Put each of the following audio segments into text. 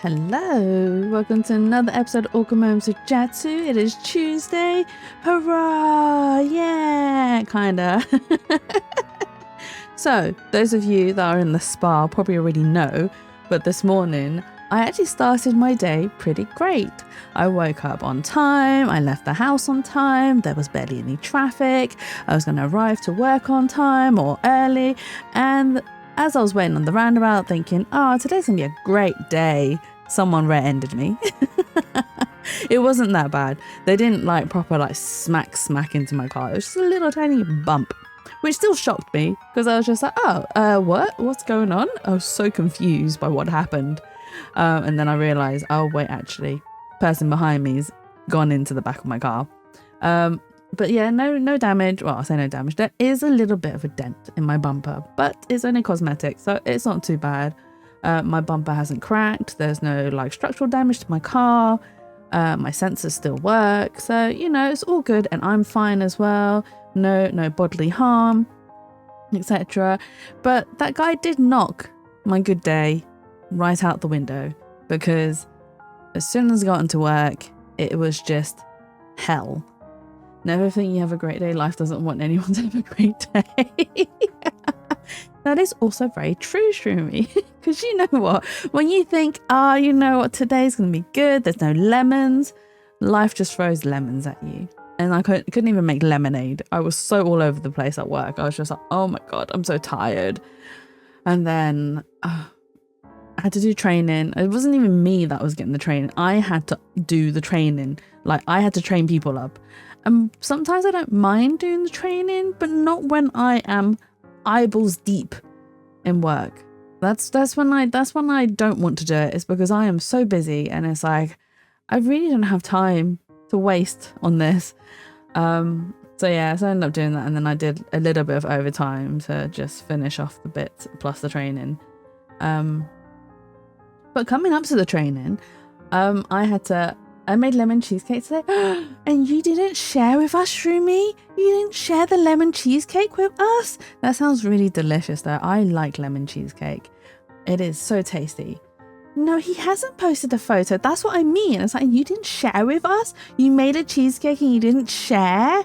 Hello, welcome to another episode of Awkward Moments with Jatsu. It is Tuesday. Hurrah! Yeah, kinda. So, those of you that are in the spa probably already know, but this morning I actually started my day pretty great. I woke up on time, I left the house on time, there was barely any traffic, I was going to arrive to work on time or early, and as I was waiting on the roundabout thinking, today's going to be a great day, someone rear-ended me. It wasn't that bad. They didn't proper smack into my car. It was just a little tiny bump, which still shocked me because I was just like, what's going on? I was so confused by what happened. And then I realized, actually, person behind me's gone into the back of my car. But yeah, no damage. Well, I say no damage. There is a little bit of a dent in my bumper, but it's only cosmetic, so it's not too bad. My bumper hasn't cracked. There's no structural damage to my car. My sensors still work. So, it's all good and I'm fine as well. No bodily harm, etc. But that guy did knock my good day right out the window because as soon as I got into work, it was just hell. Never think you have a great day. Life doesn't want anyone to have a great day. That is also very true, Shroomy. Because you know what? When you think, today's going to be good, there's no lemons, life just throws lemons at you. And I couldn't even make lemonade. I was so all over the place at work. I was just like, oh my God, I'm so tired. And then I had to do training. It wasn't even me that was getting the training. I had to do the training. I had to train people up. And sometimes I don't mind doing the training, but not when I am eyeballs deep in work. That's when I don't want to do it. It's because I am so busy and it's I really don't have time to waste on this. So I ended up doing that, and then I did a little bit of overtime to just finish off the bits plus the training. But coming up to the training, I made lemon cheesecake today. And you didn't share with us, Shroomy? You didn't share the lemon cheesecake with us? That sounds really delicious though. I like lemon cheesecake. It is so tasty. No, he hasn't posted a photo. That's what I mean. It's you didn't share with us? You made a cheesecake and you didn't share?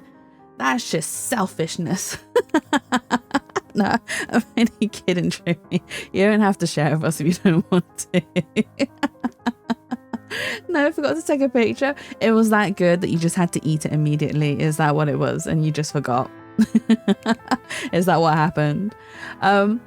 That's just selfishness. No, I'm only kidding, Shroomy. You don't have to share with us if you don't want to. No, I forgot to take a picture. It was that good that you just had to eat it immediately. Is that what it was? And you just forgot? Is that what happened? But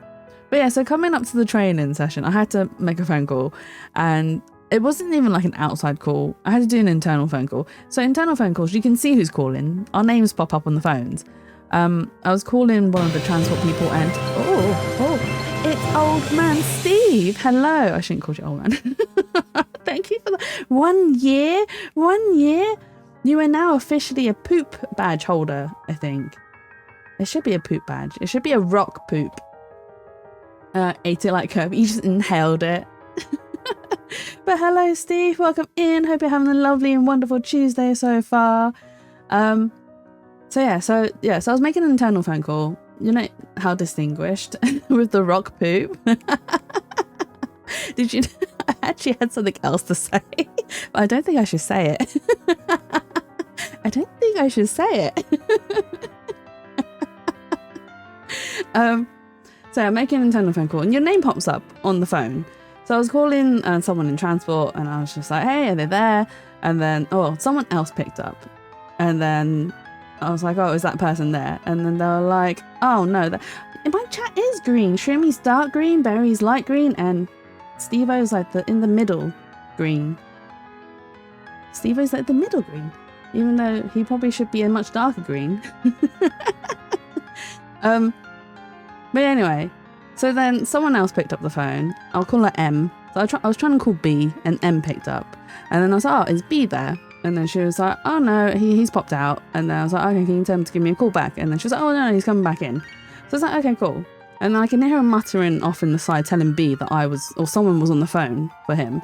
yeah, so coming up to the training session, I had to make a phone call, and it wasn't even an outside call. I had to do an internal phone call. So internal phone calls, you can see who's calling. Our names pop up on the phones. I was calling one of the transport people, and it's old man Steve. Hello. I shouldn't call you old man. Thank you for that. 1 year. You are now officially a poop badge holder, I think. It should be a poop badge. It should be a rock poop. Ate it like Kirby. You just inhaled it. But hello, Steve. Welcome in. Hope you're having a lovely and wonderful Tuesday so far. So I was making an internal phone call. You know how distinguished with the rock poop. Did you know? I actually had something else to say, but I don't think I should say it. So I'm making an internal phone call and your name pops up on the phone. So I was calling someone in transport and I was just like, hey, are they there? And then, someone else picked up. And then I was like, is that person there? And then they were like, oh no, my chat is green. Shroomy's dark green, Berry's light green, and Steve-O's in the middle green. Steve-O's the middle green, even though he probably should be a much darker green. But anyway, so then someone else picked up the phone. I'll call her M. So I was trying to call B, and M picked up. And then I was like, is B there? And then she was like, oh no, he's popped out. And then I was like, okay, can you tell him to give me a call back? And then she was like, oh no, he's coming back in. So I was like, okay, cool. And then I can hear her muttering off in the side, telling B that someone was on the phone for him.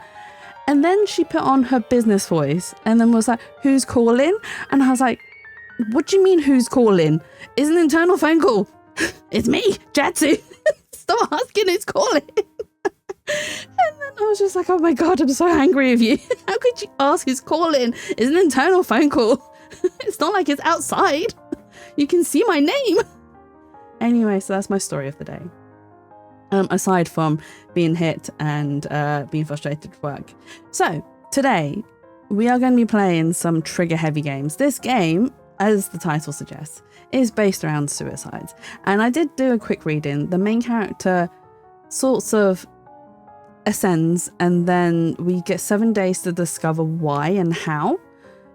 And then she put on her business voice and then was like, who's calling? And I was like, what do you mean who's calling? It's an internal phone call. It's me, Jatsu. Stop asking who's calling. And then I was just like, oh my God, I'm so angry of you. How could you ask who's calling? It's an internal phone call. It's not like it's outside. You can see my name. Anyway, so that's my story of the day. Aside from being hit and being frustrated at work. So today we are going to be playing some trigger heavy games. This game, as the title suggests, is based around suicides. And I did do a quick reading. The main character sorts of ascends, and then we get 7 days to discover why and how,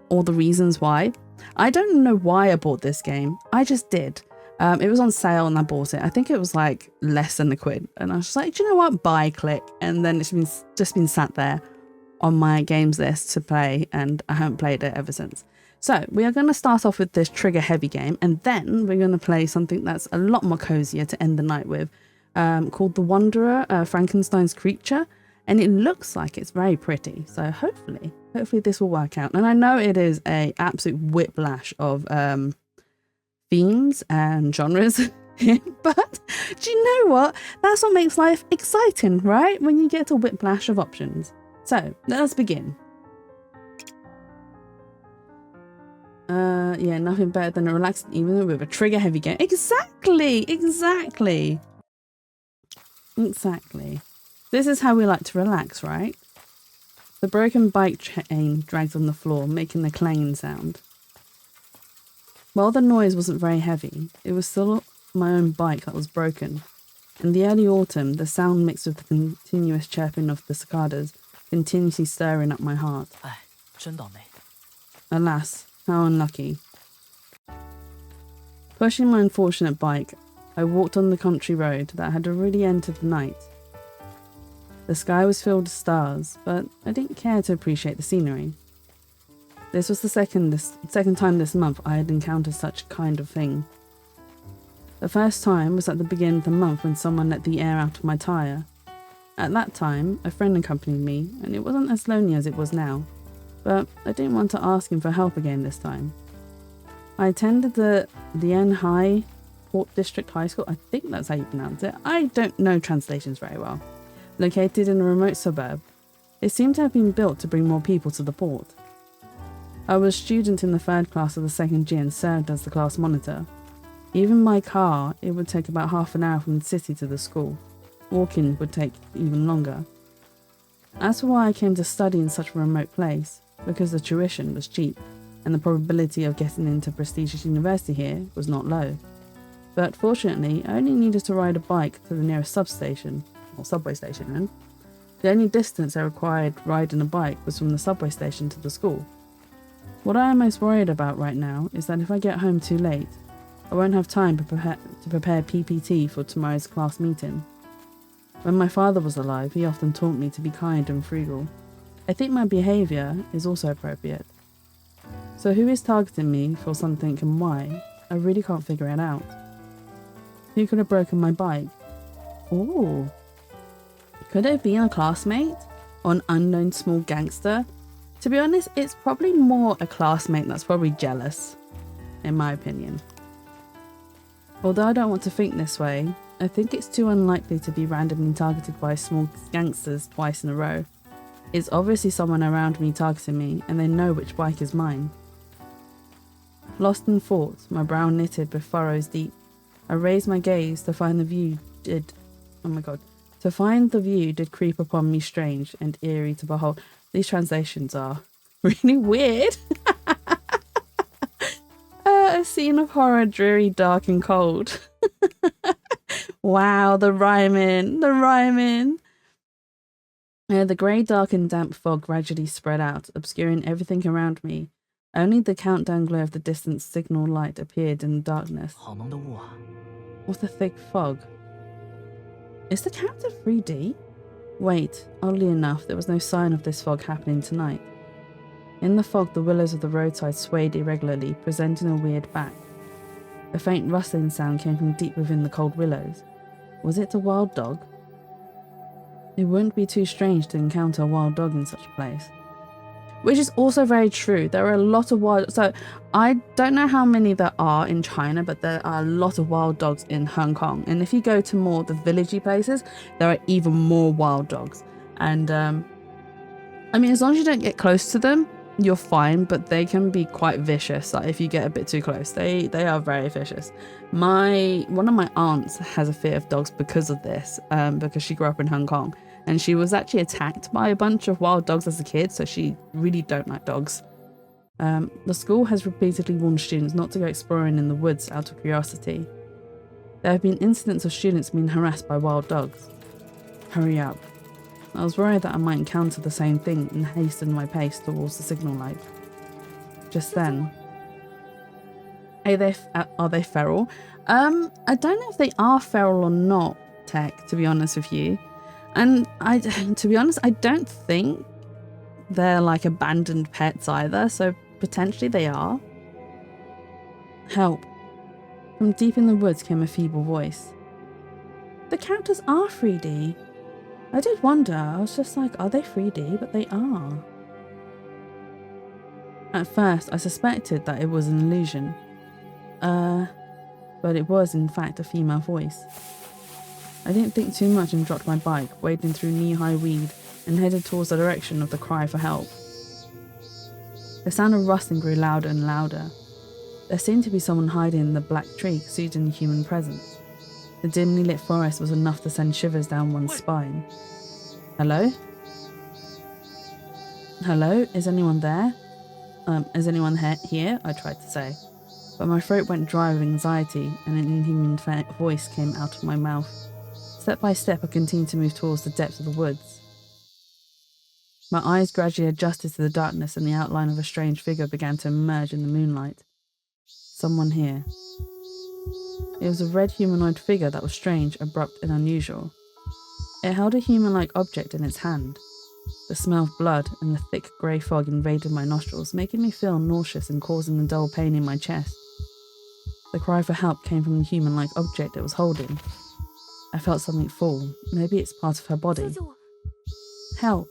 or the reasons why. I don't know why I bought this game. I just did. It was on sale and I bought it. I think it was like less than £1. And I was just like, do you know what? Buy, click. And then it's just been sat there on my games list to play, and I haven't played it ever since. So we are going to start off with this trigger heavy game, and then we're going to play something that's a lot more cozier to end the night with, called The Wanderer, Frankenstein's creature. And it looks like it's very pretty. So hopefully this will work out. And I know it is a absolute whiplash of themes and genres. But do you know what? That's what makes life exciting, right? When you get a whiplash of options. So let us begin. Yeah, nothing better than a relaxing evening with a trigger heavy game. Exactly. This is how we like to relax, right? The broken bike chain dragged on the floor, making a clanging sound. While the noise wasn't very heavy, it was still my own bike that was broken. In the early autumn, the sound mixed with the continuous chirping of the cicadas, continuously stirring up my heart. Alas, how unlucky. Pushing my unfortunate bike, I walked on the country road that had already entered the night. The sky was filled with stars, but I didn't care to appreciate the scenery. This was the second time this month I had encountered such a kind of thing. The first time was at the beginning of the month when someone let the air out of my tyre. At that time, a friend accompanied me, and it wasn't as lonely as it was now, but I didn't want to ask him for help again this time. I attended the Dien Hai Port District High School, I think that's how you pronounce it. I don't know translations very well. Located in a remote suburb. It seemed to have been built to bring more people to the port. I was a student in the 3rd class of the 2nd year and served as the class monitor. Even by car, it would take about half an hour from the city to the school. Walking would take even longer. As for why I came to study in such a remote place, because the tuition was cheap and the probability of getting into a prestigious university here was not low. But fortunately, I only needed to ride a bike to the nearest substation, or subway station then. The only distance I required riding a bike was from the subway station to the school. What I am most worried about right now is that if I get home too late, I won't have time to prepare PPT for tomorrow's class meeting. When my father was alive, he often taught me to be kind and frugal. I think my behaviour is also appropriate. So who is targeting me for something and why? I really can't figure it out. Who could have broken my bike? Ooh. Could it have been a classmate? Or an unknown small gangster? To be honest, it's probably more a classmate that's probably jealous, in my opinion. Although I don't want to think this way, I think it's too unlikely to be randomly targeted by small gangsters twice in a row. It's obviously someone around me targeting me, and they know which bike is mine. Lost in thought, my brow knitted with furrows deep, I raised my gaze to find the view did creep upon me strange and eerie to behold. These translations are really weird. A scene of horror, dreary, dark and cold. Wow, the rhyming. The grey, dark and damp fog gradually spread out, obscuring everything around me. Only the countdown glow of the distant signal light appeared in the darkness. What a thick fog. Is the character 3D? Wait, oddly enough, there was no sign of this fog happening tonight. In the fog, the willows of the roadside swayed irregularly, presenting a weird back. A faint rustling sound came from deep within the cold willows. Was it a wild dog? It wouldn't be too strange to encounter a wild dog in such a place. which is also very true. There are a lot of wild, so I don't know how many there are in China, but there are a lot of wild dogs in Hong Kong. And if you go to more the villagey places, there are even more wild dogs. And I mean, as long as you don't get close to them, you're fine, but they can be quite vicious. Like if you get a bit too close, they are very vicious. One of my aunts has a fear of dogs because of this, because she grew up in Hong Kong. And she was actually attacked by a bunch of wild dogs as a kid, so she really don't like dogs. The school has repeatedly warned students not to go exploring in the woods out of curiosity. There have been incidents of students being harassed by wild dogs. Hurry up. I was worried that I might encounter the same thing and hastened my pace towards the signal light. Just then... Are they feral? I don't know if they are feral or not, Tech, to be honest with you. And to be honest, I don't think they're like abandoned pets either, so potentially they are. Help. From deep in the woods came a feeble voice. The characters are 3D. I did wonder, I was just like, are they 3D? But they are. At first, I suspected that it was an illusion. But it was in fact a female voice. I didn't think too much and dropped my bike, wading through knee-high weed and headed towards the direction of the cry for help. The sound of rustling grew louder and louder. There seemed to be someone hiding in the black tree, exuding a human presence. The dimly lit forest was enough to send shivers down one's spine. Hello? Hello? Is anyone there? Is anyone here? I tried to say. But my throat went dry with anxiety and an inhuman voice came out of my mouth. Step by step, I continued to move towards the depths of the woods. My eyes gradually adjusted to the darkness and the outline of a strange figure began to emerge in the moonlight. Someone here. It was a red humanoid figure that was strange, abrupt and unusual. It held a human-like object in its hand. The smell of blood and the thick grey fog invaded my nostrils, making me feel nauseous and causing a dull pain in my chest. The cry for help came from the human-like object it was holding. I felt something fall. Maybe it's part of her body. Help!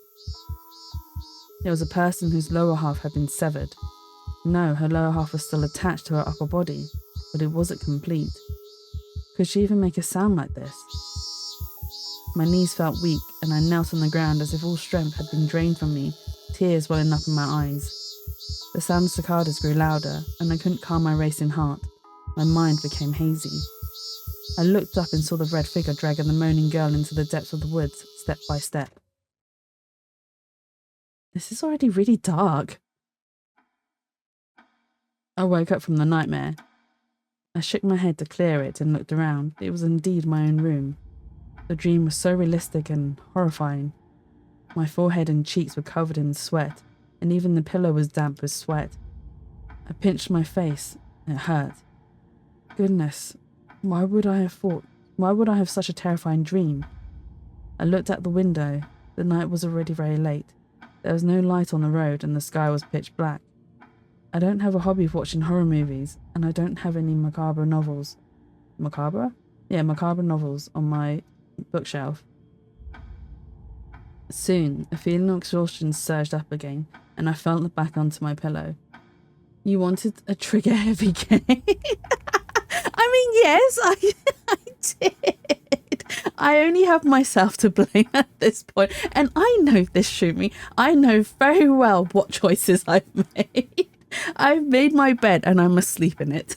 It was a person whose lower half had been severed. No, her lower half was still attached to her upper body, but it wasn't complete. Could she even make a sound like this? My knees felt weak, and I knelt on the ground as if all strength had been drained from me, tears welling up in my eyes. The sound of cicadas grew louder, and I couldn't calm my racing heart. My mind became hazy. I looked up and saw the red figure dragging the moaning girl into the depths of the woods, step by step. This is already really dark. I woke up from the nightmare. I shook my head to clear it and looked around. It was indeed my own room. The dream was so realistic and horrifying. My forehead and cheeks were covered in sweat, and even the pillow was damp with sweat. I pinched my face. It hurt. Goodness, why would I have such a terrifying dream? I looked out the window. The night was already very late. There was no light on the road and the sky was pitch black. I don't have a hobby of watching horror movies, and I don't have any macabre novels. Macabre? Yeah, macabre novels on my bookshelf. Soon, a feeling of exhaustion surged up again, and I fell back onto my pillow. You wanted a trigger-heavy game? I mean, yes, I did. I only have myself to blame at this point, and I know this, Shumi. I know very well what choices I've made. I've made my bed, and I must sleep in it.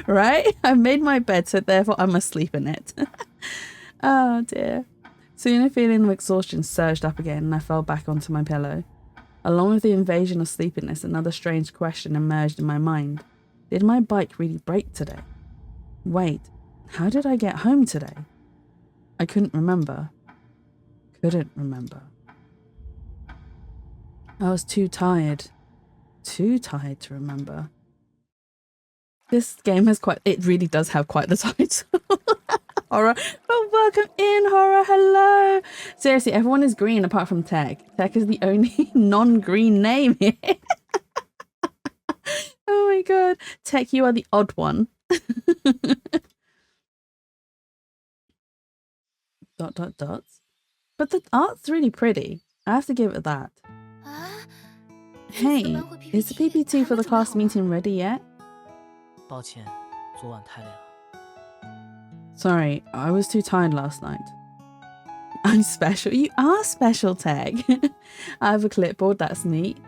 Right? I've made my bed, so therefore I must sleep in it. Oh dear. Soon a feeling of exhaustion surged up again, and I fell back onto my pillow. Along with the invasion of sleepiness, another strange question emerged in my mind. Did my bike really break today? Wait, how did I get home today? I couldn't remember. Couldn't remember. I was too tired. Too tired to remember. This game has it really does have quite the title. Horror. But welcome in, Horror. Hello. Seriously, everyone is green apart from Tech. Tech is the only non-green name here. Oh my god. Tech, you are the odd one. Dots. But the art's really pretty. I have to give it that. Hey, is the PPT for the class meeting ready yet? 抱歉，昨晚太累了。 Sorry, I was too tired last night. I'm special. You are special, Tag. I have a clipboard, that's neat.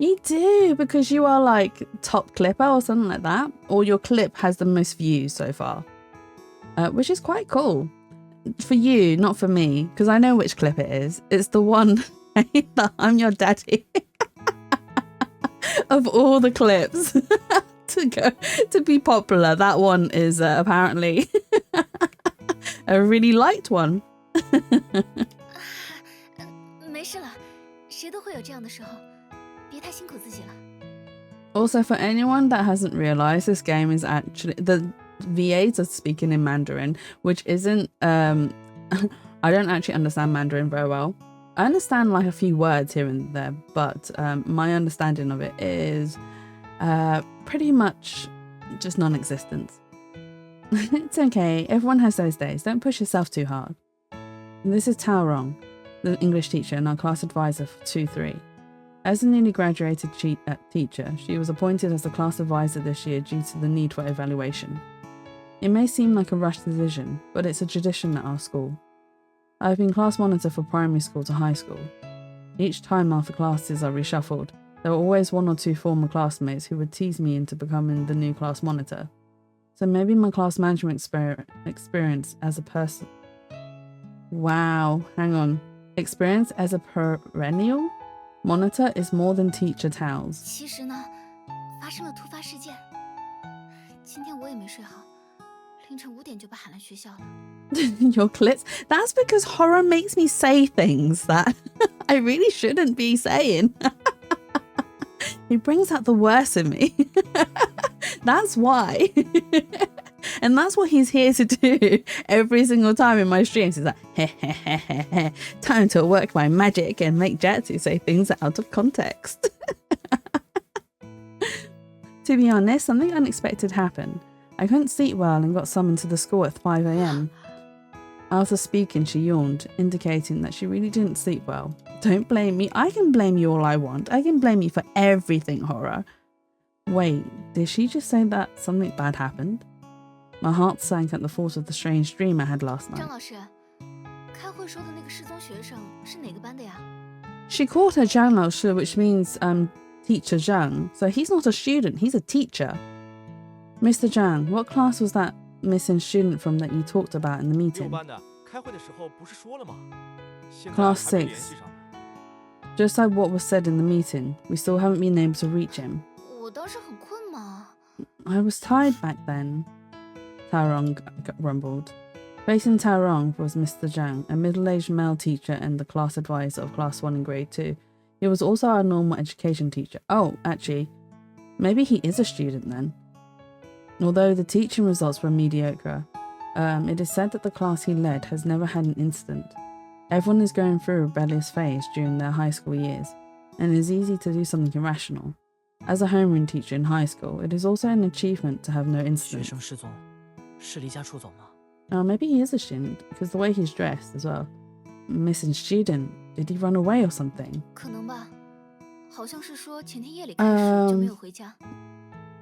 You do, because you are like top clipper or something like that. Or your clip has the most views so far. Which is quite cool. For you, not for me, because I know which clip it is. It's the one that I'm your daddy. Of all the clips to be popular, that one is apparently a really liked one. 没事了，谁都会有这样的时候，别太辛苦自己了。 Also, for anyone that hasn't realized, this game is actually the VAs are speaking in Mandarin, which isn't I don't actually understand Mandarin very well. I understand like a few words here and there, but my understanding of it is pretty much just non-existent. It's okay, everyone has those days, don't push yourself too hard. And this is Tao Rong, the English teacher and our class advisor for 2-3. As a newly graduated teacher, she was appointed as the class advisor this year due to the need for evaluation. It may seem like a rushed decision, but it's a tradition at our school. I have been class monitor for primary school to high school. Each time after classes are reshuffled, there were always 1 or 2 former classmates who would tease me into becoming the new class monitor. So maybe my class management experience as a person... Wow, hang on. Experience as a perennial monitor is more than teacher towels. 其实呢，发生了突发事件，今天我也没睡好，凌晨5点就被喊来学校了。 Your clips? That's because horror makes me say things that I really shouldn't be saying. It brings out the worst in me. That's why. And that's what he's here to do every single time in my streams. He's like, heh heh heh heh heh. Time to work my magic and make Jatsu say things out of context. To be honest, something unexpected happened. I couldn't sleep well and got summoned to the school at 5 AM. After speaking, she yawned, indicating that she really didn't sleep well. Don't blame me. I can blame you all I want. I can blame you for everything, horror. Wait, did she just say that something bad happened? My heart sank at the thought of the strange dream I had last night. 张老师，开会说的那个失踪学生是哪个班的呀？ She called her Zhang Lao Shi, which means teacher Zhang. So he's not a student, he's a teacher. Mr. Zhang, what class was that missing student from that you talked about in the meeting? Class 6. Just like what was said in the meeting, we still haven't been able to reach him. 我当时很困嘛。 I was tired back then, Taorong rumbled. Facing Taorong was Mr. Zhang, a middle-aged male teacher and the class advisor of Class 1 in Grade 2. He was also our normal education teacher. Oh, actually, maybe he is a student then. Although the teaching results were mediocre, it is said that the class he led has never had an incident. Everyone is going through a rebellious phase during their high school years, and it is easy to do something irrational. As a homeroom teacher in high school, it is also an achievement to have no incidents. Oh, maybe he is a student, because the way he's dressed as well. Missing student, did he run away or something? 可能吧，好像是说前天夜里开始就没有回家。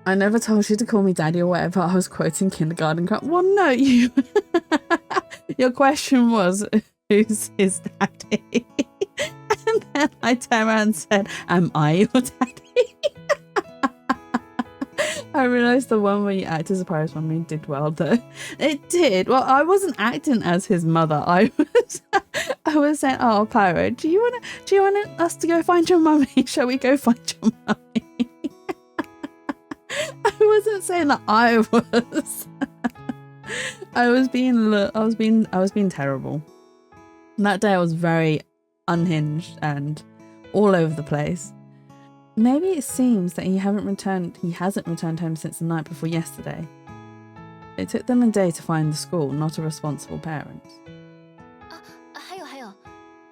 I never told you to call me daddy or whatever. I was quoting kindergarten crap. Well, no, you. Your question was, who's his daddy? And then I turned around and said, am I your daddy? I realised the one where you act as a Paris mummy did well though. It did. Well, I wasn't acting as his mother. I was saying, oh, Pyro, do you want us to go find your mummy? Shall we go find your mummy? I wasn't saying that I was. I was being terrible. That day I was very unhinged and all over the place. Maybe it seems that he hasn't returned home since the night before yesterday. It took them a day to find the school, not a responsible parent. 还有，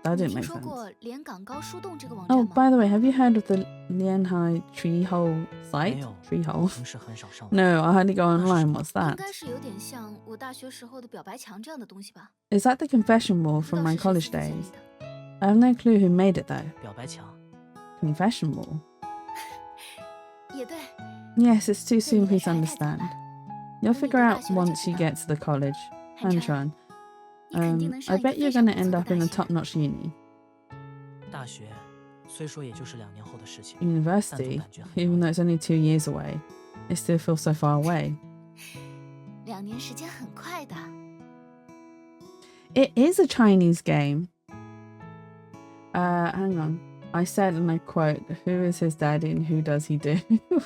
That 你 didn't 听 make 说 sense. 过连岗高书洞这个网站 Oh, 吗？ by the way, have you heard of the Lianhai Treehole site? 没有， Treehole? 平时很少上网。 No, I had to go online. What's 应 that? 该是有点像我大学时候的表白墙这样的东西吧？ Is that the confession wall 不知 from 道 my 是谁 college 私自建立 days? 的。 I have no clue who made it though. 表白墙， confessional. 也对， Yes, it's too soon for you to 这里还太早 understand. 了。 You'll 等你 figure 读大 out 学了就 once 知 you 道 get to the college. 汉 I'm 川， trying. 你肯定能 I 上一个 bet you're 非常 gonna 不错 end 的 up in 大 a 学。 top-notch uni. 大学虽说也就是2年后的事情，但总 University, 感觉很 even 遥 though 远。 it's only 2 years away, it still feels so far away. 2年时间很快的。 It is a Chinese game. Hang on. I said, and I quote, "Who is his daddy and who does he do?"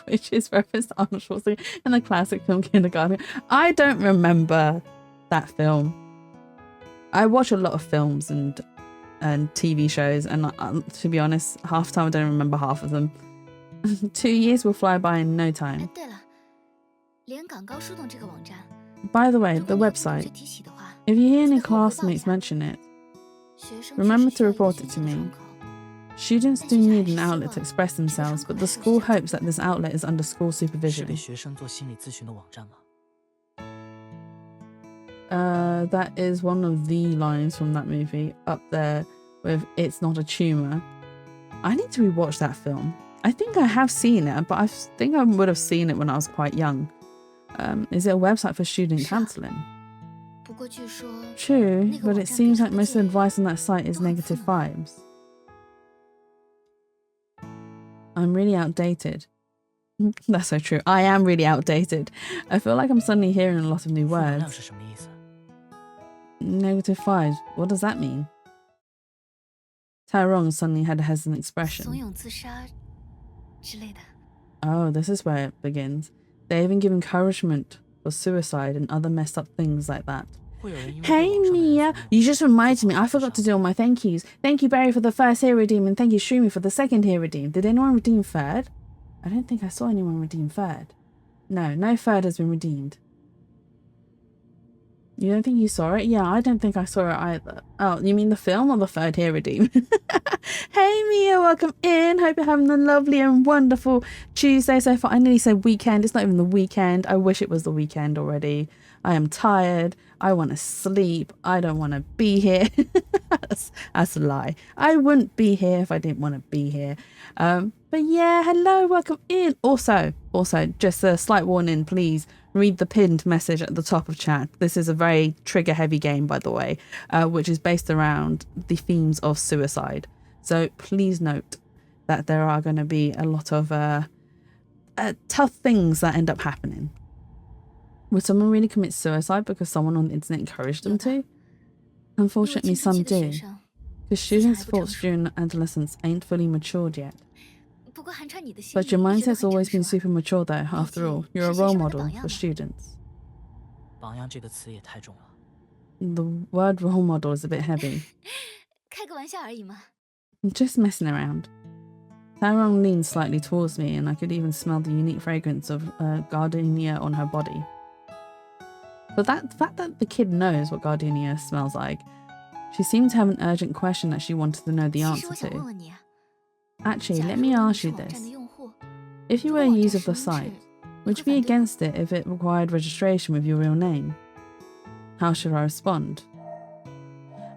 Which is referenced to Arnold Schwarzenegger in the classic film Kindergarten. I don't remember that film. I watch a lot of films and TV shows, and to be honest, half the time I don't remember half of them. 2 years will fly by in no 哎， time. 对了，连港高书动这个网站， By the way, 如 the 果你有同学 website, 提起的话， if you hear 记 any 得和我汇报一 classmates 下。 mention it, 学生 remember 确 to 实需要一 report 个 it 宣 to 泄的 me. 窗口。 Students 但 do 其实还 need 是 an 希 outlet 望 to express 这个 themselves, 窗口 but 能 the 顺 school 利地 hopes that this outlet is under school 是 supervision. 给学生做心理咨询的网站吗？ That is one of the lines from that movie up there with "It's not a tumor." I need to rewatch that film. I think I have seen it, but I think I would have seen it when I was quite young. Is it a website for student Sure. counselling? 不过据说 True, 那个 but 网 it 站 seems 给出 like 的 most 建 of the 议 advice on that site is 都很负 negative 能量。 vibes. I'm really outdated. That's so true. I am really outdated. I feel like I'm suddenly hearing a lot of new 负能量 words. 是什么意思？ Negative vibes. What does that mean? Tyrone suddenly had a hesitant 怂 expression. 恿自杀之类的。 Oh, this is where it begins. They even give encouragement for suicide and other messed up things like that. 会有人因为 Hey 被网上的人 Mia, 怂恿 you just 就 reminded 跑 me. 去 I 自 forgot to 杀 do all my thank yous. Thank you, Barry, for the first hero redeem, and thank you, Shroomy, for the second hero redeem. Did anyone redeem third? I don't think I saw anyone redeem third. No, no third has been redeemed. You don't think you saw it? Yeah, I don't think I saw it either. Oh, you mean the film or the third hero redeem? Hey Mia, welcome in. Hope you're having a lovely and wonderful Tuesday so far. I nearly said weekend. It's not even the weekend. I wish it was the weekend already. I am tired. I want to sleep. I don't want to be here. That's a lie. I wouldn't be here if I didn't want to be here. But yeah, hello, welcome in. Also, just a slight warning, please read the pinned message at the top of chat. This is a very trigger heavy game, by the way, which is based around the themes of suicide. So please note that there are going to be a lot of tough things that end up happening. Would someone really commit suicide because someone on the internet encouraged them to? 因为 Unfortunately, 青春 some 期的学 do. 生， Because 思想 students' 还不 thoughts 成熟。 during adolescence ain't fully matured yet. 不过韩川你的心 But 意 your 一直都 mindset's 很 always 成 been 熟啊。 super mature though, after all. You're a 是 role 先生的 model 榜样 for 嘛。 students. 榜样这个词也太重了。 The word role model is a bit heavy. 开个玩笑而已嘛。 I'm just messing around. Tyrone leaned slightly towards me and I could even smell the unique fragrance of gardenia on her body. But the fact that the kid knows what gardenia smells like, she seemed to have an urgent question that she wanted to know the 其实 answer 我想问 to. 问你啊， Actually, 假 let 如 me 你 ask 是 you 网站的 this. 用户， If you 如 were 果 a 网站 user of 实 the 名制， site, 你 would 会 you be 反对吗？ against it if it required registration with your real name? How should I respond?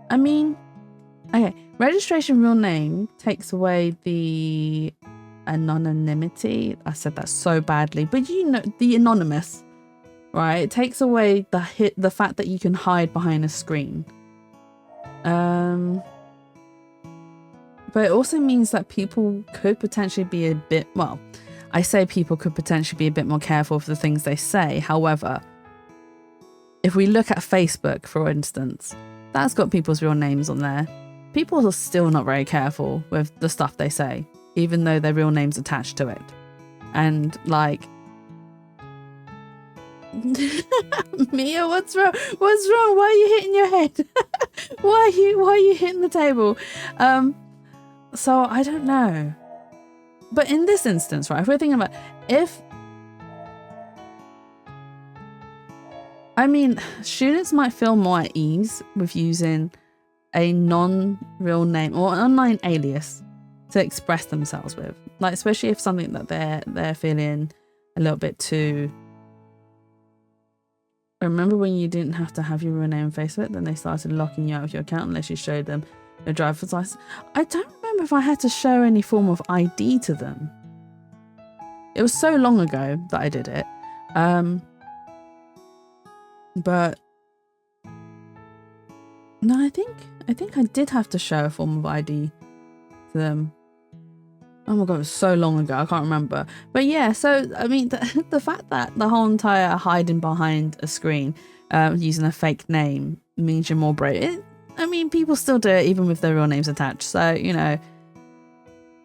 I mean, okay, registration real name takes away the anonymity. I said that so badly, but you know, the anonymous, right? It takes away the fact that you can hide behind a screen. But it also means that people could potentially be a bit, well, I say people could potentially be a bit more careful of the things they say. However, if we look at Facebook, for instance, that's got people's real names on there. People are still not very careful with the stuff they say, even though their real name's attached to it. And like, Mia, what's wrong? What's wrong? Why are you hitting your head? Why are you hitting the table? So I don't know. But in this instance, right, if we're thinking about I mean, students might feel more at ease with using a non-real name or an online alias to express themselves with, like especially if something that they're feeling a little bit too. Remember when you didn't have to have your real name on Facebook, then they started locking you out of your account unless you showed them your driver's license? I don't remember remember if I had to show any form of ID to them. It was so long ago that I did it. But no, I think I did have to show a form of ID to them. Oh my god, it was so long ago, I can't remember. But yeah, so I mean, the fact that the whole entire hiding behind a screen, using a fake name means you're more brave. I mean, people still do it even with their real names attached. So, you know,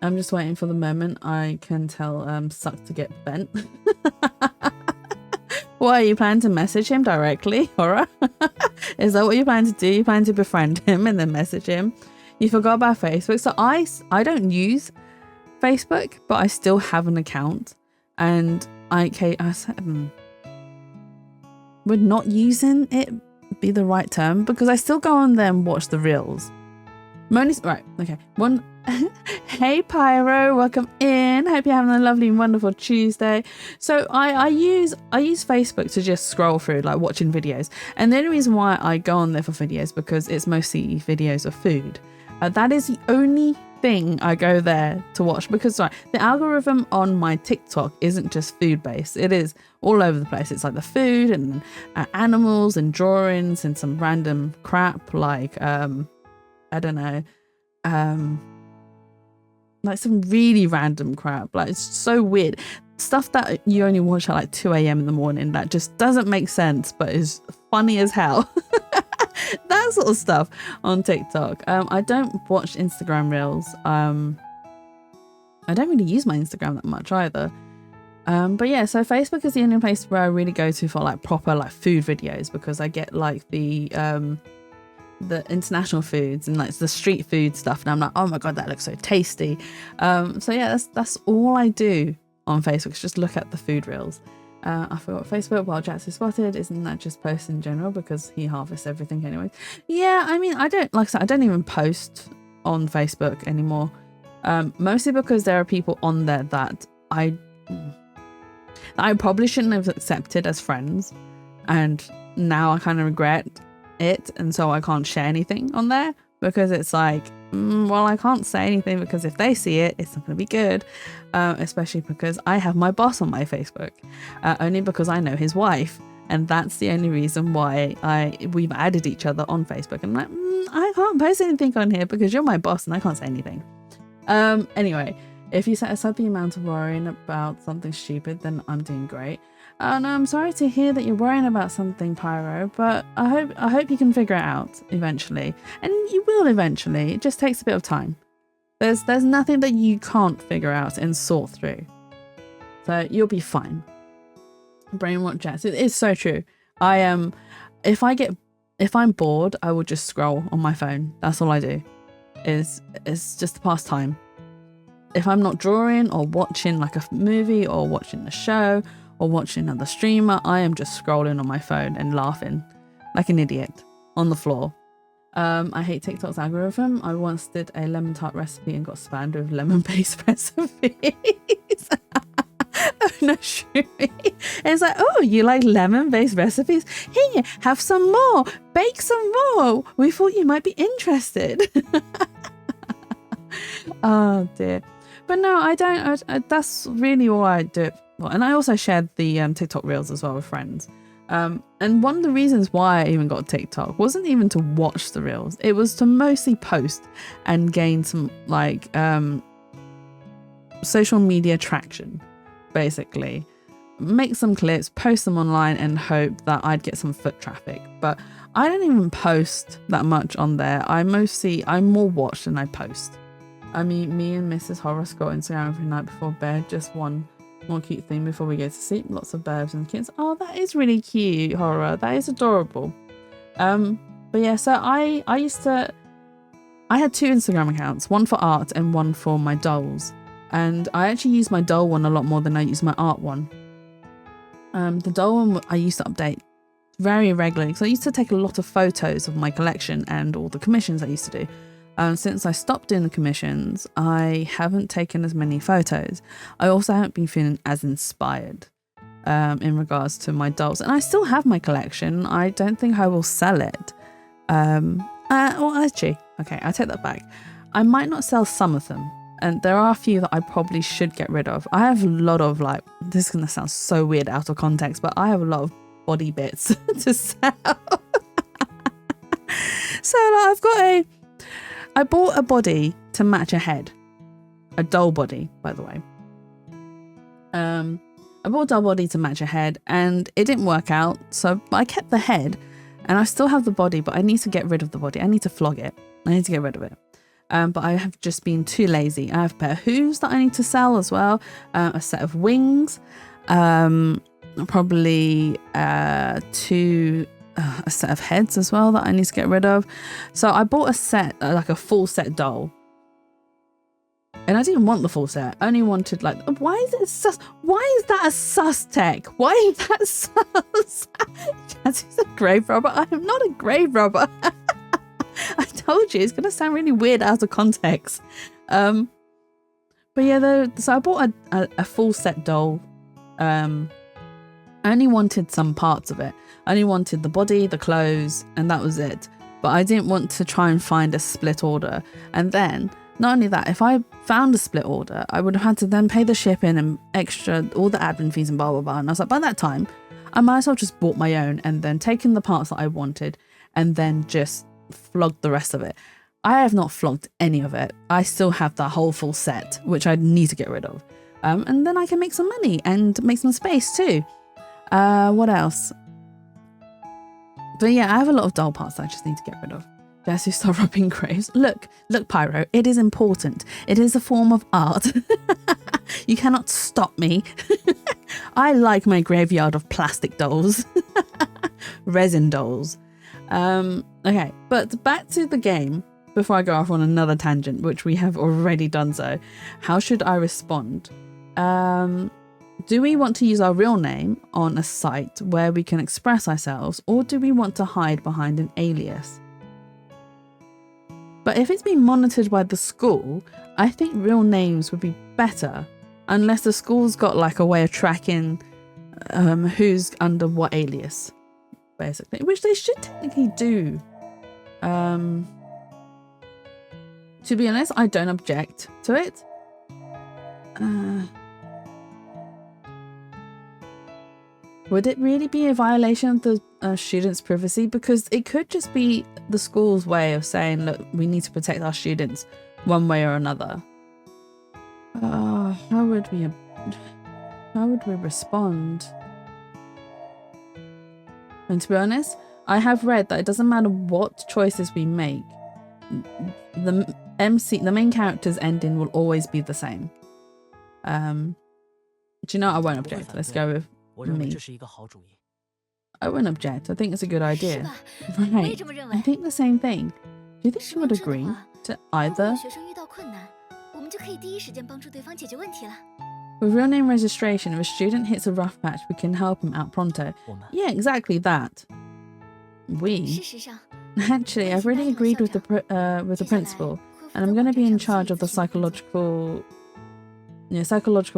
I'm just waiting for the moment I can tell Suck to get bent. What, are you planning to message him directly, Horror? Is that what you plan to do? You plan to befriend him and then message him? You forgot about Facebook. So I don't use Facebook, but I still have an account. And would not using it be the right term? Because I still go on there and watch the reels. Moni's right, okay. Hey Pyro, welcome in. Hope you're having a lovely and wonderful Tuesday. So I use Facebook to just scroll through, like watching videos. And the only reason why I go on there for videos because it's mostly videos of food. That is the only thing I go there to watch, because the algorithm on my TikTok isn't just food based. It is all over the place. It's like the food and animals and drawings and some random crap like I don't know, like some really random crap. Like, it's so weird stuff that you only watch at like 2 a.m. in the morning that just doesn't make sense but is funny as hell. That sort of stuff on TikTok. I don't watch Instagram reels. I don't really use my Instagram that much either. But yeah, so Facebook is the only place where I really go to for like proper like food videos, because I get like the international foods and like the street food stuff, and I'm like, oh my god, that looks so tasty. So yeah, that's all I do on Facebook, is just look at the food reels. I forgot Facebook, while Jax is spotted, isn't that just post in general because he harvests everything anyway? Yeah, I mean, I don't even post on Facebook anymore, mostly because there are people on there that I probably shouldn't have accepted as friends, and now I kind of regret it, and so I can't share anything on there, because it's like, well, I can't say anything because if they see it, it's not going to be good, especially because I have my boss on my Facebook, only because I know his wife, and that's the only reason why we've added each other on Facebook. And I'm like, I can't post anything on here because you're my boss and I can't say anything. Anyway, if you set aside the amount of worrying about something stupid, then I'm doing great. And I'm sorry to hear that you're worrying about something, Pyro, but I hope you can figure it out eventually. And you will eventually. It just takes a bit of time. There's nothing that you can't figure out and sort through. So you'll be fine. Brainwash Jazz. It is so true. If I'm bored, I will just scroll on my phone. That's all I do. It's just to pass time. If I'm not drawing or watching like a movie or watching a show or watching another streamer, I am just scrolling on my phone and laughing like an idiot on the floor. I hate TikTok's algorithm. I once did a lemon tart recipe and got spammed with lemon-based recipes. Oh no, Shumi. It's like, oh, you like lemon-based recipes? Here, have some more. Bake some more. We thought you might be interested. Oh dear. But no, I don't. That's really all I do. And I also shared the TikTok reels as well with friends. And one of the reasons why I even got TikTok wasn't even to watch the reels. It was to mostly post and gain some like social media traction, basically. Make some clips, post them online and hope that I'd get some foot traffic. But I don't even post that much on there. I'm more watch than I post. I mean, me and Mrs. Horror scroll Instagram every night before bed. Just one more cute thing before we go to sleep. Lots of birds and kids. Oh, that is really cute, Horror. That is adorable. But yeah, so I had 2 Instagram accounts, one for art and one for my dolls. And I actually use my doll one a lot more than I use my art one. The doll one I used to update very regularly, because I used to take a lot of photos of my collection and all the commissions I used to do. Since I stopped doing the commissions, I haven't taken as many photos. I also haven't been feeling as inspired in regards to my dolls. And I still have my collection. I don't think I will sell it. Well, actually, okay, I take that back. I might not sell some of them. And there are a few that I probably should get rid of. I have a lot of like, this is going to sound so weird out of context, but I have a lot of body bits to sell. So like, I bought a body to match a head. A doll body, by the way. I bought a doll body to match a head and it didn't work out. So I kept the head and I still have the body, but I need to get rid of the body. I need to flog it. I need to get rid of it. But I have just been too lazy. I have a pair of hooves that I need to sell as well. A set of wings. Probably a set of heads as well that I need to get rid of. So I bought a set, like a full set doll. And I didn't want the full set. I only wanted like, why is it sus? Why is that a sus tech? Why is that sus? Jazzy's a grave robber. I am not a grave robber. I told you, it's going to sound really weird out of context. But yeah, so I bought a full set doll. I only wanted some parts of it. I only wanted the body, the clothes, and that was it. But I didn't want to try and find a split order. And then, not only that, if I found a split order, I would have had to then pay the shipping and extra, all the admin fees and blah, blah, blah. And I was like, by that time, I might as well just bought my own and then taken the parts that I wanted and then just flogged the rest of it. I have not flogged any of it. I still have the whole full set, which I need to get rid of. And then I can make some money and make some space too. What else? But yeah, I have a lot of doll parts that I just need to get rid of. Jesse, start rubbing graves. Look, Pyro, it is important. It is a form of art. You cannot stop me. I like my graveyard of plastic dolls. Resin dolls. Okay, but back to the game before I go off on another tangent, which we have already done so. How should I respond? Do we want to use our real name on a site where we can express ourselves, or do we want to hide behind an alias? But if it's being monitored by the school, I think real names would be better, unless the school's got like a way of tracking who's under what alias, basically, which they should technically do. To be honest, I don't object to it. Would it really be a violation of the students' privacy? Because it could just be the school's way of saying, look, we need to protect our students one way or another. How would we respond? And to be honest, I have read that it doesn't matter what choices we make, the main character's ending will always be the same. Do you know what? I won't object. Let's go with me. I wouldn't object. I think it's a good idea. Right. I think the same thing. Do you think she would agree to either? With real name registration, if a student hits a rough patch, we can help him out pronto. Yeah, exactly that. We? Actually, I've already agreed with the principal, and I'm going to be in charge of the psychological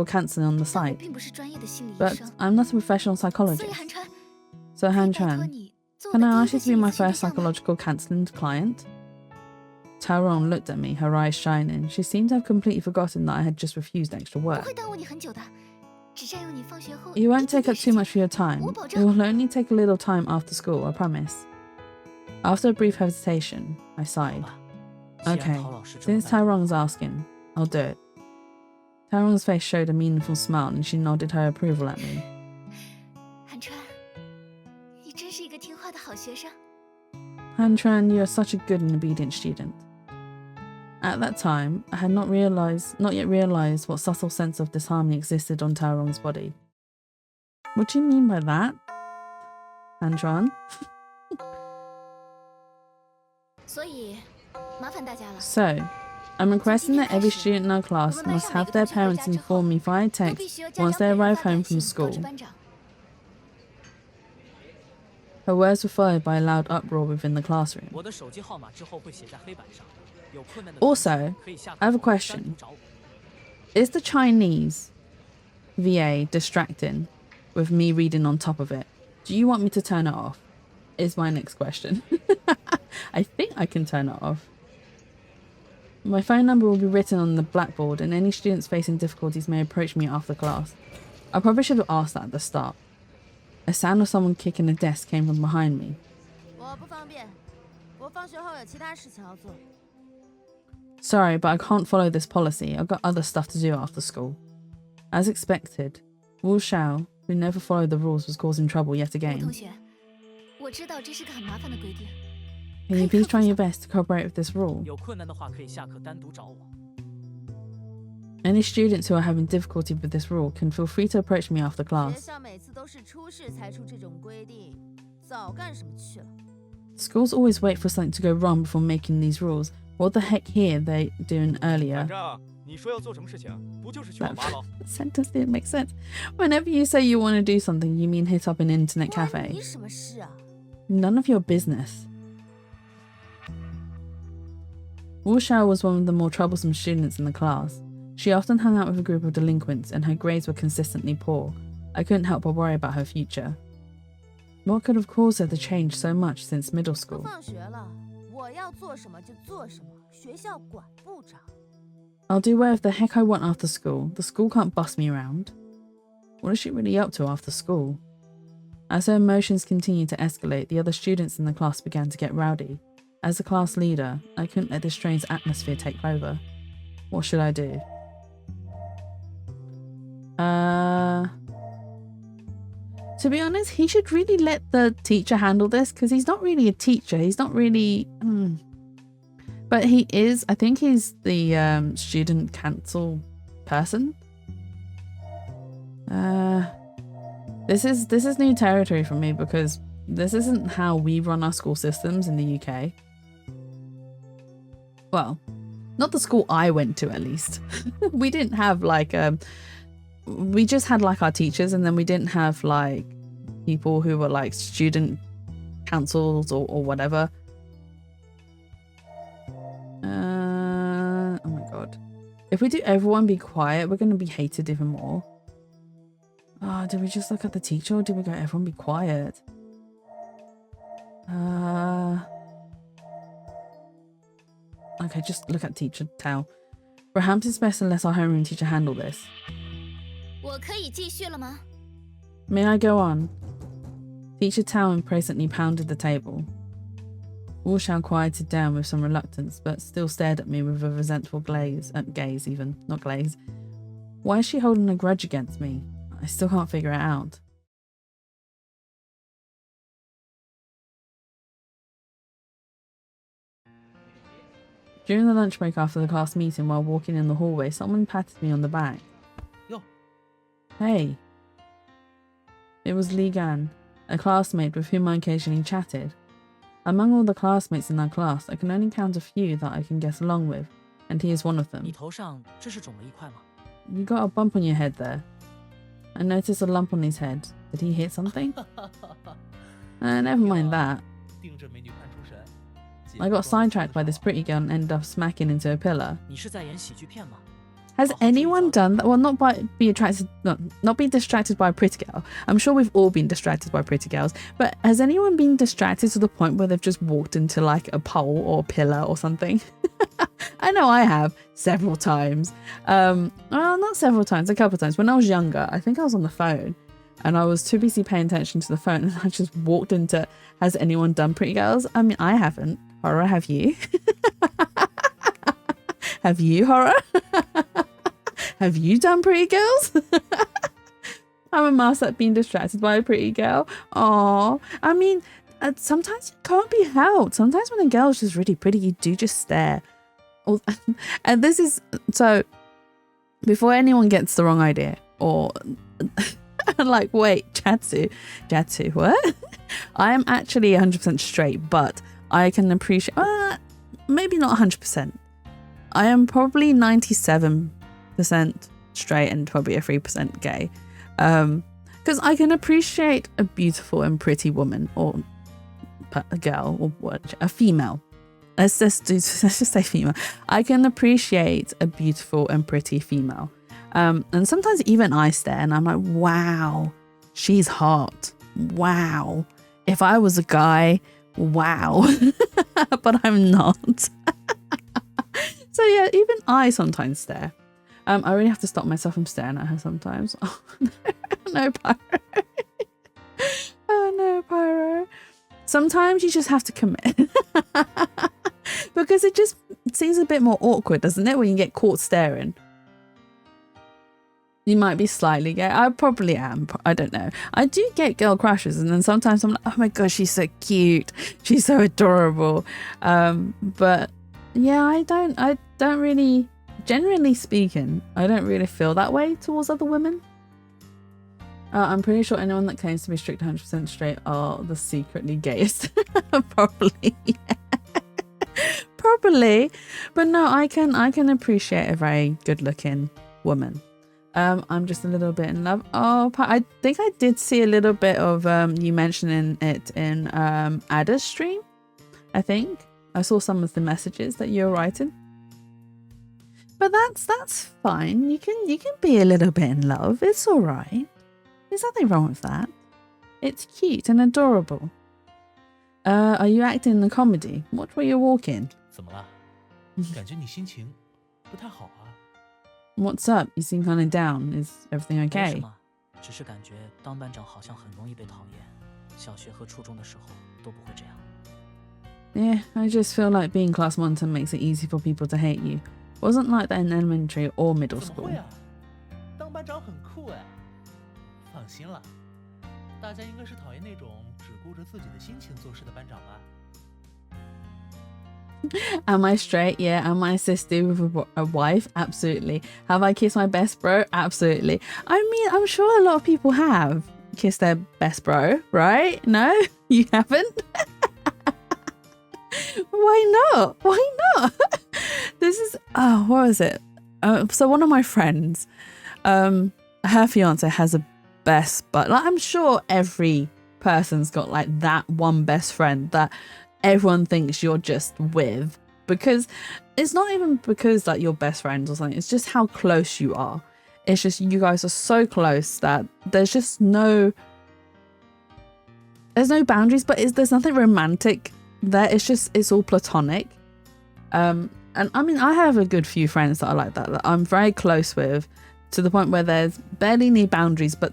counselling on the site. But I'm not a professional psychologist. So Han Chuan, can I ask you to be my first psychological counselling client? Taorong looked at me, her eyes shining. She seemed to have completely forgotten that I had just refused extra work. You won't take up too much of your time. It will only take a little time after school, I promise. After a brief hesitation, I sighed. Okay, since Taorong's asking, I'll do it. Taorong's face showed a meaningful smile and she nodded her approval at me. Han Chuan, you are such a good and obedient student. At that time, I had not yet realised what subtle sense of disharmony existed on Taorong's body. What do you mean by that? Han Chuan? So, I'm requesting that every student in our class must have their parents inform me via text once they arrive home from school. Her words were followed by a loud uproar within the classroom. Also, I have a question. Is the Chinese VA distracting with me reading on top of it? Do you want me to turn it off? Is my next question. I think I can turn it off. My phone number will be written on the blackboard and any students facing difficulties may approach me after class. I probably should have asked that at the start. A sound of someone kicking a desk came from behind me. Sorry, but I can't follow this policy. I've got other stuff to do after school. As expected, Wu Xiao, who never followed the rules, was causing trouble yet again. Can you please try your best to cooperate with this rule? Any students who are having difficulty with this rule can feel free to approach me after class. Schools always wait for something to go wrong before making these rules. What the heck here they doing earlier? That sentence didn't make sense. Whenever you say you want to do something, you mean hit up an internet cafe. None of your business. Wu Xiao was one of the more troublesome students in the class. She often hung out with a group of delinquents and her grades were consistently poor. I couldn't help but worry about her future. What could have caused her to change so much since middle school? I'll do whatever the heck I want after school. The school can't boss me around. What is she really up to after school? As her emotions continued to escalate, the other students in the class began to get rowdy. As the class leader, I couldn't let this strange atmosphere take over. What should I do? To be honest, he should really let the teacher handle this because he's not really a teacher. He's not really... But he is, I think he's the student council person. This is new territory for me because this isn't how we run our school systems in the UK. Well, not the school I went to at least. We didn't have like we just had like our teachers and then we didn't have like people who were like student councils or whatever. Oh my god. If we do everyone be quiet, we're going to be hated even more. Oh, did we just look at the teacher or did we go everyone be quiet? Okay, just look at teacher Tao. Perhaps it's best to let our homeroom teacher handle this. May I go on? Teacher Tao impatiently pounded the table. Wu Xiao quieted down with some reluctance, but still stared at me with a resentful gaze even, not glaze. Why is she holding a grudge against me? I still can't figure it out. During the lunch break after the class meeting, while walking in the hallway, someone patted me on the back. Yo. Hey. It was Li Gan, a classmate with whom I occasionally chatted. Among all the classmates in our class, I can only count a few that I can get along with, and he is one of them. You got a bump on your head there. I noticed a lump on his head. Did he hit something? Never mind that. I got sidetracked by this pretty girl and ended up smacking into a pillar. Has anyone done that? Well, not be distracted by a pretty girl. I'm sure we've all been distracted by pretty girls, but has anyone been distracted to the point where they've just walked into like a pole or a pillar or something? I know I have several times. Well, not several times, a couple of times. When I was younger, I think I was on the phone and I was too busy paying attention to the phone and I just walked into, has anyone done pretty girls? I mean, I haven't. Horror, have you? Have you, Horror? Have you done pretty girls? I'm a mouse that's been distracted by a pretty girl. Aww. I mean, sometimes it can't be helped. Sometimes when a girl's just really pretty, you do just stare. And this is... So, before anyone gets the wrong idea, or... like, wait, Jatsu, what? I am actually 100% straight, but I can appreciate... maybe not 100%. I am probably 97% straight and probably a 3% gay. Because I can appreciate a beautiful and pretty woman, or a girl, or what, a female. Let's just say female. I can appreciate a beautiful and pretty female. And sometimes even I stare and I'm like, wow, she's hot. Wow. If I was a guy, wow. But I'm not. So yeah, even I sometimes stare. I really have to stop myself from staring at her sometimes. Oh no, Pyro. Oh no, Pyro. Sometimes you just have to commit. Because it just seems a bit more awkward, doesn't it, when you get caught staring? You might be slightly gay. I probably am. I don't know. I do get girl crushes, and then sometimes I'm like, oh my gosh, she's so cute. She's so adorable. But yeah, I don't really, generally speaking, I don't really feel that way towards other women. I'm pretty sure anyone that claims to be strict 100% straight are the secretly gayest. Probably. Probably. But no, I can appreciate a very good looking woman. I'm just a little bit in love. Oh, I think I did see a little bit of you mentioning it in Ada's stream. I think I saw some of the messages that you were writing. But that's fine. You can be a little bit in love. It's all right. There's nothing wrong with that. It's cute and adorable. Are you acting in the comedy? Watch where you're walking. 怎么了？感觉你心情不太好啊。 What's up? You seem kind of down. Is everything 没 okay? 什么，只是感觉当班长好像很容易被讨厌。小学和初中的时候都不会这样。Yeah, I just feel like being class monitor makes it easy for people to hate you. Wasn't like that in elementary or middle 怎么 school. 会啊？当班长很酷哎。放心了，大家应该是讨厌那种只顾着自己的心情做事的班长吧。 Am I straight? Yeah. Am I a sister with a wife? Absolutely. Have I kissed my best bro? Absolutely. I mean, I'm sure a lot of people have kissed their best bro, right? No? You haven't? Why not? Why not? This is, oh, what was it? So one of my friends, her fiance has a best, but like, I'm sure every person's got like that one best friend that everyone thinks you're just with, because it's not even because like you're best friends or something, it's just how close you are. It's just you guys are so close that there's just no boundaries, but there's nothing romantic there. It's all platonic. And I mean, I have a good few friends that are like that I'm very close with, to the point where there's barely any boundaries, but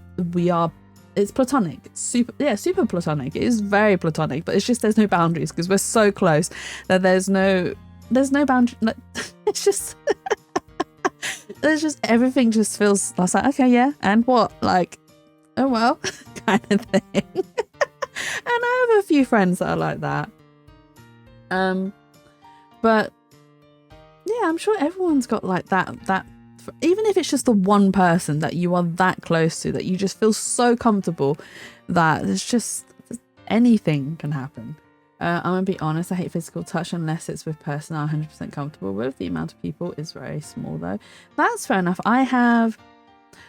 it's platonic. It's super platonic. It is very platonic, but it's just there's no boundaries because we're so close that there's no boundary. It's just there's just everything just feels like, okay, yeah, and what, like, oh well, kind of thing. And I have a few friends that are like that. But yeah, I'm sure everyone's got like that. Even if it's just the one person that you are that close to, that you just feel so comfortable that it's just anything can happen. I'm gonna be honest, I hate physical touch unless it's with person I'm 100% comfortable with. The amount of people is very small though. That's fair enough. I have,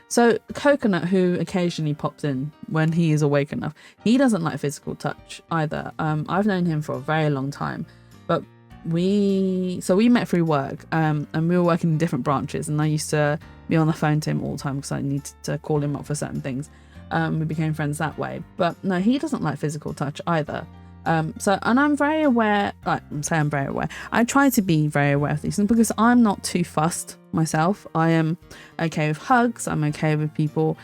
so Coconut, who occasionally pops in when he is awake enough, he doesn't like physical touch either. I've known him for a very long time, but we met through work, and we were working in different branches, and I used to be on the phone to him all the time because I needed to call him up for certain things. We became friends that way, but no, he doesn't like physical touch either. And I'm very aware, I'm very aware. I try to be very aware of these things because I'm not too fussed myself. I am okay with hugs. I'm okay with people.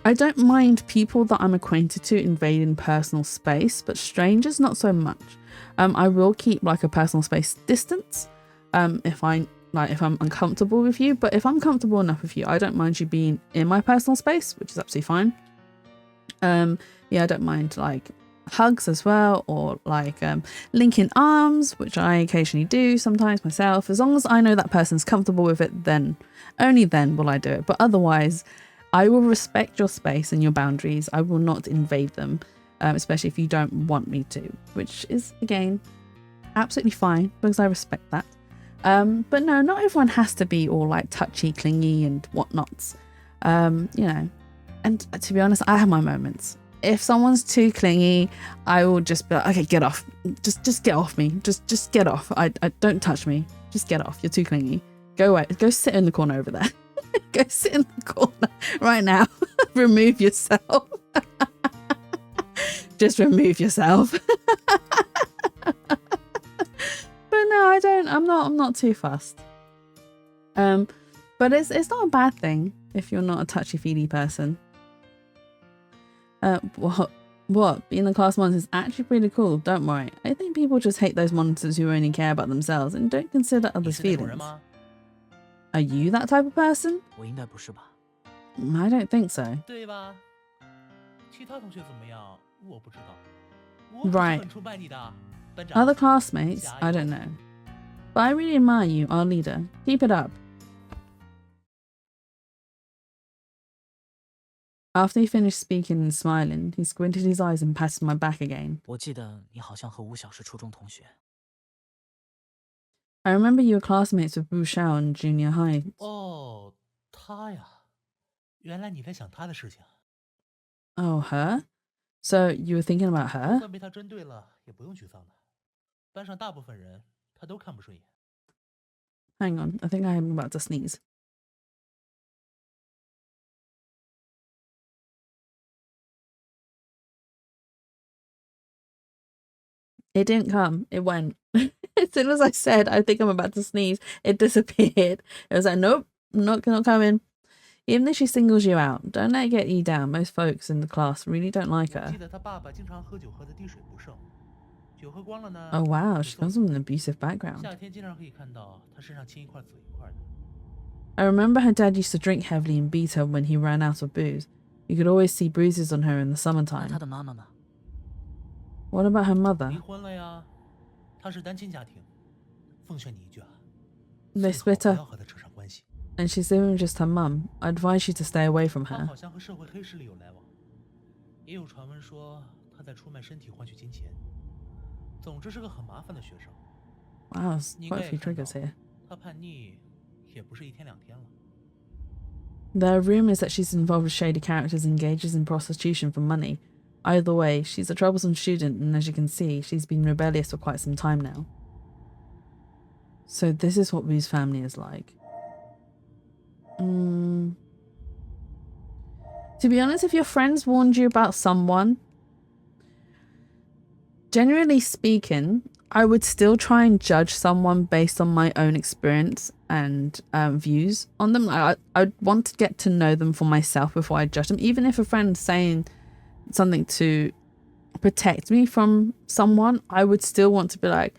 I don't mind people that I'm acquainted to invading personal space, but strangers, not so much. I will keep like a personal space distance if I'm uncomfortable with you, but if I'm comfortable enough with you, I don't mind you being in my personal space, which is absolutely fine. Yeah, I don't mind like hugs as well, or like linking arms, which I occasionally do sometimes myself. As long as I know that person's comfortable with it, then only then will I do it. But otherwise, I will respect your space and your boundaries. I will not invade them, especially if you don't want me to, which is, again, absolutely fine because I respect that. But no, not everyone has to be all like touchy, clingy and whatnots. You know, and to be honest, I have my moments. If someone's too clingy, I will just be like, okay, get off. Just get off me. Just get off. I don't touch me. Just get off. You're too clingy. Go away. Go sit in the corner over there. Go sit in the corner right now. Remove yourself. Just remove yourself. But no, I don't. I'm not too fussed. But it's not a bad thing if you're not a touchy-feely person. What? Being the class monitor is actually pretty cool. Don't worry. I think people just hate those monitors who only care about themselves and don't consider others' feelings. Are you that type of person? 我应该不是吧？ I don't think so. 对吧？其他同学怎么样？我不知道。我可是 Right. 很崇拜你的，班长。 Other classmates? I don't know. But I really admire you, our leader. Keep it up. After he finished speaking and smiling, he squinted his eyes and patted my back again. 我记得你好像和吴晓是初中同学。 I remember you were classmates with Wu Shao in junior high. 哦，他呀，原来你在想他的事情。 Oh, her? So you were thinking about 就 her? 算被他针对了，也不用沮丧的。班上大部分人他都看不顺眼。 Hang on, I think I am about to sneeze. It didn't come. It went. As soon as I said, I think I'm about to sneeze, it disappeared. It was like, nope, not coming. Even if she singles you out, don't let it get you down. Most folks in the class really don't like 我 her. 记得他爸爸经常喝酒，喝得滴水不剩。酒喝光了呢。 Oh wow, 就 she 送 comes from an abusive background. 夏天经常可以看到他身上青一块紫一块的。 I remember her dad used to drink heavily and beat her when he ran out of booze. You could always see bruises on her in the 那 summertime. 他的妈妈呢？ What about her mother? 离婚了呀，他是单亲家庭。奉劝你一句啊， They 最好 split 不 up 要和他扯上关系。 and she's living with just her mum. I advise you to stay away from 他 her. 好像和社会黑势力有来往，也有传闻说他在出卖身体换取金钱。总之是个很麻烦的学生。 Wow, there's 你应 quite 该 a 也 few 看到 triggers here. 他叛逆也不是一天两天了。 There are rumours that she's involved with shady characters and engages in prostitution for money. Either way, she's a troublesome student, and as you can see, she's been rebellious for quite some time now. So this is what Wu's family is like. To be honest, if your friends warned you about someone, generally speaking, I would still try and judge someone based on my own experience and views on them. I'd want to get to know them for myself before I judge them. Even if a friend's saying something to protect me from someone, I would still want to be like,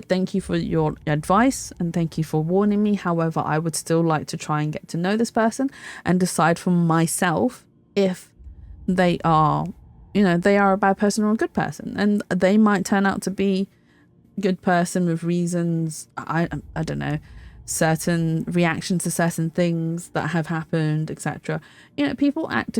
thank you for your advice and thank you for warning me. However, I would still like to try and get to know this person and decide for myself if they are, they are a bad person or a good person. And they might turn out to be good person with reasons, I don't know, certain reactions to certain things that have happened, etc. People act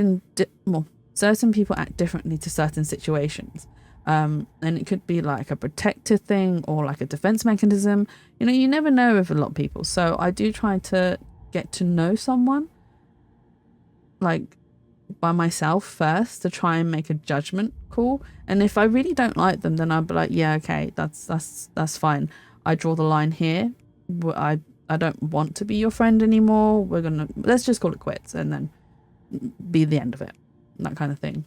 certain people act differently to certain situations, and it could be like a protective thing or like a defense mechanism. You never know with a lot of people. So I do try to get to know someone like by myself first to try and make a judgment call. And if I really don't like them, then I'll be like, yeah, okay, that's fine. I draw the line here. I don't want to be your friend anymore. Let's just call it quits and then be the end of it. That kind of thing.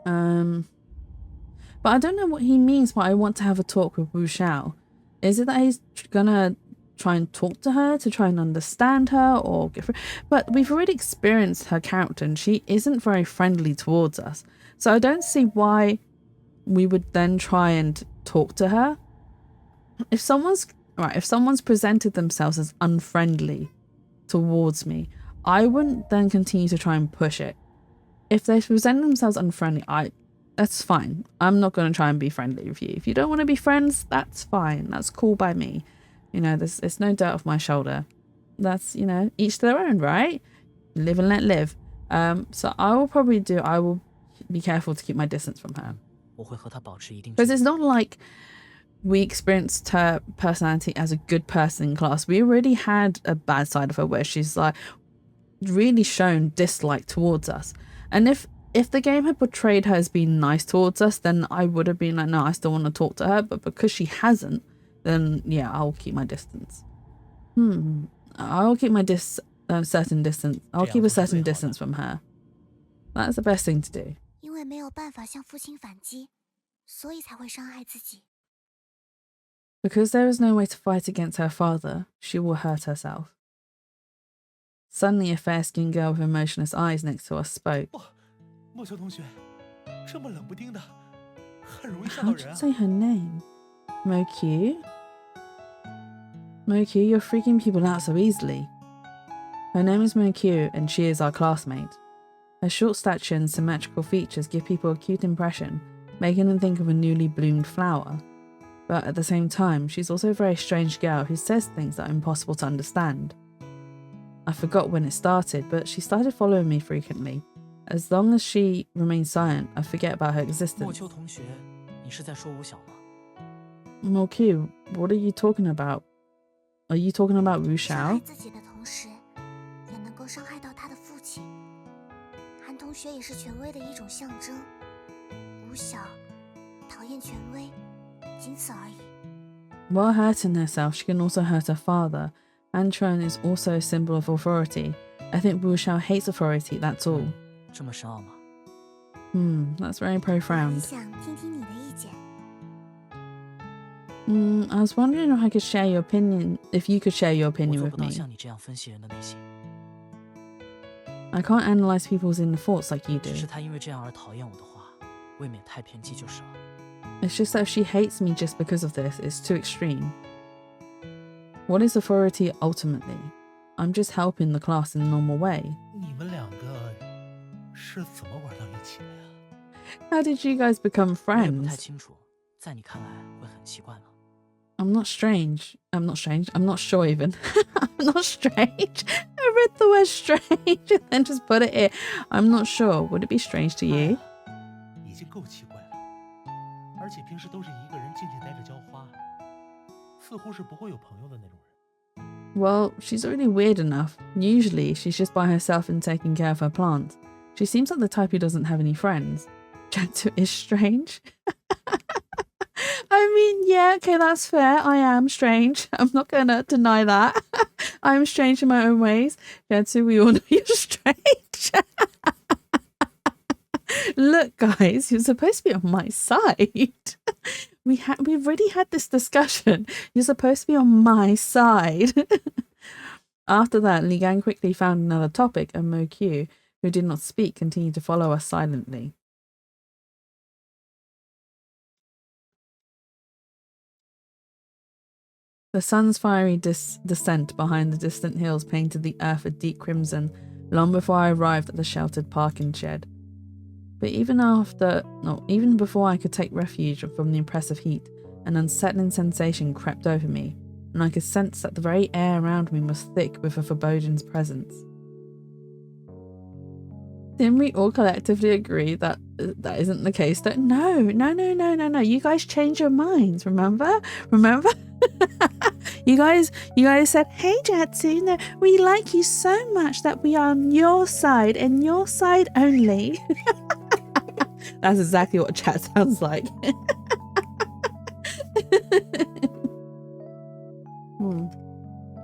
But I don't know what he means by I want to have a talk with Wu Shao. Is it that he's gonna try and talk to her to try and understand her or but we've already experienced her character and she isn't very friendly towards us. So I don't see why we would then try and talk to her. If someone's presented themselves as unfriendly towards me, I wouldn't then continue to try and push it. If they present themselves unfriendly, that's fine. I'm not going to try and be friendly with you. If you don't want to be friends, that's fine. That's cool by me. It's no dirt off my shoulder. That's, each to their own, right? Live and let live. So I will be careful to keep my distance from her. 我会和他保持一定距 Because 离。 it's not like we experienced her personality as a good person in class. We already had a bad side of her where she's like really shown dislike towards us. And if the game had portrayed her as being nice towards us, then I would have been like, no, I still want to talk to her. But because she hasn't, then yeah, I'll keep my distance. I'll keep my certain distance. I'll keep a certain distance from her. That's the best thing to do. 因为没有办法向父亲反击，所以才会伤害自己。Because there is no way to fight against her father, she will hurt herself. Suddenly, a fair-skinned girl with emotionless eyes next to us spoke. 莫秋同学，这么冷不丁的，很容易吓 How 到 do 人 you 啊！ say her name? Moku? Moku, you're freaking people out so easily. Her name is Moku, and she is our classmate. Her short stature and symmetrical features give people a cute impression, making them think of a newly bloomed flower. But at the same time, she's also a very strange girl who says things that are impossible to understand. I forgot when it started, but she started following me frequently. As long as she remains silent, I forget about her 莫 existence. 秋同学，你是在说吴晓吗？ Moku, what are you talking about? Are you talking about Wu 伤害 Xiao? 自己的同时，也能够伤害到他的父亲。韩同学也是权威的一种象征。吴晓讨厌权威，仅此而已。 While hurting herself, she can also hurt her father. Antron is also a symbol of authority. I think Wu Xiao hates authority, that's all. 这么深奥吗？ That's very 我很 profound. 想听听你的意见。 I was wondering if I could share your opinion, if you could share your 我 opinion 做 with 不到 me. 像你这样分析人的内心， I can't analyze people's inner thoughts like you do. 只是他因为这样而讨厌我的话，未免太偏激就是了。 It's just that if she hates me just because of this, it's too extreme. What is authority ultimately? I'm just helping the class in a normal way. 你们两个是怎么玩到一起的呀？ How did you guys become 我也不太 friends? 清楚，在你看来会很奇怪吗？ I'm not strange. I'm not strange. I'm not sure even. I'm not strange. I read the word strange and then just put it here. I'm not sure. Would it be strange to 哎 you? 呀，已经够奇怪了，而且平时都是一个人静静待着浇花，似乎是不会有朋友的那种人。 Well, she's already weird enough. Usually, she's just by herself and taking care of her plants. She seems like the type who doesn't have any friends. Jatsu is strange. I mean, yeah, okay, that's fair. I am strange. I'm not gonna deny that. I'm strange in my own ways. Jatsu, we all know you're strange. Look, guys, you're supposed to be on my side. We've already had this discussion. You're supposed to be on my side. After that, Li Gang quickly found another topic, and Mo Q, who did not speak, continued to follow us silently. The sun's fiery descent behind the distant hills painted the earth a deep crimson long before I arrived at the sheltered parking shed. But even before I could take refuge from the oppressive heat, an unsettling sensation crept over me, and I could sense that the very air around me was thick with a foreboding's presence. Didn't we all collectively agree that that isn't the case? No. You guys changed your minds, remember? You guys said, hey Jatsu, no, we like you so much that we are on your side and your side only. That's exactly what chat sounds like.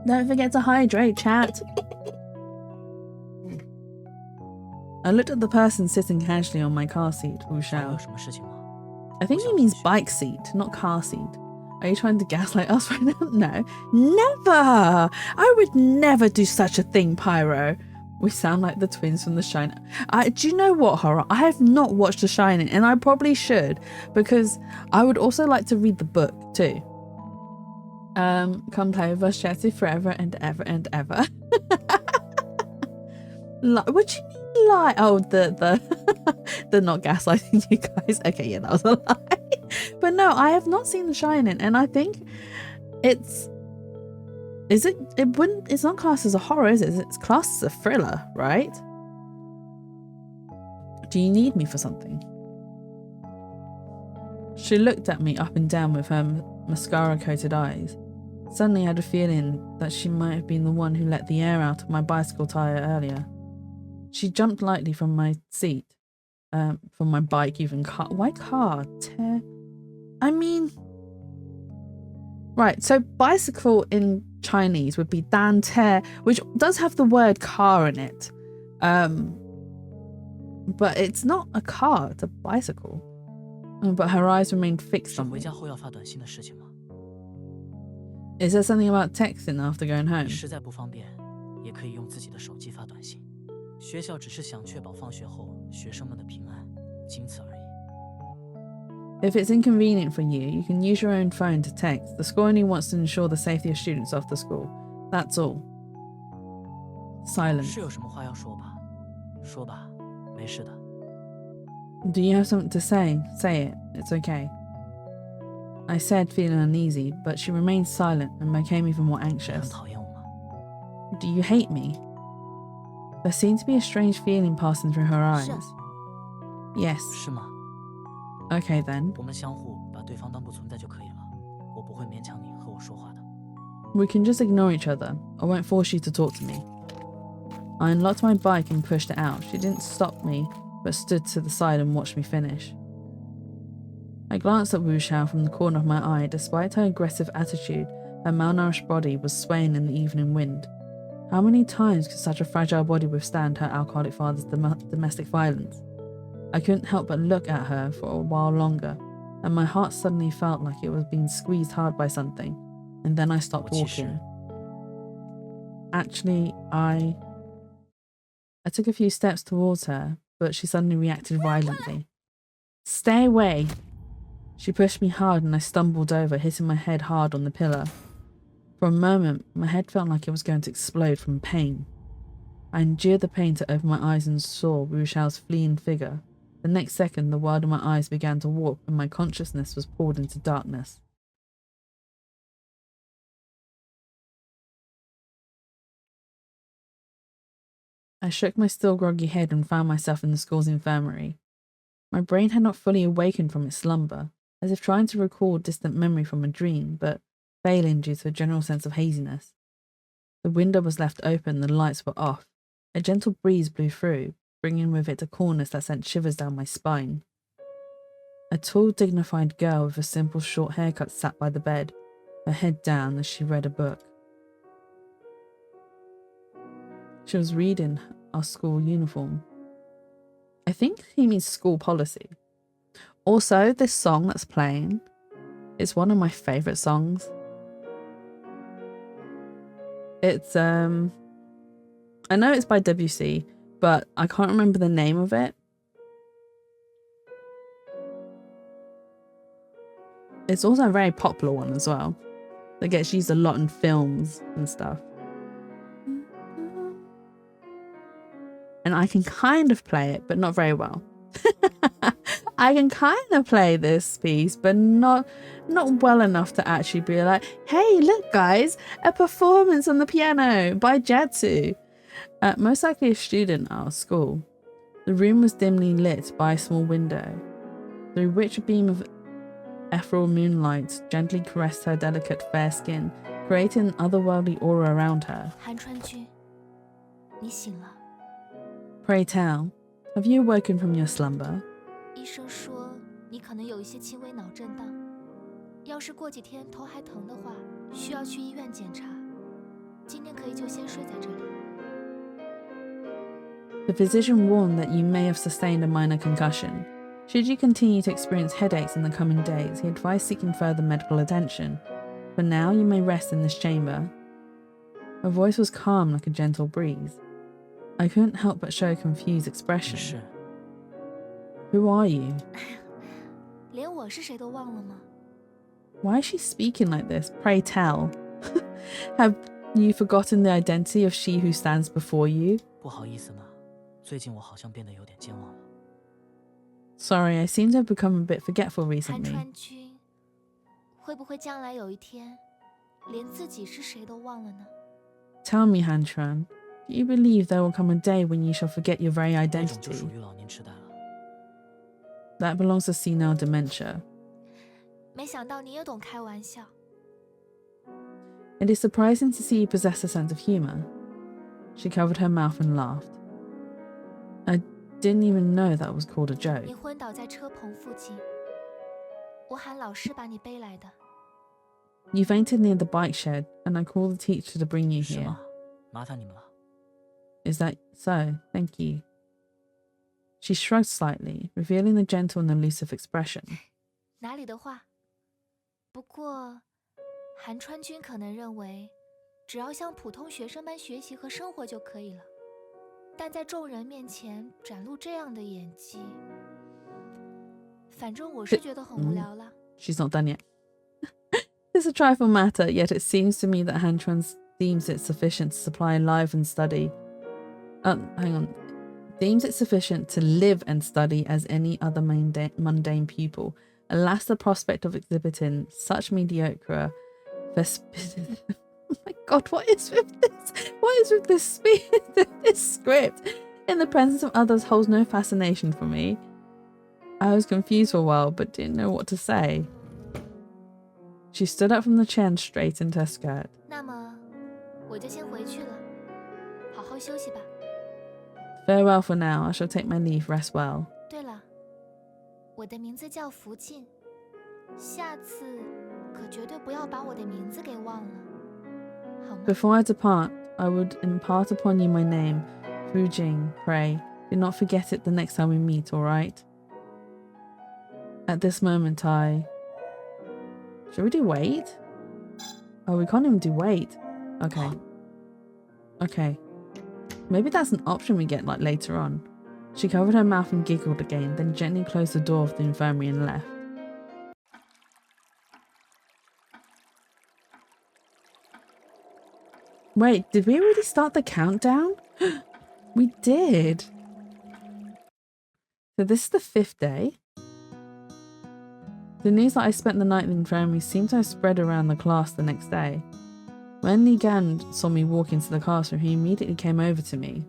Don't forget to hydrate, chat. I looked at the person sitting casually on my car seat, Wu 还有 Xiao. 什么事情吗？ I think he means bike seat, not car seat. Are you trying to gaslight us right now? No. Never! I would never do such a thing, Pyro. We sound like the twins from The Shining. Do you know what, Horror? I have not watched The Shining, and I probably should, because I would also like to read the book too. Come play with us, Jatsu, forever and ever and ever. What do you mean lie? Oh, the not gaslighting you guys. Okay, yeah, that was a lie. But no, I have not seen The Shining, and I think it's not classed as a horror, is it? It's classed as a thriller, right? Do you need me for something? She looked at me up and down with her mascara-coated eyes. Suddenly I had a feeling that she might have been the one who let the air out of my bicycle tire earlier. She jumped lightly from my seat. From my bike, even car. Why car? I mean... Right, so bicycle in Chinese would be dan te, which does have the word car in it. But it's not a car, it's a bicycle. But her eyes remained fixed 是 on 回 me. 家后要发短信的事情吗？ Is there something about texting after going home? 实在不方便，也可以用自己的手机发短信。学校只是想确保放学后学生们的平安，仅此而已。If it's inconvenient for you, you can use your own phone to text. The school only wants to ensure the safety of students after school. That's all. Silence. 是有什么话要说吧？说吧，没事的。Do you have something to say? Say it. It's okay. I said, feeling uneasy, but she remained silent and became even more 你很 anxious. 讨厌我吗？ Do you hate me? There seemed to be a strange feeling passing through her eyes. 是。 Yes. 是吗？ Okay then. 我们相互把对方当不存在就可以了。我不会勉强你和我说话的。 We can just ignore each other. I won't force you to talk to me. I unlocked my bike and pushed it out. She didn't stop me, but stood to the side and watched me finish. I glanced at Wu Xiao from the corner of my eye. Despite her aggressive attitude, her malnourished body was swaying in the evening wind. How many times could such a fragile body withstand her alcoholic father's domestic violence? I couldn't help but look at her for a while longer, and my heart suddenly felt like it was being squeezed hard by something, and then I stopped 我其实 walking. Actually, I took a few steps towards her, but she suddenly reacted violently. Stay away! She pushed me hard and I stumbled over, hitting my head hard on the pillar. For a moment, my head felt like it was going to explode from pain. I endured the pain to open my eyes and saw Wu Xiao's fleeing figure. The next second, the world in my eyes began to warp and my consciousness was pulled into darkness. I shook my still groggy head and found myself in the school's infirmary. My brain had not fully awakened from its slumber, as if trying to recall distant memory from a dream, but failing due to a general sense of haziness. The window was left open, the lights were off. A gentle breeze blew through, bringing with it a coolness that sent shivers down my spine. A tall, dignified girl with a simple short haircut sat by the bed, her head down as she read a book. She was reading our school uniform. I think he means school policy. Also, this song that's playing is one of my favourite songs. It's, I know it's by WC, but I can't remember the name of it. It's also a very popular one as well. That gets used a lot in films and stuff. And I can kind of play it, but not very well. I can kind of play this piece, but not well enough to actually be like, hey, look guys, a performance on the piano by Jatsu. Most likely a student at our school. The room was dimly lit by a small window, through which a beam of ethereal moonlight gently caressed her delicate fair skin, creating an otherworldly aura around her. 韩川君，你醒了。 Pray tell, have you awoken from your slumber? 医生说你可能有一些轻微脑震荡，要是过几天头还疼的话，需要去医院检查。今天可以就先睡在这里。 The physician warned that you may have sustained a minor concussion. Should you continue to experience headaches in the coming days, he advised seeking further medical attention. For now, you may rest in this chamber. Her voice was calm like a gentle breeze. I couldn't help but show a confused 你 expression. 是 Who are you? 连我是谁都忘了吗？ Why is she speaking like this? Pray tell. Have you forgotten the identity of she who stands before you? 不好意思呢，最近我好像变得有点健忘了。 Sorry, I seem to have become a bit forgetful 韩 recently. 川君，会不会将来有一天，连自己是谁都忘了呢？ Tell me, Han-Chuan, do you believe there will come a day when you shall forget your very 那种就 identity? 属于老年痴呆了。 That belongs to senile dementia. 没想到你也懂开玩笑。 It is surprising to see you possess a sense of humour. She covered her mouth and laughed. I didn't even know that was called a 你 joke. 昏倒在车棚附近，我喊老师把你背来的。 You fainted near the bike shed, and I called the teacher to bring you 是 here. 吗？麻烦你们了。 Is that so? Thank you. She shrugged slightly, revealing the gentle and elusive expression. 哪里的话？不过，韩川君可能认为，只要像普通学生般学习和生活就可以了，但在众人面前展露这样的演技，反正我是觉得很无聊了。She's not done yet. It's a trifle matter, yet it seems to me that Han Chuan deems it sufficient to supply live and study. Hang on. Deems it sufficient to live and study as any other mundane pupil. Alas, the prospect of exhibiting such mediocre vespidity. Oh my god, what is with this? What is with this script? In the presence of others holds no fascination for me. I was confused for a while, but didn't know what to say. She stood up from the chair and straightened her skirt. 那么，我就先回去了，好好休息吧。Farewell for now. I shall take my leave. Rest well. 对了，我的名字叫福晋，下次可绝对不要把我的名字给忘了，好吗？ Before I depart, I would impart upon you my name, Fu Jing. Pray, do not forget it the next time we meet, all right? At this moment, Should we do wait? Oh, we can't even do wait. Okay. Okay. Maybe that's an option we get like later on. She covered her mouth and giggled again, then gently closed the door of the infirmary and left. Wait, did we already start the countdown? We did. So this is the 5th day. The news that I spent the night in the infirmary seemed to have spread around the class the next day. When Li Gan saw me walk into the classroom, he immediately came over to me.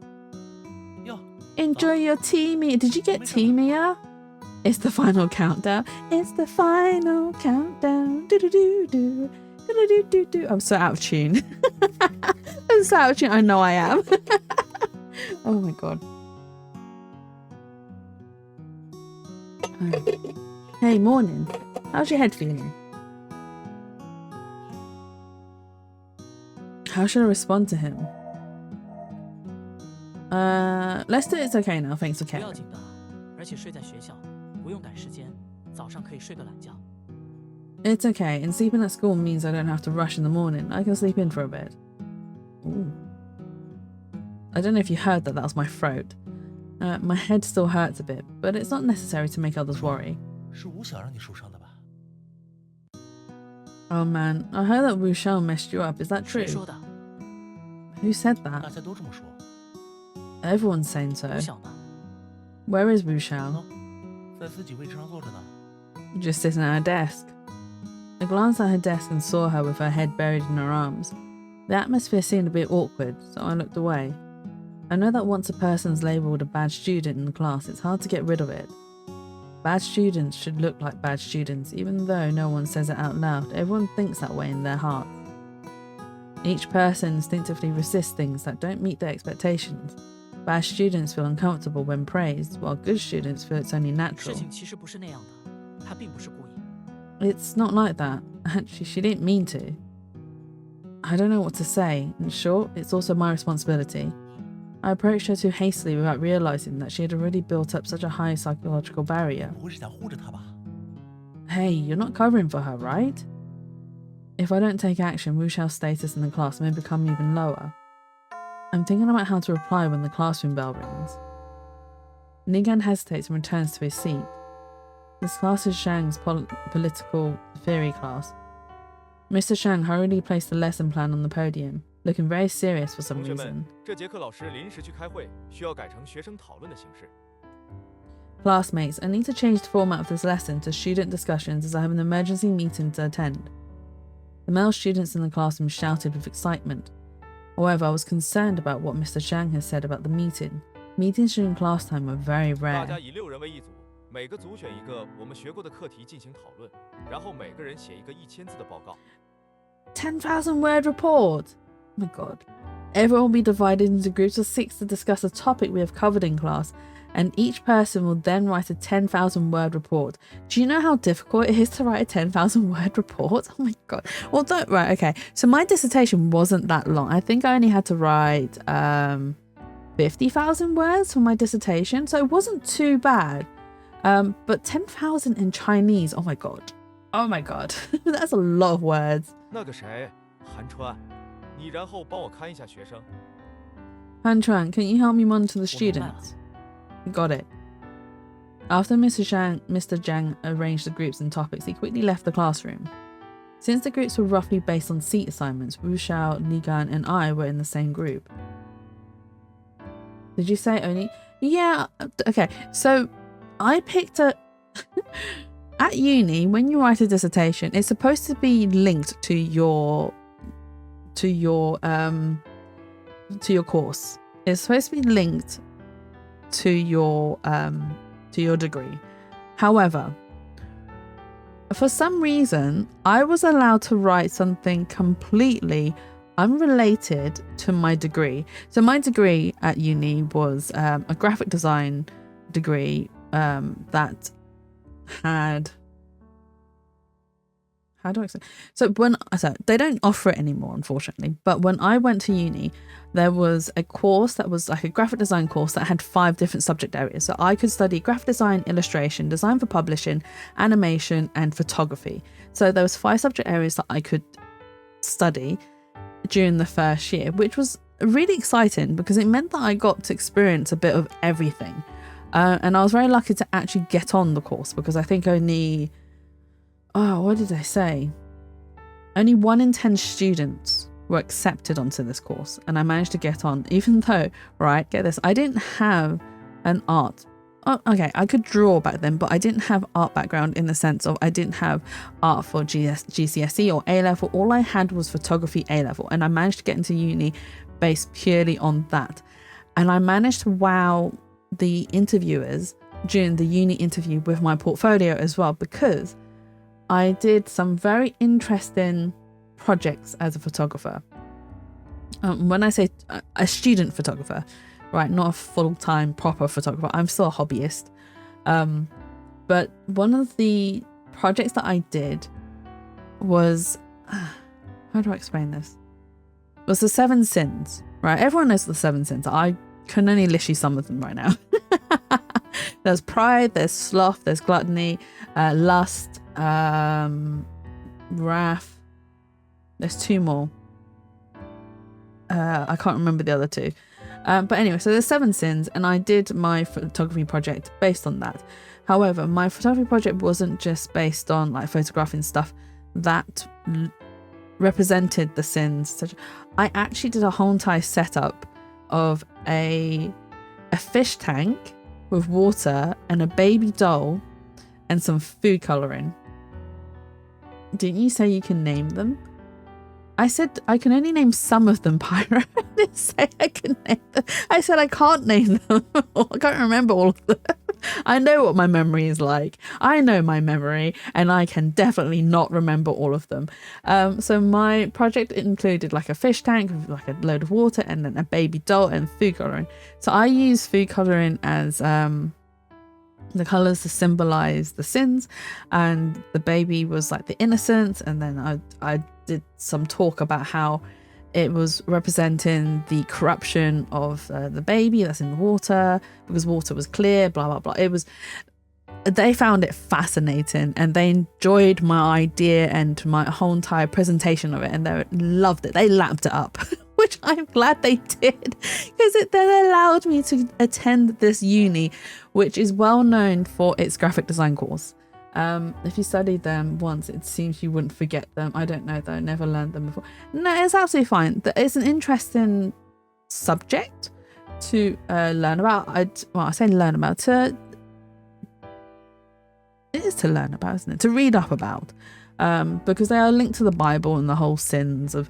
Enjoy your tea, Mia. Did you get tea, Mia? It's the final countdown. It's the final countdown. Do do do do. Do do do do. I'm so out of tune. I'm so out of tune. I know I am. Oh my god. Hey, morning. How's your head feeling? How should I respond to him? Let's do it's okay now. Thanks for 不要 caring. 紧的，而且睡在学校，不用赶时间，早上可以睡个懒觉。 It's okay. And sleeping at school means I don't have to rush in the morning. I can sleep in for a bit. Ooh. I don't know if you heard that. That was my throat. My head still hurts a bit, but it's not necessary to make others worry. 是吴想让你受伤的吧？ Oh man, I heard that Wu Shao messed you up. Is that 谁 true? 说的？ Who said 大 that? 家都这么说。 Everyone's saying 吴 so. 晓呢？ Where is Wu Shao? 在自己位置上坐着呢。 Just sitting at her desk. I glanced at her desk and saw her with her head buried in her arms. The atmosphere seemed a bit awkward, so I looked away. I know that once a person's labelled a bad student in the class, it's hard to get rid of it. Bad students should look like bad students, even though no one says it out loud. Everyone thinks that way in their hearts. Each person instinctively resists things that don't meet their expectations. Bad students feel uncomfortable when praised, while good students feel it's only 事 natural. 情其实不是那样的，他并不是故意。 It's not like that. Actually, she didn't mean to. I don't know what to say. In short, it's also my responsibility. I approached her too hastily without realising that she had already built up such a high psychological barrier. 不会是想护着他吧？ Hey, you're not covering for her, right? If I don't take action, Wu Xiao's status in the class may become even lower. I'm thinking about how to reply when the classroom bell rings. Nigan hesitates and returns to his seat. This class is Shang's political theory class. Mr. Shang hurriedly placed the lesson plan on the podium, looking very serious for some 同学们 reason.，这节课老师临时去开会，需要改成学生讨论的形式。 Classmates, I need to change the format of this lesson to student discussions as I have an emergency meeting to attend. The male students in the classroom shouted with excitement. However, I was concerned about what Mr. Shang has said about the meeting. Meetings during class time were very 大 rare. 家以6人为一组，每个组选一个我们学过的课题进行讨论，然后每个人写一个1000字的报告。 10,000 word report! Oh my god. Everyone will be divided into groups of 6 to discuss a topic we have covered in class, and each person will then write a 10,000 word report. Do you know how difficult it is to write a 10,000 word report? Oh my god. Well, don't, right, okay. So my dissertation wasn't that long. I think I only had to write 50,000 words for my dissertation, so it wasn't too bad. But 10,000 in Chinese, oh my god. Oh my god, that's a lot of words. 那个谁，韩川，你然后帮我看一下学生。 Han Chuan, can you help me monitor the 我明白了。 students? Got it. After Mr. Zhang arranged the groups and topics, he quickly left the classroom. Since the groups were roughly based on seat assignments, Wu Xiao, Li Gan, and I were in the same group. Did you say only? Yeah, okay. So I picked a... At uni, when you write a dissertation, it's supposed to be linked to your course. It's supposed to be linked to your degree. However, for some reason, I was allowed to write something completely unrelated to my degree. So my degree at uni was a graphic design degree that had... How do I explain? So they don't offer it anymore, unfortunately. But when I went to uni, there was a course that was like a graphic design course that had 5 different subject areas. So I could study graphic design, illustration, design for publishing, animation, and photography. So there was 5 subject areas that I could study during the first year, which was really exciting because it meant that I got to experience a bit of everything. And I was very lucky to actually get on the course because I think only... Oh, what did I say? Only 1 in 10 students were accepted onto this course, and I managed to get on, even though, right, get this, I didn't have an art. Oh, okay, I could draw back then, but I didn't have art background in the sense of I didn't have art for GCSE or A level. All I had was photography A level, and I managed to get into uni based purely on that. And I managed to wow the interviewers during the uni interview with my portfolio as well, because I did some very interesting projects as a photographer. When I say a student photographer, right, not a full-time proper photographer, I'm still a hobbyist. But one of the projects that I did was, how do I explain this? It was the 7 sins, right? Everyone knows the 7 sins. I can only list you some of them right now. There's pride, there's sloth, there's gluttony, lust, wrath. There's 2 more. I can't remember the other 2. But anyway, so there's 7 sins, and I did my photography project based on that. However, my photography project wasn't just based on like photographing stuff that represented the sins. I actually did a whole entire setup of a fish tank with water and a baby doll and some food colouring. Didn't you say you can name them? I said I can only name some of them, Pyro. I didn't say I can name them. I said I can't name them. I can't remember all of them. I know what my memory is like. I know my memory, and I can definitely not remember all of them. So my project included like a fish tank with like a load of water and then a baby doll and food colouring. So I used food colouring as the colours to symbolise the sins, and the baby was like the innocence, and then I did some talk about how it was representing the corruption of the baby that's in the water, because water was clear, blah blah blah. They found it fascinating, and they enjoyed my idea and my whole entire presentation of it, and they loved it. They lapped it up, which I'm glad they did, because it then allowed me to attend this uni, which is well known for its graphic design course. If you studied them once, it seems you wouldn't forget them. I don't know though, I never learned them before. No, it's absolutely fine. It's an interesting subject to learn about. I say learn about, it is to learn about, isn't it? To read up about, because they are linked to the Bible and the whole sins of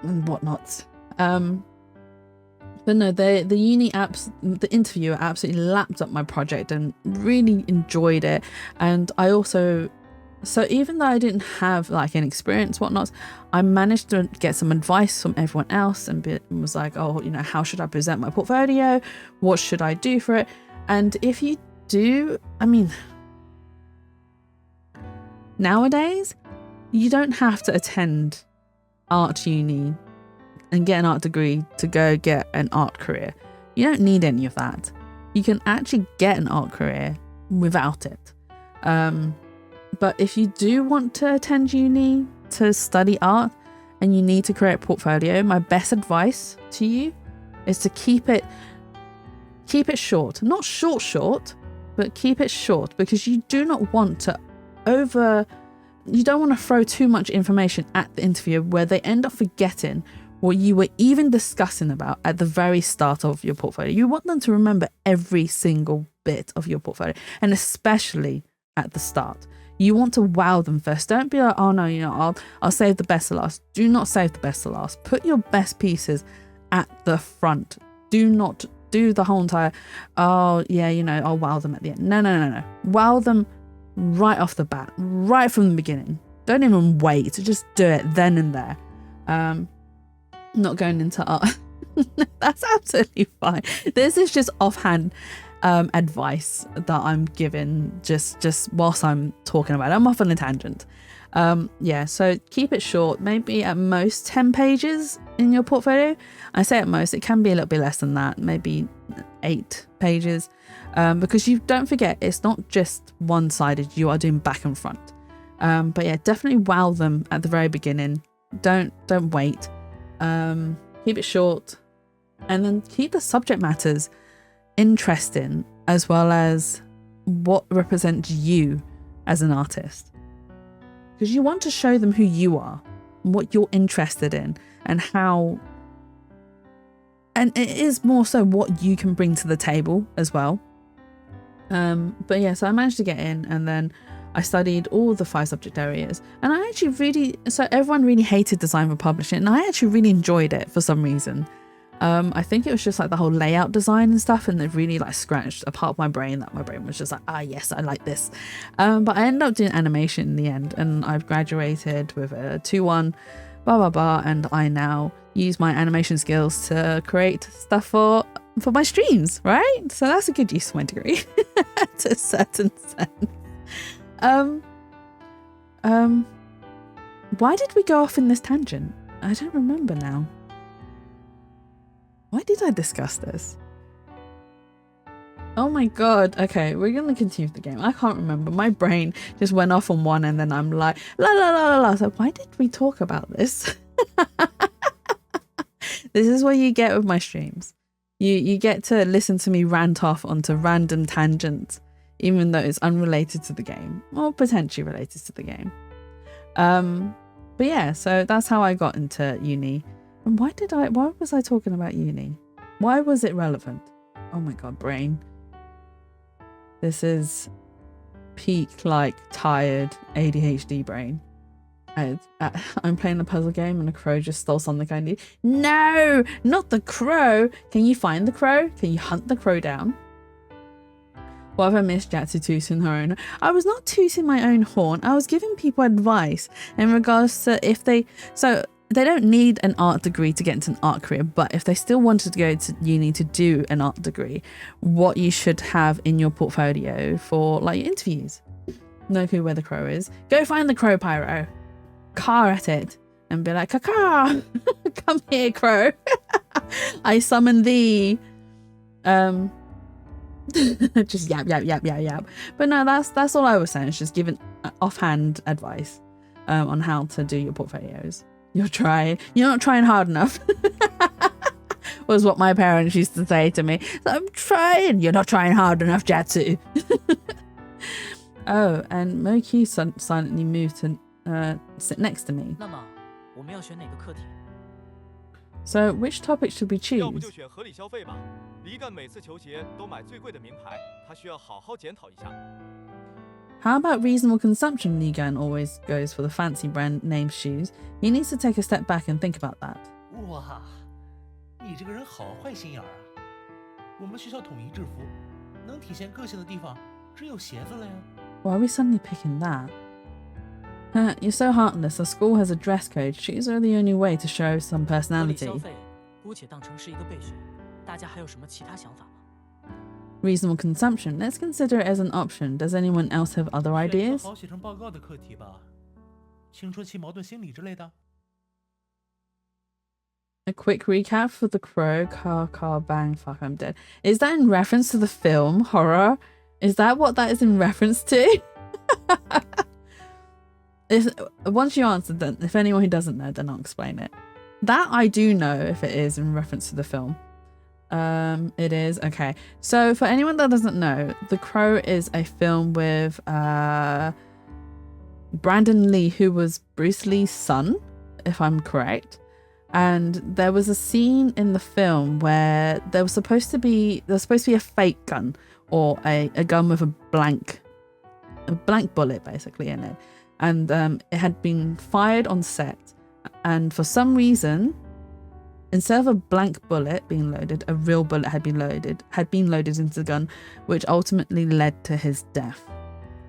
and whatnot. But no, the uni apps, the interviewer absolutely lapped up my project and really enjoyed it. And I also, so even though I didn't have like an experience, whatnot, I managed to get some advice from everyone else and was like, oh, you know, how should I present my portfolio? What should I do for it? And if you do, I mean, nowadays, you don't have to attend art uni and get an art degree to go get an art career. You don't need any of that. You can actually get an art career without it. But if you do want to attend uni to study art and you need to create a portfolio, my best advice to you is to keep it short. Not short, but keep it short, because you do not want to you don't want to throw too much information at the interviewer where they end up forgetting what you were even discussing about at the very start of your portfolio. You want them to remember every single bit of your portfolio, and especially at the start. You want to wow them first. Don't be like, oh no, I'll save the best to last. Do not save the best to last. Put your best pieces at the front. Do not do the whole entire, oh yeah, I'll wow them at the end. No. Wow them right off the bat, right from the beginning. Don't even wait. Just do it then and there. Not going into art. That's absolutely fine. This is just offhand advice that I'm giving just whilst I'm talking about it. I'm off on a tangent. So keep it short, maybe at most 10 pages in your portfolio. I say at most, it can be a little bit less than that, maybe 8 pages, because you don't forget, it's not just one-sided, you are doing back and front. But yeah, definitely wow them at the very beginning. Don't wait. Keep it short, and then keep the subject matters interesting, as well as what represents you as an artist, because you want to show them who you are, what you're interested in, and how, and it is more so what you can bring to the table as well. But yeah, so I managed to get in, and then I studied all the 5 subject areas, and I actually so everyone really hated design for publishing, and I actually really enjoyed it for some reason. I think it was just like the whole layout design and stuff, and it really like scratched a part of my brain that my brain was just like, yes, I like this. But I ended up doing animation in the end, and I've graduated with a 2-1, and I now use my animation skills to create stuff for my streams, right? So that's a good use of my degree to a certain sense. Why did we go off in this tangent? I don't remember now. Why did I discuss this? Oh my god. Okay, we're gonna continue the game. I can't remember. My brain just went off on one, and then I'm like, la la la la la. So why did we talk about this? This is what you get with my streams. You get to listen to me rant off onto random tangents, even though it's unrelated to the game, or potentially related to the game. But yeah, so that's how I got into uni. And why was I talking about uni? Why was it relevant? Oh my god, brain. This is peak, like, tired ADHD brain. I'm playing a puzzle game and a crow just stole something I need. No, not the crow. Can you find the crow? Can you hunt the crow down? What have I missed? Jatsu tooting her own. I was not tooting my own horn. I was giving people advice in regards to so they don't need an art degree to get into an art career, but if they still wanted to go to uni to do an art degree, what you should have in your portfolio for like interviews. No clue where the crow is. Go find the crow, Pyro. Car at it and be like, Kaka, come here, crow. I summon thee. Just yap. But no, that's all I was saying. It's just giving offhand advice on how to do your portfolios. You're not trying hard enough. Was what my parents used to say to me. I'm trying. You're not trying hard enough, Jatsu. Oh, and Moki silently moved to sit next to me. So which topic should we choose? How about reasonable consumption? Li Gan always goes for the fancy brand name shoes. He needs to take a step back and think about that. 哇，你这个人好坏心眼儿啊！我们学校统一制服，能体现个性的地方只有鞋子了呀。Why are we suddenly picking that? You're so heartless. The school has a dress code. Shoes are the only way to show some personality. Reasonable consumption. Let's consider it as an option. Does anyone else have other ideas? A quick recap for The Crow. Car, bang, fuck, I'm dead. Is that in reference to the film Horror? Is that what that is in reference to? once you answered that, if anyone who doesn't know, then I'll explain it. That I do know if it is in reference to the film. It is. Okay. So for anyone that doesn't know, The Crow is a film with Brandon Lee, who was Bruce Lee's son, if I'm correct. And there was a scene in the film where there was supposed to be a fake gun, or a gun with a blank bullet basically in it. And it had been fired on set. And for some reason, instead of a blank bullet being loaded, a real bullet had been loaded into the gun, which ultimately led to his death.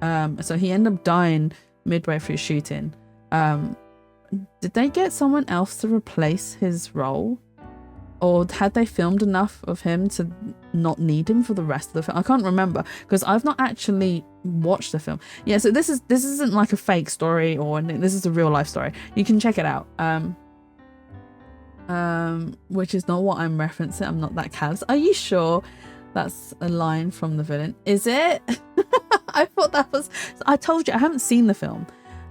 So he ended up dying midway through shooting. Did they get someone else to replace his role? Or had they filmed enough of him to not need him for the rest of the film? I can't remember, because I've not actually watched the film. Yeah, so this isn't like a fake story or anything. This is a real life story. You can check it out. Which is not what I'm referencing. I'm not that callous. Are you sure that's a line from the villain? Is it? I thought that was... I told you I haven't seen the film.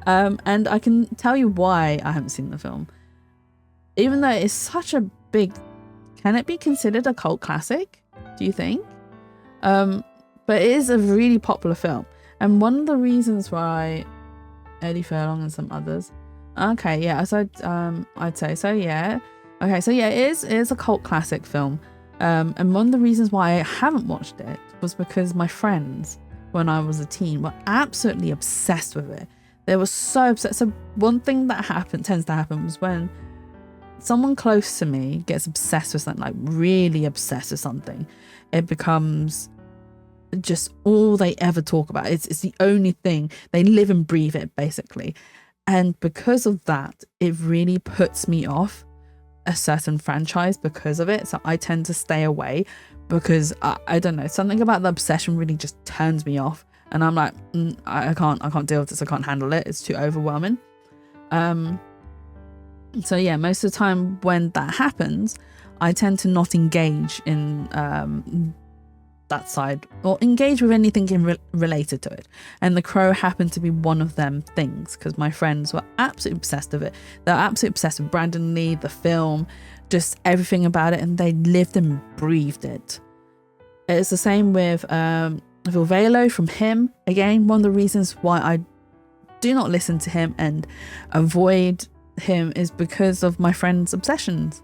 And I can tell you why I haven't seen the film. Even though it's such a big... Can it be considered a cult classic? Do you think? But it is a really popular film. And one of the reasons why Eddie Furlong and some others... Okay, yeah, so I'd say so, yeah. Okay, so yeah, it is a cult classic film. And one of the reasons why I haven't watched it was because my friends, when I was a teen, were absolutely obsessed with it. They were so obsessed. So one thing that tends to happen was when someone close to me gets obsessed with something, like really obsessed with something, it becomes just all they ever talk about. It's the only thing. They live and breathe it, basically. And because of that, it really puts me off a certain franchise because of it. So I tend to stay away because I don't know, something about the obsession really just turns me off. And I'm like, I can't deal with this. I can't handle it. It's too overwhelming. So yeah, most of the time when that happens, I tend to not engage in that side or engage with anything related to it. And The Crow happened to be one of them things, because my friends were absolutely obsessed with it. They're absolutely obsessed with Brandon Lee, the film, just everything about it, and they lived and breathed it. It's the same with Vilvelo from him. Again, one of the reasons why I do not listen to him and avoid him is because of my friend's obsessions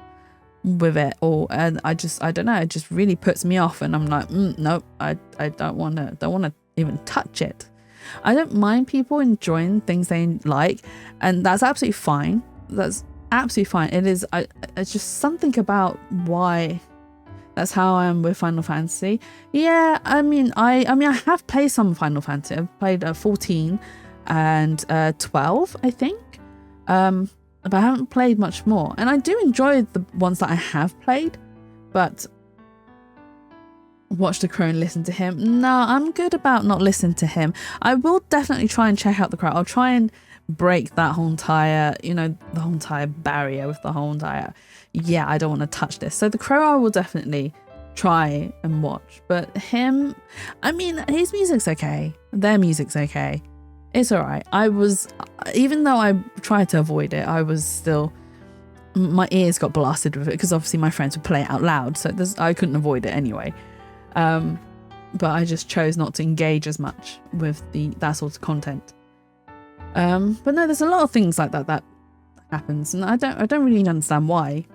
with it. And I don't know, it just really puts me off, and I'm like, nope, I don't want to even touch it. I don't mind people enjoying things they like, and that's absolutely fine. That's absolutely fine. It's just something about why. That's how I am with Final Fantasy. Yeah, I mean, I have played some Final Fantasy. I've played 14 and 12, I think. But I haven't played much more. And I do enjoy the ones that I have played. But watch The Crow and listen to him. No, I'm good about not listening to him. I will definitely try and check out The Crow. I'll try and break that whole entire, the whole entire barrier with the whole entire, yeah, I don't want to touch this. So The Crow I will definitely try and watch. But him, I mean, his music's okay. Their music's okay. It's alright. Even though I tried to avoid it, I was still, my ears got blasted with it, because obviously my friends would play it out loud, so I couldn't avoid it anyway. But I just chose not to engage as much with that sort of content. But no, there's a lot of things like that happens, and I don't really understand why.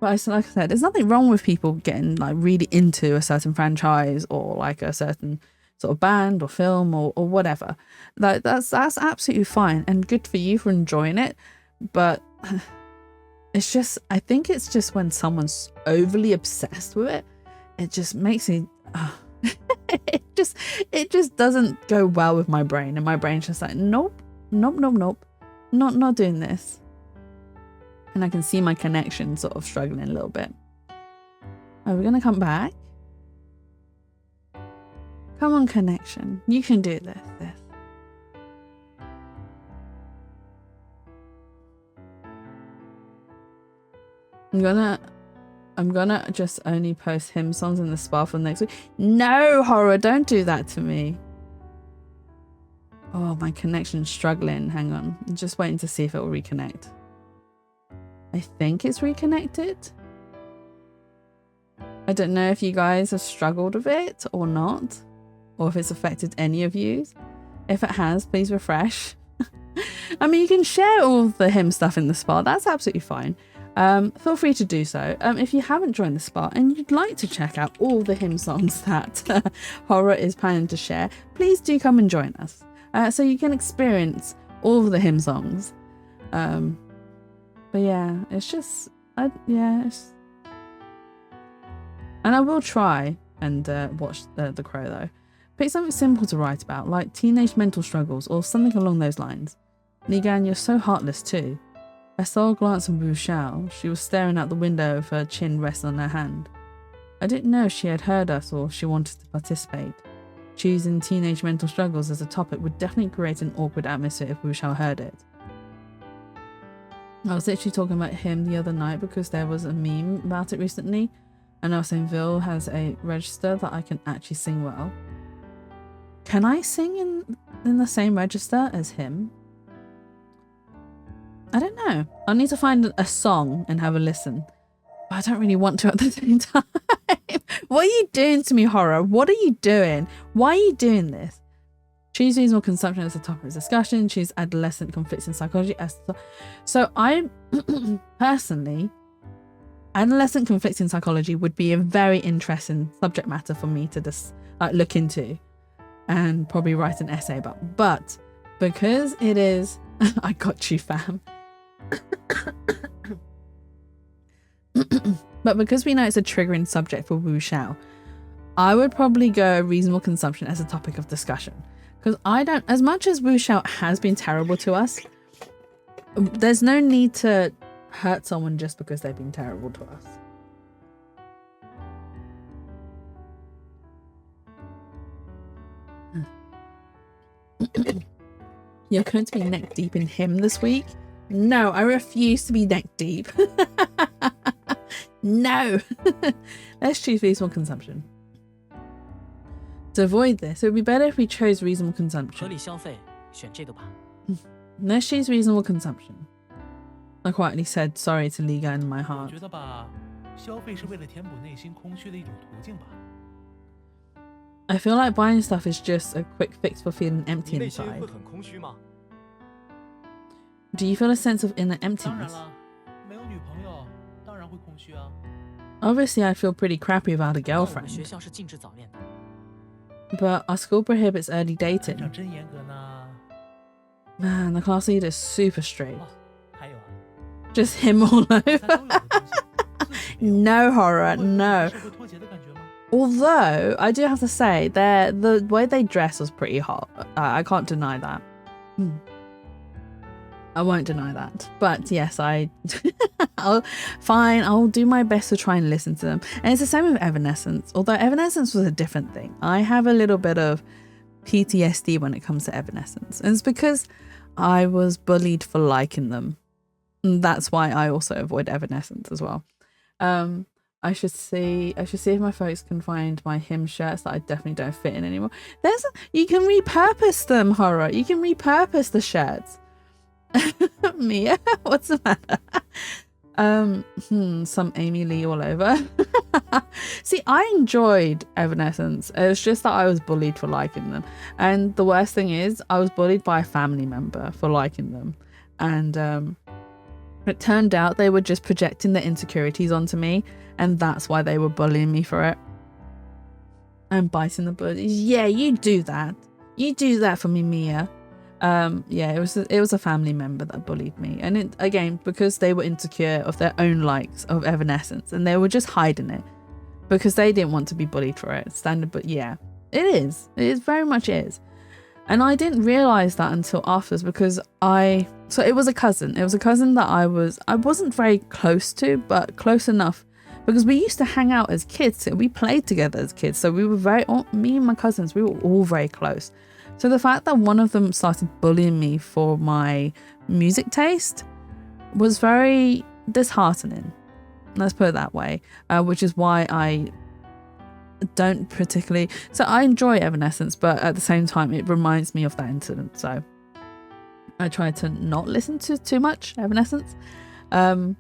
But like I said, there's nothing wrong with people getting like really into a certain franchise or like a certain sort of band or film or whatever. Like that's absolutely fine and good for you for enjoying it. But it's just, I think it's just when someone's overly obsessed with it, it just makes me it just doesn't go well with my brain, and my brain's just like, nope, not doing this. And I can see my connection sort of struggling a little bit. Are we gonna come back? Come on, connection, you can do this. I'm gonna just only post hymn songs in the spa for next week. No, Horror, don't do that to me. Oh my connection's struggling. Hang on. I'm just waiting to see if it will reconnect. I think it's reconnected. I don't know if you guys have struggled with it or not, or if it's affected any of you. If it has, please refresh. I mean, you can share all the hymn stuff in the spa. That's absolutely fine. Feel free to do so. If you haven't joined the spa and you'd like to check out all the hymn songs that Horror is planning to share, please do come and join us. So you can experience all of the hymn songs. But yeah, it's just, it's... And I will try and watch The Crow though. Pick something simple to write about, like teenage mental struggles or something along those lines. Ligan, you're so heartless too. I saw a glance at Wu Xiao. She was staring out the window with her chin resting on her hand. I didn't know if she had heard us or if she wanted to participate. Choosing teenage mental struggles as a topic would definitely create an awkward atmosphere if Wu Xiao heard it. I was literally talking about him the other night because there was a meme about it recently, and I was saying Vil has a register that I can actually sing well. Can I sing in the same register as him? I don't know. I'll need to find a song and have a listen. But I don't really want to at the same time. What are you doing to me, Horror? What are you doing? Why are you doing this? Choose reasonable consumption as a topic of discussion. Choose adolescent conflicts in psychology as so I personally, adolescent conflicts in psychology would be a very interesting subject matter for me to just look into and probably write an essay about. But because it is, I got you, fam. But because we know it's a triggering subject for Wu Xiao, I would probably go reasonable consumption as a topic of discussion. Because I don't, as much as Wu Xiao has been terrible to us, there's no need to hurt someone just because they've been terrible to us. You're going to be neck deep in him this week? No, I refuse to be neck deep. No. Let's choose reasonable consumption. To avoid this, it would be better if we chose reasonable consumption. 合理消费，选这个吧。 Let's choose reasonable consumption. I quietly said sorry to Liga in my 我 heart. 觉得吧，消费是为了填补内心空虚的一种途径吧。 I feel like buying stuff is just a quick fix for feeling 你 empty 内心 inside. 会很空虚吗？ Do you feel a sense of inner 当然 emptiness? 了，没有女朋友，当然会空虚啊。 Obviously, I feel pretty crappy without a 但我们学 girlfriend, 校是禁止早恋的。 but our school prohibits early 班 dating. 长真严格呢。 Man, the class leader is super strict. 哦，还有啊， Just him all 大家 over. 都有的东西，自己没有 No horror, 会有 no. 社会脱节的感觉吗？ Although, I do have to say, the way they dress was pretty hot. I can't deny that. I won't deny that. But yes, I'll do my best to try and listen to them. And it's the same with Evanescence. Although Evanescence was a different thing. I have a little bit of PTSD when it comes to Evanescence. And it's because I was bullied for liking them. And that's why I also avoid Evanescence as well. I should see if my folks can find my hymn shirts that I definitely don't fit in anymore. You can repurpose them, Horror. You can repurpose the shirts. Mia, what's the matter? Some Amy Lee all over. See, I enjoyed Evanescence. It was just that I was bullied for liking them. And the worst thing is, I was bullied by a family member for liking them. And it turned out they were just projecting their insecurities onto me. And that's why they were bullying me for it. And biting the bullies. Yeah, you do that. You do that for me, Mia. Yeah, it was a family member that bullied me. And it, again, because they were insecure of their own likes of Evanescence. And they were just hiding it. Because they didn't want to be bullied for it. Standard, but yeah. It is. It is very much is. And I didn't realise that until afterwards because so it was a cousin. It was a cousin that I wasn't very close to, but close enough. Because we used to hang out as kids. We played together as kids. So we were me and my cousins, we were all very close. So the fact that one of them started bullying me for my music taste was very disheartening. Let's put it that way. Which is why I don't particularly. So I enjoy Evanescence, but at the same time, it reminds me of that incident. So I try to not listen to too much Evanescence. But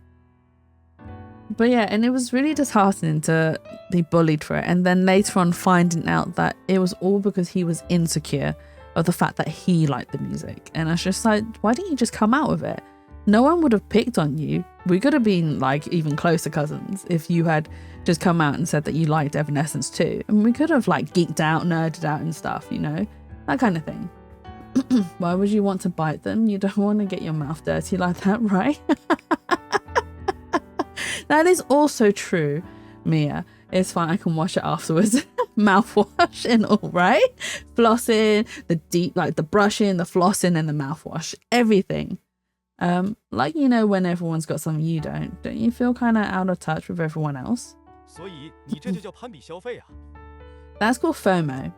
yeah, and it was really disheartening to be bullied for it. And then later on, finding out that it was all because he was insecure of the fact that he liked the music. And I was just like, why didn't you just come out with it? No one would have picked on you. We could have been like even closer cousins if you had just come out and said that you liked Evanescence too. And we could have like geeked out, nerded out and stuff, you know, that kind of thing. Why would you want to bite them? You don't want to get your mouth dirty like that, right? That is also true, Mia. It's fine, I can wash it afterwards. Mouthwash and all, right? Flossing, the deep, like the brushing, the flossing and the mouthwash, everything. Like, you know, when everyone's got something you don't you feel kind of out of touch with everyone else? 所以你这就叫攀比消费啊。 That's called FOMO.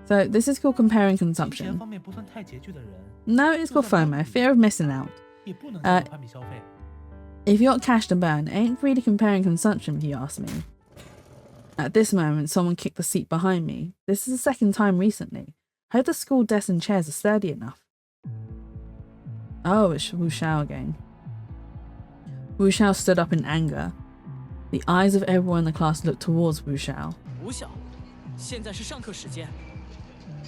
So this is called comparing 金钱 consumption. 方面不算太拮据的人， No, it's called FOMO, fear of missing out. 也不能叫做攀比消费。 If you got cash to burn, it ain't really comparing consumption if you ask me. At this moment, someone kicked the seat behind me. This is the second time recently. I hope the school desks and chairs are sturdy enough. Oh, it's Wu Xiao again. Wu Xiao stood up in anger. The eyes of everyone in the class looked towards Wu Xiao. 吴晓，现在是上课时间。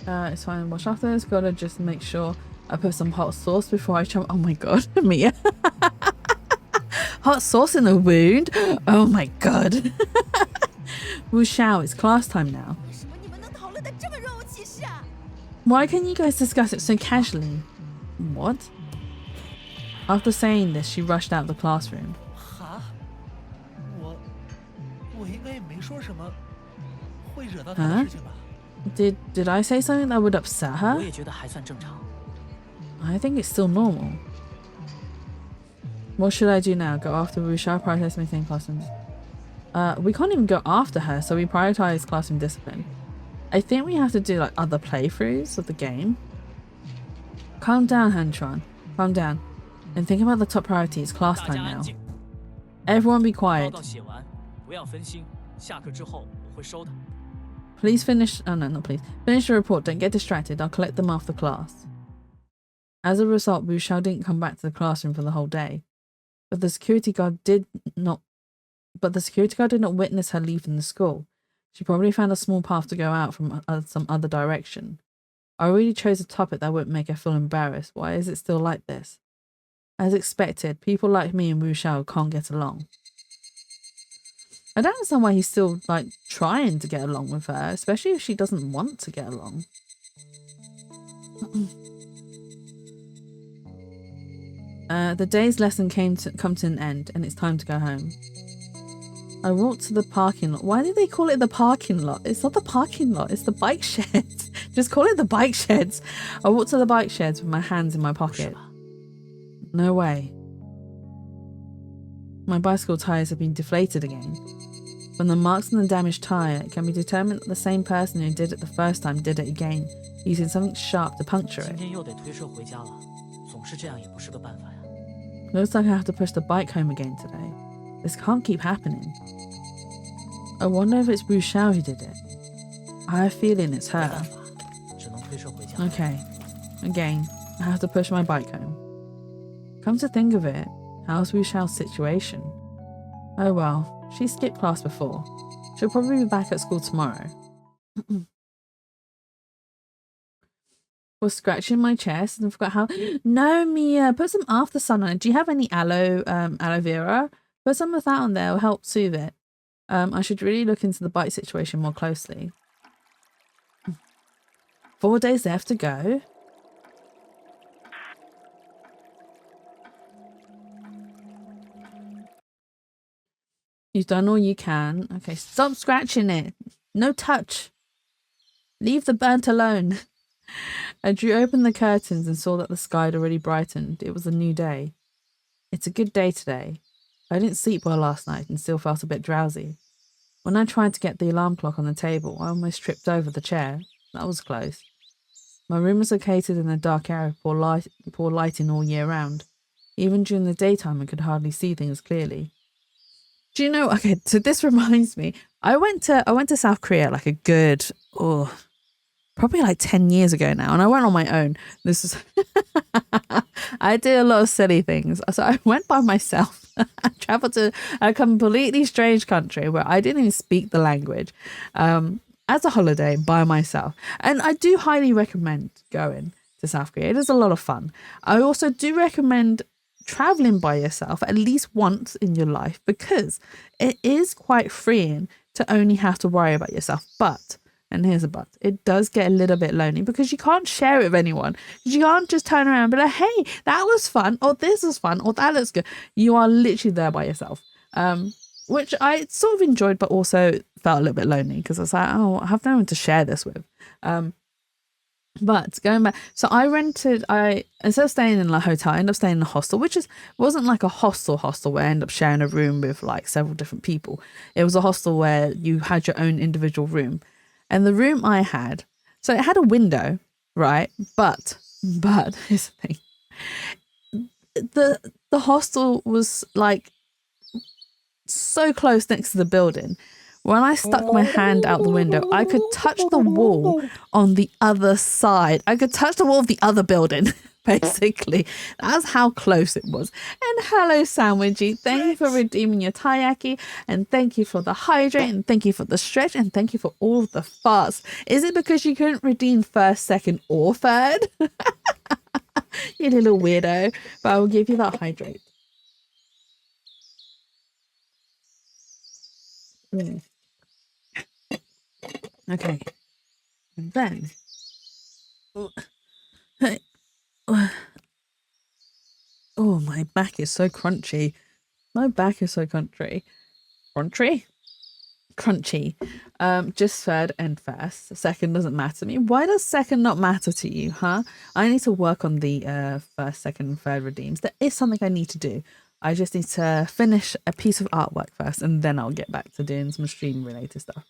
It's fine. Watch after this. Gotta just make sure I put some hot sauce before I jump. Oh my god, Mia. Hot sauce in the wound? Oh my god. Wu Xiao, it's class time now. 为什么你们能讨论得这么若无其事啊？ Why can you guys discuss it so casually? What? After saying this, she rushed out of the classroom. 哈，我应该也没说什么会惹到他的事情吧？ Did I say something that would upset 我 her? 也觉得还算正常。 I think it's still normal. What should I do now? Go after Wu Xiao, prioritize maintaining classrooms? We can't even go after her, so we prioritize classroom discipline. I think we have to do like other playthroughs of the game. Calm down, Hantron. Calm down. And think about the top priorities. Class 大 time 家安 now. 静， Everyone be 报 quiet. 告写完，不要分心。下课之后我会收的。 Please finish. Oh no, not please. Finish the report. Don't get distracted. I'll collect them after class. As a result, Wu Xiao didn't come back to the classroom for the whole day. But the security guard did not witness her leaving the school. She probably found a small path to go out from some other direction. I really chose a topic that wouldn't make her feel embarrassed. Why is it still like this? As expected, people like me and Wu Xiao can't get along. I don't understand why he's still like trying to get along with her, especially if she doesn't want to get along. The day's lesson come to an end, and it's time to go home. I walked to the parking lot. Why did they call it the parking lot? It's not the parking lot, it's the bike sheds. Just call it the bike sheds. I walked to the bike sheds with my hands in my 不是 pocket. 吧？ No way. My bicycle tires have been deflated again. From the marks on the damaged tire, it can be determined that the same person who did it the first time did it again, using something sharp to puncture 今 it. 天又得推车回家了，总是这样也不是个办法呀。 Looks like I have to push the bike home again today. This can't keep happening. I wonder if it's Wu Xiao who did it. I have a feeling it's 没 her. 办法，只能推车回家。 Okay. Again, I have to push my bike home. Come to think of it, how's Wu Xiao's situation? Oh well, she skipped class before. She'll probably be back at school tomorrow. Was scratching my chest and forgot how. No, Mia, put some after sun on it. Do you have any aloe vera? Put some of that on there. Will help soothe it. I should really look into the bite situation more closely. 4 days left to go. You've done all you can. Okay, stop scratching it. No touch. Leave the burnt alone. I drew open the curtains and saw that the sky had already brightened. It was a new day. It's a good day today. I didn't sleep well last night and still felt a bit drowsy. When I tried to get the alarm clock on the table, I almost tripped over the chair. That was close. My room was located in a dark area with poor lighting all year round. Even during the daytime, I could hardly see things clearly. Do you know, okay, so this reminds me, I went to South Korea like a good, probably like 10 years ago now, and I went on my own. This is I did a lot of silly things. So I went by myself. I traveled to a completely strange country where I didn't even speak the language, as a holiday by myself. And I do highly recommend going to South Korea. It is a lot of fun. I also do recommend traveling by yourself at least once in your life, because it is quite freeing to only have to worry about yourself. But, and here's a but, it does get a little bit lonely because you can't share it with anyone. You can't just turn around and be like, hey, that was fun, or this was fun, or that looks good. You are literally there by yourself, which I sort of enjoyed, but also felt a little bit lonely because I was like, oh, I have no one to share this with. But going back, so I instead of staying in a hotel, I ended up staying in a hostel, which wasn't like a hostel where I ended up sharing a room with like several different people. It was a hostel where you had your own individual room. And the room I had, so it had a window, right? But here's the thing. The hostel was like so close next to the building. When I stuck my hand out the window, I could touch the wall on the other side. I could touch the wall of the other building, basically. That's how close it was. And hello, Sandwichy. Thank you for redeeming your taiyaki. And thank you for the hydrate. And thank you for the stretch. And thank you for all of the farts. Is it because you couldn't redeem first, second, or third? You little weirdo. But I will give you that hydrate. Okay. And then, oh, my back is so crunchy. My back is so crunchy. Crunchy. Just third and first. Second doesn't matter to me. Why does second not matter to you, huh? I need to work on the first, second, and third redeems. There is something I need to do. I just need to finish a piece of artwork first, and then I'll get back to doing some stream related stuff.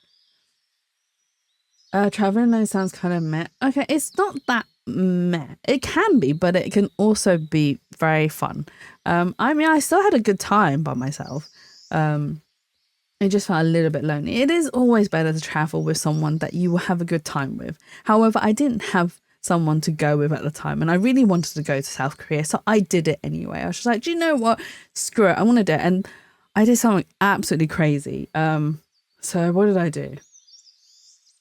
Traveling alone sounds kind of meh. Okay, it's not that meh. It can be, but it can also be very fun. I mean, I still had a good time by myself. It just felt a little bit lonely. It is always better to travel with someone that you will have a good time with. However, I didn't have someone to go with at the time, and I really wanted to go to South Korea, so I did it anyway. I was just like, do you know what? Screw it, I want to do it. And I did something absolutely crazy. So what did I do?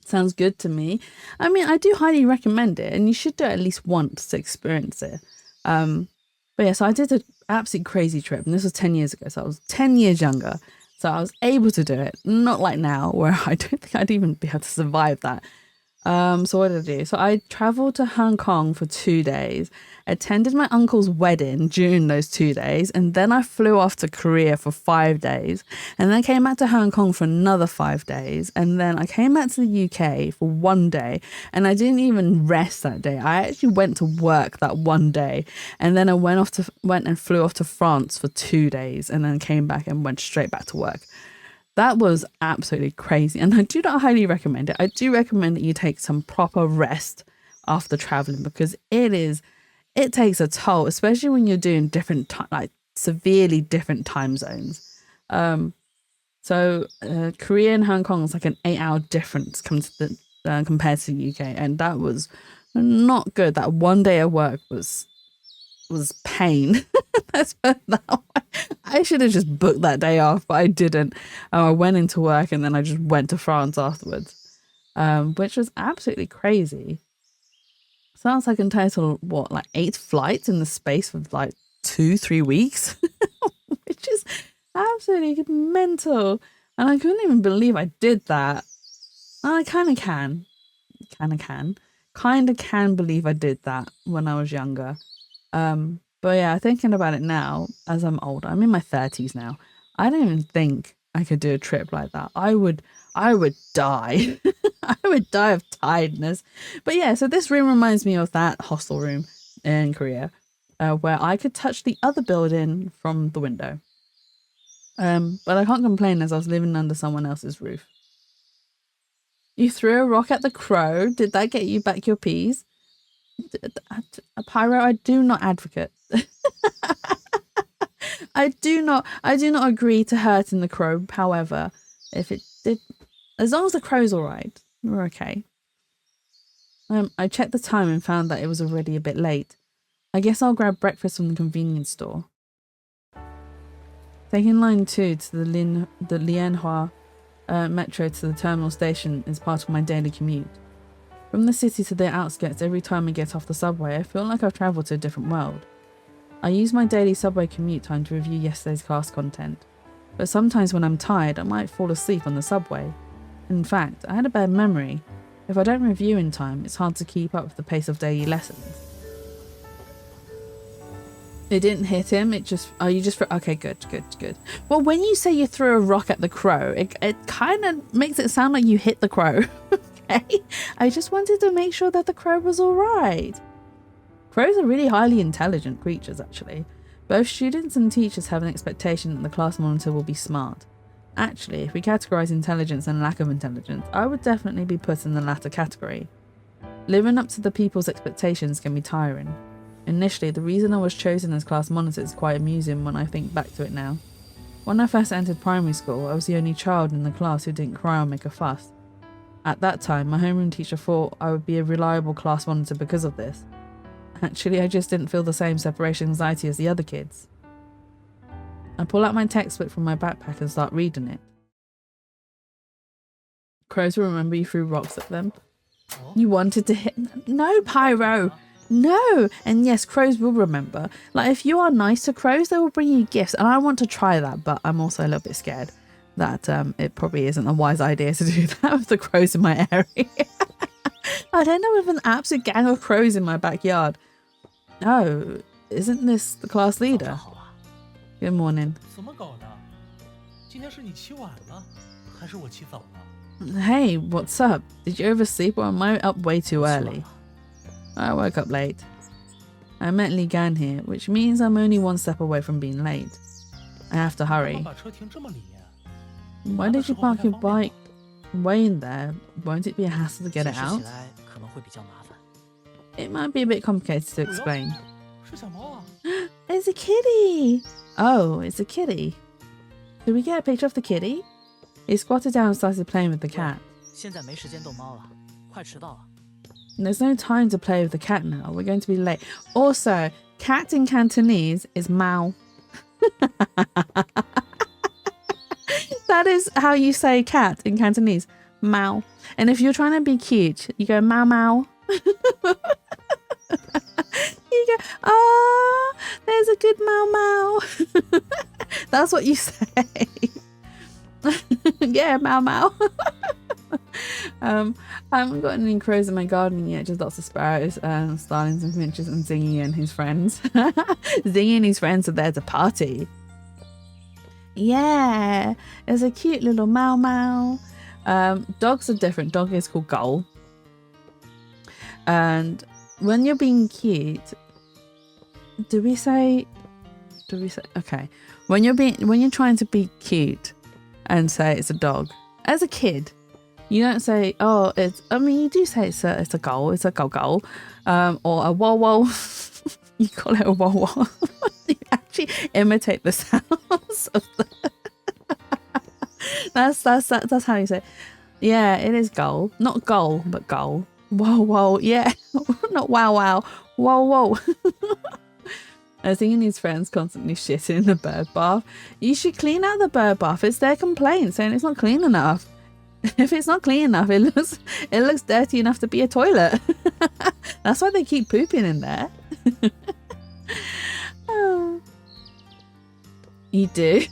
Sounds good to me. I mean, I do highly recommend it, and you should do it at least once to experience it. But yeah, so I did an absolutely crazy trip, and this was 10 years ago, so I was 10 years younger. So I was able to do it, not like now, where I don't think I'd even be able to survive that. So what did I do? So I traveled to Hong Kong for 2 days, attended my uncle's wedding during those 2 days, and then I flew off to Korea for 5 days, and then came back to Hong Kong for another 5 days, and then I came back to the UK for 1 day, and I didn't even rest that day. I actually went to work that 1 day, and then I went and flew off to France for 2 days, and then came back and went straight back to work. That was absolutely crazy, and I do not highly recommend it. I do recommend that you take some proper rest after traveling, because it takes a toll, especially when you're doing different like severely different time zones. So Korea and Hong Kong is like an 8-hour difference compared to the UK, and that was not good. That 1 day of work was pain. Let's put it that way. I should have just booked that day off, but I didn't. I went into work, and then I just went to France afterwards, which was absolutely crazy. Sounds like in total, like 8 flights in the space of like 2-3 weeks, which is absolutely mental. And I couldn't even believe I did that. I kind of can believe I did that when I was younger. But yeah, thinking about it now, as I'm older, I'm in my 30s now. I don't even think I could do a trip like that. I would die. I would die of tiredness. But yeah, so this room reminds me of that hostel room in Korea, where I could touch the other building from the window. But I can't complain, as I was living under someone else's roof. You threw a rock at the crow. Did that get you back your peas? Pyro, I do not advocate. I do not agree to hurting the crow. However, if it As long as the crow's alright, we're okay. I checked the time and found that it was already a bit late. I guess I'll grab breakfast from the convenience store. Taking line 2 to the Lianhua metro to the terminal station is part of my daily commute. From the city to the outskirts, every time I get off the subway, I feel like I've travelled to a different world. I use my daily subway commute time to review yesterday's class content, but sometimes when I'm tired, I might fall asleep on the subway. In fact, I had a bad memory. If I don't review in time, it's hard to keep up with the pace of daily lessons. It didn't hit him, it just... Oh, you just... Okay, good. Well, when you say you threw a rock at the crow, it kind of makes it sound like you hit the crow. Okay? I just wanted to make sure that the crow was alright. Crows are really highly intelligent creatures, actually. Both students and teachers have an expectation that the class monitor will be smart. Actually, if we categorise intelligence and lack of intelligence, I would definitely be put in the latter category. Living up to the people's expectations can be tiring. Initially, the reason I was chosen as class monitor is quite amusing when I think back to it now. When I first entered primary school, I was the only child in the class who didn't cry or make a fuss. At that time, my homeroom teacher thought I would be a reliable class monitor because of this. Actually, I just didn't feel the same separation anxiety as the other kids. I pull out my textbook from my backpack and start reading it. Crows will remember you threw rocks at them. You wanted to hit... No, Pyro! No! And yes, crows will remember. Like, if you are nice to crows, they will bring you gifts. And I want to try that, but I'm also a little bit scared that it probably isn't a wise idea to do that with the crows in my area. I'd end up with an absolute gang of crows in my backyard. Oh, isn't this the class leader? Good morning. 怎么搞的？今天是你起晚了，还是我起早了？ Hey, what's up? Did you oversleep or am I up way too early? I woke up late. I met Li Gan here, which means I'm only one step away from being late. I have to hurry. 把车停这么里面。 Why did you park your bike way in there? Won't it be a hassle to get it 解释 out? 起来可能会比较麻烦。 It might be a bit complicated to explain. 是小猫啊。 It's a kitty! Oh, it's a kitty. Did we get a picture of the kitty? He squatted down and started playing with the cat. 现在没时间逗猫了，快迟到了。 There's no time to play with the cat now. We're going to be late. Also, cat in Cantonese is Mao. That is how you say cat in Cantonese. Mao. And if you're trying to be cute, you go Mao Mao. You go, oh, there's a good Mao Mao. That's what you say. Yeah, Mao Mao. I haven't got any crows in my garden yet, just lots of sparrows, starlings and finches, and Zingy and his friends. Zingy and his friends are there to party. Yeah, it's a cute little Mao Mao. Dogs are different. Dog is called Gull. And when you're being cute, do we say okay? When you're trying to be cute and say it's a dog, as a kid, you don't say, oh, it's, I mean, you do say it's a gull, it's a gull, or a wow. You call it a wow. You actually imitate the sounds of the that's how you say it. Yeah, it is gull, not gull, but gull. Whoa, yeah. Not wow. Whoa. I was thinking his friends constantly shitting in the bird bath. You should clean out the bird bath. It's their complaint saying it's not clean enough. If it's not clean enough, it looks dirty enough to be a toilet. That's why they keep pooping in there. Oh. You do?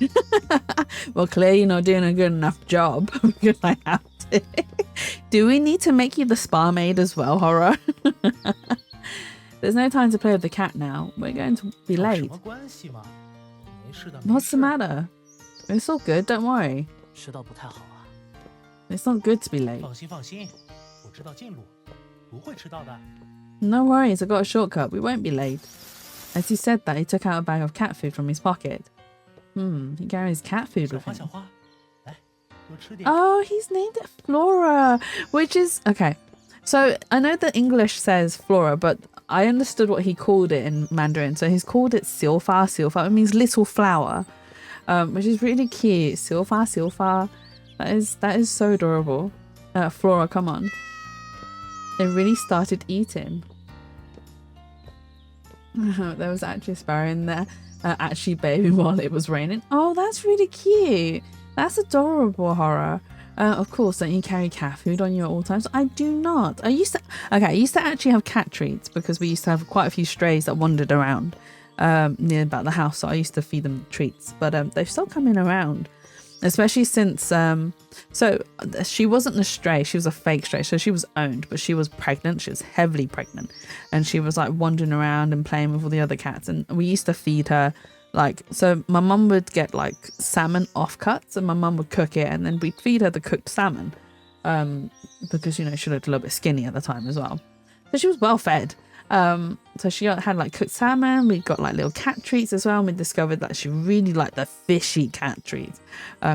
Well, clearly you're not doing a good enough job because I have to. Do we need to make you the spa maid as well, Horror? There's no time to play with the cat now. We're going to be late. What's the matter? It's all good, don't worry. 迟到不太好啊。 It's not good to be late. 放心，我知道近路，不会迟到的。 No worries, I got a shortcut. We won't be late. As he said that, he took out a bag of cat food from his pocket. He carries cat food with him. 小花，来，多吃点。 Oh, he's named it Flora, which is... Okay, so I know that English says Flora, but I understood what he called it in Mandarin. So he's called it Silfa. It means little flower, which is really cute. Silfa. That is so adorable. Flora, come on. They really started eating. There was actually a sparrow in there, actually bathing while it was raining. Oh, that's really cute. That's adorable, Horror. Of course, don't you carry cat food on you at all times? I do not. I used to actually have cat treats because we used to have quite a few strays that wandered around near about the house. So I used to feed them treats, but they've still coming around, especially since so she wasn't a stray, she was a fake stray, so she was owned, but she was pregnant. She was heavily pregnant, and she was like wandering around and playing with all the other cats, and we used to feed her. Like, so my mum would get like salmon offcuts and my mum would cook it, and then we'd feed her the cooked salmon because, you know, she looked a little bit skinny at the time as well. So she was well fed. So she had like cooked salmon. We got like little cat treats as well. And we discovered that she really liked the fishy cat treats.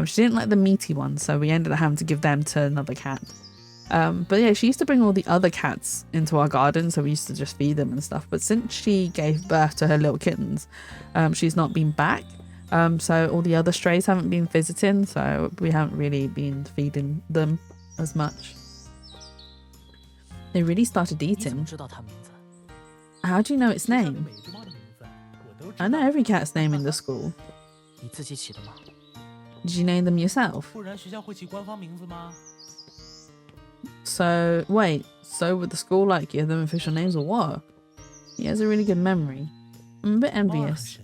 She didn't like the meaty ones, so we ended up having to give them to another cat. But yeah, she used to bring all the other cats into our garden, so we used to just feed them and stuff. But since she gave birth to her little kittens, she's not been back. So all the other strays haven't been visiting, so we haven't really been feeding them as much. They really started eating. How do you know its name? I know every cat's name in the school. Did you name them yourself? So, wait, so would the school like give them official names or what? He has a really good memory. I'm a bit envious.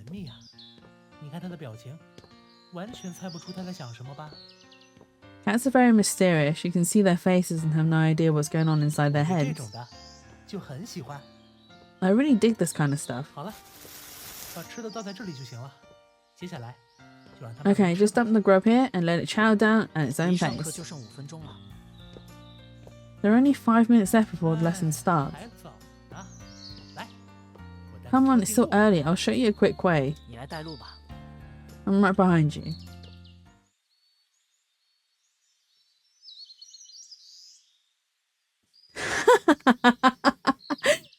Cats are very mysterious. You can see their faces and have no idea what's going on inside their heads. I really dig this kind of stuff. Okay, just dump the grub here and let it chow down at its own pace. There are only 5 minutes left before the lesson starts. Come on, it's still early. I'll show you a quick way. I'm right behind you.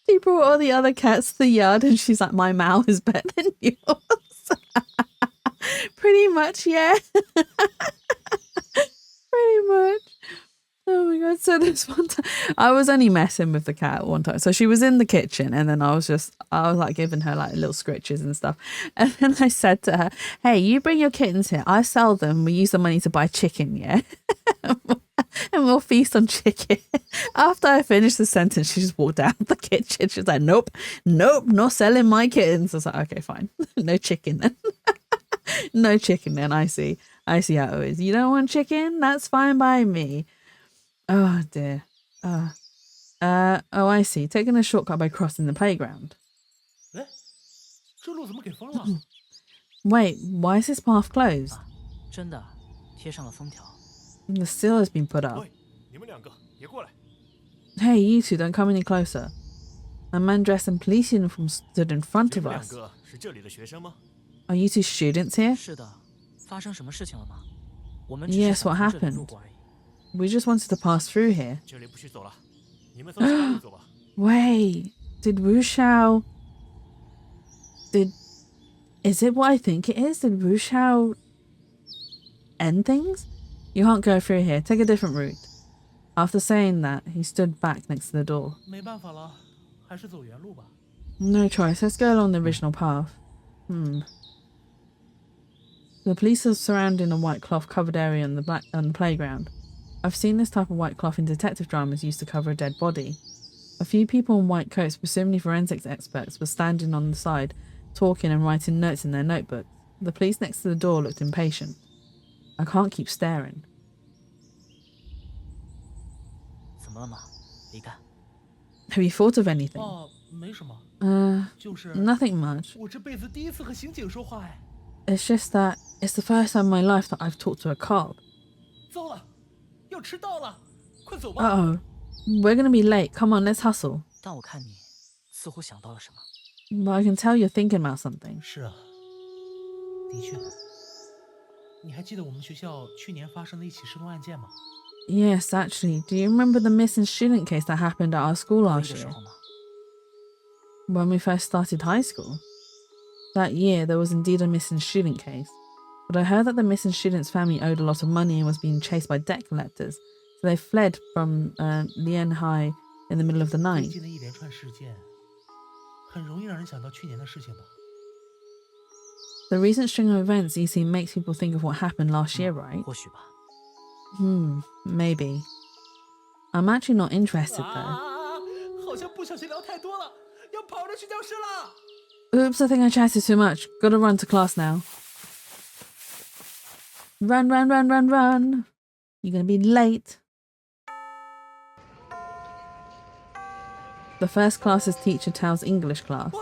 She brought all the other cats to the yard and she's like, my Mao is better than yours. Pretty much, yeah. Pretty much. Oh my god, so this one time I was only messing with the cat one time. So she was in the kitchen and then I was like giving her like little scritches and stuff. And then I said to her, hey, you bring your kittens here. I sell them. We use the money to buy chicken, yeah? And we'll feast on chicken. After I finished the sentence, she just walked out of the kitchen. She was like, nope, not selling my kittens. I was like, okay, fine. No chicken then. No chicken then. I see how it is. You don't want chicken? That's fine by me. Oh dear. Oh, I see. Taking a shortcut by crossing the playground. Wait, why is this path closed? The seal has been put up. Hey, you two, don't come any closer. A man dressed in police uniform stood in front of us. Are you two students here? Yes, what happened? We just wanted to pass through here. Wait, did Wu Xiao... Is it what I think it is? Did Wu Xiao end things? You can't go through here. Take a different route. After saying that, he stood back next to the door. No choice. Let's go along the original path. The police are surrounding a white cloth covered area on the playground. I've seen this type of white cloth in detective dramas used to cover a dead body. A few people in white coats, presumably forensics experts, were standing on the side, talking and writing notes in their notebooks. The police next to the door looked impatient. I can't keep staring. Have you thought of anything? Nothing much. It's just that it's the first time in my life that I've talked to a cop. Uh-oh. We're gonna be late. Come on, let's hustle. But I can tell you're thinking about something. Yes, actually. Do you remember the missing student case that happened at our school last year? When we first started high school? That year, there was indeed a missing student case. but I heard that the missing student's family owed a lot of money and was being chased by debt collectors, so they fled from Lian High in the middle of the 最 night. 近的一连串事件，很容易让人想到去年的事情吧？ The recent string of events you see makes people think of what happened last year, right? 或许吧。 Maybe. I'm actually not interested though. 啊，好像不小心聊太多了，要跑着去教室了。 Oops, I think I chatted too much. Gotta run to class now. Run, run, run, run, run. You're gonna be late. The first class is Teacher Tao's English class.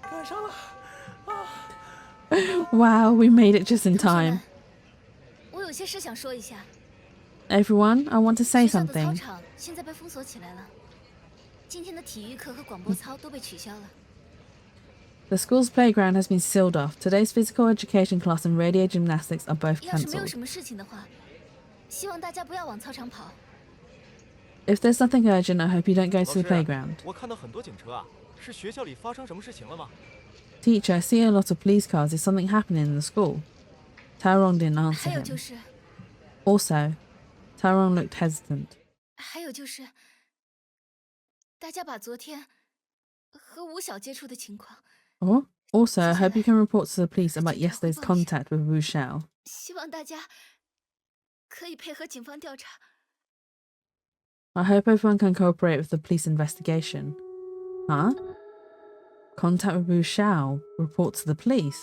赶上了。 Wow, we made it just in 同学 time. 们，我有些事想说一下。 Everyone, I want to say 学校的操 something. 场现在被封锁起来了，今天的体育课和广播操都被取消了。 The school's playground has been sealed off. Today's physical education class and radio gymnastics are both 要是没有 cancelled. 什么事情的话，希望大家不要往操场跑。 If there's nothing urgent, I hope you don't go 老 to the 师， playground. 我看到很多警车啊，是学校里发生什么事情了吗？ Teacher, I see a lot of police cars. Is something happening in the school? Taorong didn't answer 还有 him. 就是， Also, Taorong looked hesitant. 还有就是，大家把昨天和吴晓接触的情况， Also, I hope you can report to the police about yesterday's contact with Wu Xiao. 希望大家可以配合警方调查。 I hope everyone can cooperate with the police investigation. Huh? Contact with Wu Xiao. Report to the police.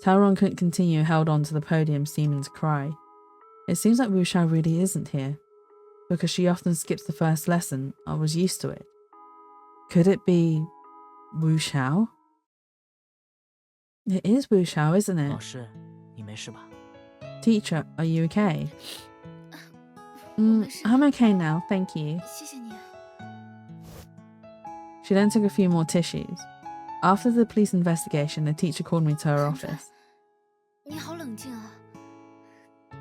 Taorong couldn't continue, held on to the podium, seeming to cry. It seems like Wu Xiao really isn't here. Because she often skips the first lesson, I was used to it. Could it be Wu Xiao? It is Wu Xiao, isn't 老 it? 师，你没事吧？ Teacher, are you okay? 我没事， I'm okay now, thank you. 谢谢你。 She then took a few more tissues. After the police investigation, the teacher called me to her 韩川 office. 你好冷静啊，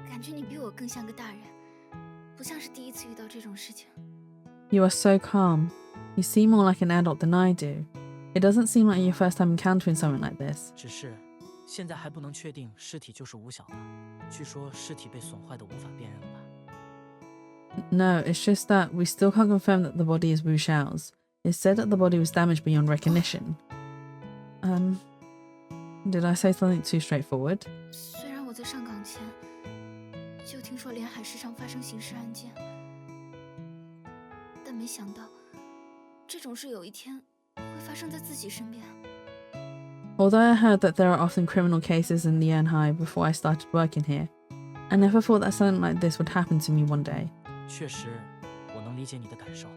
感觉你比我更像个大人，不像是第一次遇到这种事情。 You are so calm. You seem more like an adult than I do. It doesn't seem like your first time encountering something like this. 只是现在还不能确定尸体就是吴晓的，据说尸体被损坏的无法辨认了吧？ No, it's just that we still can't confirm that the body is Wu Xiao's. It's said that the body was damaged beyond recognition. Did I say something too straightforward? 虽然我在上岗前就听说连海市上发生刑事案件，但没想到这种事有一天会发生在自己身边。 Although I heard that there are often criminal cases in Lianhai before I started working here, I never thought that something like this would happen to me one day. 确实，我能理解你的感受。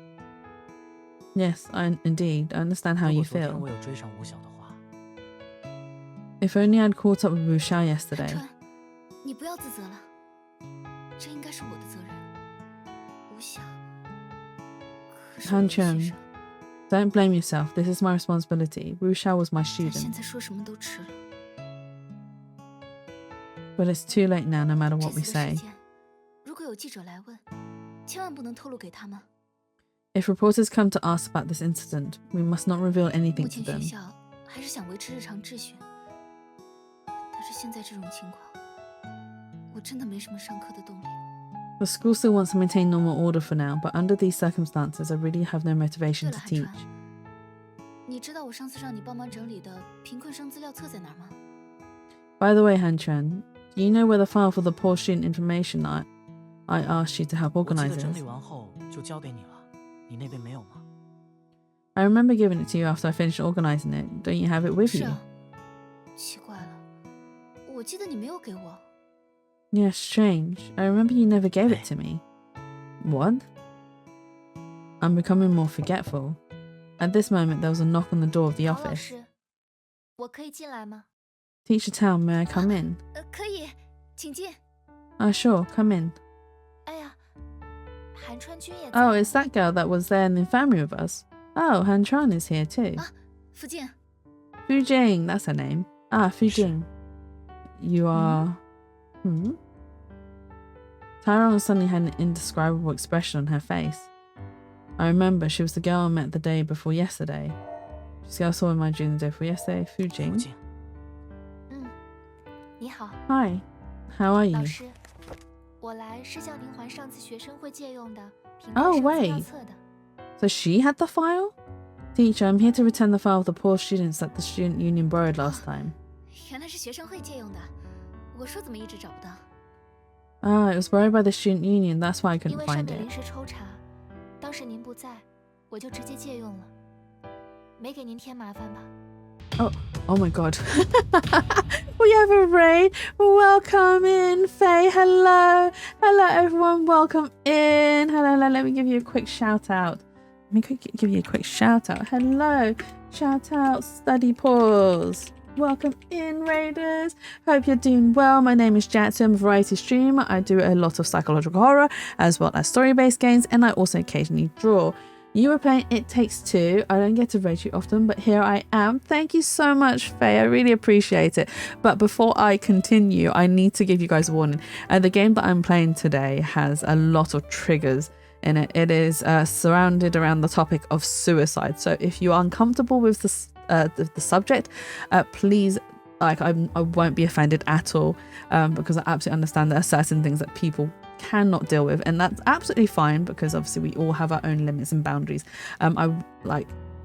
Yes, indeed, I understand how 如 you 果昨天 feel. 我有追上吴晓的话， If only I'd caught up with Wu Xiao 韩 yesterday. 川，你不要自责了，这应该是我的责任。吴晓，可是我韩的学川生， Don't blame yourself, this is my responsibility. Wu Xiao was my 但现 student. 在说什么都迟了。 But it's too late now, no matter 这 what 次 we 的事 say. 件，如果有记者来问，千万不能透露给他们。 If reporters come to ask about this incident, we must not reveal 目 anything to 前学 them. 校还是想维持日常秩序，但是现在这种情况，我真的没什么上课的动力。 The school still wants to maintain normal order for now, but under these circumstances, I really have no 对 motivation 了， to 韩 teach. 川，你知道我上次让你帮忙整理的贫困生资料册在哪儿吗？ By the way, Han Chuan, do you know where the file for the poor student information I asked you to help 我记 organize 得整 is? 理完后就交给你了，你那边没有吗？ I remember giving it to you after I finished organizing it. Don't you have it with 是 you? 啊，奇怪了，我记得你没有给我。 Yeah, strange. I remember you never gave it to me. What? I'm becoming more forgetful. At this moment, there was a knock on the door of the 陶老 office. 师，我可以进来吗？ Teacher Town, may I come in? 可以，请进。 Sure, come in. 哎呀，韩川君也在。 Oh, it's that girl that was there in the infirmary with us. Oh, Han Chuan is here too. 福晋， Fu Jing, that's her name. Fu Jing. You are... Tyrone suddenly had an indescribable expression on her face. I remember she was the girl I met the day before yesterday. She's the girl I saw in my dream the day before yesterday, Fu 福 Jing. 晋，你好， Hi, how are 老 you? 师，我来是叫您还上次学生会借用的平 Oh, 台上资料 wait. 册的。 So she had the file? Teacher, I'm here to return the file of the poor students that the student union borrowed last time. 原来是学生会借用的，我说怎么一直找不到？ Ah, it was borrowed by the student union, that's why I 因 couldn't 为上 find 面 it. 临时抽查，当时您不在，我就直接借用了，没给您添麻烦吧？ Oh my god. We have a raid. Welcome in, Faye. Hello. Hello, everyone. Welcome in. Hello. Let me give you a quick shout out. Give you a quick shout out. Hello. Shout out, Study Pause. Welcome in, Raiders. Hope you're doing well. My name is Jatsu. I'm a variety streamer. I do a lot of psychological horror as well as story-based games, and I also occasionally draw. You were playing It Takes Two. I don't get to rate you often, but here I am. Thank you so much, Faye. I really appreciate it. But before I continue, I need to give you guys a warning. The game that I'm playing today has a lot of triggers in it. It is surrounded around the topic of suicide. So if you are uncomfortable with the subject, please, I won't be offended at all, because I absolutely understand there are certain things that people cannot deal with, and that's absolutely fine, because obviously we all have our own limits and boundaries.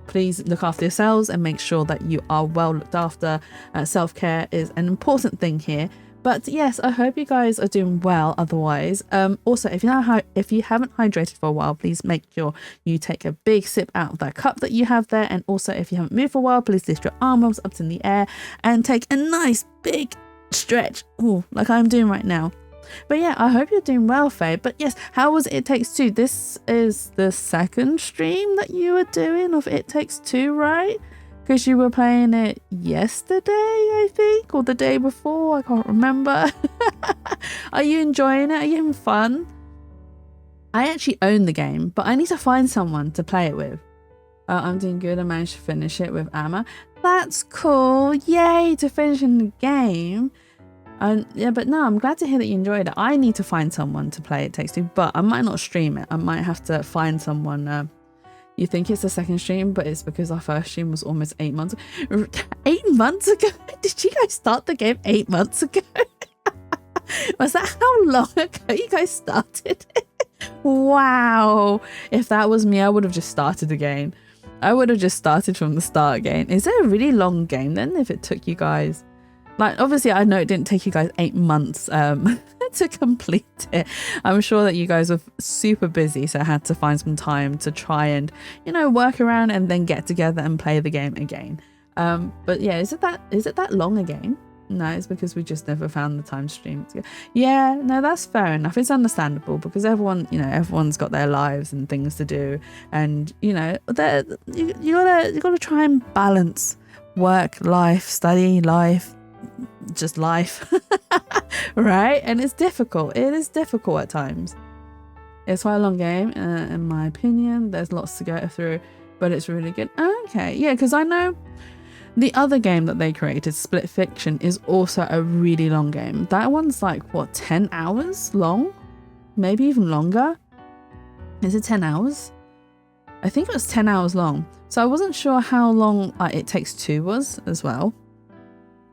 Please look after yourselves and make sure that you are well looked after. Self-care is an important thing here. But yes, I hope you guys are doing well otherwise. Also, if you haven't hydrated for a while, please make sure you take a big sip out of that cup that you have there. And also, if you haven't moved for a while, please lift your arms up in the air and take a nice big stretch, like I'm doing right now. But yeah, I hope you're doing well, Faye. But yes, how was It Takes Two? This is the second stream that you were doing of It Takes Two, right? Because you were playing it yesterday, I think, or the day before. I can't remember. Are you enjoying it? Are you having fun? I actually own the game, but I need to find someone to play it with. I'm doing good. I managed to finish it with Amma. That's cool. Yay, to finish in the game. Yeah, but no, I'm glad to hear that you enjoyed it. I need to find someone to play It Takes Two, but I might not stream it. I might have to find someone. You think it's the second stream, but it's because our first stream was almost 8 months ago. 8 months ago? Did you guys start the game 8 months ago? Was that how long ago you guys started it? Wow. If that was me, I would have just started again. I would have just started from the start again. Is it a really long game then if it took you guys... Like, obviously, I know it didn't take you guys 8 months to complete it. I'm sure that you guys were super busy, so I had to find some time to try and, work around and then get together and play the game again. But yeah, is it that long a game? No, it's because we just never found the time to stream it together. Yeah, no, that's fair enough. It's understandable because everyone's got their lives and things to do, and you gotta try and balance work, life, study, life. Just life. Right? And it's difficult. It is difficult at times. It's quite a long game, in my opinion. There's lots to go through, but it's really good. Okay, yeah, because I know the other game that they created, Split Fiction, is also a really long game. That one's like, 10 hours long? Maybe even longer? Is it 10 hours? I think it was 10 hours long. So I wasn't sure how long It Takes Two was as well.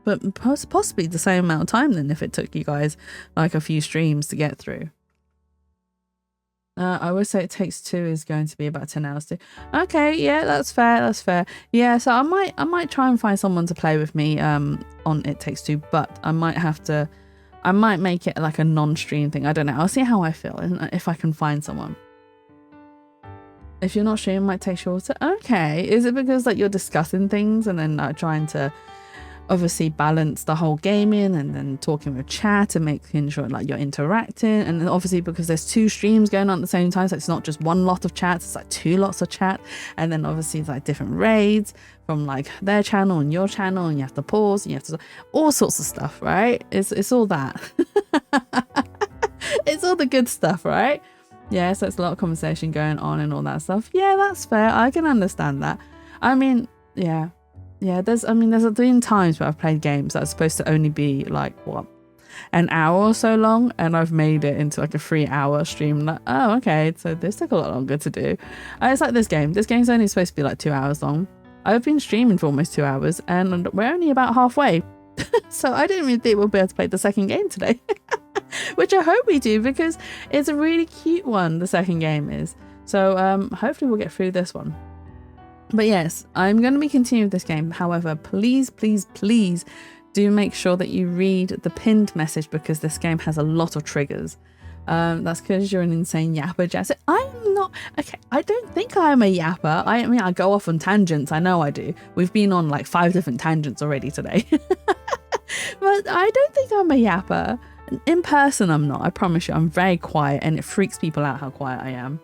But possibly the same amount of time then if it took you guys like a few streams to get through. I would say It Takes Two is going to be about 10 hours too. Okay, yeah, that's fair. Yeah, so I might try and find someone to play with me on It Takes Two, but I might make it like a non-stream thing. I don't know. I'll see how I feel and if I can find someone. If you're not streaming, it might take shorter. Okay, is it because like you're discussing things and then trying to obviously balance the whole gaming and then talking with chat and making sure like you're interacting, and then obviously because there's 2 streams going on at the same time, so it's not just one lot of chat, it's like 2 lots of chat, and then obviously it's like different raids from like their channel and your channel, and you have to pause and you have to all sorts of stuff, right? It's all that. It's all the good stuff, right? Yeah, so it's a lot of conversation going on and all that stuff. Yeah, that's fair. I can understand that. I mean, yeah, there's been times where I've played games that are supposed to only be like an hour or so long, and I've made it into like a 3-hour stream. Like, oh, okay, so this took a lot longer to do. It's like this game's only supposed to be like 2 hours long. I've been streaming for almost 2 hours and we're only about halfway. So I didn't even think we'll be able to play the second game today. Which I hope we do, because it's a really cute one, the second game is. So hopefully we'll get through this one. But yes, I'm going to be continuing this game. However, please, please, please do make sure that you read the pinned message, because this game has a lot of triggers. That's because you're an insane yapper, Jess. I'm not. Okay, I don't think I'm a yapper. I mean, I go off on tangents. I know I do. We've been on like 5 different tangents already today. But I don't think I'm a yapper. In person, I'm not. I promise you, I'm very quiet, and it freaks people out how quiet I am.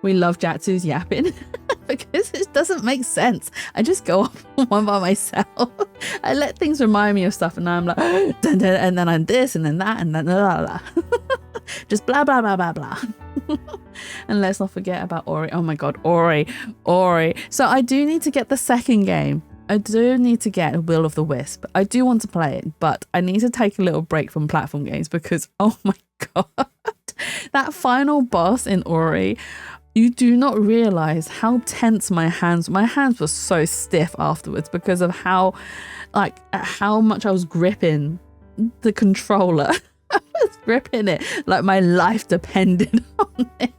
We love Jatsu's yapping because it doesn't make sense. I just go off one by myself. I let things remind me of stuff, and I'm like, dun, dun, and then I'm this, and then that, and then blah, blah, blah. Just blah, blah, blah, blah, blah. And let's not forget about Ori. Oh my god, Ori. So I do need to get the second game. I do need to get Will of the Wisp. I do want to play it, but I need to take a little break from platform games because, oh my god, that final boss in Ori, you do not realize how tense my hands were so stiff afterwards because of how much I was gripping the controller. I was gripping it like my life depended on it.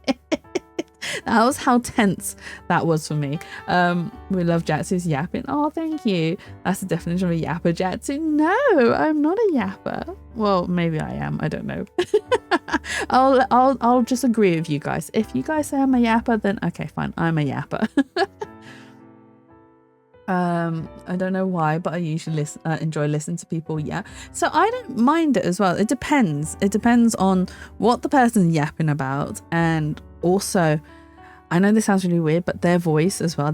That was how tense that was for me. We love Jatsu's yapping. Oh, thank you. That's the definition of a yapper, Jatsu. No, I'm not a yapper. Well, maybe I am. I don't know. I'll just agree with you guys. If you guys say I'm a yapper, then okay, fine. I'm a yapper. I don't know why, but I usually enjoy listening to people yap. So I don't mind it as well. It depends. It depends on what the person's yapping about, and also, I know this sounds really weird, but their voice as well.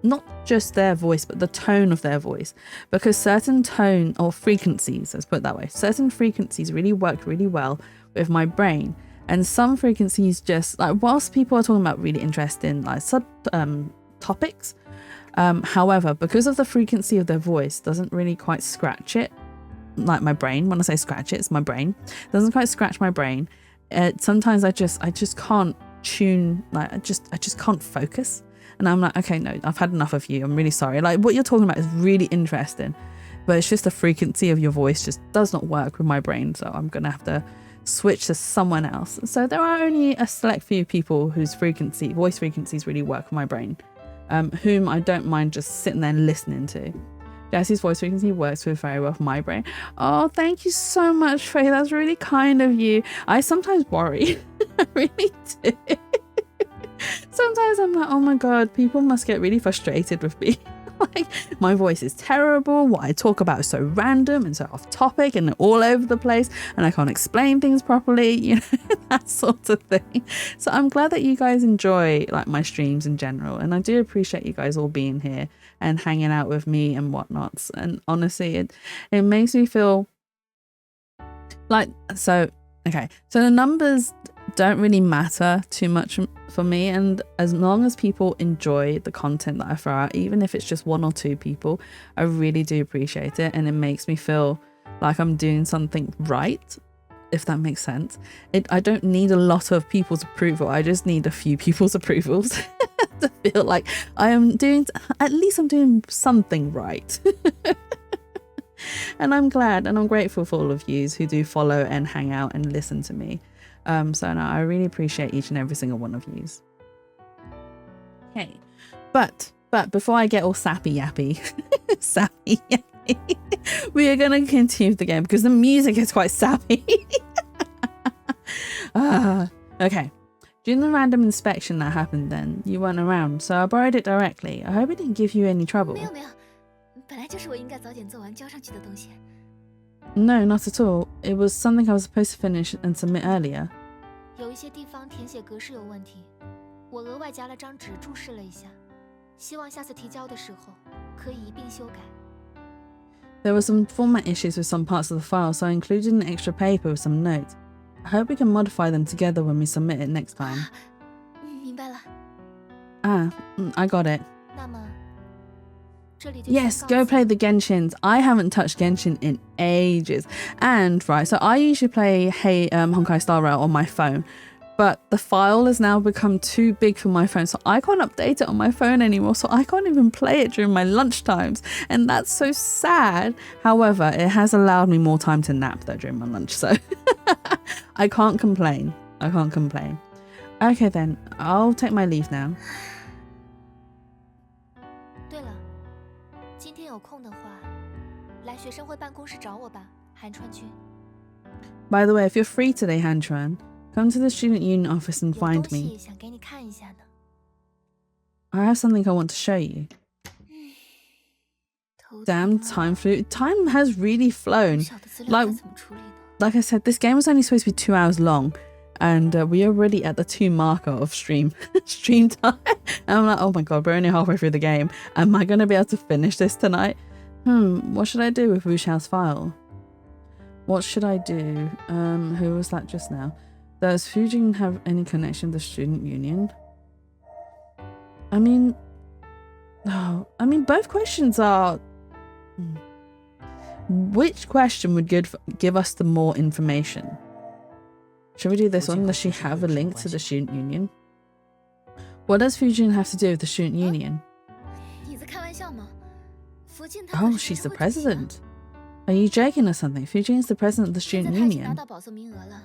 Not just their voice, but the tone of their voice. Because certain tone or frequencies, let's put it that way, certain frequencies really work really well with my brain. And some frequencies just, like, whilst people are talking about really interesting like topics, however, because of the frequency of their voice doesn't really quite scratch it, like my brain. When I say scratch it, it's my brain. It doesn't quite scratch my brain. Sometimes I just can't tune, like I just can't focus, and I'm like, okay, no, I've had enough of you, I'm really sorry. Like, what you're talking about is really interesting, but it's just the frequency of your voice just does not work with my brain, so I'm gonna have to switch to someone else. So there are only a select few people whose voice frequencies really work with my brain, whom I don't mind just sitting there and listening to. Jesse's voice frequency works with very well with my brain. Oh, thank you so much, Faye. That's really kind of you. I sometimes worry. I really do. Sometimes I'm like, oh my god, people must get really frustrated with me. Like, my voice is terrible. What I talk about is so random and so off topic and all over the place, and I can't explain things properly, you know, that sort of thing. So I'm glad that you guys enjoy like my streams in general, and I do appreciate you guys all being here and hanging out with me and whatnots. And honestly, it makes me feel like, so okay, so the numbers don't really matter too much for me, and as long as people enjoy the content that I throw out, even if it's just 1 or 2 people, I really do appreciate it, and it makes me feel like I'm doing something right, if that makes sense. I don't need a lot of people's approval, I just need a few people's approvals to feel like I'm doing something right. And I'm glad and I'm grateful for all of you who do follow and hang out and listen to me. So no, I really appreciate each and every single one of yous. Okay, but before I get all sappy yappy, we are going to continue the game because the music is quite sappy. Okay, during the random inspection that happened then, you weren't around, so I borrowed it directly. I hope it didn't give you any trouble. 没有没有，本来就是我应该早点做完交上去的东西。 No, not at all. It was something I was supposed to finish and submit earlier. 有一些地方填写格式有问题，我额外加了张纸注释了一下，希望下次提交的时候可以一并修改。 There were some format issues with some parts of the file, so I included an extra paper with some notes. I hope we can modify them together when we submit it next time. 明白了。 I got it. 那么，这里就 Yes, 先 go 告辞 play the Genshins. I haven't touched Genshin in ages. And right, so I usually play Honkai Star Rail on my phone. but the file has now become too big for my phone, so I can't update it on my phone anymore, so I can't even play it during my lunch times, and that's so sad. However, it has allowed me more time to nap though during my lunch, so I can't complain. I can't complain. Okay then, I'll take my leave now. 对了，今天有空的话，来学生会办公室找我吧，韩川君。 By the way, if you're free today, Hanchuan, come to the student union office and 有 find 东西 me. 想给你看一下呢。 I have something I want to show you. 头疼 Damn, 啊 time flew. Time has really 不 flown. 晓得资料 Like 该怎么处理呢？ like I said, this game was only supposed to be 2 hours long, and we're already at the 2 marker of stream time. And I'm like, oh my god, we're only halfway through the game. Am I going to be able to finish this tonight? What should I do with Wu Xiao's file? What should I do? Who was that just now? Does Fujin have any connection to the student union? I mean, no. I mean, both questions are. Which question would give us the more information? Should we do this one? Does she have a link to the student union? What does Fujin have to do with the student union? 你在开玩笑吗？福晋他可 Oh, 是学 she's the 生会主席啊 president. Are you joking or something? Fujin is the president of the 现在 student 他已经拿 union. 到保送名额了，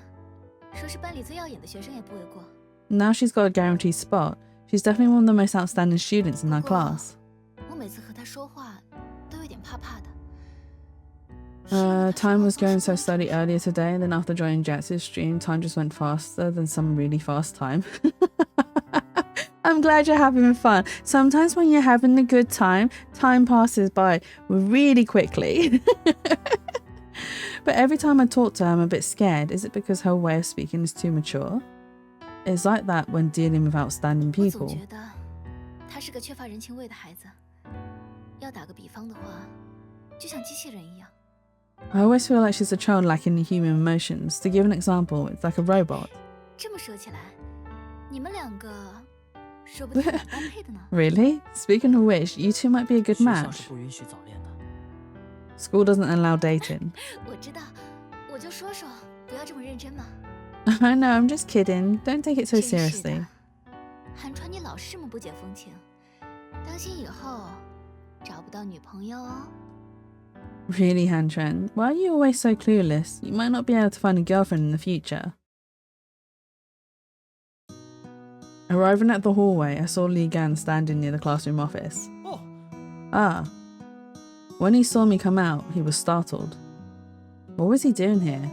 说是班里最耀眼的学生也不为过。 Now she's got a guaranteed spot. She's definitely one of the most outstanding students in our 不过 class. 我每次和他说话都有点怕怕的。 Time was going so slowly earlier today, and then after joining Jax's stream, time just went faster than some really fast time. I'm glad you're having fun. Sometimes when you're having a good time, time passes by really quickly. But every time I talk to her, I'm a bit scared. Is it because her way of speaking is too mature? It's like that when dealing with outstanding 我总 people. 觉得他是个缺乏人情味的孩子。要打个比方的话，就像机器人一样。 I always feel like she's a child lacking the human emotions. To give an example, it's like a robot. 这么说起来，你们两个说不定蛮般配的呢。 Really? Speaking of which, you two might be a good 学校 match. 是不允许早恋的。 School doesn't allow dating. 我知道，我就说说，不要这么认真嘛。 I know, I'm just kidding. Don't take it so 真是 seriously. 的，韩川，你老是这么不解风情，当心以后找不到女朋友哦。 Really, Hanchuan? Why are you always so clueless? You might not be able to find a girlfriend in the future. Arriving at the hallway, I saw Li Gan standing near the classroom office. Oh, Ah. When he saw me come out, he was startled. What was he doing here?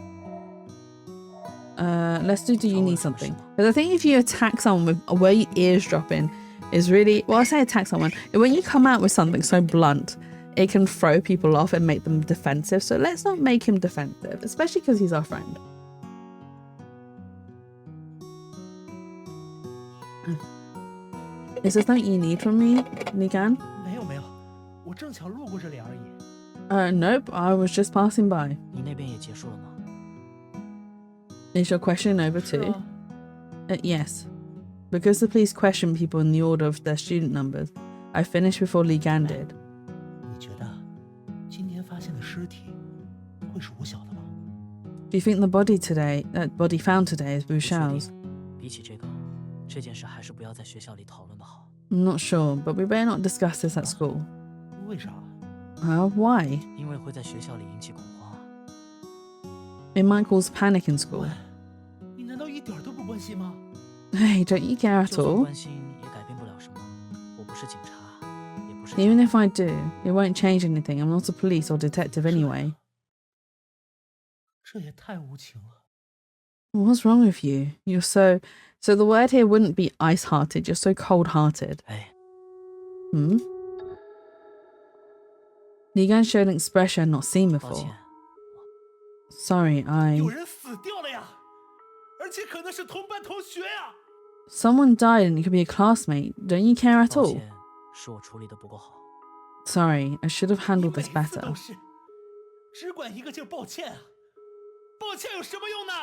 Let's do you need something? Because I think if you attack someone with where you eavesdropping is really, well, I say attack someone, when you come out with something so blunt, it can throw people off and make them defensive. So let's not make him defensive, especially because he's our friend. Is there something you need from me, Nigan? 没有没有，我正巧路过这里而已。 Nope, I was just passing by. 你那边也结束了吗？ Is your question over 是 too? 啊， Yes. Because the police question people in the order of their student numbers, I finished before Li Gan did. 你觉得今天发现的尸体会是吴晓的吗？ Do you think the body found today is Wu 不确定 Xiao's? 比起这个，这件事还是不要在学校里讨论的好。 I'm not sure, but we better not discuss this at school. 为啥？ Why? 因为会在学校里引起恐慌啊。 It might cause panic in school. 喂，你难道一点都不关心吗？ Hey, don't you care 就 at 算 all? 关心也改变不了什么。我不是警察，也不是。 Even if I do, it won't change anything. I'm not a police or detective anyway. 这也太无情了。 What's wrong with you? You're so the word here wouldn't be ice-hearted. You're so cold-hearted. 哎， Li Gan showed an expression I'd not seen 抱 before. 歉， Sorry, 有人死掉了呀，而且可能是同班同学呀。 Someone died and it could be a classmate. Don't you care at 抱 all? 歉，是我处理的不够好。 Sorry, I should have 你 handled 每 this 次 better. 都是，只管一个劲儿抱歉啊，抱歉有什么用呢？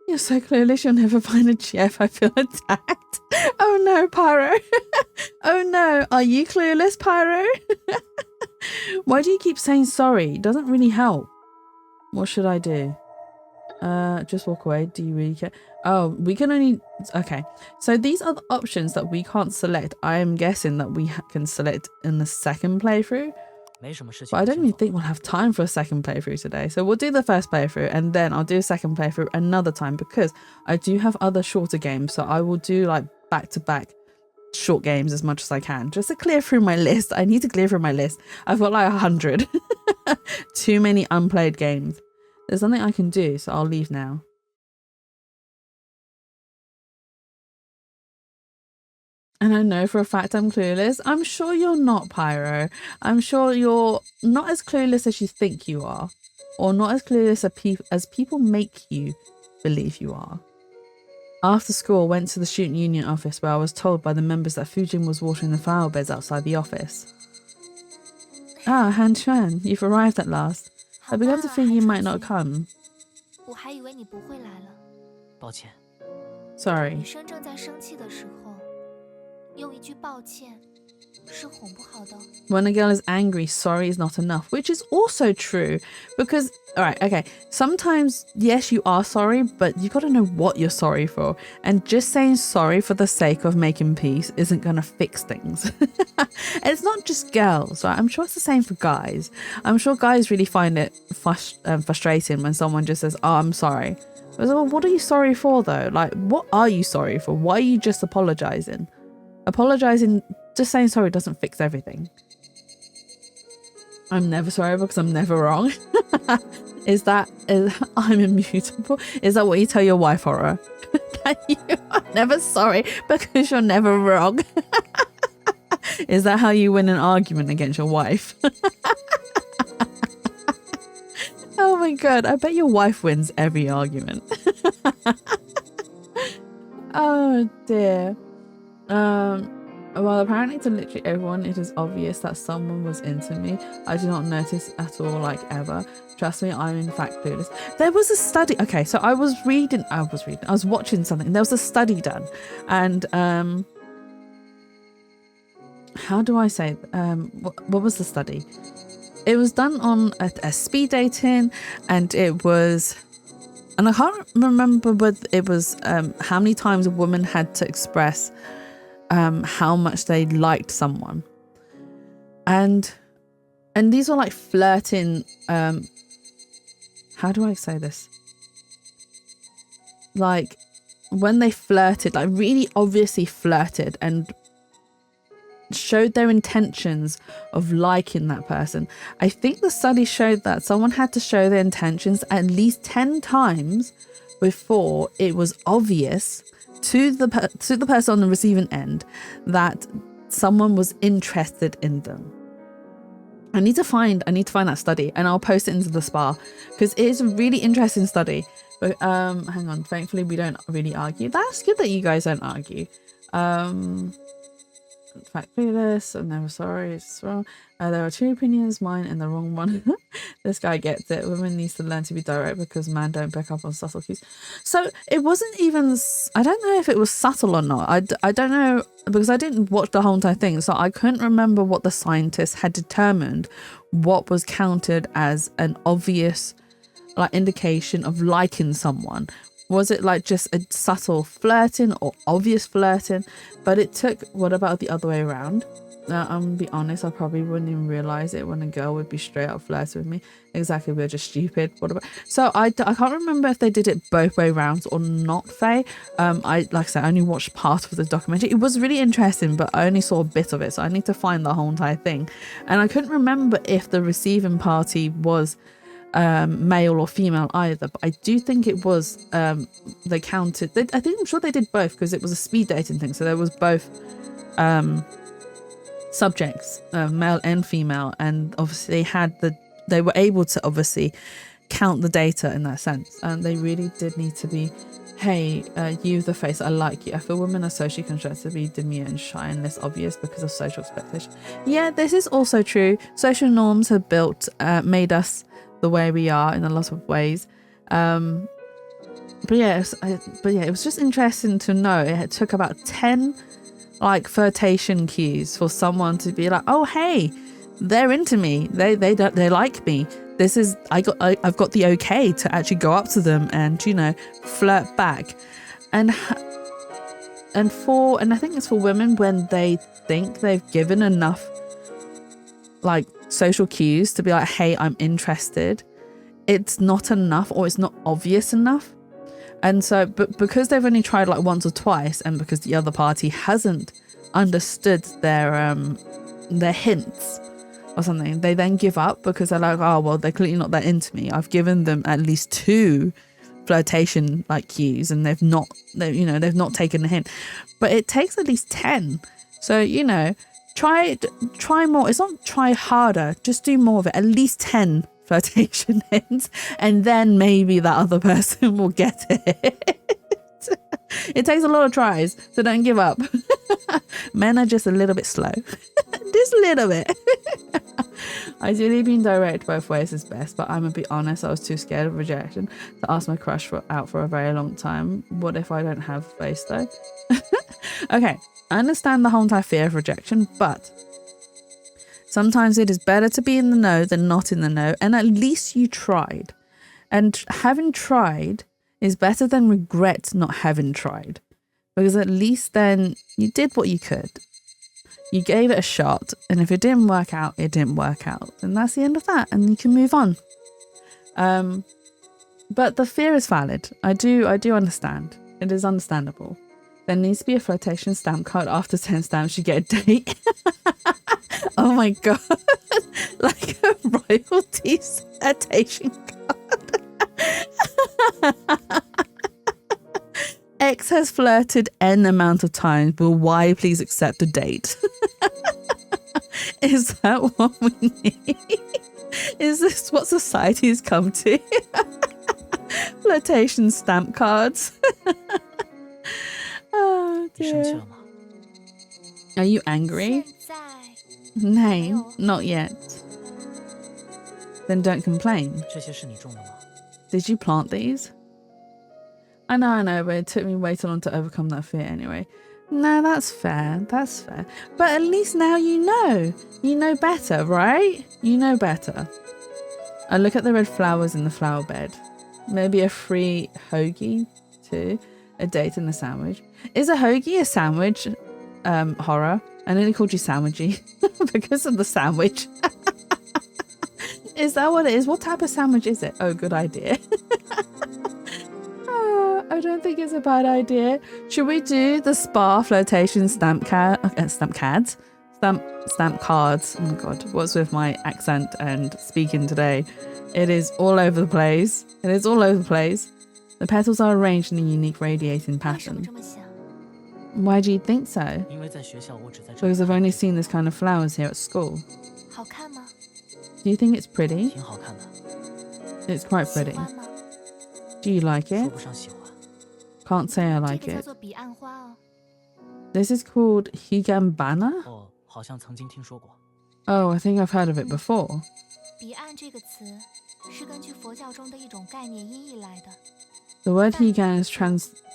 You're so clueless, you'll never find a GF. I feel attacked. Oh no, Pyro. Oh no, are you clueless, Pyro? Why do you keep saying sorry? It doesn't really help. What should I do? Just walk away. Do you really care? Oh, we can only... Okay. So these are the options that we can't select. I am guessing that we can select in the second playthrough. 没什么事情 But I 就 don't 先 even 走 think we'll have time for a second playthrough today. So we'll do the first playthrough and then I'll do a second playthrough another time because I do have other shorter games. So I will do like back-to-back short games as much as I can just to clear through my list. I need to clear through my list. I've got like 100. Too many unplayed games. There's nothing I can do, so I'll leave now. And I know for a fact I'm clueless. I'm sure you're not, Pyro. I'm sure you're not as clueless as you think you are, or not as clueless as people make you believe you are. After school, I went to the student union office where I was told by the members that Fujin was watering the flower beds outside the office. Ah, Han Chuan, you've arrived at last. I began to think you might not come. 我还以为你不会来了。抱歉。 Sorry. 女生正在生气的时候，用一句抱歉是哄不好的。 When a girl is angry, sorry is not enough, which is also true because, all right, okay, sometimes, yes, you are sorry, but you got to know what you're sorry for. And just saying sorry for the sake of making peace isn't going to fix things. It's not just girls, right? I'm sure it's the same for guys. I'm sure guys really find it frustrating when someone just says, oh, I'm sorry. But well, what are you sorry for though? Like, what are you sorry for? Why are you just apologizing? Apologizing, just saying sorry doesn't fix everything. I'm never sorry because I'm never wrong. Is I'm immutable? Is that what you tell your wife, Horror? That you are never sorry because you're never wrong? Is that how you win an argument against your wife? Oh my god, I bet your wife wins every argument. Oh dear. Well, apparently to literally everyone, it is obvious that someone was into me. I do not notice at all, like ever. Trust me, I'm in fact clueless. There was a study. Okay, so I was watching something. There was a study done, and how do I say? What was the study? It was done on a speed dating, and it was. And I can't remember whether it was how many times a woman had to express how much they liked someone. And these were like flirting. How do I say this? Like when they flirted, like really obviously flirted and showed their intentions of liking that person. I think the study showed that someone had to show their intentions at least 10 times before it was obvious to the person on the receiving end that someone was interested in them. I need to find that study and I'll post it into the spa because it is a really interesting study. But hang on, thankfully we don't really argue. That's good that you guys don't argue. In fact, clueless, I'm never sorry, it's wrong. There are two opinions, mine and the wrong one. This guy gets it. Women needs to learn to be direct because men don't pick up on subtle cues. So it wasn't even, I don't know if it was subtle or not. I don't know because I didn't watch the whole entire thing. So I couldn't remember what the scientists had determined what was counted as an obvious like indication of liking someone. Was it like just a subtle flirting or obvious flirting? But it took, what about the other way around? I'm gonna be honest, I probably wouldn't even realize it when a girl would be straight up flirting with me. Exactly, we're just stupid. What about? So I can't remember if they did it both way rounds or not, Faye. Like I said, I only watched part of the documentary. It was really interesting, but I only saw a bit of it, so I need to find the whole entire thing. And I couldn't remember if the receiving party was male or female either, but I do think it was they counted. I'm sure they did both because it was a speed dating thing, so there was both subjects, male and female, and obviously they were able to obviously count the data in that sense, and they really did need to be, hey, you the face, I like you. I feel women are socially constructed to be demure and shy and less obvious because of social expectation. Yeah, this is also true. Social norms have made us the way we are in a lot of ways. But yeah, it was just interesting to know it took about 10 like flirtation cues for someone to be like, oh hey, they're into me. They like me. I've got the okay to actually go up to them and flirt back, and I think it's for women when they think they've given enough like social cues to be like, hey, I'm interested. It's not enough, or it's not obvious enough. And so, but because they've only tried like once or twice, and because the other party hasn't understood their hints or something, they then give up because they're like, oh well, they're clearly not that into me. I've given them at least 2 flirtation like cues, and they've not taken the hint. But it takes at least 10. So try more. It's not try harder, just do more of it. At least 10 flirtation hints, and then maybe that other person will get it. It takes a lot of tries, so don't give up. Men are just a little bit slow. Just a little bit. Ideally being direct both ways is best, but I'm gonna be honest, I was too scared of rejection to ask my crush out for a very long time. What if I don't have face though? Okay, I understand the whole entire fear of rejection, but sometimes it is better to be in the know than not in the know, and at least you tried. And having tried is better than regret not having tried, because at least then you did what you could. You gave it a shot, and if it didn't work out, it didn't work out. And that's the end of that, and you can move on. But the fear is valid. I do understand. It is understandable. There needs to be a flirtation stamp card. After 10 stamps, you get a date. Oh my god. Like a royalty citation card. X has flirted N amount of times. Will Y please accept a date? Is that what we need? Is this what society has come to? Flirtation stamp cards. Oh 你生气 dear. 了吗？ Are you angry? 现在 No, not yet. Then don't complain. 这些是你种的吗？ Did you plant these? I know, but it took me way too long to overcome that fear anyway. No, that's fair. That's fair. But at least now you know. You know better, right? You know better. I look at the red flowers in the flower bed. Maybe a free hoagie too. A date and a sandwich. Is a hoagie a sandwich? Horror. I nearly called you sandwichy because of the sandwich. Is that what it is? What type of sandwich is it? Oh, good idea. I don't think it's a bad idea. Should we do the spa flirtation stamp cards? Stamp cards. Oh my god, what's with my accent and speaking today? It is all over the place. It is all over the place. The petals are arranged in a unique radiating 为什么 pattern. 这么想？ Why do you think so? 因为在学校我只在这里 Because I've only seen this kind of flowers here at school. 好看吗？ Do you think it's pretty? 挺好看的， It's quite 喜 pretty. 欢吗？ Do you like 说 it? 不上喜欢。 Can't say I 这 like 个叫 it. 做彼岸花哦。 This is called higambana? 哦，好像曾经听说过。 Oh, I think I've heard of it before. 彼岸这个词是根据佛教中的一种概念音译来的。 The word higan is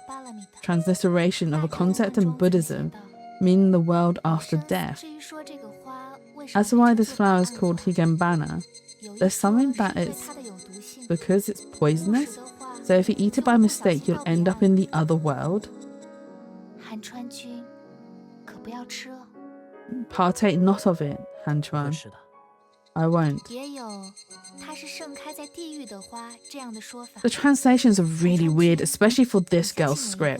巴拉米达 transliteration of a 大概 concept 中 in 自 Buddhism 写的 meaning the world after 生 death. 至于说这个花为什么 As to why 被 this 称作 flower is 彼岸 called 花 higambana, 有一 there's 说 something 是 that 因为 it's 它的有毒性， because it's 不 poisonous. 使得花 So if you eat it by 就会不小 mistake, 心 you'll 到 end 彼 up 岸 in the other world. 韩川君，可不要吃哦。 Partake not of it, 不会 Hanchuan. 吃的。 I won't. 也有它是盛开在地狱的花这样的说法。 The translations are really weird, especially for this 你相 girl's 信哪一个 script.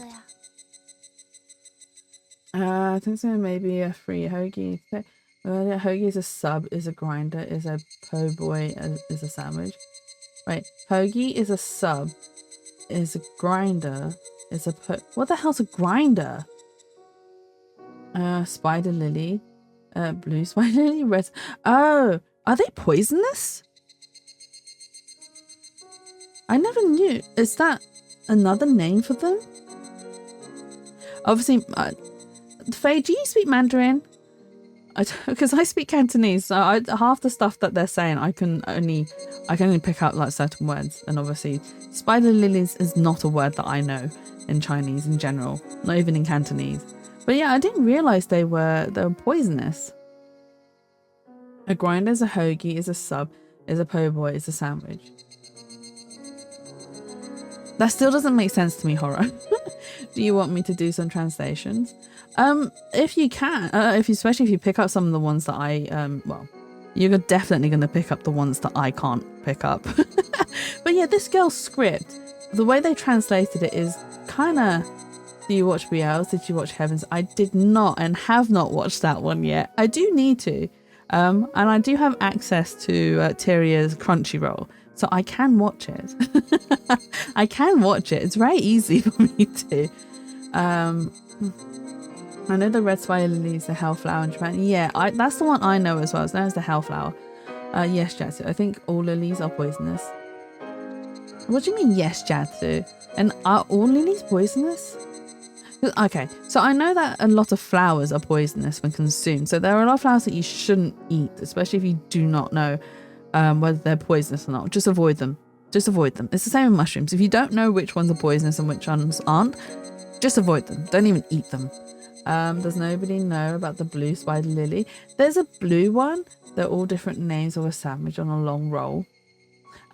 呀？ I think so. Maybe a free hoagie. Hoagie is a sub, is a grinder, is a po' boy, is a sandwich. Wait, hoagie is a sub, is a grinder, is a po. What the hell's a grinder? Spider lily, blue spider lily, red. Oh, are they poisonous? I never knew. Is that another name for them? Obviously, Faye, do you speak Mandarin? Because I speak Cantonese, so half the stuff that they're saying, I can only pick up like certain words. And obviously, spider lilies is not a word that I know in Chinese in general, not even in Cantonese. But yeah, I didn't realize they were poisonous. A grinder is a hoagie, is a sub, is a po' boy, is a sandwich. That still doesn't make sense to me, Horror. Do you want me to do some translations? If you can, especially if you pick up some of the ones that well, you're definitely going to pick up the ones that I can't pick up. But yeah, this girl's script, the way they translated it is kind of, do you watch BLs? Did you watch Heavens? I did not and have not watched that one yet. I do need to. And I do have access to Tyria's Crunchyroll, so I can watch it. I can watch it. It's very easy for me to. I know the red spider lily is the hellflower in Japan. Yeah, that's the one I know as well. It's known as the hellflower. Yes, Jatsu. I think all lilies are poisonous. What do you mean, yes, Jatsu? And are all lilies poisonous? Okay, so I know that a lot of flowers are poisonous when consumed. So there are a lot of flowers that you shouldn't eat, especially if you do not know whether they're poisonous or not. Just avoid them. Just avoid them. It's the same with mushrooms. If you don't know which ones are poisonous and which ones aren't, just avoid them. Don't even eat them. Does nobody know about the blue spider lily? There's a blue one. They're all different names of a sandwich on a long roll.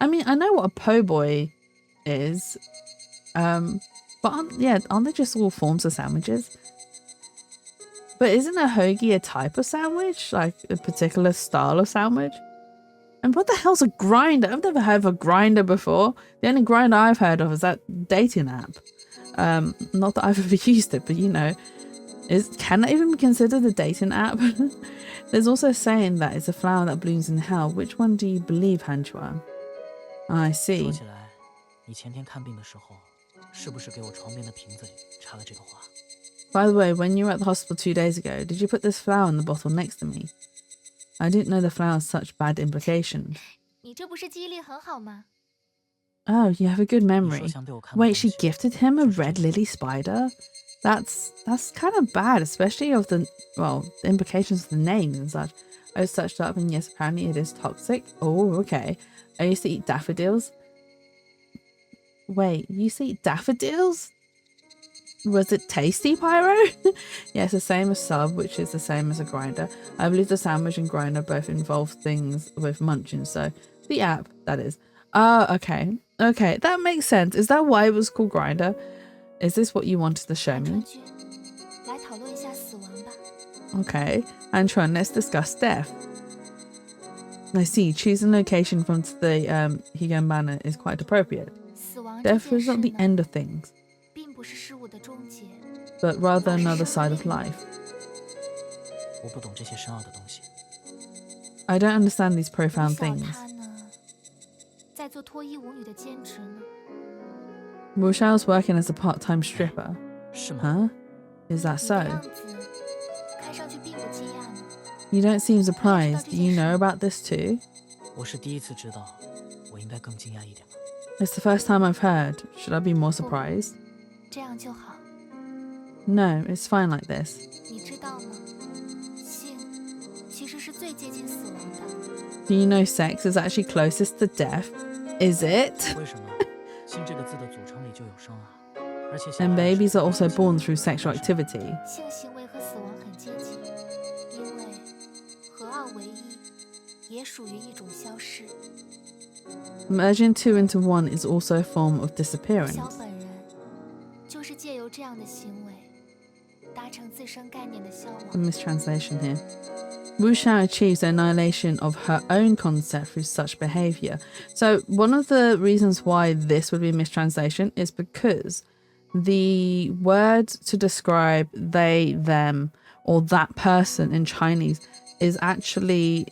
I mean, I know what a po' boy is. But aren't they just all forms of sandwiches? But isn't a hoagie a type of sandwich? Like a particular style of sandwich? And what the hell's a grinder? I've never heard of a grinder before. The only grinder I've heard of is that dating app. Not that I've ever used it, but you know, can that even be considered a dating app? There's also a saying that it's a flower that blooms in hell. Which one do you believe, Hanchuan? I see. 说起来，你前天看病的时候，是不是给我床边的瓶子里插了这个花？ By the way, when you were at the hospital 2 days ago, did you put this flower in the bottle next to me? I didn't know the flower has such bad implications. 你这不是记忆力很好吗？ Oh, you have a good 你 memory. 说想对我看的 Wait, 东 she 西， gifted him a red lily spider? That's kind of bad, especially of the implications of the names and such. I was searched up and yes, apparently it is toxic. Oh, okay. I used to eat daffodils. Wait, you used to eat daffodils? Was it tasty, Pyro? Yes, the same as sub, which is the same as a grinder. I believe the sandwich and grinder both involve things with munching, so the app, that is. Oh, okay. Okay, that makes sense. Is that why it was called grinder? Is this what you wanted to show me? 川君，来讨论一下死亡吧。 Okay, Antron, let's discuss death. I see, choosing location from the Higan banner is quite appropriate. 死亡这 Death 件 is 事 not the 呢， end of things, 并不是事物的终结， but rather another side of life. 我不懂这些深奥的东西。 I don't understand these 吴 profound 晓 things. 他呢，在做脱衣舞女的兼职呢。 Mushao's working as a part-time stripper. 是吗？ Huh? Is that 你的 so? 样子看上去并不惊讶呢。 You don't seem surprised. Do you know about this too? 我是第一次知道，我应该更惊讶一点吗？ It's the first time I've heard. Should I be more surprised? 这样就好。 No, it's fine like this. 你知道吗？性其实是最接近死亡的。 Do you know sex is actually closest to death? Is it? 为什么“性”这个字的组成里就有生啊？而且 And babies are also born through sexual activity. 性行为和死亡很接近，因为合二为一也属于一种消失。 Merging two into one is also a form of 小 disappearance. 本人就是借由这样的行为，达成自身概念的消 A 亡。 mistranslation here. Wu Xiao achieves the annihilation of her own concept through such behavior. So one of the reasons why this would be a mistranslation is because the word to describe they, them, or that person in Chinese is actually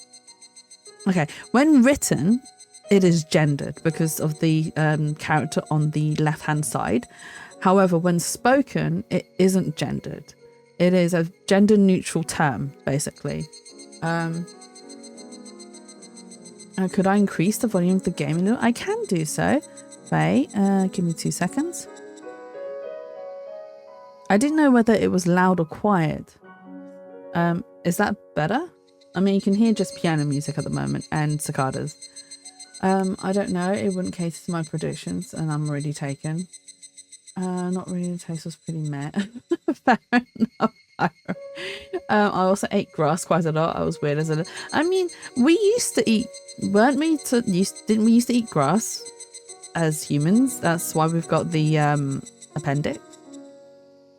okay. When written, it is gendered because of the character on the left-hand side. However, when spoken, it isn't gendered. It is a gender-neutral term, basically. Could I increase the volume of the game a little? I can do so. Faye, give me 2 seconds. I didn't know whether it was loud or quiet. Is that better? I mean, you can hear just piano music at the moment and cicadas. I don't know. It wouldn't cater to my predictions, and I'm already taken. Not really. The taste was pretty meh. Fair enough. I also ate grass quite a lot. I was weird as a. I mean, we used to eat, didn't we used to eat grass as humans? That's why we've got the appendix.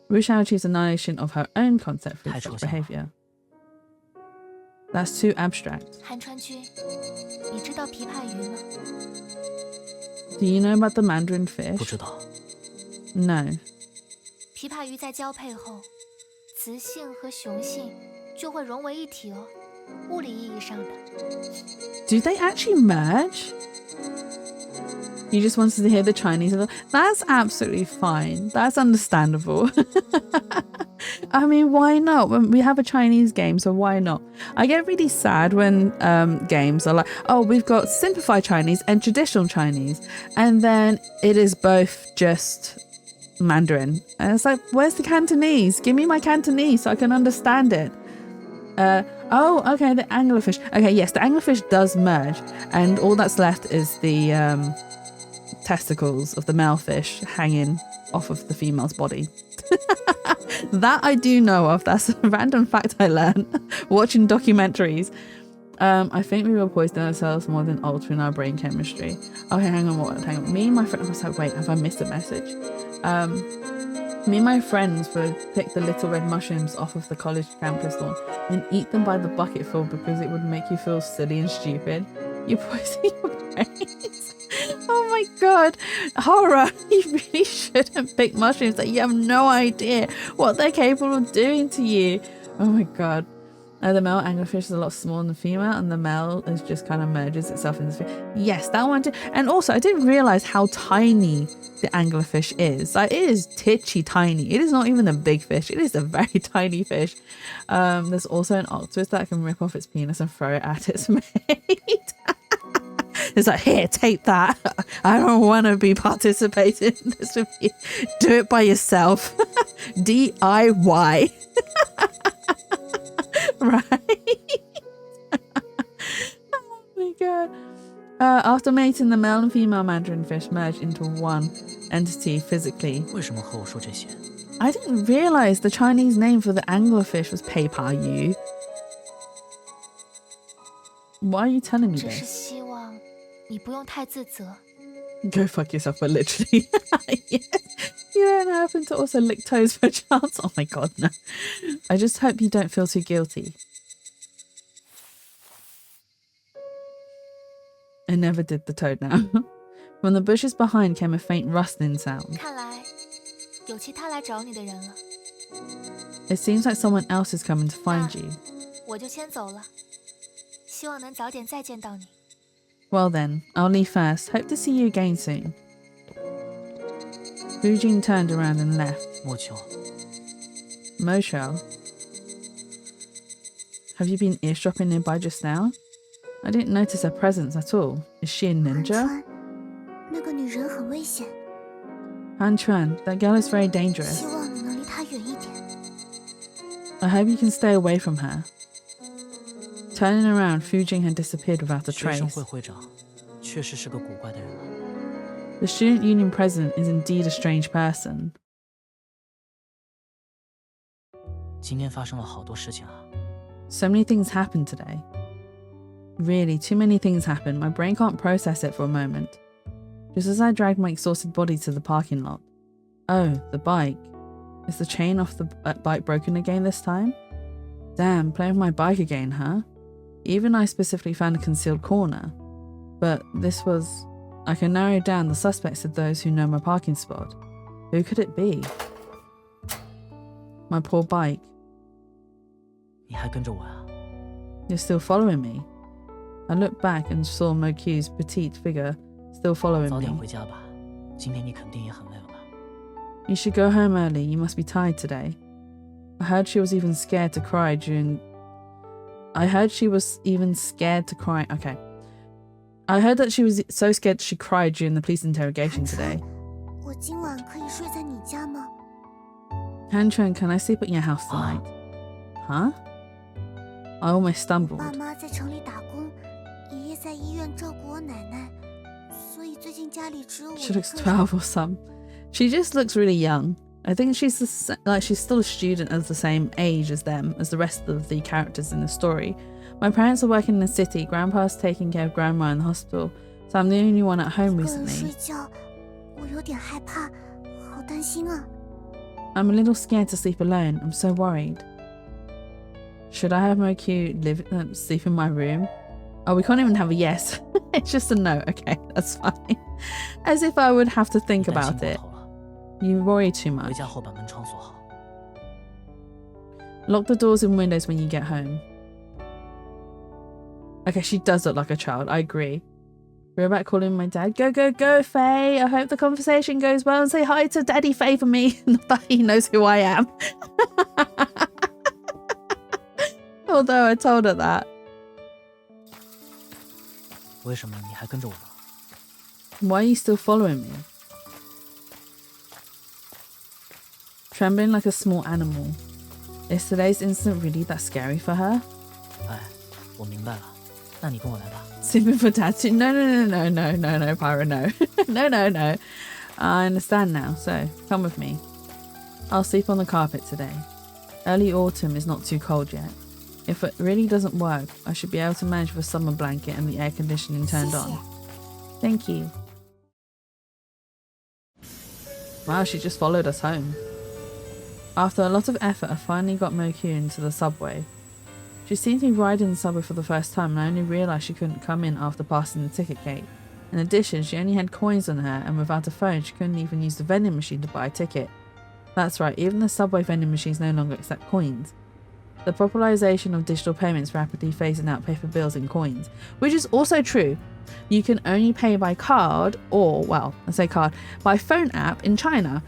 Wu Shao achieves annihilation of her own concept through such behavior. That's too abstract. 韩川君，你知道琵琶鱼吗？ Do you know about the mandarin fish? 不知道。 No. 琵琶鱼在交配后，雌性和雄性就会融为一体哦，物理意义上的。Do they actually merge? You just wanted to hear the Chinese. That's absolutely fine. That's understandable. I mean, why not? We have a Chinese game, so why not? I get really sad when games are like, oh, we've got simplified Chinese and traditional Chinese, and then it is both just Mandarin. And it's like, where's the Cantonese? Give me my Cantonese so I can understand it. Oh, okay, the anglerfish. Okay, yes, the anglerfish does merge, and all that's left is the testicles of the male fish hanging off of the female's body. That I do know of. That's a random fact I learned watching documentaries. I think we were poisoning ourselves more than altering our brain chemistry. Okay, hang on. Me and my friend was like, wait, have I missed a message? Me and my friends would pick the little red mushrooms off of the college campus lawn and eat them by the bucketful because it would make you feel silly and stupid. You poison your brains. Oh my god, horror. You really shouldn't pick mushrooms that you have no idea what they're capable of doing to you. Oh my god. The male anglerfish is a lot smaller than the female, and the male is just kind of merges itself in the female. Yes, that one too. And also, I didn't realize how tiny the anglerfish is. Like, it is titchy tiny. It is not even a big fish. It is a very tiny fish. There's also an octopus that can rip off its penis and throw it at its mate. It's like, here, take that. I don't want to be participating in this with you. Do it by yourself. DIY. Right? Oh my god. After mating, the male and female mandarin fish merge into one entity physically. 为什么和我说这些？ I didn't realize the Chinese name for the anglerfish was Pei Pa Yu. Why are you telling me 只是 this? 希望你不用太自责。 Go fuck yourself, but literally. Yes. You don't happen to also lick toes per chance? Oh my god, no. I just hope you don't feel too guilty. I never did the toad now. From the bushes behind came a faint rustling sound. 看来有其他来找你的人了。 It seems like someone else is coming to find you. 我就先走了，希望能早点再见到你。 Well then, I'll leave first. Hope to see you again soon. Fu Jing turned around and left. 莫秋， Moshel. Have you been eavesdropping nearby just now? I didn't notice her presence at all. Is she a 韩 ninja? 川，那个女人很危险， Han Chuan, that girl is very dangerous. 希望你能离她远一点。 I hope you can stay away from her. Turning around, Fu Jing had disappeared without a 学生 trace. 会会长确实是个古怪的人了。 The student union president is indeed a strange person. 今天发生了好多事情啊！ So many things happened today. Really, too many things happened. My brain can't process it for a moment. Just as I dragged my exhausted body to the parking lot. Oh, the bike. Is the chain off the bike broken again this time? Damn, playing with my bike again, huh? Even I specifically found a concealed corner. But this was... I can narrow down the suspects of those who know my parking spot. Who could it be? My poor bike. 你还跟着我啊？ You're still following me? I looked back and saw Mokyu's petite figure still following 早点 me. 回家吧，今天你肯定也很累了吧？ You should go home early. You must be tired today. I heard she was even scared to cry during... I heard she was even scared to cry... Okay. I heard that she was so scared she cried during the police interrogation 韩川 today. 我今晚可以睡在你家吗？ Han Chuan, can I sleep at your house tonight? Huh? I almost stumbled. 爸妈在城里打工，爷爷在医院照顾我奶奶，所以最近家里只有我一 She 个 looks 人。 12 or some. She just looks really young. I think she's she's still a student as the same age as them, as the rest of the characters in the story. My parents are working in the city. Grandpa's taking care of grandma in the hospital, so I'm the only one at home 一个人 recently. 睡觉，我有点害怕，好担心啊。 I'm a little scared to sleep alone. I'm so worried. Should I have Moku sleep in my room? Oh, we can't even have a yes. It's just a no. Okay, that's fine. As if I would have to think 你担心 about 过 it. 头了。 You worry too 回 much. 家后把门窗锁好。 Lock the doors and windows when you get home. Okay, she does look like a child. I agree. We're about calling my dad. Go, go, go, Faye. I hope the conversation goes well and say hi to Daddy Faye for me. Not that he knows who I am. Although I told her that. 为什么你还跟着我呢？ Why are you still following me? Trembling like a small animal. Is today's incident really that scary for her? 哎，我明白了，那你跟我来吧。 Sleeping for dad too? No, Pyro, no. No. I understand now, so come with me. I'll sleep on the carpet today. Early autumn is not too cold yet. If it really doesn't work, I should be able to manage with a summer blanket and the air conditioning turned 谢 on. 谢。 Thank you. Wow, she just followed us home. After a lot of effort, I finally got Moku into the subway. She seemed to be riding the subway for the first time, and I only realised she couldn't come in after passing the ticket gate. In addition, she only had coins on her, and without a phone, she couldn't even use the vending machine to buy a ticket. That's right, even the subway vending machines no longer accept coins. The popularisation of digital payments rapidly phasing out paper bills and coins, which is also true. You can only pay by card or, well, I say card, by phone app in China.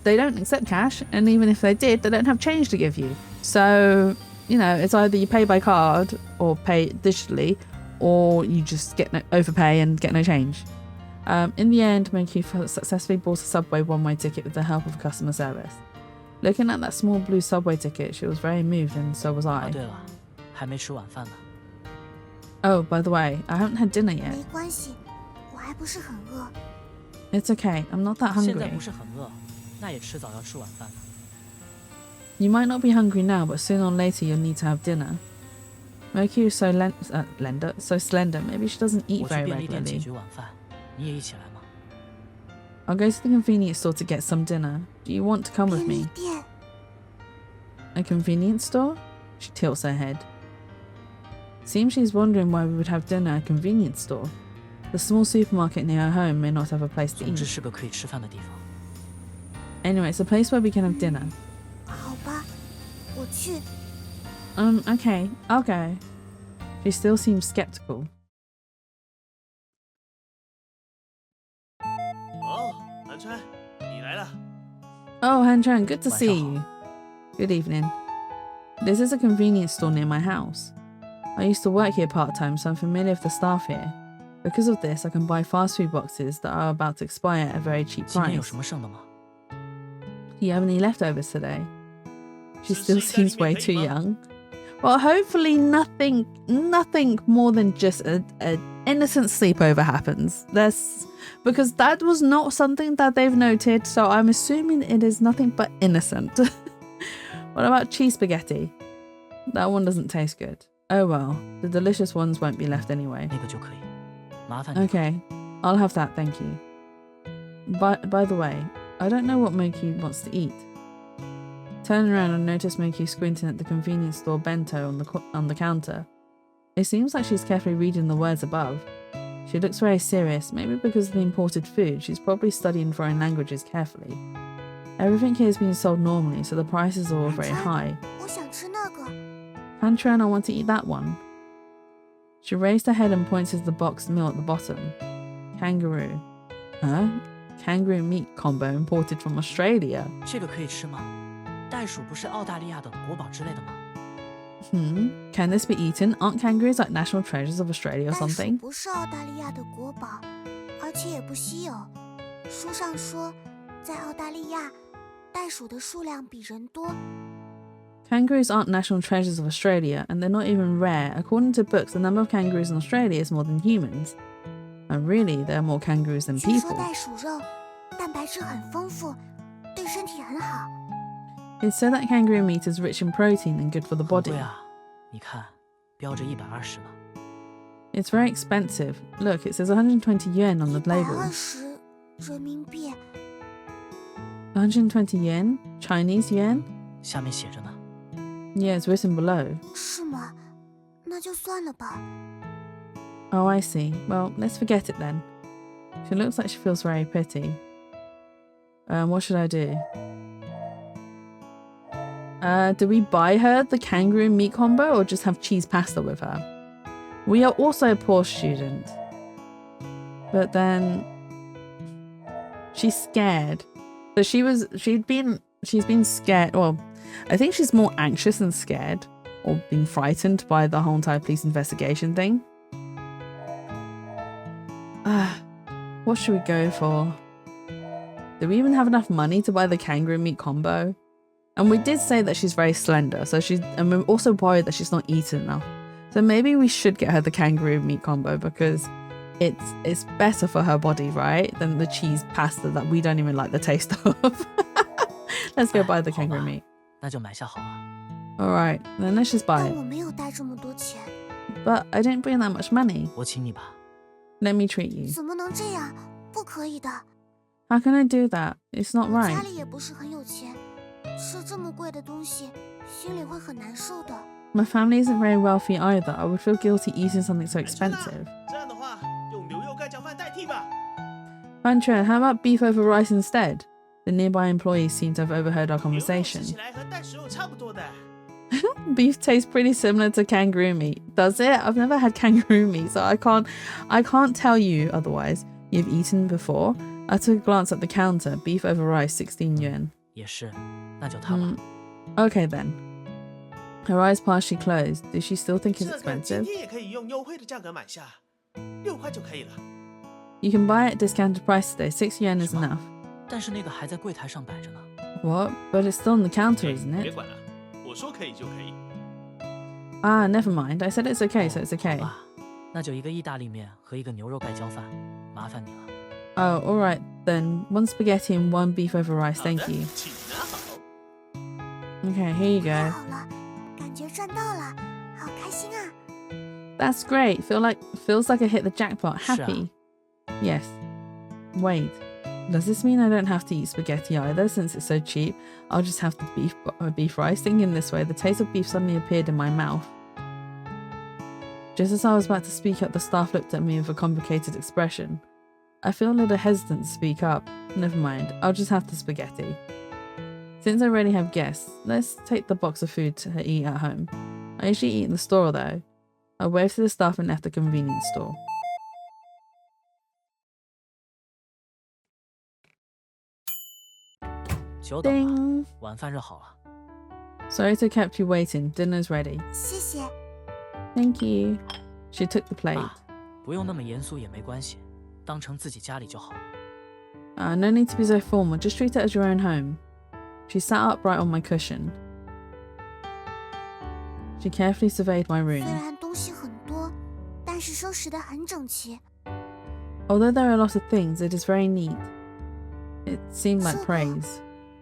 They don't accept cash, and even if they did, they don't have change to give you. So, you know, it's either you pay by card or pay digitally, or you just get overpay and get no change. In the end, Moku successfully bought a subway one-way ticket with the help of customer service. Looking at that small blue subway ticket, she was very moved, and so was 啊， I. 对了，还没吃晚饭呢。 Oh, by the way, I haven't had dinner yet. 没关系，我还不是很饿。 It's okay, I'm not that 现在 hungry. 不是很饿，那也迟早要吃晚饭的。 You might not be hungry now, but sooner or later you'll need to have dinner. Moku is so slender. Maybe she doesn't eat 我去 very 便利店解 regularly. 决晚饭，你也一起来吗？ I'll go to the convenience store to get some dinner. Do you want to come with 便利 me? 店， A convenience store? She tilts her head. Seems she's wondering why we would have dinner at a convenience store. The small supermarket near her home may not have a place to 总之 eat. 是个可以吃饭的地方。 Anyway, it's a place where we can have dinner. 好吧，我去。 Okay, I'll go. She still seems skeptical. 哦，韩川，你来了。 Oh, Han-chan, good to 晚 see 上 you. Good evening. This is a convenience store near my house. I used to work here part-time, so I'm familiar with the staff here. Because of this, I can buy fast food boxes that are about to expire at a very cheap 今天有 price. 什么剩的吗？ Do you have any leftovers today? She 是 still 吃意大利 seems way 面可 too 以吗？ young. Well, hopefully nothing more than just a innocent sleepover happens. Because that was not something that they've noted, so I'm assuming it is nothing but innocent. What about cheese spaghetti? That one doesn't taste good. Oh well, the delicious ones won't be left anyway. 那个就可以，麻烦你了。 Okay, I'll have that, thank you. By the way, I don't know what Moki wants to eat. Turning around, I noticed Moki squinting at the convenience store bento on the counter. It seems like she's carefully reading the words above. She looks very serious, maybe because of the imported food. She's probably studying foreign languages carefully. Everything here is being sold normally, so the prices are all very high. 我想吃那个。 Pantran, I want to eat that one. She raised her head and pointed to the boxed meal at the bottom. Kangaroo. Huh? Kangaroo meat combo imported from Australia. 这个可以吃吗？袋鼠不是澳大利亚的国宝之类的吗？ Can this be eaten? Aren't kangaroos like national treasures of Australia or 袋鼠 something? 不是澳大利亚的国宝，而且也不稀有。书上说，在澳大利亚，袋鼠的数量比人多。 Kangaroos aren't national treasures of Australia, and they're not even rare. According to books, the number of kangaroos in Australia is more than humans. And really, there are more kangaroos than 据说 people. 袋鼠肉蛋白质很丰富，对身体很好。It's said that kangaroo meat is rich in protein and good for the 很 body. 贵啊，你看，标着120呢。It's very expensive. Look, it says 120 yuan on the label. 120人民币。120 yen? Chinese yuan? 下面写着呢。Yeah, it's written below. 是吗？那就算了吧。Oh, I see. Well, let's forget it then. She looks like she feels very pity. What should I do? Do we buy her the kangaroo meat combo or just have cheese pasta with her? We are also a poor student. But then she's scared. So she's been scared. Well, I think she's more anxious than scared or being frightened by the whole entire police investigation thing. What should we go for? Do we even have enough money to buy the kangaroo meat combo? And we did say that she's very slender, and we're also worried that she's not eaten enough. So maybe we should get her the kangaroo meat combo because it's better for her body, right? Than the cheese pasta that we don't even like the taste of. Let's go buy the kangaroo meat. 那就买下好了。 Alright, then let's just buy 但 it. 我没有带这么多钱， But I didn't bring that much money. 我请你吧。 Let me treat you. 怎么能这样？不可以的。 How can I do that? It's not 我 right. 家里也不是很有钱，吃这么贵的东西，心里会很难受的。 My family isn't very wealthy either. I would feel guilty eating something so 南川啊 expensive. 这样的话，用牛肉盖浇饭代替吧。 Fanchuan, how about beef over rice instead? The nearby employees seem to have overheard our 牛肉吃 conversation. 起来和蛋食肉差不多的。 Beef tastes pretty similar to kangaroo meat. Does it? I've never had kangaroo meat, so I can't tell you otherwise. You've eaten before? I took a glance at the counter. Beef over rice, 16 yuan. 也是，那就它吧。 Okay then. Her eyes partially closed. Does she still think it's 这个今 expensive? 天也可以用优惠的价格买下，6块就可以了。 You can buy it at discounted price today. 6 yuan is 什么？ enough. 但是那个还在柜台上摆着呢。 What? But it's still on the counter, isn't 别 it? 管了，我说可以就可以。 Ah, never mind. I said it's okay, so it's okay. 好吧，那就一个意大利面和一个牛肉盖浇饭，麻烦你了。 Oh, alright then. 1 spaghetti and 1 beef over rice, 好 thank 的 you. 请拿好。 Okay, here you 太 go. 好了，感觉赚到了，好开心啊！ That's great. Feels like I hit the jackpot. Happy. Yes. Wait. Does this mean I don't have to eat spaghetti either since it's so cheap? I'll just have the beef rice. Thinking this way, the taste of beef suddenly appeared in my mouth. Just as I was about to speak up, the staff looked at me with a complicated expression. I feel a little hesitant to speak up. Never mind. I'll just have the spaghetti. Since I already have guests, let's take the box of food to eat at home. I usually eat in the store though. I waved to the staff and left the convenience store. Ding! 晚饭热好了。 Sorry to kept you waiting. Dinner's ready. 谢谢。 Thank you. She took the plate. 啊，不用那么严肃也没关系，当成自己家里就好。 No need to be so formal. Just treat it as your own home. She sat upright on my cushion. She carefully surveyed my 虽 room. 然东西很多，但是收拾得很整齐。 Although there are a lot of things, it is very neat. It seemed like 这个 praise.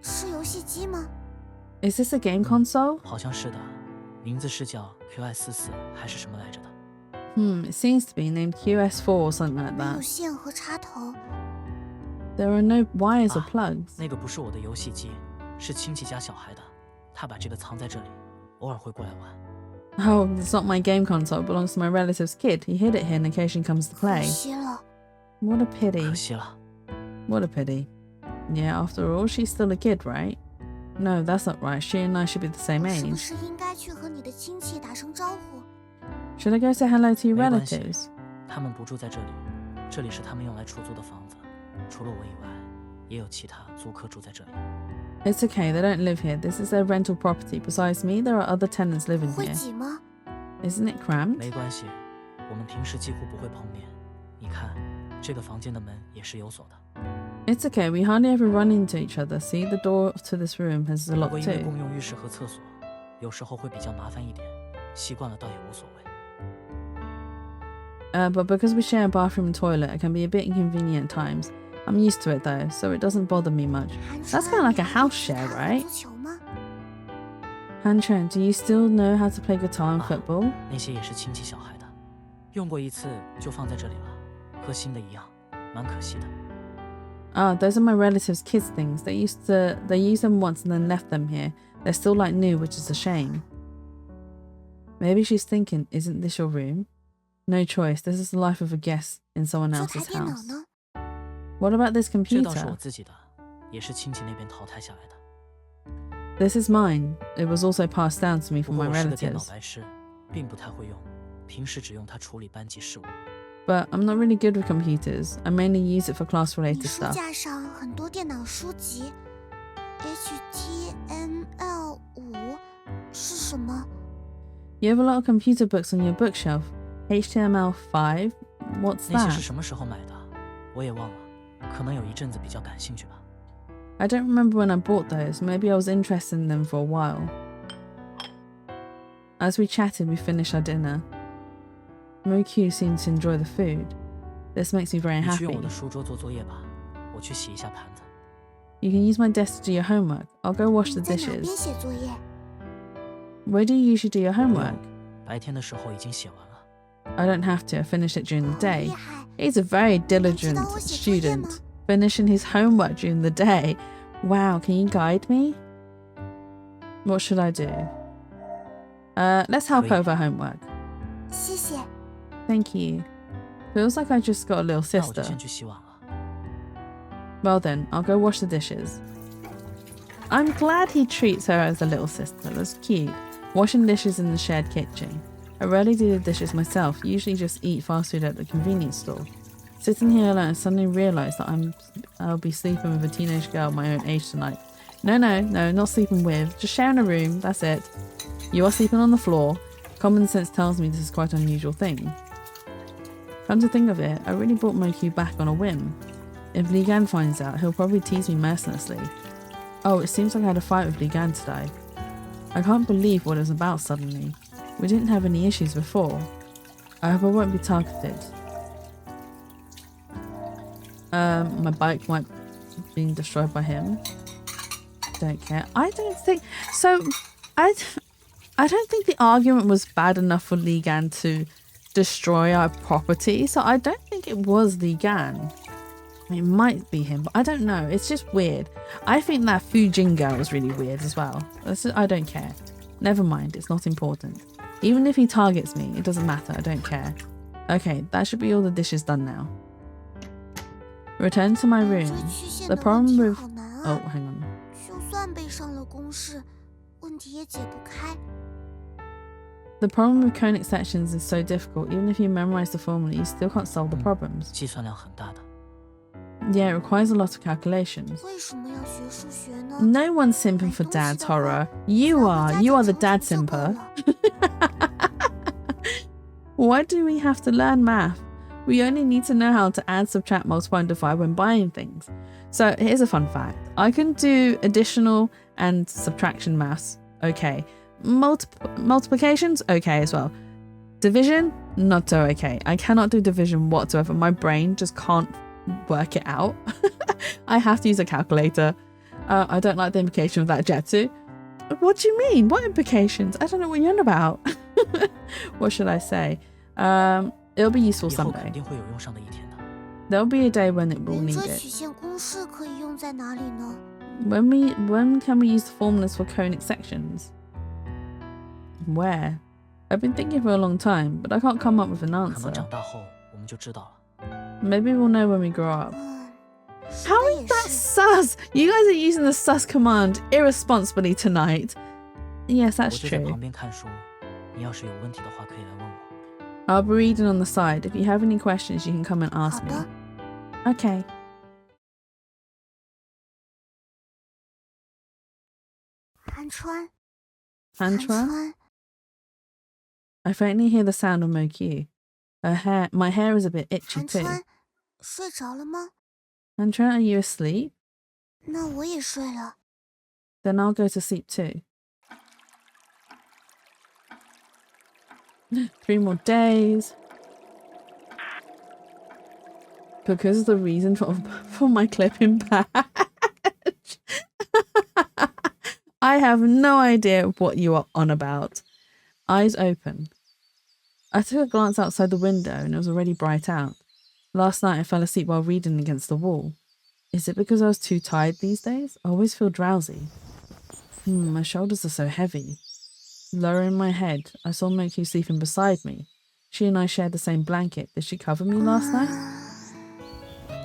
是游戏机吗？ Is this a game console? 好像是的，名字是叫 QS44还是什么来着的？ It seems to be named QS4 or something like 没有 that. 线和插头。 There are no wires or 啊 plugs. 那个不是我的游戏机，是亲戚家小孩的，他把这个藏在这里，偶尔会过来玩。 Oh, it's not my game console. It belongs to my relative's kid. He hid it here on occasion comes to 可 play. 惜了， What a pity. 可惜了， What a pity. Yeah, after all, she's still a kid, right? No, that's not right. She and I should be the same 我是不 age. 是应该去和你的亲戚打声招呼？ Should I go say hello to your 没关系 relatives? 他们不住在这里，这里是他们用来出租的房子，除了我以外，也有其他租客住在这里。 It's okay, they don't live here. This is their rental property. Besides me, there are other tenants living 会 here. 挤吗？ Isn't it cramped? 没关系，我们平时几乎不会碰面。你看，这个房间的门也是有锁的。 It's okay, we hardly ever run into each other. See, the door to this room has a 不 lock 过因为 too. 共用浴室和厕所，有时候会比较麻烦一点，习惯了倒也无所谓。 But because we share a bathroom and toilet, it can be a bit inconvenient at times. I'm used to it though, so it doesn't bother me much. That's kind of like a house share, right? 足球吗？ Han Chuan, do you still know how to play guitar and football? 那些也是亲戚小孩的，用过一次就放在这里了，和新的一样，蛮可惜的。 Ah, those are my relatives' kids' things. They used them once and then left them here. They're still like new, which is a shame. Maybe she's thinking, isn't this your room? No choice. This is the life of a guest in someone 这台 else's 电脑 house. 呢？ What about this 这倒是我 computer? 自己的，也是亲戚那边淘汰下来的。 This is mine. It was also passed down to me 不 from 过 my 我是个电脑 relatives. 白痴，并不太会用，平时只用它处理班级事务。 But I'm not really good with computers. I mainly use it for 你 class-related 书 stuff. 架上很多电脑书籍 ，HTML5 是什么？ You have a lot of computer books on your bookshelf. HTML5? What's 那些 that? 是什么时候买的？我也忘了，可能有一阵子比较感兴趣吧。 I don't remember when I bought those. Maybe I was interested in them for a while. As we chatted, we finished our dinner. Moku seemed to enjoy the food. This makes me very 你去用 happy. 我的书桌做作业吧，我去洗一下盘子。 You can use my desk to do your homework. I'll go wash 你 the 在哪边 dishes. 写作业？ Where do you usually do your 不用 homework? 白天的时候已经写完了。 I don't have to. I finish it during the 好 day. 厉害！ He's a very 你能指 diligent 导我写作业吗？ student, finishing his homework during the day. Wow, can you guide me? What should I do? Let's help 可以。 over homework. 谢谢。 Thank you. Feels like I just got a little 那我就 sister. 先去洗碗了。 Well then, I'll go wash the dishes. I'm glad he treats her as a little sister. That's cute. Washing dishes in the shared kitchen. I rarely do the dishes myself, usually just eat fast food at the convenience store. Sitting here alone, I suddenly realise that I'll be sleeping with a teenage girl my own age tonight. No, not sleeping with. Just sharing a room, that's it. You are sleeping on the floor. Common sense tells me this is quite an unusual thing. Come to think of it, I really brought Moku back on a whim. If Li Gan finds out, he'll probably tease me mercilessly. Oh, it seems like I had a fight with Li Gan today. I can't believe what it was about suddenly. We didn't have any issues before. I hope I won't be targeted. My bike might be being destroyed by him. Don't care. I don't think so. I don't think the argument was bad enough for Li Gan to destroy our property, so I don't think it was Li Gan. It might be him, but I don't know. It's just weird. I think that Fujin girl was really weird as well. I don't care. Never mind, it's not important. Even if he targets me, it doesn't matter. I don't care. Okay, that should be all the dishes done now. Return to my 追 room. 曲线 The 的问 problem 题 with... 好难 Oh, 啊！ hang on. 就算背上了公式，问题也解不开。 The problem with conic sections is so difficult. Even if you memorize the formula, you still can't solve the problems. 计算量很大的。 Yeah, it requires a lot of calculations. 为什么要学数学呢？ No one's simping for dad's horror. You are. You are the dad 只要回家 simper. 就够了 Why do we have to learn math? We only need to know how to add, subtract, multiply, and divide when buying things. So here's a fun fact. I can do additional and subtraction maths. Okay. Multiplications? Okay as well. Division? Not so okay. I cannot do division whatsoever. My brain just can't work it out. I have to use a calculator. I don't like the implication of that Jetsu. What do you mean? What implications? I don't know what you're on about. What should I say? It'll be useful 以后 someday. 肯定会有用上的一天的。 There'll be a day when it will 圆 need 锥 it. 曲线公式可以用在哪里呢？ When can we use the formulas for conic sections? Where? I've been thinking for a long time, but I can't come up with an 可能 answer. 长大后我们就知道了。 Maybe we'll know when we grow up. 嗯，说 How 的 is 也 that 是。 sus? You guys are using the sus command irresponsibly tonight. Yes, 我 that's 就在 true. 旁边看书，你要是有问题的话可以来问我。 I'll be reading on the side. If you have any questions, you can come and 好 ask me. 的， Okay. 韩川， Han 韩 Chuan? 川， I faintly hear the sound of Moku. My hair is a bit itchy 韩 too. 川，睡着了吗？ Han Chuan, are you asleep? 那我也睡了。 Then I'll go to sleep too. 3 more days. because of the reason for my clipping badge. I have no idea what you are on about. Eyes open. I took a glance outside the window and it was already bright out. Last night I fell asleep while reading against the wall. Is it because I was too tired these days? I always feel drowsy. My shoulders are so heavy. Lowering my head, I saw Moki sleeping beside me. She and I shared the same blanket. Did she cover me last night?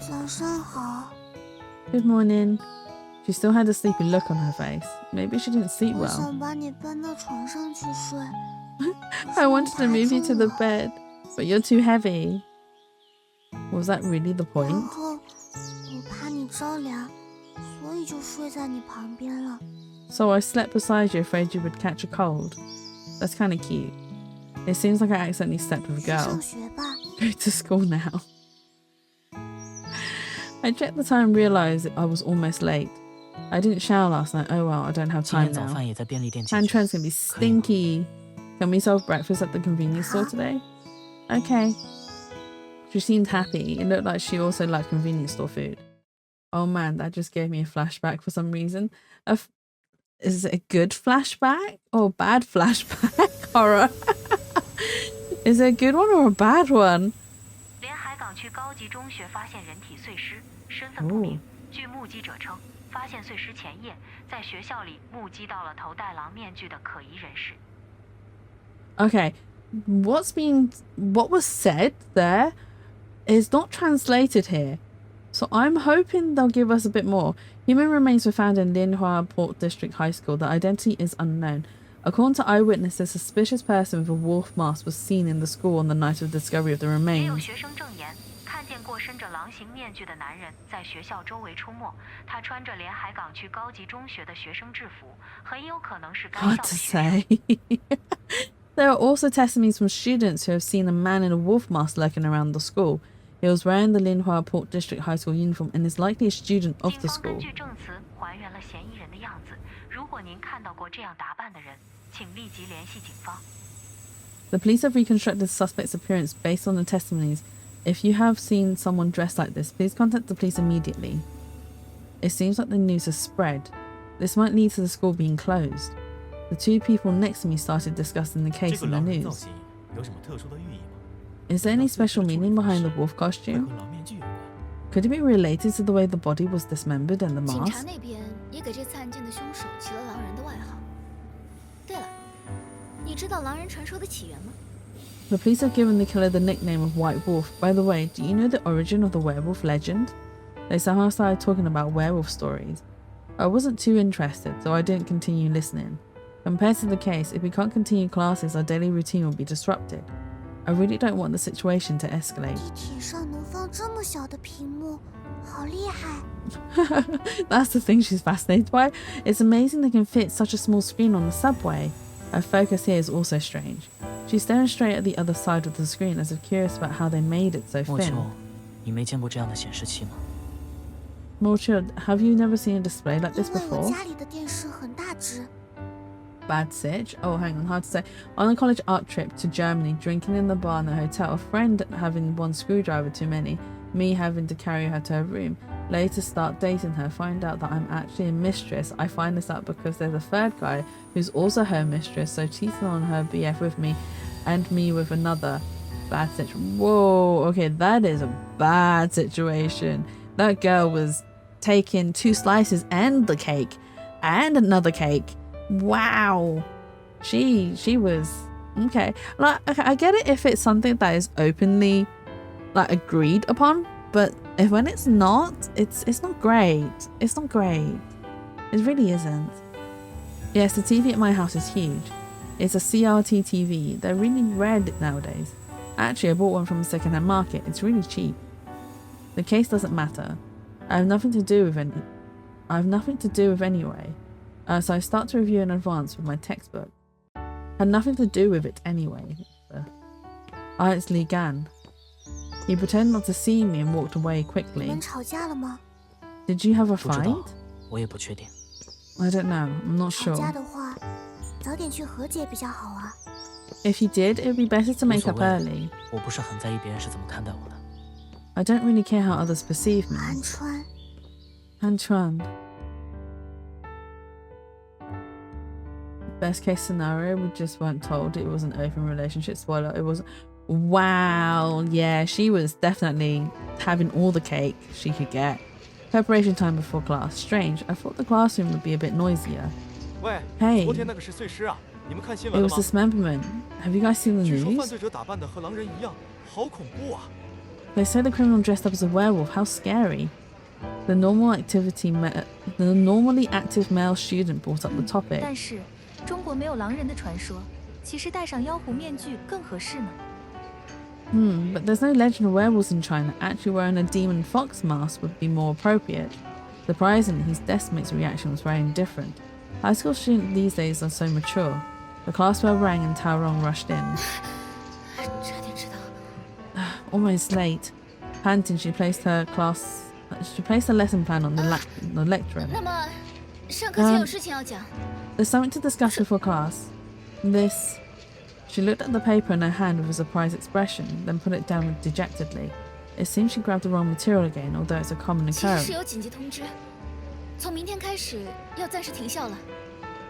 早上好。 Good morning. She still had a sleepy look on her face. Maybe she didn't sleep 我 well. 想把你搬到床上去睡。 I wanted to move you to the bed, but you're too heavy. Was that really the 然 point? 后我怕你着凉，所以就睡在你旁边了。 So I slept beside you, afraid you would catch a cold. That's kind of cute. It seems like I accidentally slept with a 去 girl. 上学吧。 Go to school now. I checked the time and realised I was almost late. I didn't shower last night. Oh well, I don't have 今 time 天早 now. 饭也在便利店解 Hand 决。 trend's gonna be stinky. Can we serve breakfast at the convenience store today? Okay. She seemed happy. It looked like she also liked convenience store food. Oh man, that just gave me a flashback for some reason. Is it a good flashback or a bad flashback? Horror. Is it a good one or a bad one? 连海港区高级中学发现人体碎尸，身份不明。据目击者称，发现碎尸前夜，在学校里目击到了头戴狼面具的可疑人士。 Okay, what was said there is not translated here. So I'm hoping they'll give us a bit more. Human remains were found in Linhua Port District High School. The identity is unknown. According to eyewitnesses, a suspicious person with a wolf mask was seen in the school on the night of the discovery of the 也有 remains. 学生证言，看见过身着狼形面具的男人在学校周围出没。他穿着连海港区高级中学的学生制服，很有可能是该校 Hard 的 to 学生。 say. There are also testimonies from students who have seen a man in a wolf mask lurking around the school. He was wearing the Linhua Port District High School uniform and is likely a student of 警 the 方根 school. 据证词还原了嫌疑人的样子。如果您看到过这样打扮的人，请立即联系警方。 The police have reconstructed the suspect's appearance based on the testimonies. If you have seen someone dressed like this, please contact the police immediately. It seems like the news has spread. This might lead to the school being closed. The two people next to me started discussing the 这 case 个 in the 狼人造 news. 型有什么特殊的寓意吗？ Is there any special meaning behind the wolf 会 costume? 和狼面具有关？ Could it be related to the way the body was dismembered and the 警察 mask? 那边也给这次案件的凶手起了狼人的外号。对了，你知道狼人传说的起源吗？ The police have given the killer the nickname of White Wolf. By the way, do you know the origin of the werewolf legend? They somehow started talking about werewolf stories. I wasn't too interested, so I didn't continue listening. Compared to the case, if we can't continue classes, our daily routine will be disrupted. I really don't want the situation to escalate. 地铁上能放这么小的屏幕，好厉害！ That's the thing she's fascinated by. It's amazing they can fit such a small screen on the subway. Her focus here is also strange. She's staring straight at the other side of the screen as if curious about how they made it so 莫秋 thin.，你没见过这样的显示器吗？ Morchard, have you never seen a display like this 因为我 before? 家里的电视很大只。 Bad sitch? Oh, hang on, hard to say. On a college art trip to Germany, drinking in the bar in the hotel, a friend having one screwdriver too many, me having to carry her to her room. Later start dating her, find out that I'm actually a mistress. I find this out because there's a third guy who's also her mistress, so cheating on her BF with me and me with another. Bad sitch. Whoa, okay, that is a bad situation. That girl was taking 2 slices and the cake and another cake. Wow. She was okay. Like, okay, I get it if it's something that is openly like agreed upon, but when it's not, it's not great. It's not great. It really isn't. Yes, the TV at my house is huge. It's a CRT TV. They're really rare nowadays. Actually, I bought one from a second-hand market. It's really cheap. The case doesn't matter. I have nothing to do with anyway. So I start to review in advance with my textbook. Had nothing to do with it anyway. It's Li Gan. He pretended not to see me and walked away 你 quickly. 们吵架了吗？ Did you have a 不知 fight? 道，我也不确定。 I don't know. I'm not 吵架 sure. 的话，早点去和解比较好啊。 If you did, it would be better to 无 make 所 up 谓， early. 我不是很在意别人是怎么看待我的。I don't really care how others perceive me. 韩川， Antoine. Best case scenario, we just weren't told it was an open relationship. Spoiler, it wasn't. Wow, yeah, she was definitely having all the cake she could get. Preparation time before class. Strange, I thought the classroom would be a bit noisier. 喂， Hey, 昨天那个是碎尸啊，你们看新 it 闻了 was 吗？ dismemberment. Have you guys seen the 据说犯 news? 罪者打扮的和狼人一样，好恐怖啊！ They say the criminal dressed up as a werewolf. How scary. The normally active male student brought up the topic. 但是中国没有狼人的传说，其实戴上妖狐面具更合适呢。But there's no legend of werewolves in China. Actually, wearing a demon fox mask would be more appropriate. Surprisingly, his deskmate's reaction was very indifferent. High school students these days are so mature. The class bell rang and Tao Rong rushed in. 差点迟到。 Almost late. Panting, she placed her lesson plan on the lecturer. 那么，上课前有事情要讲。 There's something to discuss before class. This. She looked at the paper in her hand with a surprised expression, then put it down dejectedly. It seems she grabbed the wrong material again, although it's a common 其实 occurrence. 是有紧急通知，从明天开始要暂时停校了。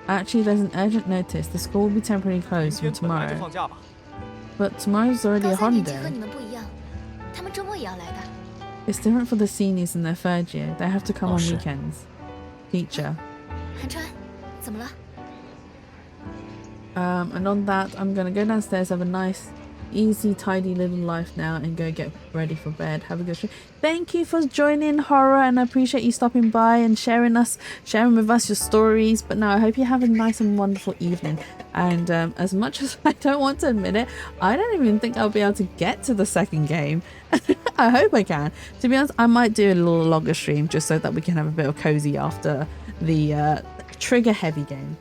Actually, there's an urgent notice. The school will be temporarily 明 closed 天 from 本来就 tomorrow. 放假吧？ But tomorrow's already 高 a 三年级和 holiday. 你们不一样，他们周末也要来的。 It's different for the seniors in their third year. They have to come on 老师。 weekends. Teacher. 韩川，怎么了？ And on that, I'm going to go downstairs, have a nice, easy, tidy little life now, and go get ready for bed. Have a good sleep. Thank you for joining, Horror, and I appreciate you stopping by and sharing with us your stories. But no, I hope you have a nice and wonderful evening. And as much as I don't want to admit it, I don't even think I'll be able to get to the second game. I hope I can. To be honest, I might do a little longer stream just so that we can have a bit of cozy after the trigger-heavy game.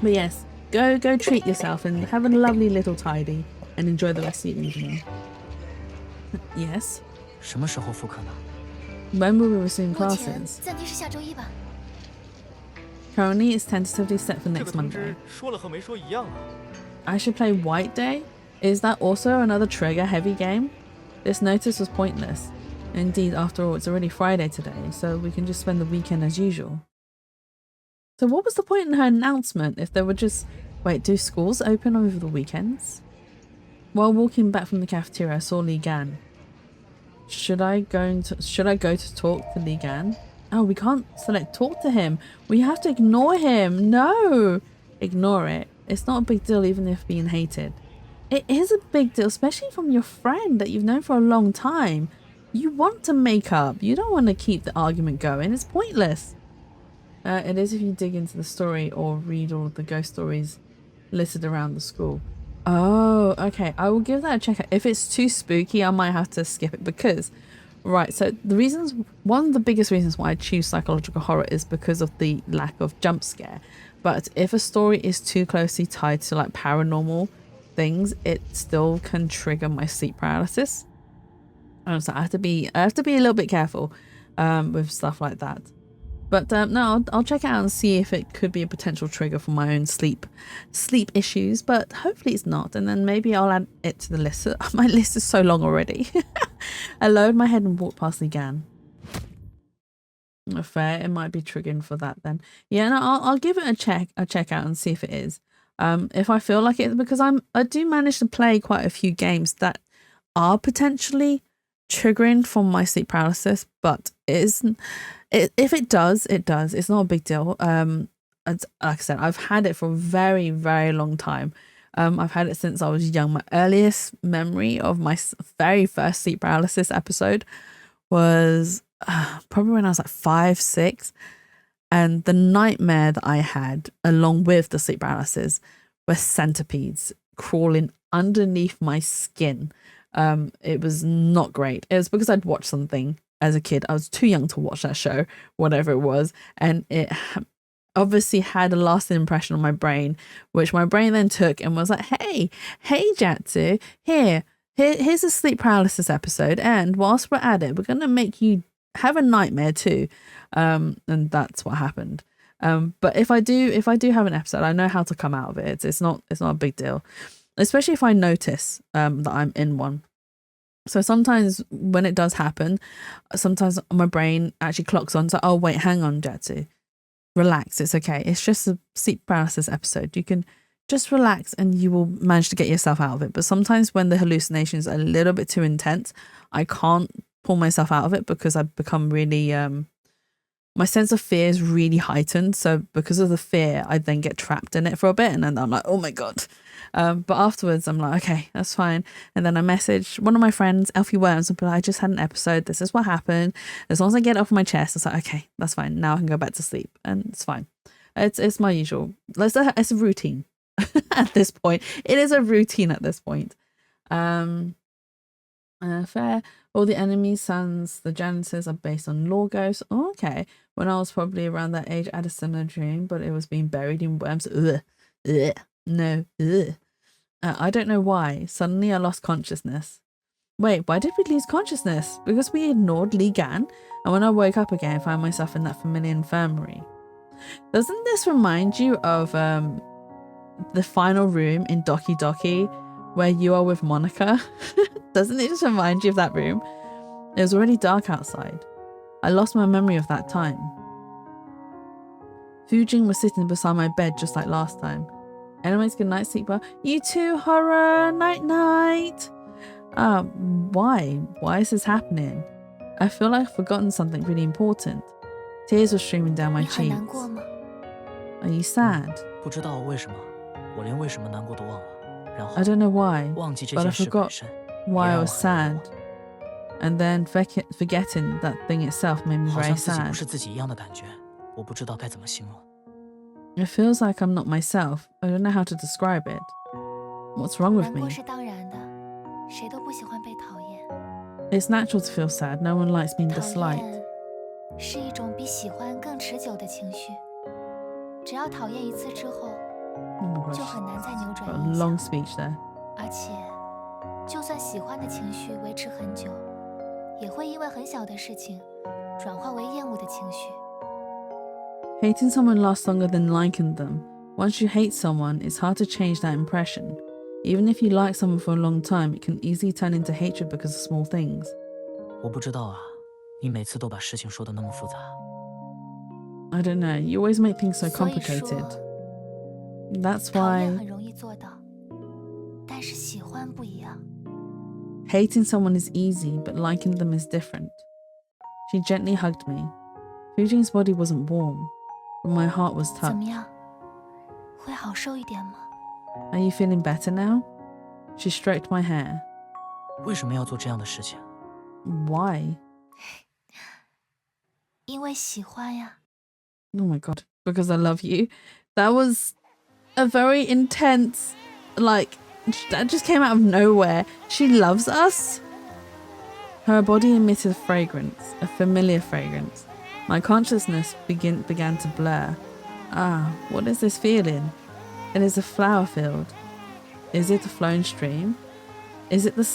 But yes, go treat yourself and have a lovely little tidy and enjoy the rest of your evening. Yes? 什么时候复课呢？ When will we resume 目前 classes? 暂定是下周一吧。 Currently, it's tentatively set for 这个 next 通 Monday. 知说了和没说一样啊。 I should play White Day? Is that also another trigger-heavy game? This notice was pointless. Indeed, after all, it's already Friday today, so we can just spend the weekend as usual. So what was the point in her announcement if they were just... Wait, do schools open over the weekends? While walking back from the cafeteria, I saw Li Gan. Should I go to talk to Li Gan? Oh, we can't select talk to him. We have to ignore him. No! Ignore it. It's not a big deal even if being hated. It is a big deal, especially from your friend that you've known for a long time. You want to make up. You don't want to keep the argument going. It's pointless. It is if you dig into the story or read all of the ghost stories listed around the school. Oh, okay. I will give that a check out. If it's too spooky, I might have to skip it because... Right, so one of the biggest reasons why I choose psychological horror is because of the lack of jump scare. But if a story is too closely tied to like paranormal things, it still can trigger my sleep paralysis. So I have to be a little bit careful with stuff like that. But no, I'll check it out and see if it could be a potential trigger for my own sleep issues. But hopefully it's not. And then maybe I'll add it to the list. My list is so long already. I lowered my head and walked past the Gan. Fair, it might be triggering for that then. Yeah, no, I'll give it a check out and see if it is. If I feel like it, because I do manage to play quite a few games that are potentially triggering from my sleep paralysis, but if it does, it does. It's not a big deal. Like I said, I've had it for a very, very long time. I've had it since I was young. My earliest memory of my very first sleep paralysis episode was probably when I was like 5, 6. And the nightmare that I had along with the sleep paralysis were centipedes crawling underneath my skin. It was not great. It was because I'd watched something as a kid. I was too young to watch that show, whatever it was. And it obviously had a lasting impression on my brain, which my brain then took and was like, hey Jatsu, here's a sleep paralysis episode. And whilst we're at it, we're going to make you have a nightmare too. And that's what happened. But if I do have an episode, I know how to come out of it. It's not a big deal. especially if I notice that I'm in one. So sometimes when it does happen, sometimes my brain actually clocks on. So, oh, wait, hang on, Jatsu. Relax. It's okay. It's just a sleep paralysis episode. You can just relax and you will manage to get yourself out of it. But sometimes when the hallucinations are a little bit too intense, I can't pull myself out of it because I've become really, my sense of fear is really heightened. So because of the fear, I then get trapped in it for a bit. And then I'm like, oh my God. But afterwards, I'm like, okay, that's fine. And then I message one of my friends, Elfie Worms, and be like, I just had an episode. This is what happened. As long as I get it off my chest, it's like, okay, that's fine. Now I can go back to sleep. And it's fine. It's my usual. It's a routine at this point. It is a routine at this point. Fair. All the enemies' sons, the janitors, are based on law ghosts. Oh, okay. When I was probably around that age, I had a similar dream, but it was being buried in worms. Ugh. Ugh. No. Ugh. I don't know why. Suddenly I lost consciousness. Wait, why did we lose consciousness? Because we ignored Li Gan, and when I woke up again, I found myself in that familiar infirmary. Doesn't this remind you of the final room in Doki Doki where you are with Monica? Doesn't it just remind you of that room? It was already dark outside. I lost my memory of that time. Fujin was sitting beside my bed just like last time. Anyways, good night, sleeper. You too, horror. Night night. Why? Why is this happening? I feel like I've forgotten something really important. Tears were streaming down my cheeks. Are you sad? 不知道为什么，我连为什么难过都忘了。然后 I don't know why, 忘记这 but I 件事本 forgot 身， why 也 I 让我 was 很难 sad. And then forgetting that thing itself made me 过。好 very 像自己 sad. 不是自己一样的感觉，我不知道该怎么形容。 It feels like I'm not myself. I don't know how to describe it. What's wrong with 难过 me? 是当然的，谁都不喜欢被讨厌。 It's natural to feel sad. No one likes being 讨 disliked. 厌是一种比喜欢更持久的情绪，只要讨厌一次之后， Oh my 就 gosh. 很难再扭转 Got a 印 long 象。 speech there. 而且，就算喜欢的情绪维持很久，也会因为很小的事情转化为厌恶的情绪。 Hating someone lasts longer than liking them. Once you hate someone, it's hard to change that impression. Even if you like someone for a long time, it can easily turn into hatred because of small things. 我不知道啊，你每次都把事情说得那么复杂。 I don't know, you always make things so 所以说， complicated. That's 讨厌 why 很容易做到，但是喜欢不一样。 hating someone is easy, but liking them is different. She gently hugged me. Fujin's body wasn't warm, but my heart was 怎么 touched. 样？会好受一点吗？ Are you feeling better now? She stroked my hair. 为什么要做这样的事情？ Why? 因为喜欢呀。 Oh my god. Because I love you. That was a very intense, like, that just came out of nowhere. She loves us. Her body emitted a fragrance, a familiar fragrance. My consciousness began to blur. Ah, what is this feeling? It is a flower field. Is it a flowing stream? Is it the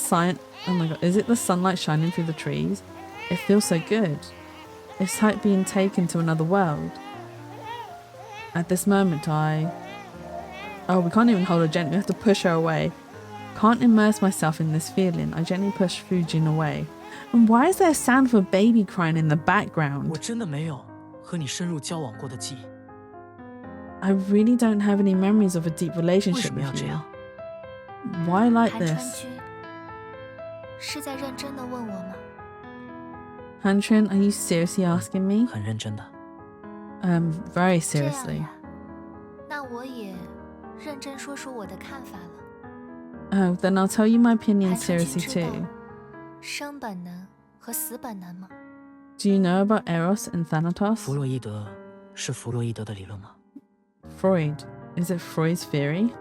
oh my god, is it the sunlight shining through the trees? It feels so good. It's like being taken to another world. At this moment oh, we can't even hold her gently, we have to push her away. Can't immerse myself in this feeling. I gently push Fujin away. And why is there a sound of a baby crying in the 我 background? 真的没有和你深入交往过的记忆。 I really don't have any memories of a deep 为 relationship 什么要 with 这 you. 样？ Why like 韩川 this? 君，是在认真的问我吗？ Hanchun, are you seriously asking me? 很认真的。 Very 这样 seriously. 呀，那我也认真说说我的看法了。 Oh, then I'll tell you my opinion 韩川 seriously 君知道 too. 生本能和死本能吗？ Do you know about Eros and Thanatos? 弗洛伊德是弗洛伊德的理论吗？ Freud. Is it Freud's theory?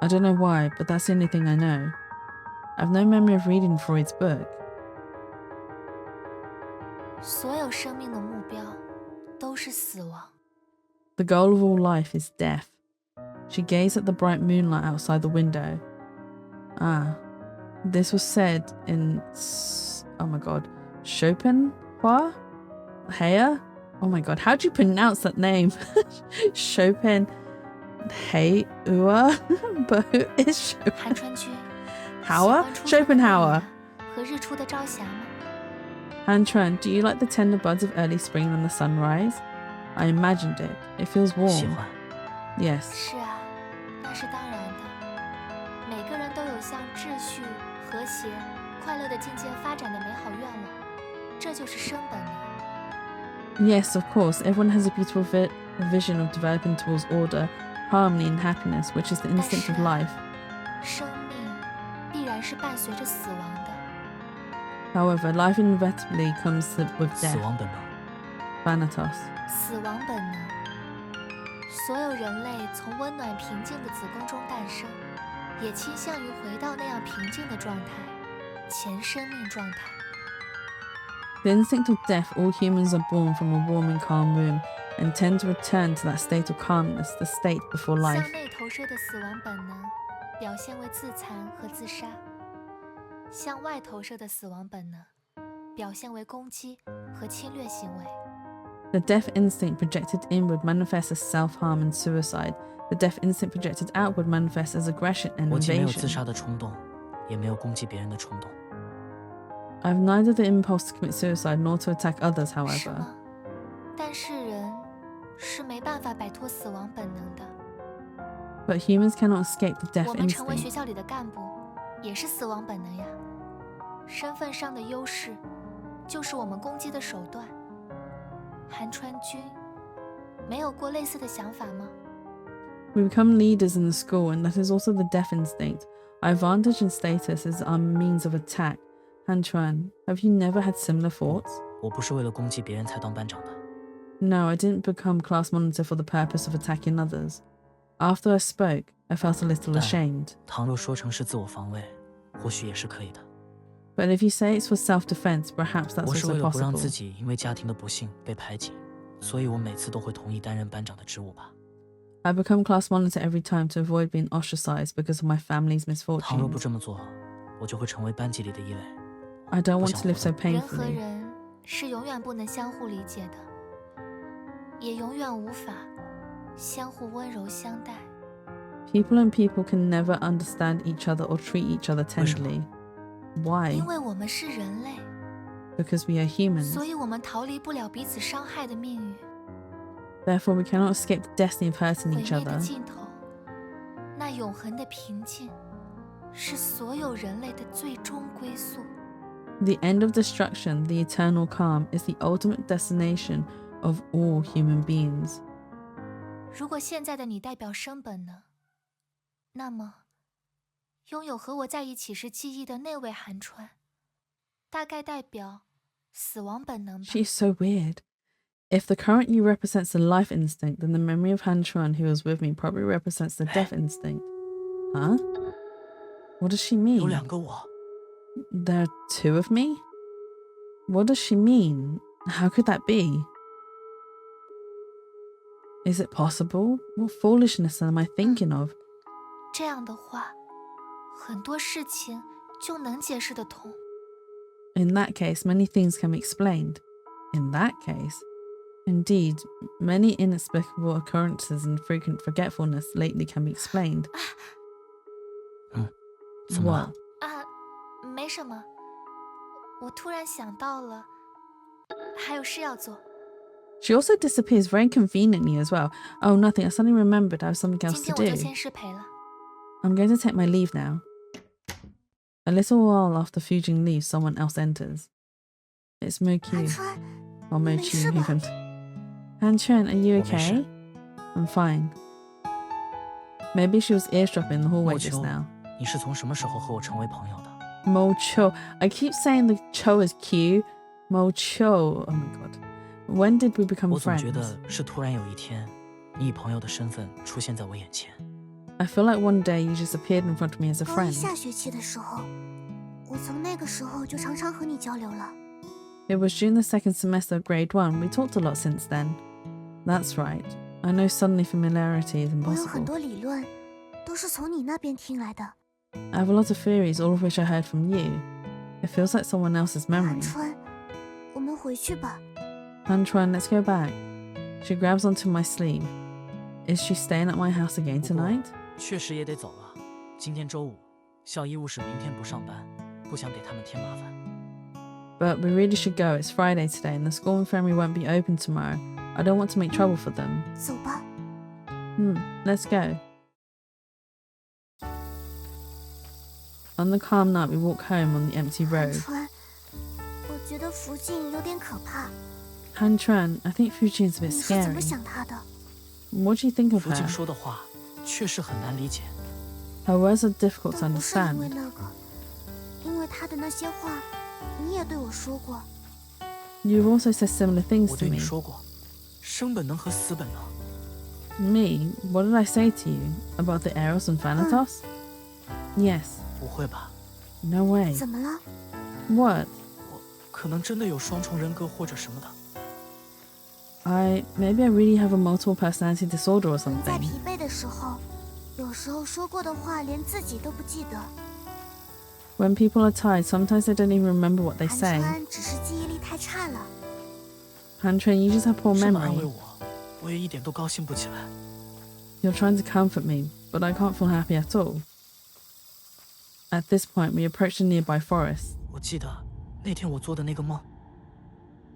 I don't know why, but that's the only thing I know. I've no memory of reading Freud's book. 所有生命的目标都是死亡。 The goal of all life is death. She gazed at the bright moonlight outside the window. Ah, this was said in, oh my god, Schopenhauer? Heyer? Oh my god, how do you pronounce that name? Chopin. hate Ua, but who is Schopenhauer? 韩川君， Hauer? 喜欢初春的 Schopenhauer. 嫩芽和日出的朝霞吗？ Han Chuan, do you like the tender buds of early spring and the sunrise? I imagined it. It feels 喜 warm. 欢。 Yes. 是啊，那是当然的。每个人都有向秩序、和谐、快乐的境界发展的美好愿望，这就是生本能。 Yes, of course. Everyone has a beautiful vision of developing towards order, harmony, and happiness, which is the instinct of life. 生命必然是伴随着死亡的。 However, life inevitably comes with 死 death. 亡本能。 Thanatos. 死亡本能。所有人类从温暖平静的子宫中诞生，也倾向于回到那样平静的状态，前生命状态。 The instinct of death, all humans are born from a warm and calm womb and tend to return to that state of calmness, the state before life. 向内投射的死亡本能，表现为自残和自杀；向外投射的死亡本能，表现为攻击和侵略行为。 The death instinct projected inward manifests as self-harm and suicide. The death instinct projected outward manifests as aggression and 我既没有自 invasion. 杀的冲动，也没有攻击别人的冲动。 I have neither the impulse to commit suicide nor to attack others, 是 however. 吗？但是人是没办法摆脱死亡本能的。 But humans cannot escape the 我 death 们成为学 instinct. 校里的干部，也是死亡本能呀。身份上的优势，就是我们攻击的手段。韩川君，没有过类似的想法吗？ We become leaders in the school, and that is also the death instinct. Our advantage and status is our means of attack. Han Chuan, have you never had similar thoughts? 我不是为了攻击别人才当班长的。 No, I didn't become class monitor for the purpose of attacking others. After I spoke, I felt a little 但 ashamed. 倘若说成是自我防卫，或许也是可以的。 But if you say it's for self-defense, perhaps that's 我是 also 为了不让 possible. 自己因为家庭的不幸被排挤，所以我每次都会同意担任班长的职务吧。 I become class monitor every time to avoid being ostracized because of my family's 倘若不 misfortunes. 这么做，我就会成为班级里的一类。 I don't 不 want 想 to live 活 so 得 人和 painfully. 人是永远不能相互理解的，也永远无法相互温柔相待。 People and people can never understand each other or treat each other 为什么？ tenderly. Why? 因为我们是人类， Because we are humans. 所以我们逃离不了彼此伤害的命运。 Therefore, we cannot escape the destiny of hurting 毁 each 灭的 other. 尽头，那永恒的平静，是所有人类的最终归宿。 The end of destruction, the eternal calm, is the ultimate destination of all human beings. 如果现在的你代表生本能，那么，拥有和我在一起时记忆的那位韩川，大概代表死亡本能吧。 She is so weird. If the current you represents the life instinct, then the memory of Han Chuan who was with me probably represents the death instinct. Huh? What does she 有 mean? 两个我， There are two of me? What does she mean? How could that be? Is it possible? What foolishness am I thinking of? 这样的话，很多事情就能解释得通。 In that case, many things can be explained. In that case, indeed, many inexplicable occurrences and frequent forgetfulness lately can be explained. 怎么了？ 啊，没什么，我突然想到了，还有事要做。 She also disappears very conveniently as well. Oh, nothing. I suddenly remembered I have something 今 else to 天我就 do. 先失陪了。 I'm going to take my leave now. A little while after Fujin leaves, someone else enters. It's Mo 韩 Q. 川， Or Mo 没事 Chu 吧？ even. Han Chuan, are you 我没事。 okay? I'm fine. Maybe she was eavesdropping in the hallway 莫 just 秋 now.，你是从什么时候和我成为朋友的？ Mo Cho. I keep saying the Cho is Q. Mo Cho. Oh my god. When did we become 我总觉 friends? 得是突然有一天，你以朋友的身份出现在我眼前。 I feel like one day you just appeared in front of me as a 高一 friend. 下学期的时候，我从那个时候就常常和你交流了。 It was during the second semester of grade 1. We talked a lot since then. That's right. I know suddenly familiarity is 我有很 impossible. 多理论都是从你那边听来的。 I have a lot of theories, all of which I heard from you. It feels like someone else's 韩 memory. 川，我们回去吧。 Han Chuan, let's go back. She grabs onto my sleeve. Is she staying at my house again 不过 tonight? 确实也得走了。今天周五，校医务室明天不上班，不想给他们添麻烦。But we really should go. It's Friday today and the school infirmary won't be open tomorrow. I don't want to make trouble for them. 走吧。Let's go. On the calm night, we walk home on the empty 韩 road. 川，我觉得福晋有点可怕。 Han Chuan, I think Fujian's a bit 你是怎么 scary. 想他的？ What do you think of 福晋 her? 说的话确实很难理解。 Her words are difficult to 倒不是因 understand. 为那个，因为他的那些话，你也对我说过。 You've also said similar things 我 to 对你 me. 说过，生本能和死本能。 Me? What did I say to you? About the Eros and Thanatos? Yes. 不会吧？ No way. 怎么了？ What? 我可能真的有双重人格或者什么的。 Maybe I really have a multiple personality disorder or 人在 something. 疲惫的时候，有时候说过的话连自己都不记得。 When people are tired, sometimes they don't even remember what they 韩 say. 川只是记忆力太差了。 Han Chuan, you just have poor 这么安慰 memory. 我，我也一点都高兴不起来。 You're trying to comfort me, but I can't feel happy at all. At this point, we approached a nearby forest. 我记得那天我做的那个梦，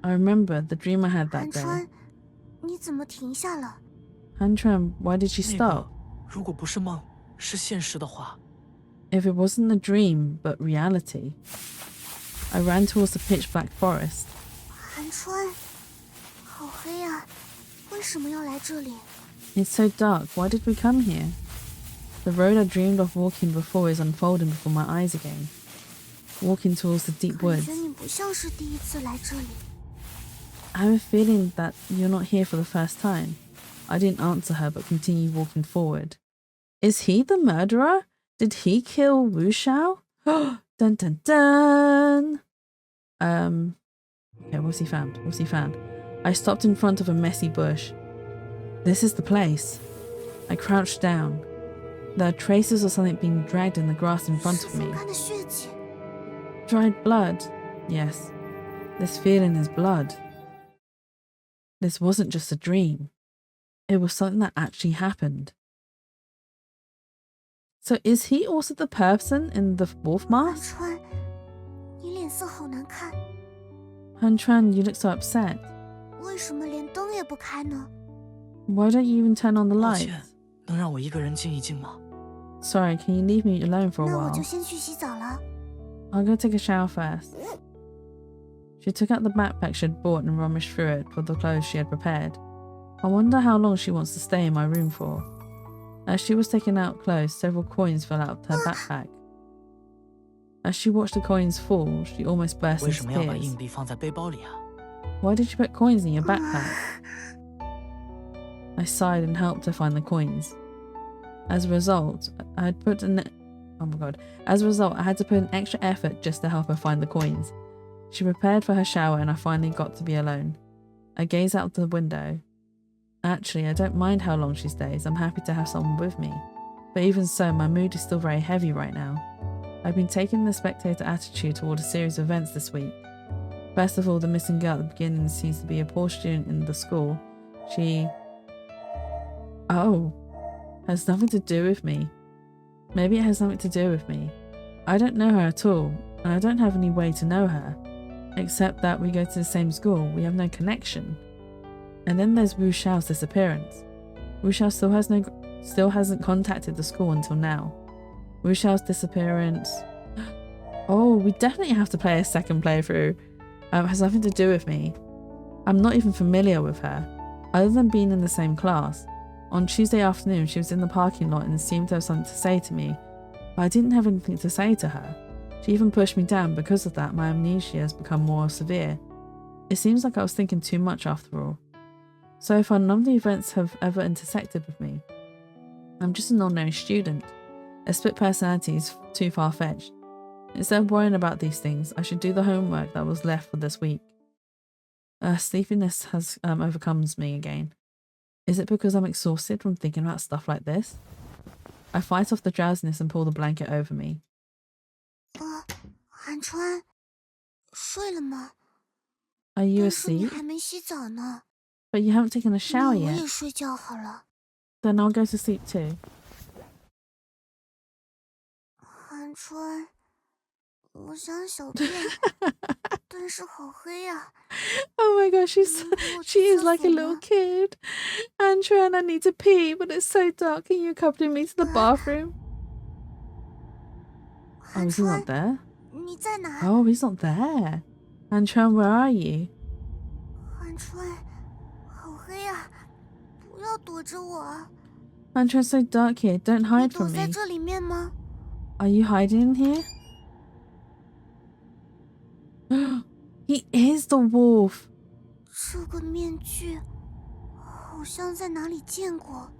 I remember the dream I had 韩 that day. 川，你怎么停下了？ Han Chuan, why did she 那 stop? 个如果不是梦，是现实的话， If it wasn't a dream, but reality. I ran towards the pitch black forest. 韩川，好黑啊！为什么要来这里？ It's so dark, why did we come here? The road I dreamed of walking before is unfolding before my eyes again. Walking towards the deep 感 woods. 觉你不像是第一次来这里。 I have a feeling that you're not here for the first time. I didn't answer her but continued walking forward. Is he the murderer? Did he kill Wu Xiao? Dun dun dun! Okay, what's he found? What's he found? I stopped in front of a messy bush. This is the place. I crouched down. There are traces of something being dragged in the grass in front 是 of 风 me. 干的血迹。 Dried blood. Yes. This feeling is blood. This wasn't just a dream. It was something that actually happened. So is he also the person in the wolf 韩 mask? 川，你脸色好难看， Han Chuan, you look so upset. 为什么连灯也不开呢？ Why don't you even turn on the 抱 lights? 歉，能让我一个人静一静吗？ Sorry, can you leave me alone for a 那我 while? 就先去洗澡了。 I'll go take a shower first. She took out the backpack she had bought and rummaged through it for the clothes she had prepared. I wonder how long she wants to stay in my room for. As she was taking out clothes, several coins fell out of her backpack. As she watched the coins fall, she almost burst 为 into 什么要把 tears. 硬币放在背包里啊？ Why did you put coins in your backpack? I sighed and helped her find the coins. As a result, I had put an As a result, I had to put an extra effort just to help her find the coins. She prepared for her shower and I finally got to be alone. I gazed out the window. Actually, I don't mind how long she stays. I'm happy to have someone with me. But even so, my mood is still very heavy right now. I've been taking the spectator attitude toward a series of events this week. First of all, the missing girl at the beginning seems to be a poor student in the school. She... Oh, has nothing to do with me. Maybe it has something to do with me. I don't know her at all, and I don't have any way to know her. Except that we go to the same school, we have no connection. And then there's Wu Xiao's disappearance. Wu Xiao still hasn't contacted the school until now. Wu Xiao's disappearance... Oh, we definitely have to play a second playthrough. Has nothing to do with me. I'm not even familiar with her, other than being in the same class. On Tuesday afternoon, she was in the parking lot and seemed to have something to say to me, but I didn't have anything to say to her. She even pushed me down. Because of that, my amnesia has become more severe. It seems like I was thinking too much after all. So far, none of the events have ever intersected with me. I'm just an ordinary student. A split personality is too far-fetched. Instead of worrying about these things, I should do the homework that was left for this week. Sleepiness has overcomes me again. Is it because I'm exhausted from thinking about stuff like this? I fight off the drowsiness and pull the blanket over me. 韩川，睡了吗？ Are you 但是你 asleep? 还没洗澡呢。 But you haven't taken a 那 shower 我 yet. 也睡觉好了。Then I'll go to sleep too. 韩川，我想小便，但是好黑呀。Oh my gosh, she is like a 能 little 陪我去厕所吗？ kid. Antron, I need to pee, but it's so dark. Can you accompany me to the bathroom? Oh, 韩 is he 川， not there? 你在哪？ Oh, he's not there. Antron, where are you? 韩川，好黑呀，不要躲着我啊！ Antron, it's so dark here. Don't 你 hide 躲 from 在 me. 这里面吗？ Are you hiding in here? He is the wolf. 这个面具好像在哪里见过。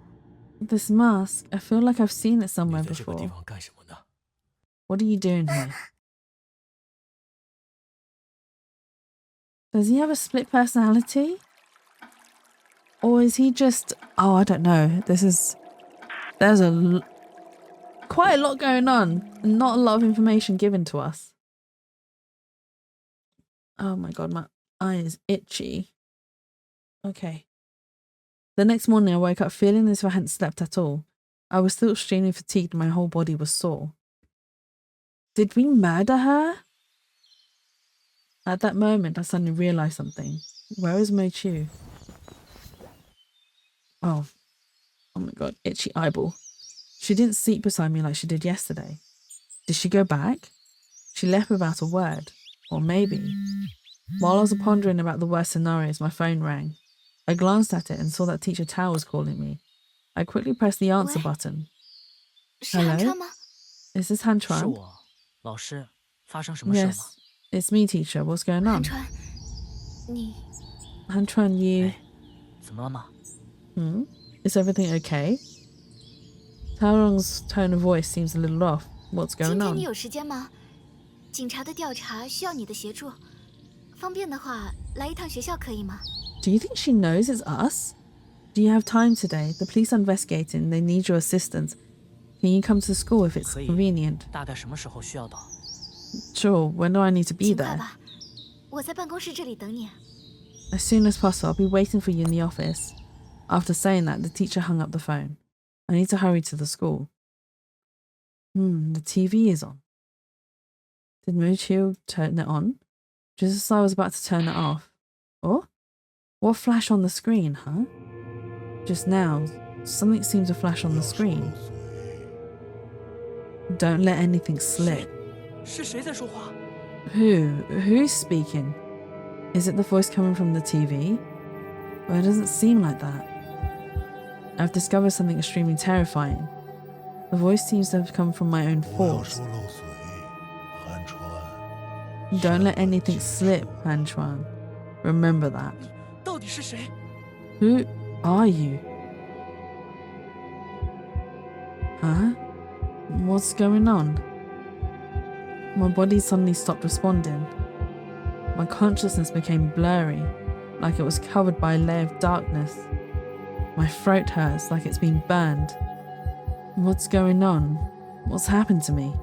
This mask, I feel like I've seen it somewhere 你在这个地 before. 方干什么呢？ What are you doing here? Does he have a split personality? Or is he just... Oh, I don't know. There's quite a lot going on. And not a lot of information given to us. Oh my god, my eye is itchy. Okay. The next morning I woke up feeling as if I hadn't slept at all. I was still extremely fatigued and my whole body was sore. Did we murder her? At that moment, I suddenly realised something. Where is Mo Chu? Oh my god, itchy eyeball. She didn't sleep beside me like she did yesterday. Did she go back? She left without a word. Or maybe... While I was pondering about the worst scenarios, my phone rang. I glanced at it and saw that Teacher Tao was calling me. I quickly pressed the answer Wait. button. 是韩 Hello? 川吗？ Is this Han 是 Chuan? 我，老师，发生什么事吗？ Yes, it's me, teacher. What's going 韩 on? 川，你 Han Chuan, you... 哎，怎么了吗？ Is everything okay? Tao Rong's tone of voice seems a little off. What's 今 going 天你 on? 有时间吗？警察的调查需要你的协助，方便的话来一趟学校可以吗？ Do you think she knows it's us? Do you have time today? The police are investigating. They need your assistance. Can you come to school if it's 可以 convenient? 大概什么时候需要到？ Sure, when do I need to be 尽快 there? 吧，我在办公室这里等你。 As soon as possible, I'll be waiting for you in the office. After saying that, the teacher hung up the phone. I need to hurry to the school. The TV is on. Did Muchio turn it on? Just as I was about to turn it off. Oh? What flashed on the screen, huh? Just now, something seemed to flash on the screen. Don't let anything slip. 是谁在说话？ Who's speaking? Is it the voice coming from the TV? Well, it doesn't seem like that. I've discovered something extremely terrifying. The voice seems to have come from my own 不要 thoughts. 说漏水，韩川。 Don't let anything slip, Han Chuan. Remember that. 到底是谁？ Who are you? Huh? What's going on? My body suddenly stopped responding. My consciousness became blurry, like it was covered by a layer of darkness. My throat hurts like it's been burned. What's going on? What's happened to me?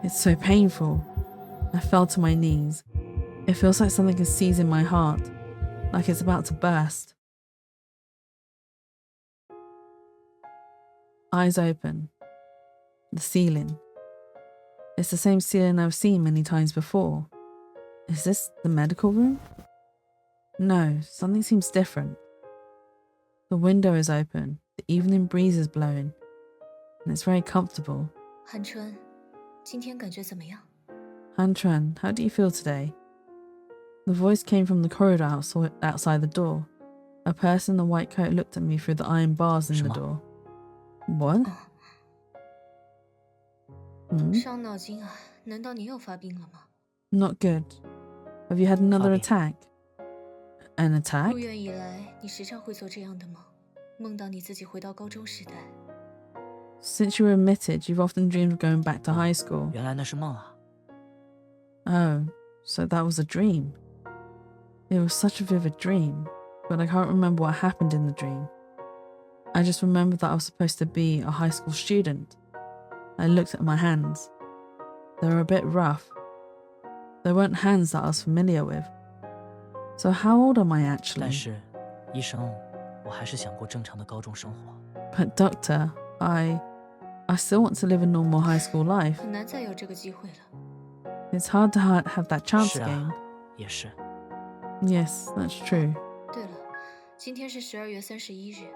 It's so painful. I fell to my knees. It feels like something is seizing my heart, like it's about to burst. Eyes open. The ceiling. It's the same ceiling I've seen many times before. Is this the medical room? No, something seems different. The window is open, the evening breeze is blowing, and it's very comfortable. 韩川，今天感觉怎么样？ Han Chuan, how do you feel today? The voice came from the corridor outside the door. A person in a white coat looked at me through the iron bars in the 什么？ door. What? 伤脑筋啊！难道你又发病了吗？ Not good. Have you had another 发病。 attack? An attack? 入院以来，你时常会做这样的梦，梦到你自己回到高中时代。 Since you were admitted, you've often dreamed of going back to high school. 原来那是梦啊！ Oh, so that was a dream. It was such a vivid dream, but I can't remember what happened in the dream. I just remember that I was supposed to be a high school student. I looked at my hands. They were a bit rough. They weren't hands that I was familiar with. So how old am I 但 actually? 是，医生，我还是想过正常的高中生活。 But doctor, I still want to live a normal high school life. 很难再有这个机会了。 It's hard to have that chance 是 again. 啊，也是。 Yes, that's true. 对了，今天是12月31日。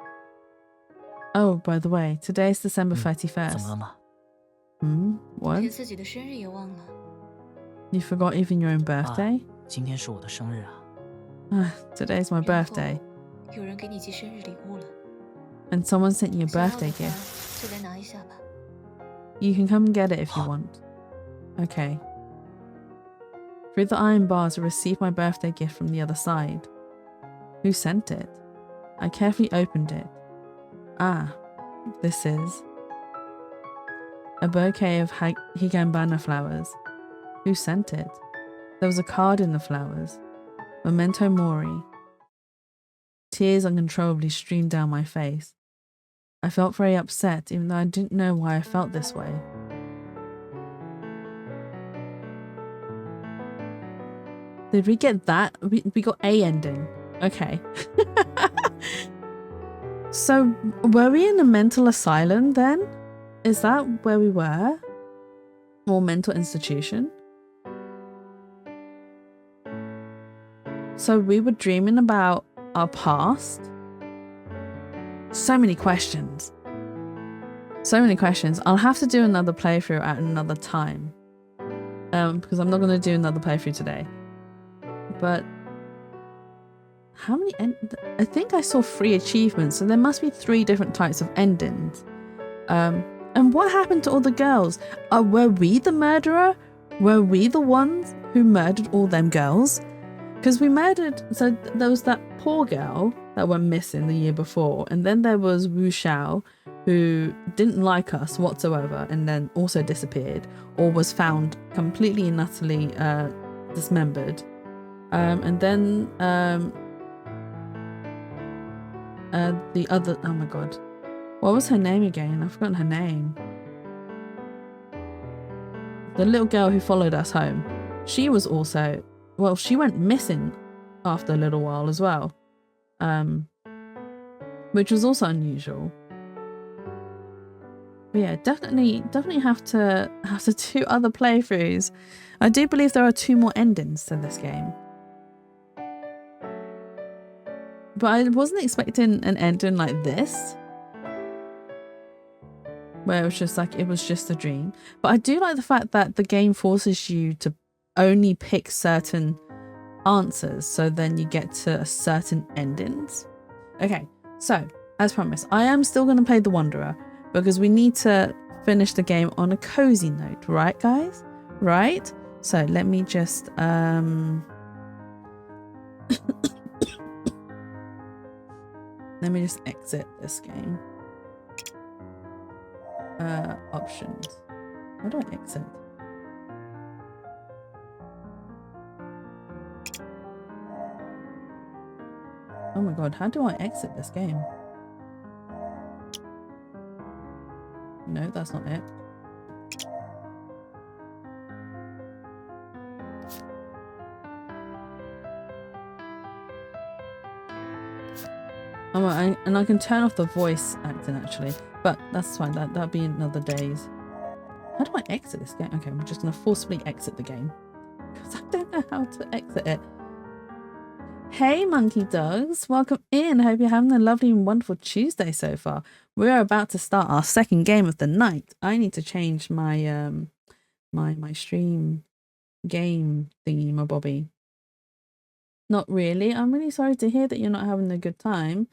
Oh, by the way, today is December 怎么 31st. 了吗？ What? 连自己的生日也忘了。 You forgot even your own birthday? 今天是我的生日啊。 Today's my 然后 birthday. 有人给你寄生日礼物了。 And someone sent you a 想要 birthday 的话 gift. 就来拿一下吧。 You can come and get it if you want. Okay. Through the iron bars, I received my birthday gift from the other side. Who sent it? I carefully opened it. Ah, this is a bouquet of higambana flowers. Who sent it? There was a card in the flowers. Memento mori. Tears uncontrollably streamed down my face. I felt very upset, even though I didn't know why I felt this way. Did we get that? We got a ending. Okay. So, were we in a mental asylum then? Is that where we were? Or mental institution? So we were dreaming about our past? So many questions. So many questions. I'll have to do another playthrough at another time. Because I'm not going to do another playthrough today. But how many I think I saw 3 achievements, so there must be 3 different types of endings. And what happened to all the girls? Were we the murderer? Were we the ones who murdered all them girls? Because we murdered, so there was that poor girl that went missing the year before, and then there was Wu Xiao, who didn't like us whatsoever and then also disappeared, or was found completely and utterly dismembered. And then the other, oh my god, what was her name again? I've forgotten her name. The little girl who followed us home. She was also, well, she went missing after a little while as well, which was also unusual. But yeah, definitely have to do other playthroughs. I do believe there are 2 more endings to this game. But I wasn't expecting an ending like this, where it was just like, it was just a dream. But I do like the fact that the game forces you to only pick certain answers, so then you get to certain endings. Okay, so as promised, I am still going to play The Wanderer, because we need to finish the game on a cozy note, right guys? Right? So let me just let me just exit this game. Options. How do I exit? Oh my god, how do I exit this game? No, that's not it. Oh, and I can turn off the voice acting actually, but that's fine. That'll be in another days. How do I exit this game? Okay, I'm just gonna forcibly exit the game because I don't know how to exit it. Hey, monkey dogs, welcome in. I hope you're having a lovely and wonderful Tuesday so far. We're about to start our second game of the night. I need to change my my stream game thingy, my bobby. Not really. I'm really sorry to hear that you're not having a good time.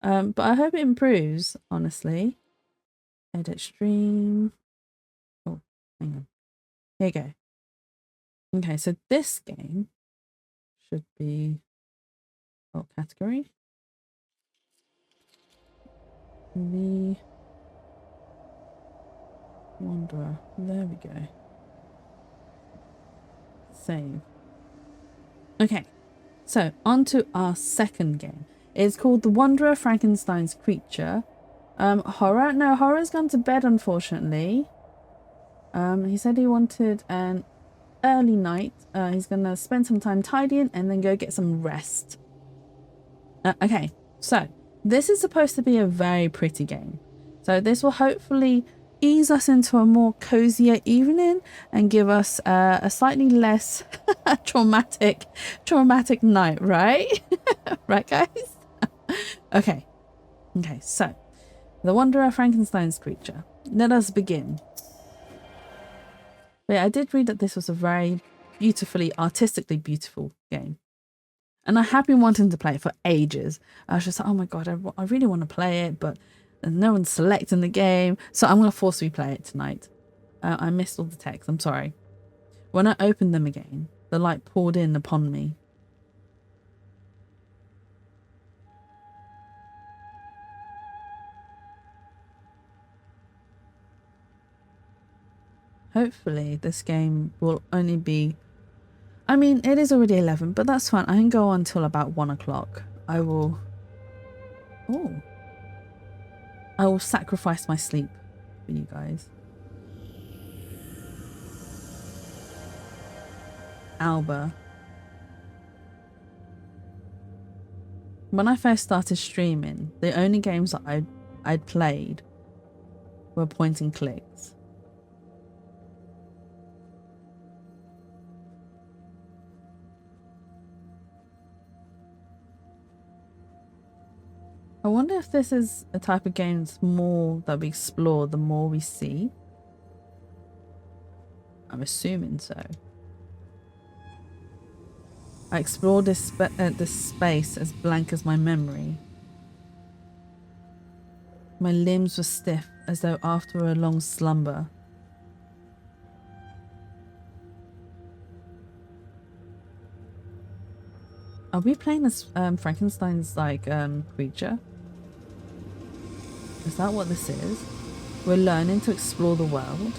But I hope it improves, honestly. Edit stream. Oh, hang on. Here you go. Okay, so this game should be category. The Wanderer. There we go. Save. Okay, so on to our second game. It's called The Wanderer, Frankenstein's Creature. Horror? No, Horror's gone to bed, unfortunately. He said he wanted an early night. He's gonna spend some time tidying and then go get some rest. Okay, so This is supposed to be a very pretty game. So this will hopefully ease us into a more cozier evening and give us a slightly less traumatic night, right? Right, guys? Okay. Okay, so the Wanderer Frankenstein's creature. Let us begin. But yeah, I did read that this was a very beautifully, artistically beautiful game. And I have been wanting to play it for ages. I was just like, oh my god, I really want to play it, but no one's selecting the game. So I'm going to force replay it tonight. I missed all the text, I'm sorry. When I opened them again, the light poured in upon me. Hopefully this game will only be... I mean, it is already 11, but that's fine. I can go on till about 1 o'clock. I will sacrifice my sleep for you guys. Alba. When I first started streaming, the only games that I'd played were point and clicks. I wonder if this is a type of game that's more that we explore the more we see. I'm assuming so. I explored this space as blank as my memory. My limbs were stiff as though after a long slumber. Are we playing as Frankenstein's creature? Is that what this is? We're learning to explore the world.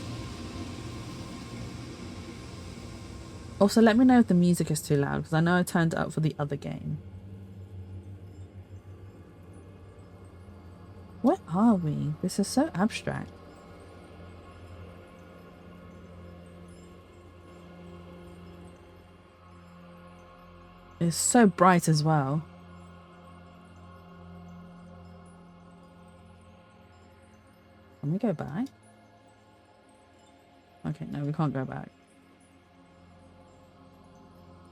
Also, let me know if the music is too loud, because I know I turned it up for the other game. Where are we? This is so abstract. It's so bright as well. Can we go back? Okay, no, we can't go back.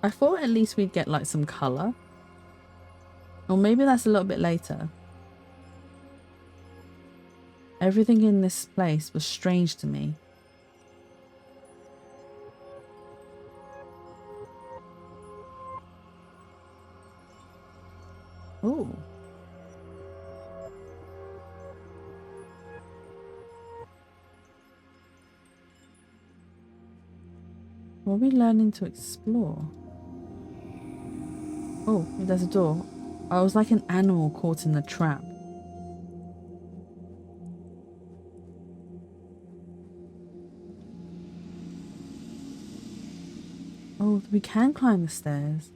I thought at least we'd get like some color. Or maybe that's a little bit later. Everything in this place was strange to me. Ooh. Were we learning to explore? Oh, there's a door. I was like an animal caught in a trap. Oh, we can climb the stairs.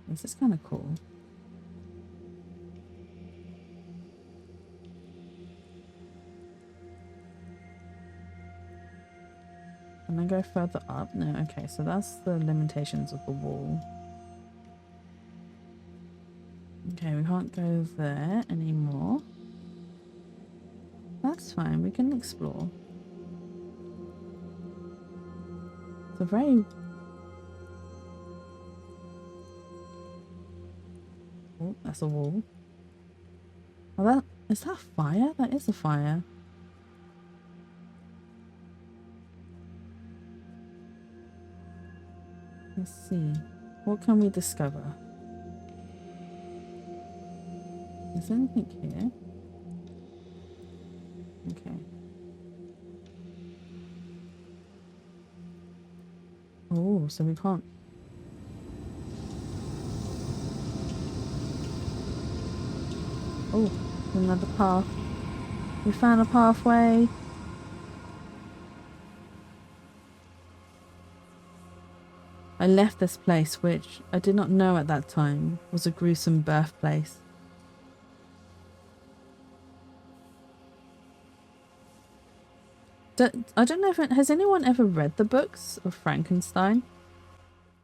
This is kind of cool. Can I go further up? No, okay, so that's the limitations of the wall. Okay, we can't go there anymore. That's fine, we can explore. It's a very... Oh, that's a wall. Oh, is that fire? That is a fire. Let's see. What can we discover? Is there anything here? Okay. Oh, so we can't. Oh, another path. We found a pathway. I left this place, which I did not know at that time was a gruesome birthplace. I don't know if has anyone ever read the books of Frankenstein?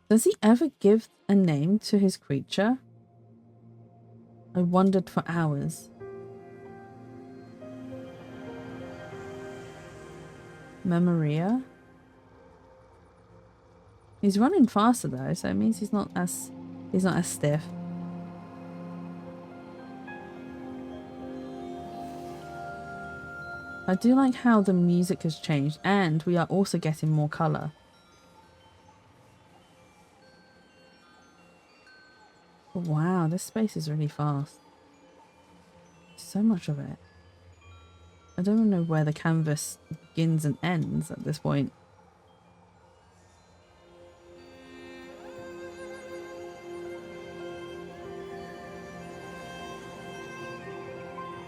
Does he ever give a name to his creature? I wandered for hours. Memoria. He's running faster though, so it means he's not as stiff. I do like how the music has changed, and we are also getting more color. Wow, this space is really fast. So much of it. I don't even know where the canvas begins and ends at this point.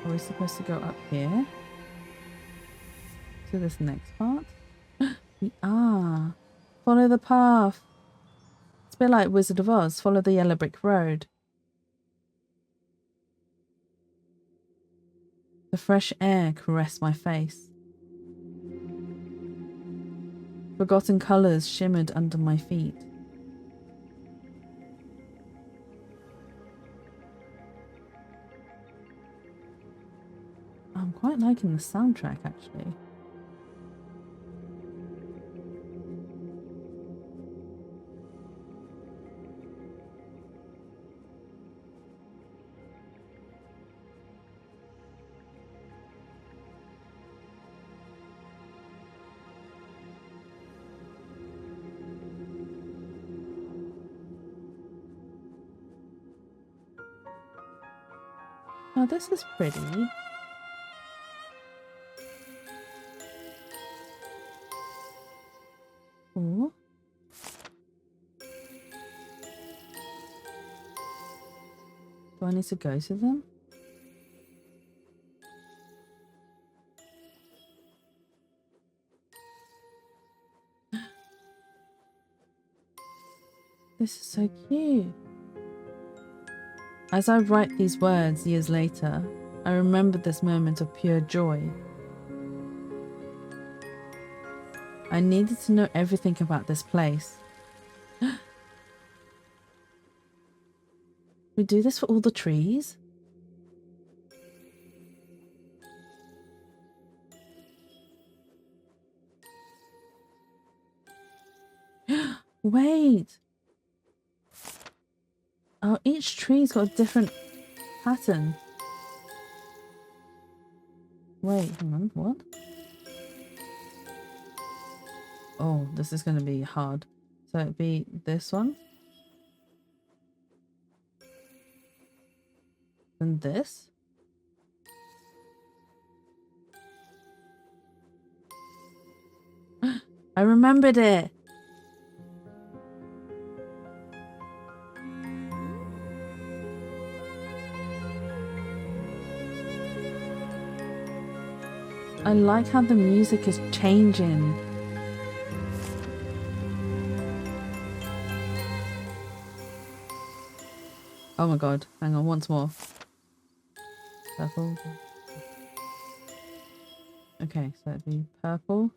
Are we supposed to go up here? To this next part? We are. Follow the path. It's a bit like Wizard of Oz. Follow the yellow brick road. The fresh air caressed my face. Forgotten colours shimmered under my feet. I'm quite liking the soundtrack actually. Oh, this is pretty. Ooh. Do I need to go to them? This is so cute. As I write these words years later, I remember this moment of pure joy. I needed to know everything about this place. We do this for all the trees? Wait! Oh, each tree's got a different pattern. Wait, hang on, what? Oh, this is going to be hard. So it'd be this one. And this. I remembered it! I like how the music is changing. Oh my god, hang on, once more. Purple. Okay, so it'd be purple,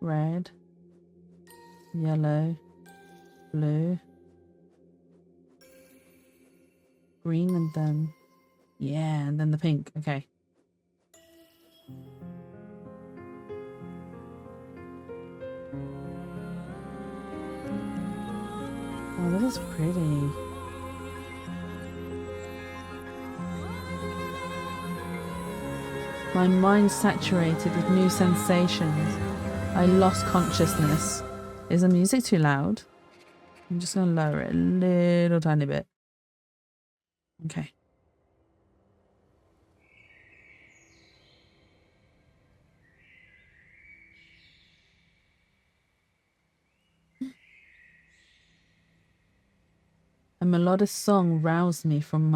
red, yellow, blue, green, and then, yeah, and then the pink. Okay. Oh, this is pretty. My mind saturated with new sensations. I lost consciousness. Is the music too loud? I'm just going to lower it a little tiny bit. Okay. A melodious song roused me from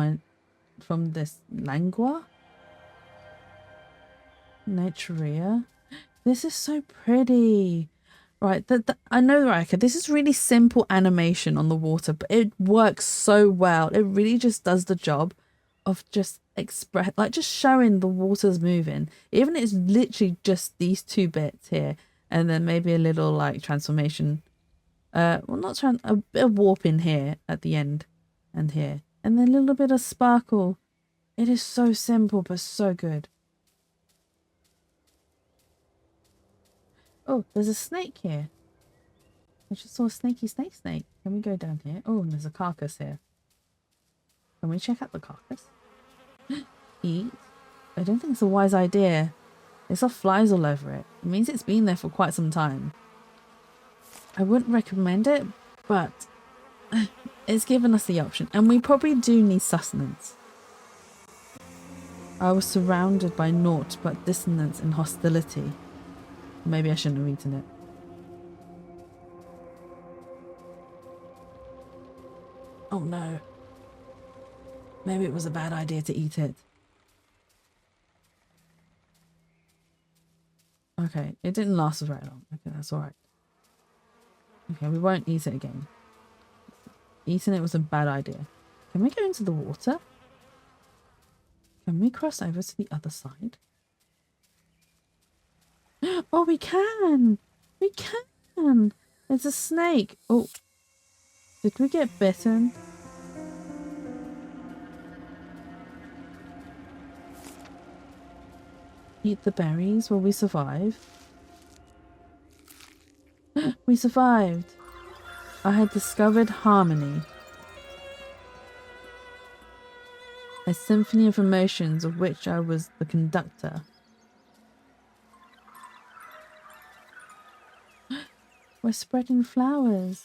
this langua? Naturia. This is so pretty. Right, I know, right, okay, this is really simple animation on the water, but it works so well. It really just does the job of just just showing the water's moving. Even if it's literally just these two bits here, and then maybe a little like transformation. Well, not a bit of warping here at the end and here. And then a little bit of sparkle. It is so simple, but so good. Oh, there's a snake here. I just saw a snaky snake. Can we go down here? Oh, and there's a carcass here. Can we check out the carcass? Eat? I don't think it's a wise idea. There's got flies all over it. It means it's been there for quite some time. I wouldn't recommend it, but it's given us the option. And we probably do need sustenance. I was surrounded by naught but dissonance and hostility. Maybe I shouldn't have eaten it. Oh no. Maybe it was a bad idea to eat it. Okay, it didn't last very long. Okay, that's alright. Okay, we won't eat it again. Eating it was a bad idea. Can we go into the water? Can we cross over to the other side? Oh, we can! We can! There's a snake! Oh. Did we get bitten? Eat the berries. Will we survive? We survived! I had discovered harmony. A symphony of emotions of which I was the conductor. We're spreading flowers.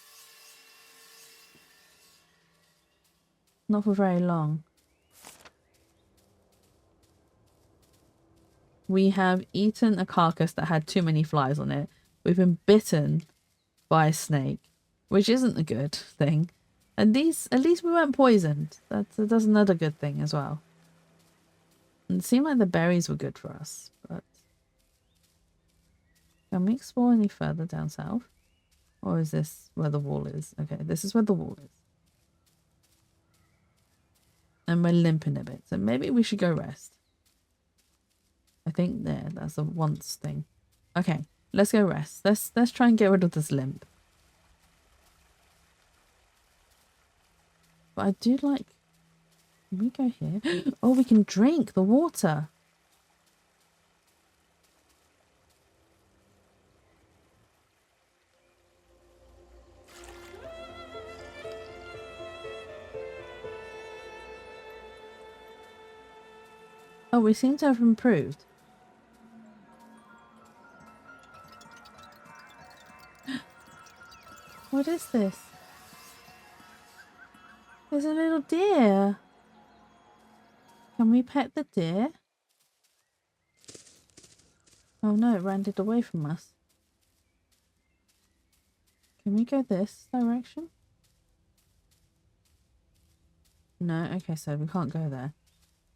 Not for very long. We have eaten a carcass that had too many flies on it. We've been bitten by a snake, which isn't a good thing. And these, at least we weren't poisoned. That's another good thing as well. And it seemed like the berries were good for us, but can we explore any further down south? Or is this where the wall is? Okay, this is where the wall is. And we're limping a bit, so maybe we should go rest. I think that's a once thing. Okay, let's go rest. Let's try and get rid of this limp. But I do like... Can we go here? Oh, we can drink the water. Oh, we seem to have improved. What is this? There's a little deer. Can we pet the deer? Oh no, it ran away from us. Can we go this direction? No, okay, so we can't go there.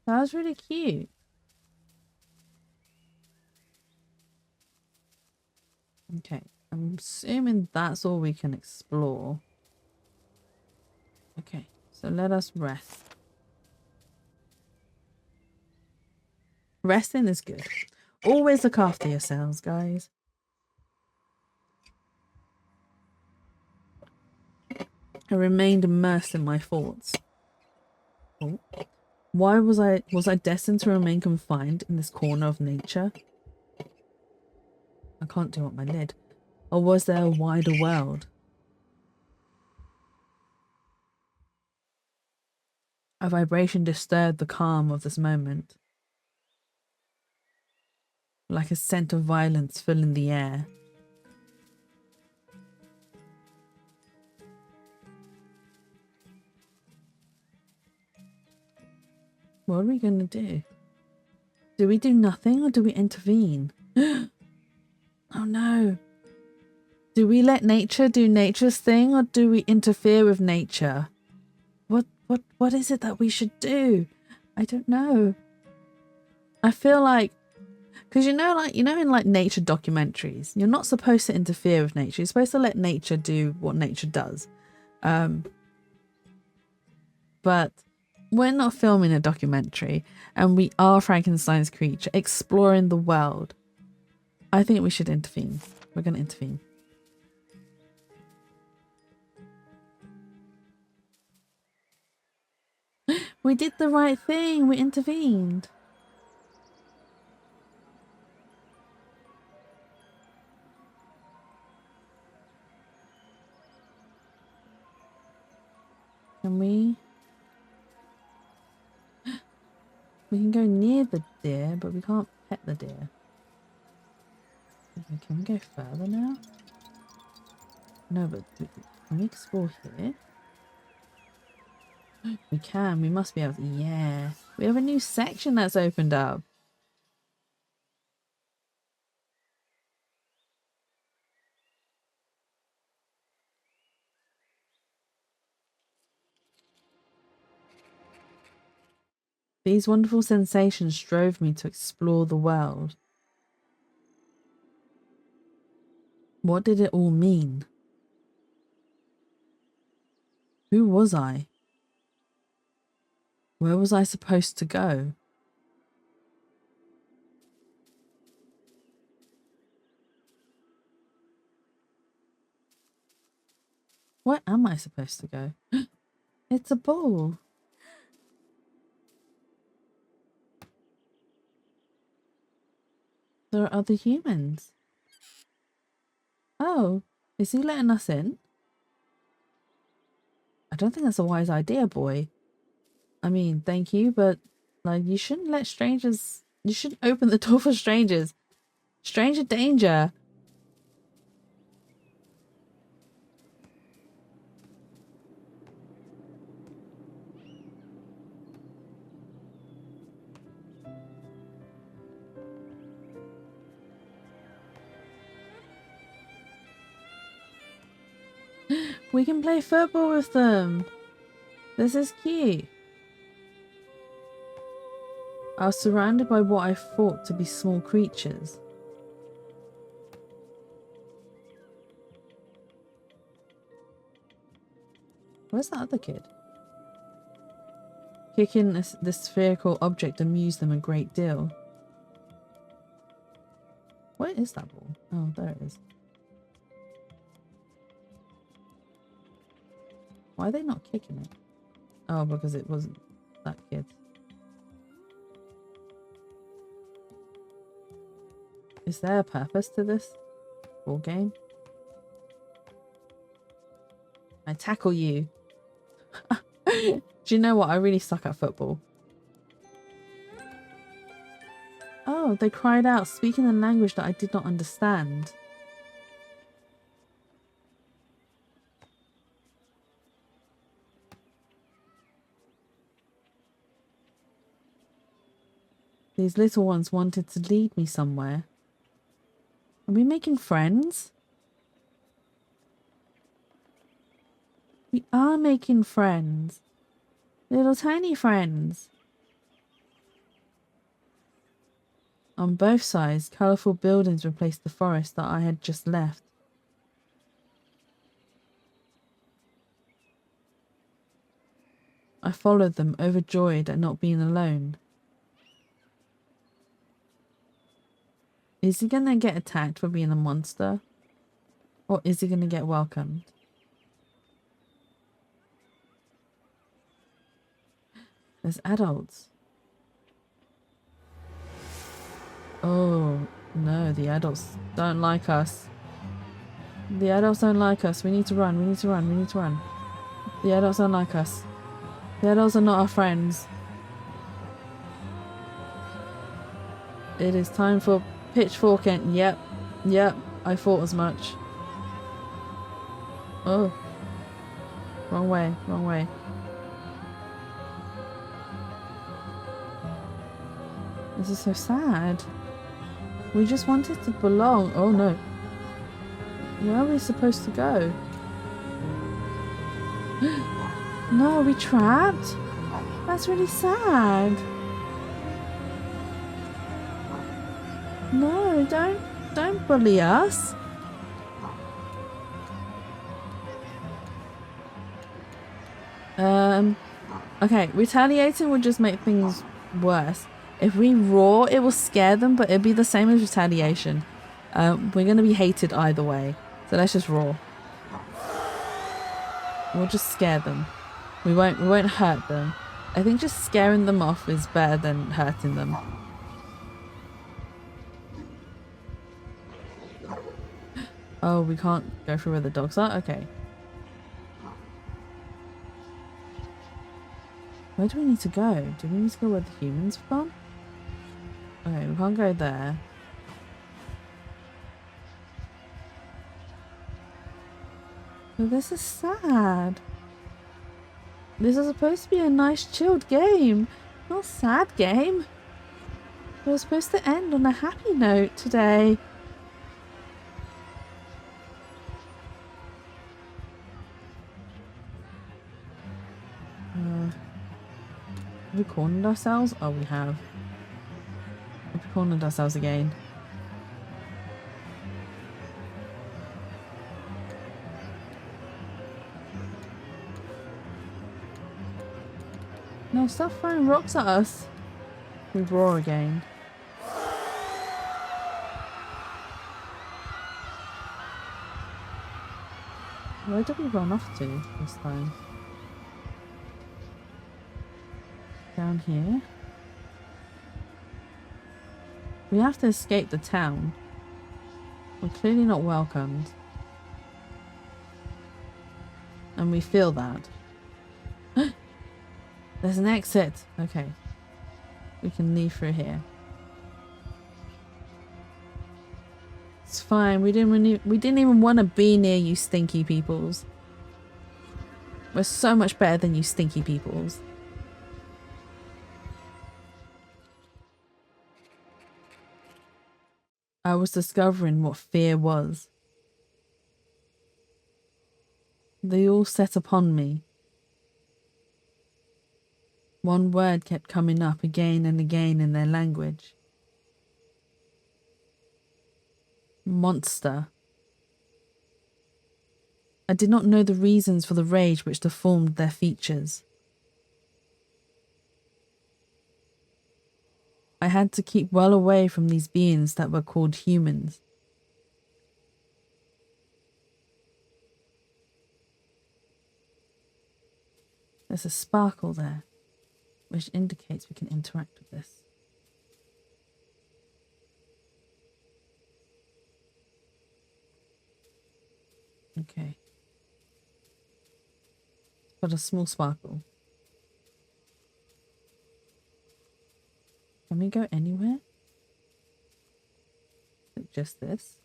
That was really cute. Okay, I'm assuming that's all we can explore. Okay, so let us rest. Resting is good. Always look after yourselves, guys. I remained immersed in my thoughts. Oh. Why was I destined to remain confined in this corner of nature? I can't do up my lid. Or was there a wider world? A vibration disturbed the calm of this moment. Like a scent of violence filling the air. What are we going to do? Do we do nothing or do we intervene? Oh no. Do we let nature do nature's thing or do we interfere with nature? What is it that we should do? I don't know. I feel like, because you know in like nature documentaries, you're not supposed to interfere with nature. You're supposed to let nature do what nature does. But we're not filming a documentary and we are Frankenstein's creature exploring the world. I think we should intervene. We're going to intervene. We did the right thing. We intervened. Can we? We can go near the deer, but we can't pet the deer. Okay, can we go further now? No, but can we explore here? We can. We must be able to. Yeah. We have a new section that's opened up. These wonderful sensations drove me to explore the world. What did it all mean? Who was I? Where was I supposed to go? Where am I supposed to go? It's a ball. There are other humans. Oh, is he letting us in? I don't think that's a wise idea, boy. I mean, thank you, but like, you shouldn't let strangers. You shouldn't open the door for strangers. Stranger danger. We can play football with them. This is cute. I was surrounded by what I thought to be small creatures. Where's that other kid? Kicking this spherical object amused them a great deal. Where is that ball? Oh, there it is. Why are they not kicking it? Oh, because it wasn't that kid. Is there a purpose to this ball game? I tackle you. Do you know what? I really suck at football. Oh, they cried out, speaking a language that I did not understand. These little ones wanted to lead me somewhere. Are we making friends? We are making friends. Little tiny friends. On both sides, colourful buildings replaced the forest that I had just left. I followed them, overjoyed at not being alone. Is he gonna get attacked for being a monster? Or is he gonna get welcomed? There's adults. Oh, no, the adults don't like us. The adults don't like us. We need to run, we need to run, we need to run. The adults don't like us. The adults are not our friends. It is time for pitchforking. Yep, I thought as much. Oh. Wrong way, wrong way. This is so sad. We just wanted to belong. Oh no. Where are we supposed to go? No, are we trapped? That's really sad. No, don't bully us. Okay, retaliating would just make things worse. If we roar, it will scare them, but it'll be the same as retaliation. We're gonna be hated either way. So let's just roar. We'll just scare them. We won't hurt them. I think just scaring them off is better than hurting them. Oh, we can't go through where the dogs are? Okay. Where do we need to go? Do we need to go where the humans have gone? Okay, we can't go there. But this is sad. This is supposed to be a nice chilled game, not a sad game. It was supposed to end on a happy note today. Have we cornered ourselves? Oh, we have. We've cornered ourselves again. No, stop throwing rocks at us. We roar again. Where did we run off to this time? Down here. We have to escape the town. We're clearly not welcomed. And we feel that. There's an exit. Okay. We can leave through here. It's fine. We didn't even want to be near you stinky peoples. We're so much better than you stinky peoples. I was discovering what fear was. They all set upon me. One word kept coming up again and again in their language. Monster. I did not know the reasons for the rage which deformed their features. I had to keep well away from these beings that were called humans. There's a sparkle there, which indicates we can interact with this. Okay. But a small sparkle. Can we go anywhere? Just this?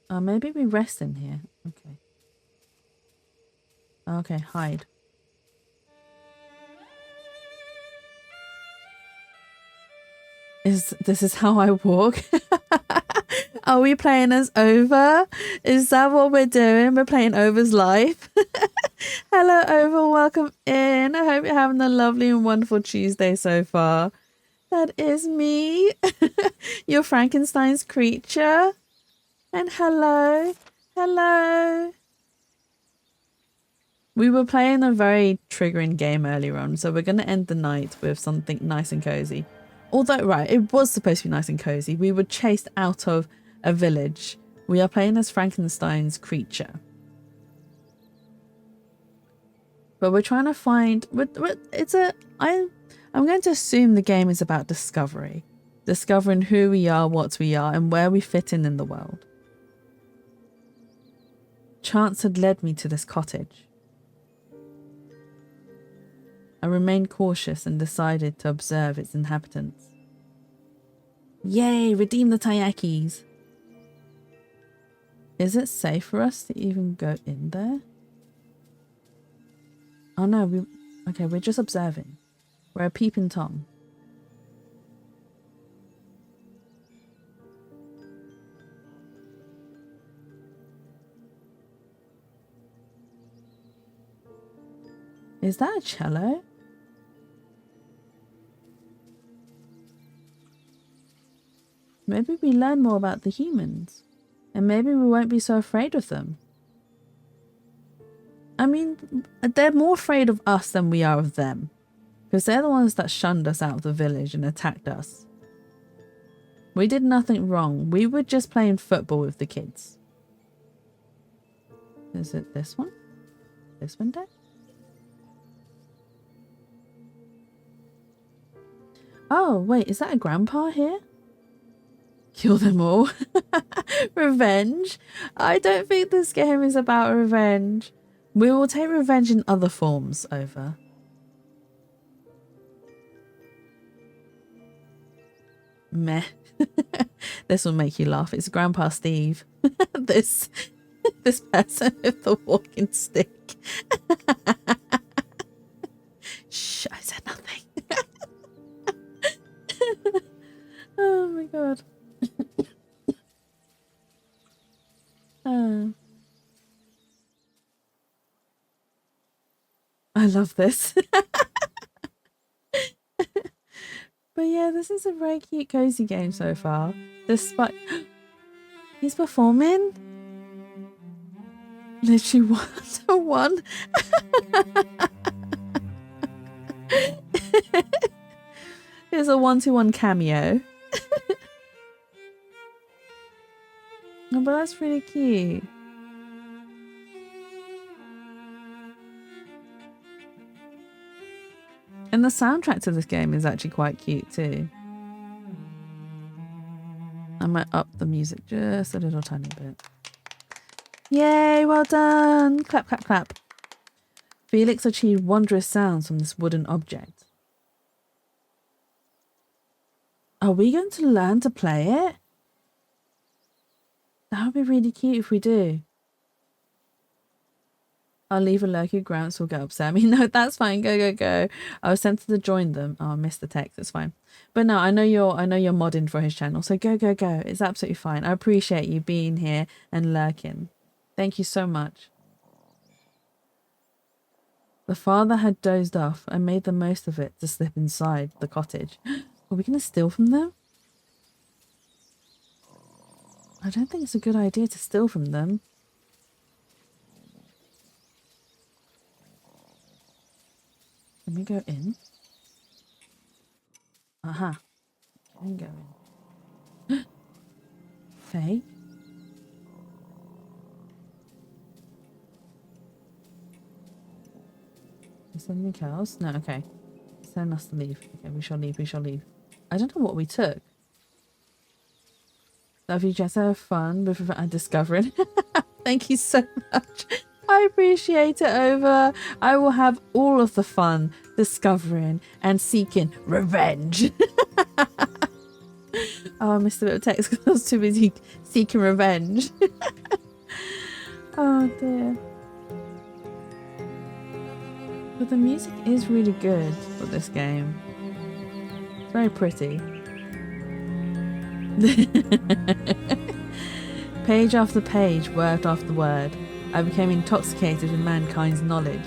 Maybe we rest in here. Okay. Okay, hide. This is how I walk? Are we playing as Over? Is that what we're doing? We're playing Over's life? Hello, Over. Welcome in. I hope you're having a lovely and wonderful Tuesday so far. That is me. You're Frankenstein's creature. And hello. Hello. We were playing a very triggering game earlier on, so we're going to end the night with something nice and cozy. Although, right, it was supposed to be nice and cozy. We were chased out of a village. We are playing as Frankenstein's creature. But we're trying to find... I'm going to assume the game is about discovery. Discovering who we are, what we are, and where we fit in the world. Chance had led me to this cottage. I remained cautious and decided to observe its inhabitants. Yay! Redeem the Taiyakis! Is it safe for us to even go in there? Oh no, okay, we're just observing. We're a peeping Tom. Is that a cello? Maybe we learn more about the humans. And maybe we won't be so afraid of them. I mean, they're more afraid of us than we are of them. Because they're the ones that shunned us out of the village and attacked us. We did nothing wrong. We were just playing football with the kids. Is it this one? This window? Oh, wait, is that a grandpa here? Kill them all. Revenge? I don't think this game is about revenge. We will take revenge in other forms, over. Meh. This will make you laugh. It's Grandpa Steve. this person with the walking stick. Shh, I said nothing. Oh my god. I love this. But yeah, this is a very cute, cozy game so far. Despite he's performing literally 1-to-1. Here's a 1-to-1 cameo. Oh, but that's really cute. And the soundtrack to this game is actually quite cute too. I might up the music just a little tiny bit. Yay, well done! Clap, clap, clap. Felix achieved wondrous sounds from this wooden object. Are we going to learn to play it? That would be really cute if we do. I'll leave a lurky, Gramps will get upset. I mean, no, that's fine. Go, go, go. I was tempted to join them. Oh, I missed the text. It's fine. But no, I know you're modding for his channel. So go, go, go. It's absolutely fine. I appreciate you being here and lurking. Thank you so much. The father had dozed off and made the most of it to slip inside the cottage. Are we going to steal from them? I don't think it's a good idea to steal from them. Can we go in? Aha. Can go in. Fake. Is there anything else? No, okay. It's telling us to leave. Okay, we shall leave, we shall leave. I don't know what we took. Love you, Jess. Have fun with discovering. Thank you so much. I appreciate it, Over. I will have all of the fun discovering and seeking revenge. Oh, I missed a bit of text because I was too busy seeking revenge. Oh dear. But the music is really good for this game. It's very pretty. Page after page, word after word, I became intoxicated with mankind's knowledge.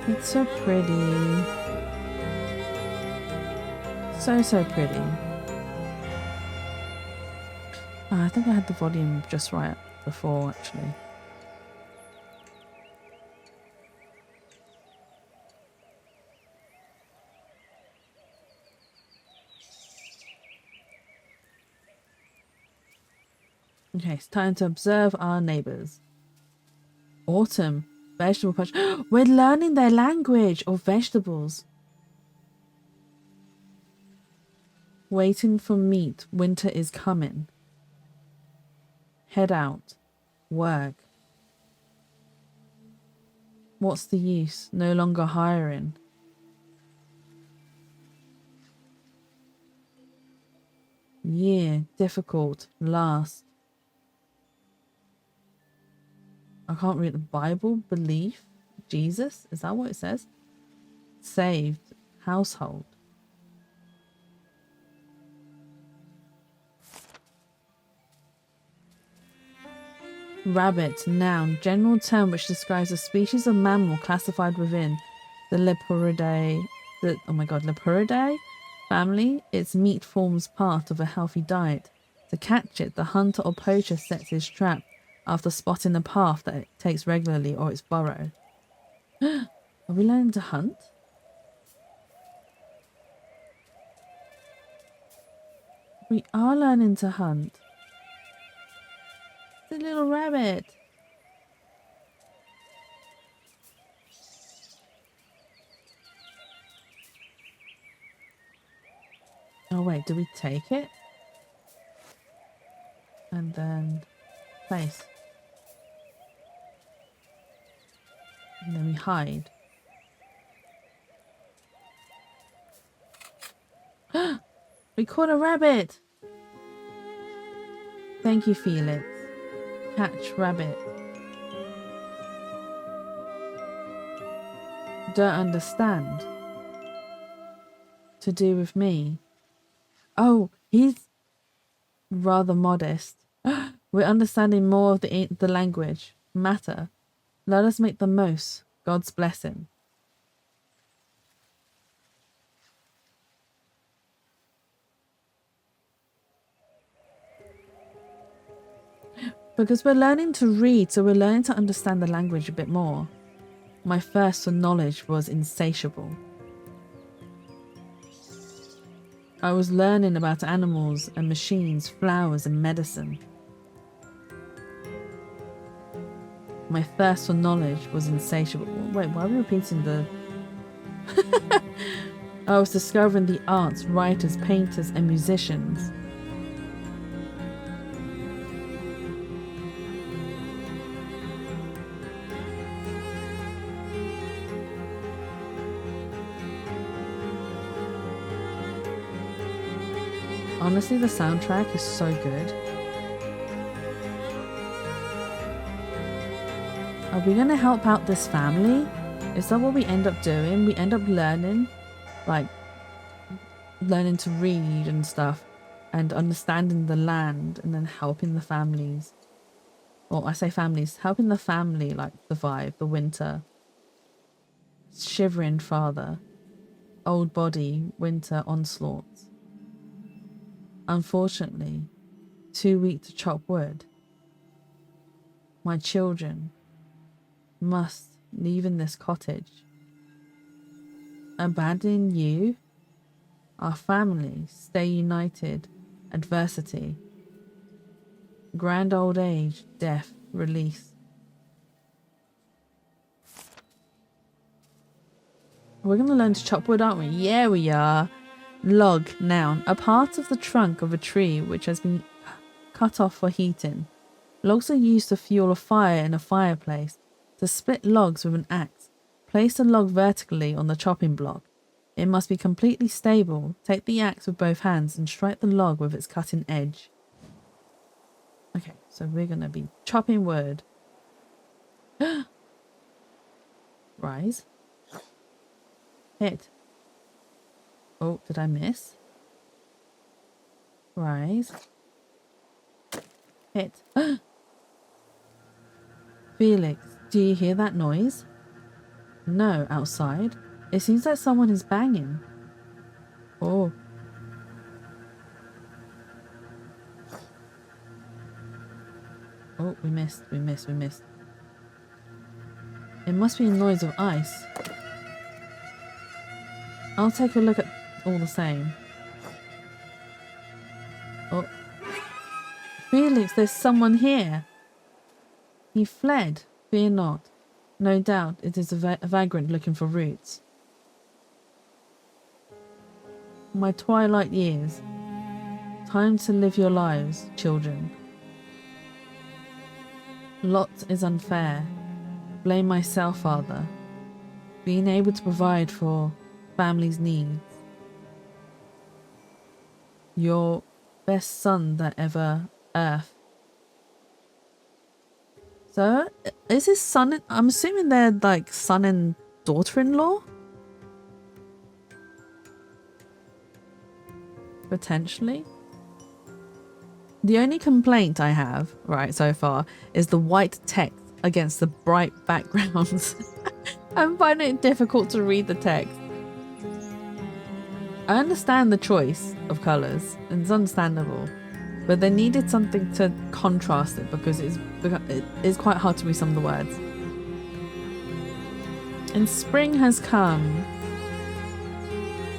It's so pretty. So, so pretty. Oh, I think I had the volume just right before, actually. Okay, it's time to observe our neighbours. Autumn. Vegetable patch. We're learning their language of vegetables. Waiting for meat. Winter is coming. Head out. Work. What's the use? No longer hiring. Year. Difficult. Last. I can't read the Bible. Belief. Jesus. Is that what it says? Saved. Household. Rabbit. Noun. General term which describes a species of mammal classified within the Leporidae. Leporidae family. Its meat forms part of a healthy diet. To catch it, the hunter or poacher sets his trap after spotting the path that it takes regularly or its burrow. Are we learning to hunt? We are learning to hunt. The little rabbit. Oh wait, do we take it? And then place. And then we hide. We caught a rabbit! Thank you, Felix. Catch rabbit. Don't understand. To do with me. Oh, he's rather modest. We're understanding more of the language. Matter. Let us make the most. God's blessing. Because we're learning to read, so we're learning to understand the language a bit more. My thirst for knowledge was insatiable. I was learning about animals and machines, flowers and medicine. My thirst for knowledge was insatiable. Wait, why are we repeating the... I was discovering the arts, writers, painters and musicians. Honestly, the soundtrack is so good. Are we going to help out this family? Is that what we end up doing? We end up learning, like, learning to read and stuff, and understanding the land, and then helping the families. Or I say families, helping the family, like, survive the winter. Shivering father. Old body, winter onslaughts. Unfortunately, too weak to chop wood. My children must leave in this cottage. Abandoning you, our family, stay united, adversity. Grand old age, death, release. We're going to learn to chop wood, aren't we? Yeah, we are. Log, noun, a part of the trunk of a tree which has been cut off for heating. Logs are used to fuel a fire in a fireplace. To split logs with an axe, place the log vertically on the chopping block. It must be completely stable. Take the axe with both hands and strike the log with its cutting edge. Okay, so we're going to be chopping wood. Rise. Hit. Oh, did I miss? Rise. Hit. Felix, do you hear that noise? No, outside. It seems like someone is banging. Oh. Oh, we missed. It must be a noise of ice. I'll take a look at all the same. Oh. Felix, there's someone here. He fled. Fear not. No doubt it is a vagrant looking for roots. My twilight years. Time to live your lives, children. Lot is unfair. Blame myself, Father. Being able to provide for family's needs. Your best son that ever earth. So, is his son... I'm assuming they're like son and daughter-in-law? Potentially. The only complaint I have, right, so far, is the white text against the bright backgrounds. I'm finding it difficult to read the text. I understand the choice of colours, and it's understandable, but they needed something to contrast it because it's quite hard to read some of the words. And spring has come.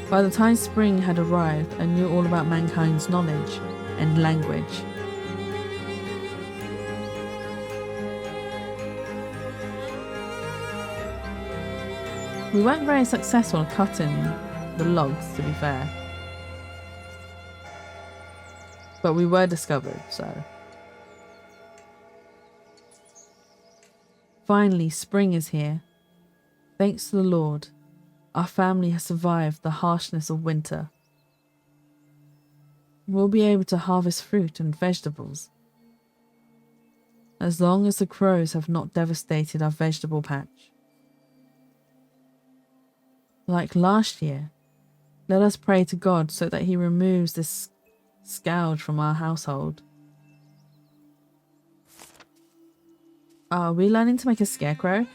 By the time spring had arrived, I knew all about mankind's knowledge and language. We weren't very successful at cutting the logs, to be fair. But we were discovered, so. Finally, spring is here. Thanks to the Lord, our family has survived the harshness of winter. We'll be able to harvest fruit and vegetables. As long as the crows have not devastated our vegetable patch. Like last year, let us pray to God so that he removes this scourge from our household. Are we learning to make a scarecrow?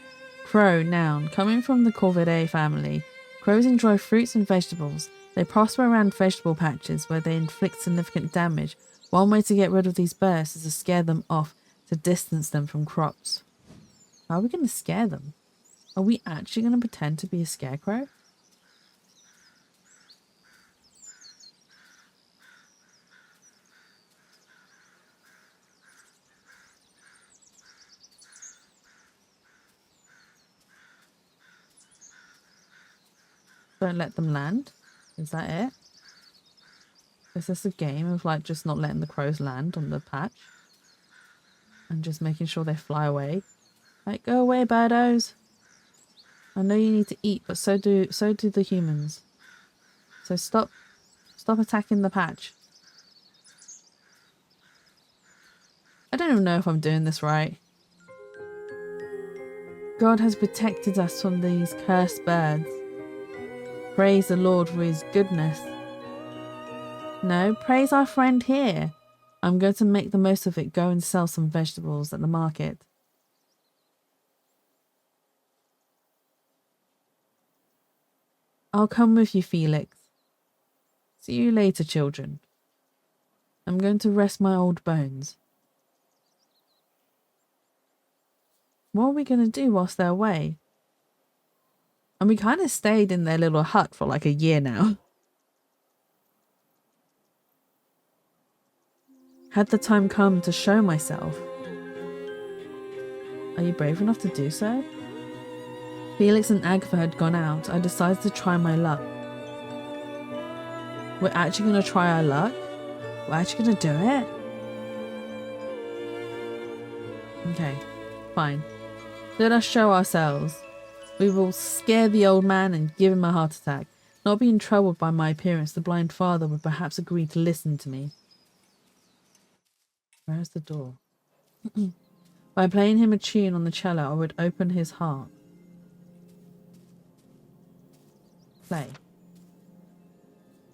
Crow, noun, coming from the Corvidae family. Crows enjoy fruits and vegetables. They prosper around vegetable patches where they inflict significant damage. One way to get rid of these birds is to scare them off, to distance them from crops. How are we going to scare them? Are we actually going to pretend to be a scarecrow? Don't let them land? Is that it? Is this a game of like just not letting the crows land on the patch? And just making sure they fly away? Like, go away, birdos! I know you need to eat, but so do the humans. So stop attacking the patch. I don't even know if I'm doing this right. God has protected us from these cursed birds. Praise the Lord for his goodness. No, praise our friend here. I'm going to make the most of it. Go and sell some vegetables at the market. I'll come with you, Felix. See you later, children. I'm going to rest my old bones. What are we going to do whilst they're away? And we kind of stayed in their little hut for like a year now. Had the time come to show myself? Are you brave enough to do so? Felix and Agatha had gone out. I decided to try my luck. We're actually going to try our luck? We're actually going to do it? Okay, fine. Let us show ourselves. We will scare the old man and give him a heart attack. Not being troubled by my appearance, the blind father would perhaps agree to listen to me. Where's the door? By playing him a tune on the cello, I would open his heart. Play.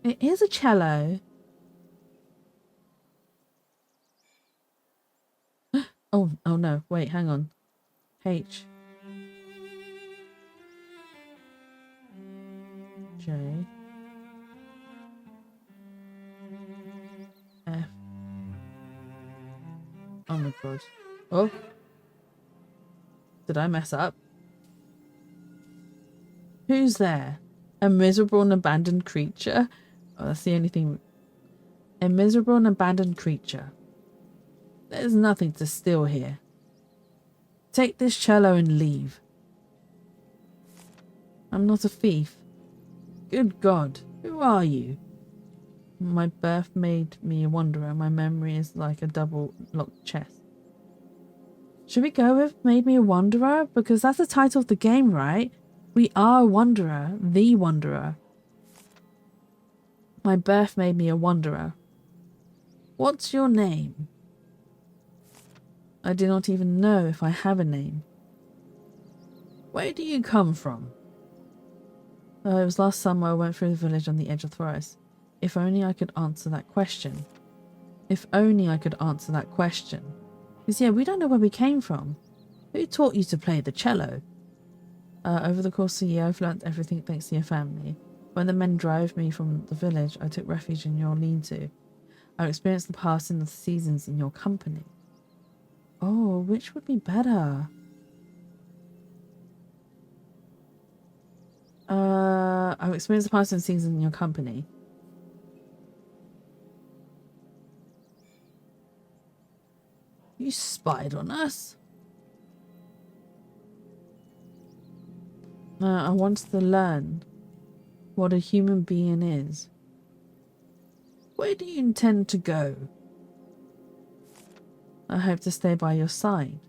It is a cello. Oh no, wait, hang on. H. J. F. Oh my god. Oh. Did I mess up? Who's there? A miserable and abandoned creature? Oh, that's the only thing. A miserable and abandoned creature. There's nothing to steal here. Take this cello and leave. I'm not a thief. Good God, who are you? My birth made me a wanderer. My memory is like a double-locked chest. Should we go with Made Me a Wanderer? Because that's the title of the game, right? We are a wanderer. The wanderer. My birth made me a wanderer. What's your name? I do not even know if I have a name. Where do you come from? It was last summer I went through the village on the edge of the forest. If only I could answer that question. If only I could answer that question. Because yeah, we don't know where we came from. Who taught you to play the cello? Over the course of the year, I've learnt everything thanks to your family. When the men drove me from the village, I took refuge in your lean-to. I experienced the passing of the seasons in your company. Oh, which would be better? I've experienced the passing of the seasons in your company. You spied on us? I wanted to learn what a human being is. Where do you intend to go? I hope to stay by your side.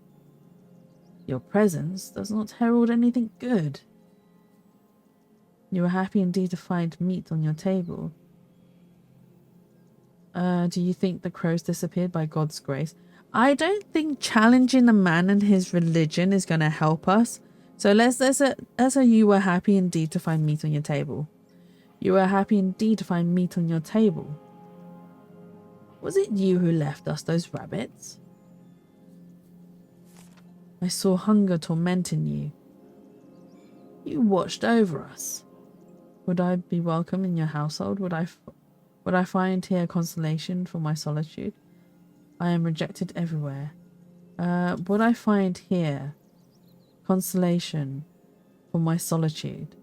Your presence does not herald anything good. You are happy indeed to find meat on your table. Do you think the crows disappeared by God's grace? I don't think challenging a man and his religion is going to help us. So let's say you were happy indeed to find meat on your table. You were happy indeed to find meat on your table. Was it you who left us those rabbits? I saw hunger tormenting you. You watched over us. Would I be welcome in your household? Would I find here consolation for my solitude? I am rejected everywhere. Would I find here consolation for my solitude?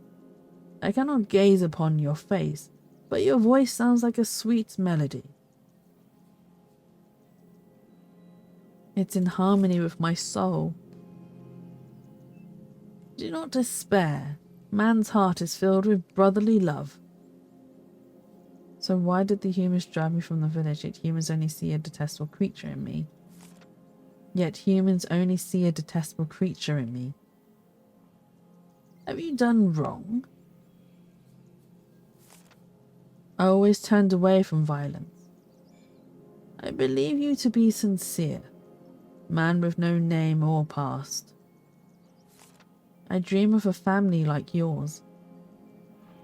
I cannot gaze upon your face, but your voice sounds like a sweet melody. It's in harmony with my soul. Do not despair. Man's heart is filled with brotherly love. So why did the humans drive me from the village, yet humans only see a detestable creature in me? Yet humans only see a detestable creature in me. Have you done wrong? I always turned away from violence. I believe you to be sincere, man with no name or past. I dream of a family like yours.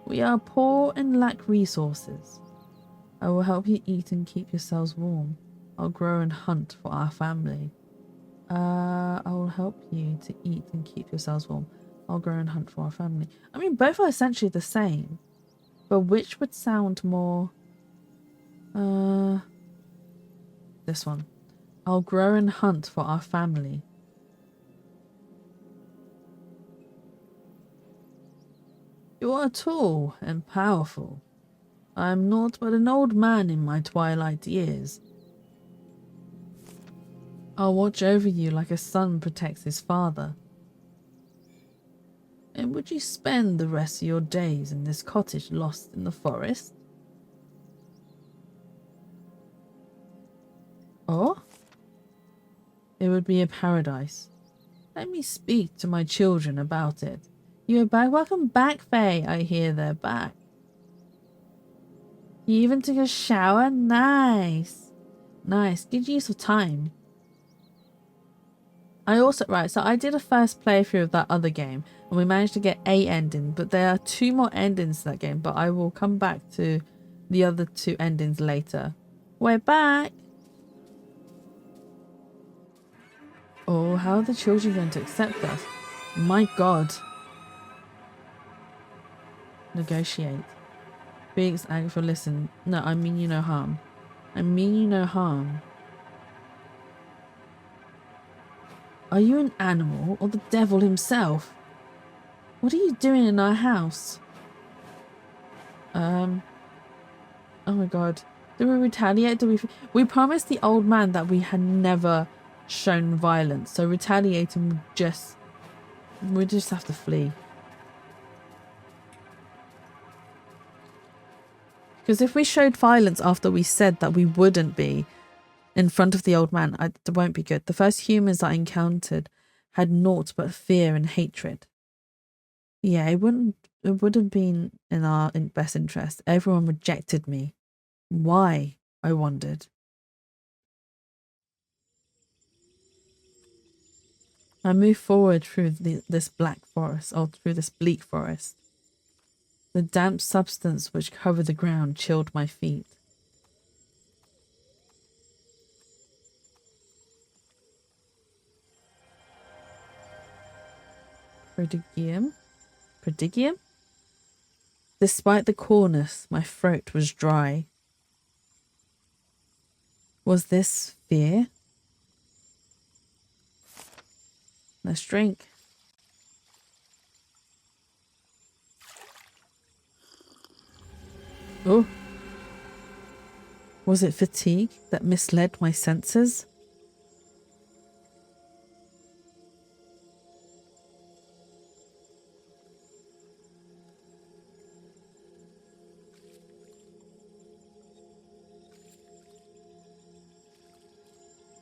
We are poor and lack resources. I will help you eat and keep yourselves warm. I'll grow and hunt for our family. I will help you to eat and keep yourselves warm. I'll grow and hunt for our family. I mean, both are essentially the same. But which would sound more... this one. I'll grow and hunt for our family. You are tall and powerful. I am naught but an old man in my twilight years. I'll watch over you like a son protects his father. And would you spend the rest of your days in this cottage lost in the forest? Or? It would be a paradise. Let me speak to my children about it. You are back? Welcome back, Faye. I hear they're back. You even took a shower? Nice. Nice. Good use of time. Right, so I did a first playthrough of that other game and we managed to get a ending, but there are 2 more endings to that game, but I will come back to the other 2 endings later. We're back. Oh, how are the children going to accept us? My God. Negotiate. Felix, Agatha, listen. No, I mean you no harm. I mean you no harm. Are you an animal or the devil himself? What are you doing in our house? Oh my God. Do we retaliate? We promised the old man that we had never shown violence, so retaliating we just have to flee. Because if we showed violence after we said that we wouldn't be in front of the old man, it won't be good. The first humans I encountered had naught but fear and hatred. Yeah, it would have been in our best interest. Everyone rejected me. Why? I wondered. I moved forward through this black forest, or through this bleak forest. The damp substance which covered the ground chilled my feet. Prodigium? Prodigium? Despite the coolness, my throat was dry. Was this fear? Let's drink. Oh. Was it fatigue that misled my senses?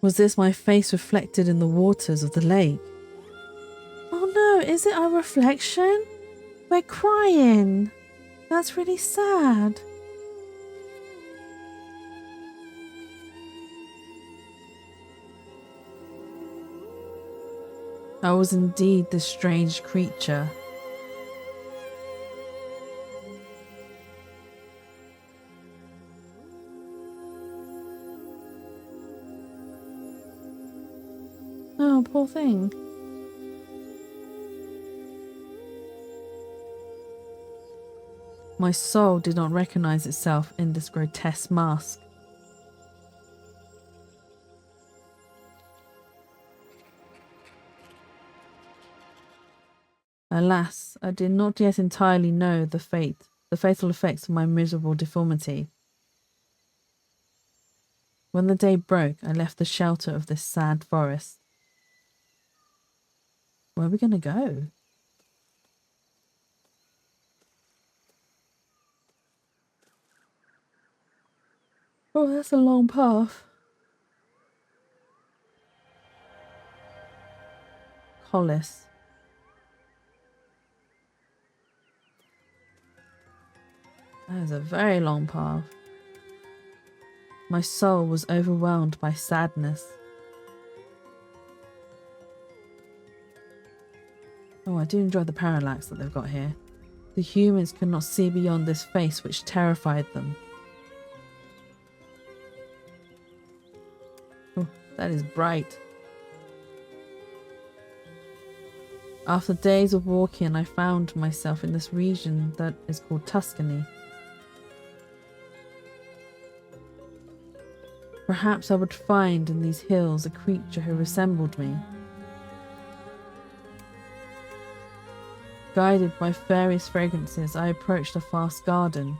Was this my face reflected in the waters of the lake? Oh no, is it our reflection? We're crying. That's really sad. I was indeed this strange creature. Oh, poor thing. My soul did not recognize itself in this grotesque mask. Alas, I did not yet entirely know the fatal effects of my miserable deformity. When the day broke, I left the shelter of this sad forest. Where are we going to go? Oh, that's a long path. Hollis. That is a very long path. My soul was overwhelmed by sadness. Oh, I do enjoy the parallax that they've got here. The humans could not see beyond this face which terrified them. Oh, that is bright. After days of walking, I found myself in this region that is called Tuscany. Perhaps I would find in these hills a creature who resembled me. Guided by various fragrances, I approached a vast garden.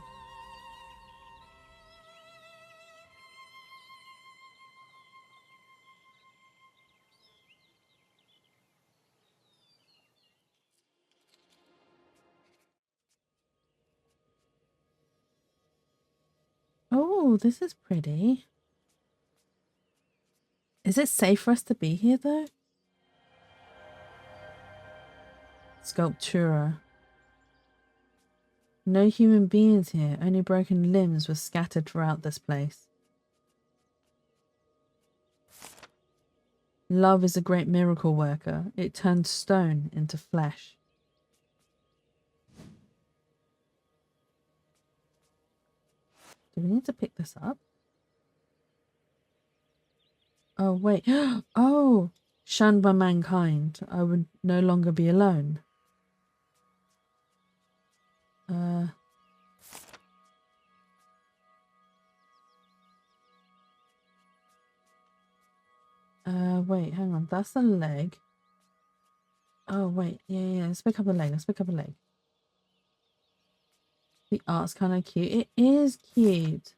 Oh, this is pretty. Is it safe for us to be here, though? Sculptura. No human beings here, only broken limbs were scattered throughout this place. Love is a great miracle worker. It turns stone into flesh. Do we need to pick this up? Oh, wait. Oh! Shunned by mankind, I would no longer be alone. Wait, hang on. That's the leg. Oh, wait. Yeah. Let's pick up the leg. The art's kind of cute. It is cute.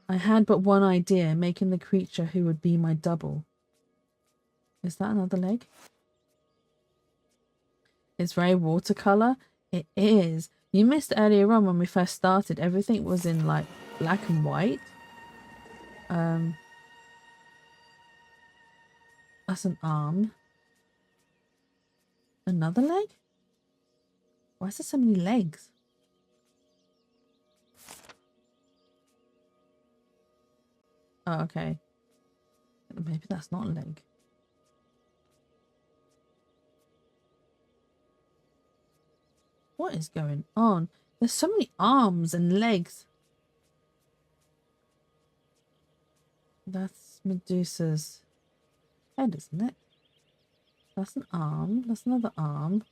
I had but one idea, making the creature who would be my double. Is that another leg? It's very watercolor. It is. You missed earlier on when we first started. Everything was in like black and white. That's an arm. Another leg? Why is there so many legs? Oh, okay. Maybe that's not a leg. What is going on? There's so many arms and legs. That's Medusa's head, isn't it? That's an arm. That's another arm.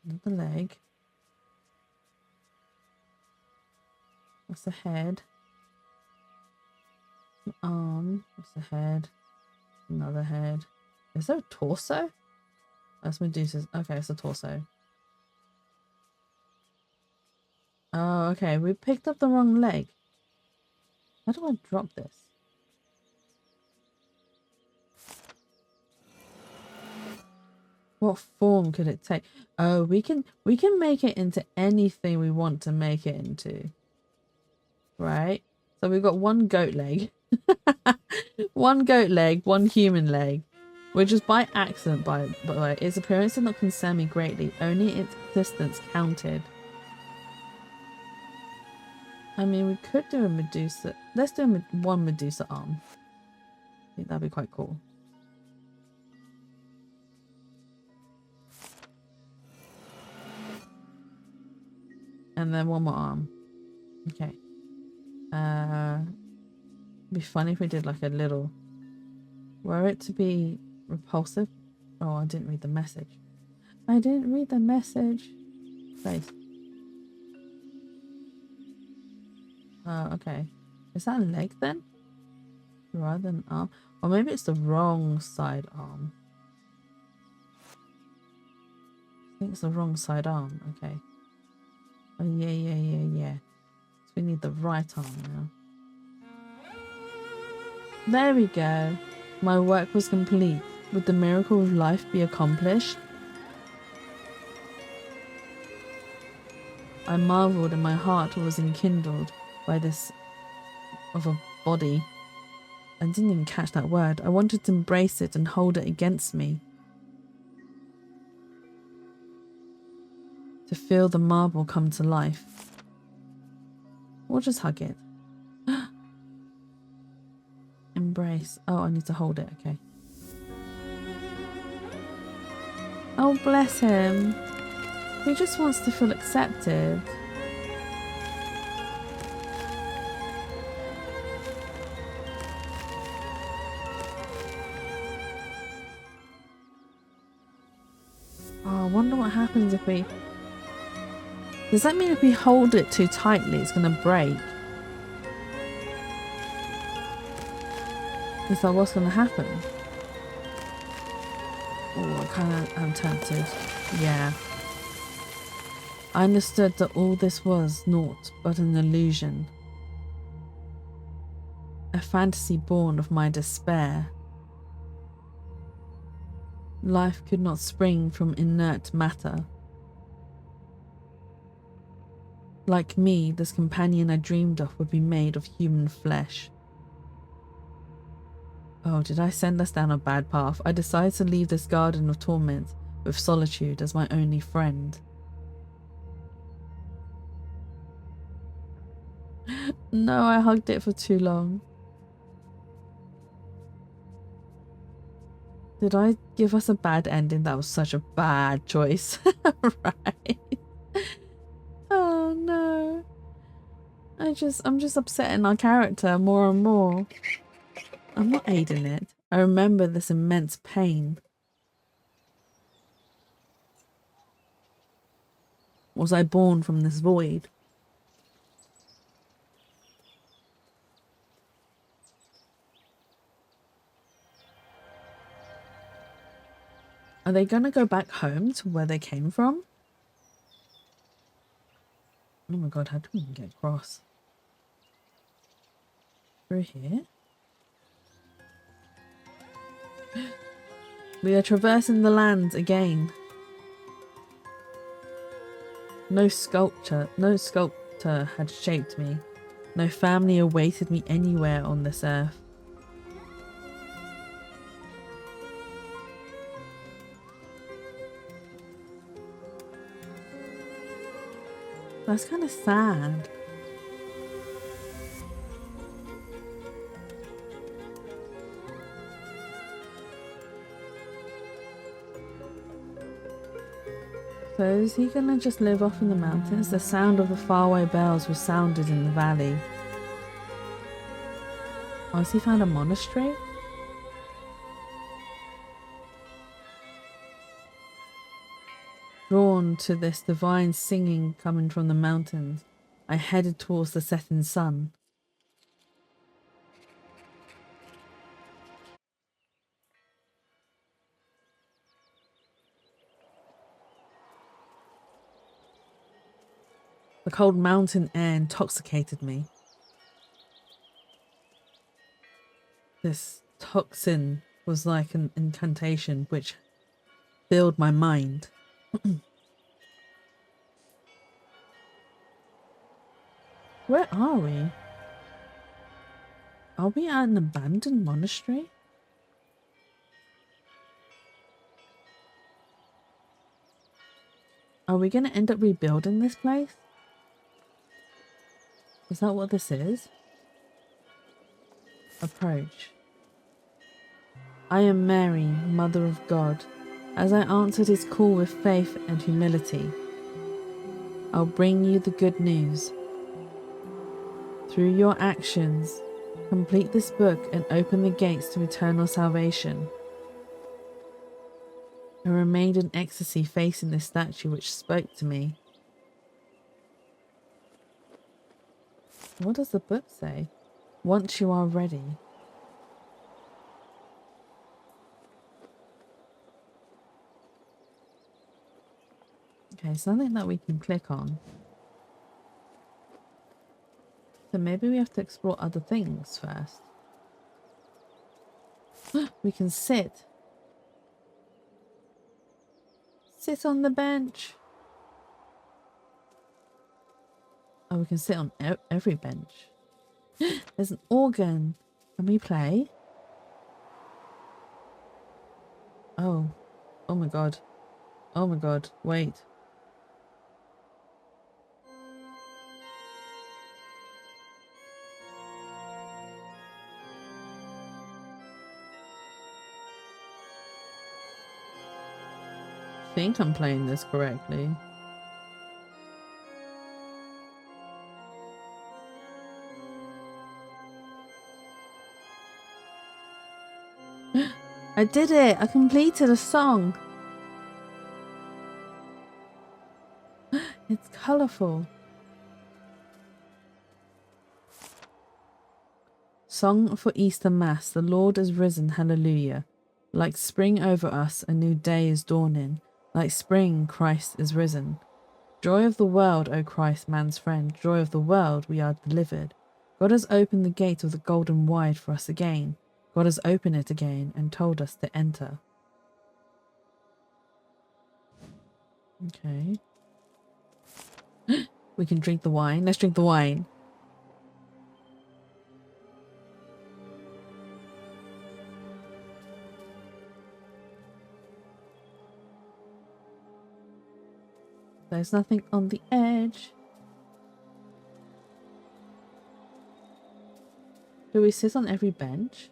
Another leg. That's the head. An arm. That's the head. Another head. Is there a torso? That's Medusa's. Okay, it's a torso. Oh, okay. We picked up the wrong leg. How do I drop this? What form could it take? Oh, we can make it into anything we want to make it into. Right? So we've got one goat leg. One goat leg, one human leg. Which was by accident, by the way. Its appearance did not concern me greatly. Only its existence counted. I mean, we could do a Medusa. Let's do one Medusa arm. I think that'd be quite cool. And then one more arm. Okay. It'd be funny if we did like a little... Were it to be repulsive? Oh, I didn't read the message. I didn't read the message. Face. Oh, okay. Is that a leg then? Rather than arm? Or maybe it's the wrong side arm. I think it's the wrong side arm. Okay. Oh, yeah. So we need the right arm now. There we go. My work was complete. Would the miracle of life be accomplished? I marveled and my heart was enkindled by this of a body. I didn't even catch that word. I wanted to embrace it and hold it against me. To feel the marble come to life. Or just hug it. Embrace. Oh, I need to hold it. Okay. Oh, bless him. He just wants to feel accepted. Oh, I wonder what happens if we... Does that mean if we hold it too tightly, it's going to break? Is that what's going to happen? Oh, I kind of am tempted. Yeah. I understood that all this was naught but an illusion. A fantasy born of my despair. Life could not spring from inert matter. Like me, this companion I dreamed of would be made of human flesh. Oh, did I send us down a bad path? I decided to leave this garden of torment with solitude as my only friend. No, I hugged it for too long. Did I give us a bad ending? That was such a bad choice. Right? Oh no. I'm just upsetting our character more and more. I'm not aiding it. I remember this immense pain. Was I born from this void? Are they gonna go back home to where they came from? Oh my god, how do we even get across? Through here? We are traversing the lands again. No sculptor had shaped me. No family awaited me anywhere on this earth. That's kind of sad. So is he gonna just live off in the mountains? The sound of the faraway bells was sounded in the valley. Oh, has he found a monastery? Drawn to this divine singing coming from the mountains, I headed towards the setting sun. The cold mountain air intoxicated me. This toxin was like an incantation which filled my mind. Where are we? Are we at an abandoned monastery? Are we going to end up rebuilding this place? Is that what this is? Approach. I am Mary, Mother of God. As I answered his call with faith and humility, I'll bring you the good news. Through your actions, complete this book and open the gates to eternal salvation. I remained in ecstasy facing the statue which spoke to me. What does the book say? Once you are ready. Okay, something that we can click on. So maybe we have to explore other things first. We can sit. Sit on the bench. Oh, we can sit on every bench. There's an organ. Can we play? Oh. Oh my god. Oh my god. Wait. I think I'm playing this correctly. I did it! I completed a song! It's colourful. Song for Easter Mass. The Lord is risen, hallelujah. Like spring over us, a new day is dawning. Like spring, Christ is risen. Joy of the world, O Christ, man's friend. Joy of the world, we are delivered. God has opened the gate of the golden wide for us again. God has opened it again and told us to enter. Okay. We can drink the wine. Let's drink the wine. There's nothing on the edge. Do we sit on every bench?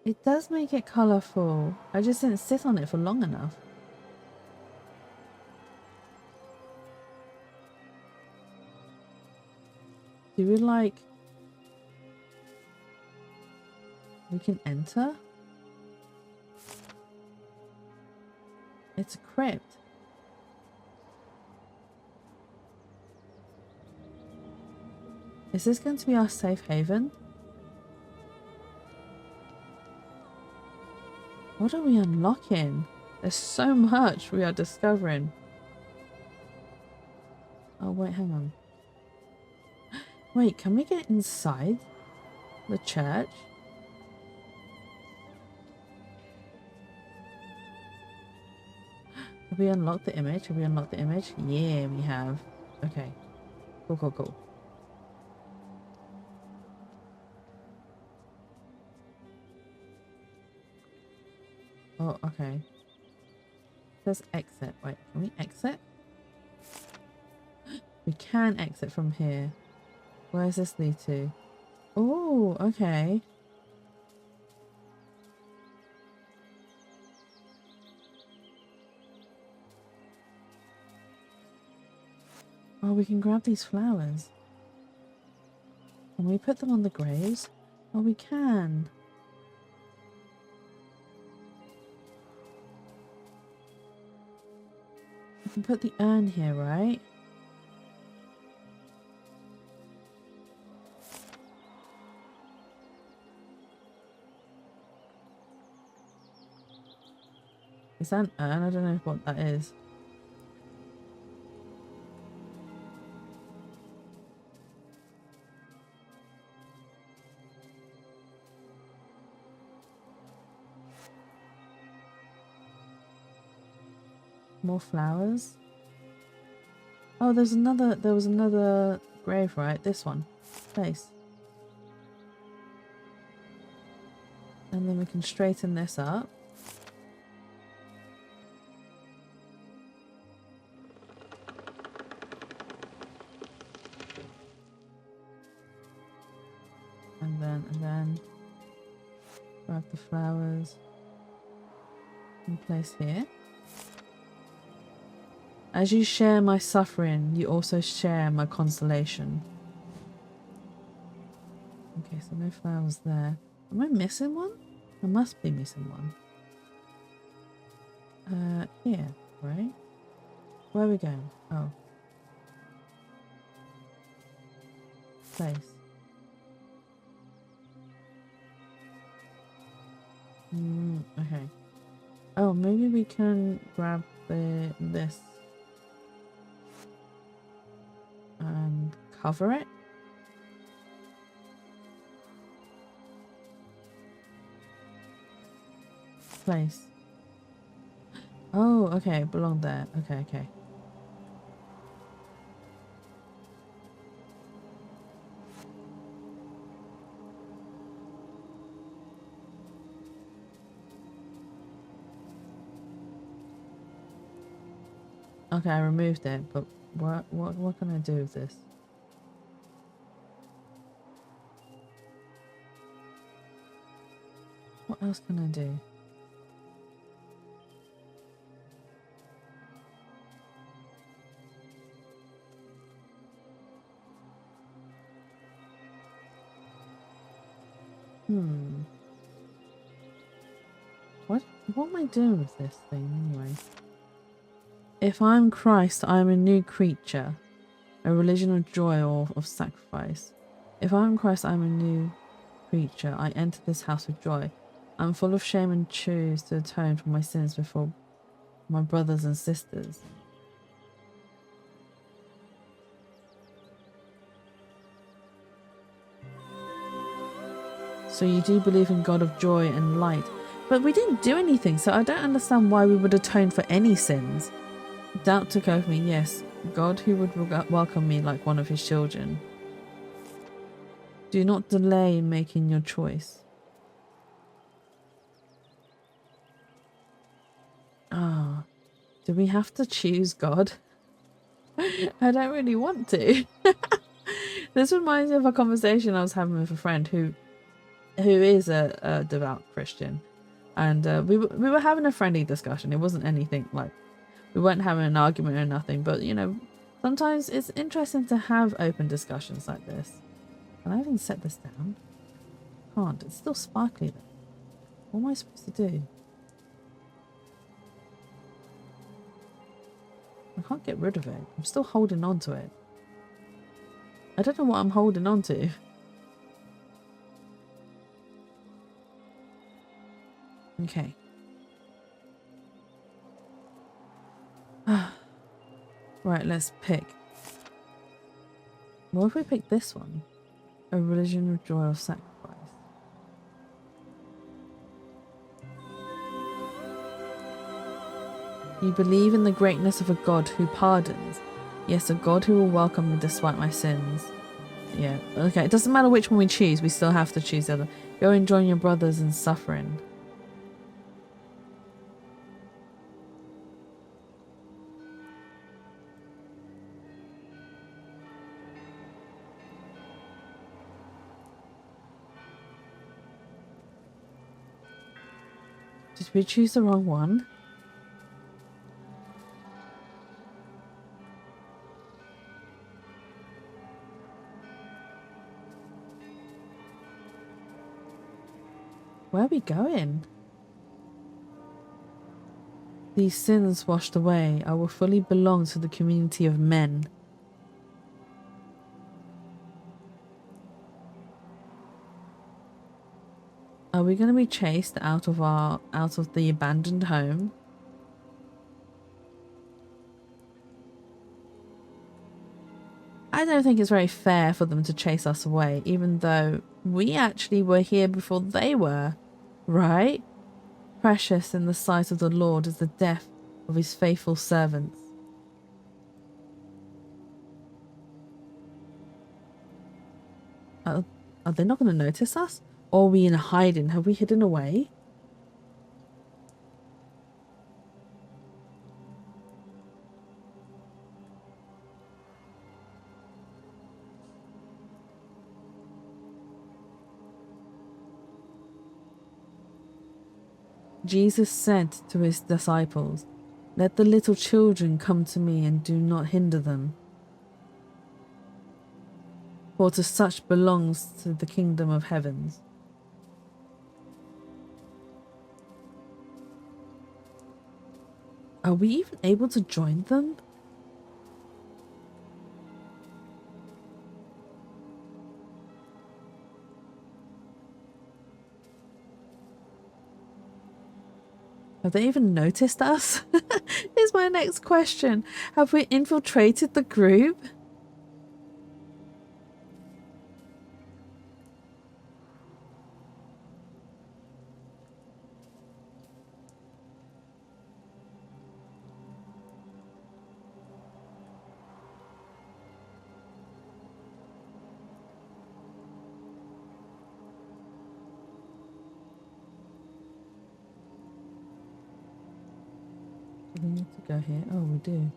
It does make it colourful. I just didn't sit on it for long enough. Do we like... We can enter? It's a crypt. Is this going to be our safe haven? What are we unlocking? There's so much we are discovering. Oh, wait, hang on. Wait, can we get inside the church? Have we unlocked the image? Have we unlocked the image? Yeah, we have. Okay. Cool, cool, cool. Oh, okay. It says exit. Wait, can we exit? We can exit from here. Where does this lead to? Oh, okay. Oh, we can grab these flowers. Can we put them on the graves? Oh, we can. We can put the urn here, right? Is that an urn? I don't know what that is. more flowers. Oh, there was another grave, right? This one. Place. And then we can straighten this up. And then grab the flowers and place here. As you share my suffering, you also share my consolation. Okay, so no flowers there. Am I missing one? I must be missing one. Here, right? Where are we going? Oh. Place. Okay. Oh, maybe we can grab this and cover it. Place. Oh, okay, it belonged there. Okay, okay. Okay, I removed it, but what can I do with this? What else can I do? What am I doing with this thing anyway? If I am Christ, I am a new creature, a religion of joy or of sacrifice. If I am Christ, I am a new creature. I enter this house with joy. I am full of shame and choose to atone for my sins before my brothers and sisters. So you do believe in God of joy and light. But we didn't do anything, so I don't understand why we would atone for any sins. Doubt took over me, yes. God who would welcome me like one of his children. Do not delay in making your choice. Ah, do we have to choose God? I don't really want to. This reminds me of a conversation I was having with a friend who is a devout Christian. And we were having a friendly discussion. It wasn't anything like, we weren't having an argument or nothing, but you know, sometimes it's interesting to have open discussions like this. Can I even set this down? Can't. It's still sparkly though. What am I supposed to do? I can't get rid of it. I'm still holding on to it. I don't know what I'm holding on to. Okay. Right, let's pick. What if we pick this one? A religion of joy or sacrifice. You believe in the greatness of a God who pardons. Yes, a God who will welcome me despite my sins. Yeah, okay. It doesn't matter which one we choose. We still have to choose the other. Go and join your brothers in suffering. Did we choose the wrong one? Where are we going? These sins washed away, I will fully belong to the community of men. Are we going to be chased out of the abandoned home? I don't think it's very fair for them to chase us away, even though we actually were here before they were, right? Precious in the sight of the Lord is the death of his faithful servants. Are they not going to notice us? Or are we in hiding? Have we hidden away? Jesus said to his disciples, "Let the little children come to me and do not hinder them. For to such belongs to the kingdom of heavens." Are we even able to join them? Have they even noticed us? Is my next question. Have we infiltrated the group? We need to go here. Oh, we do.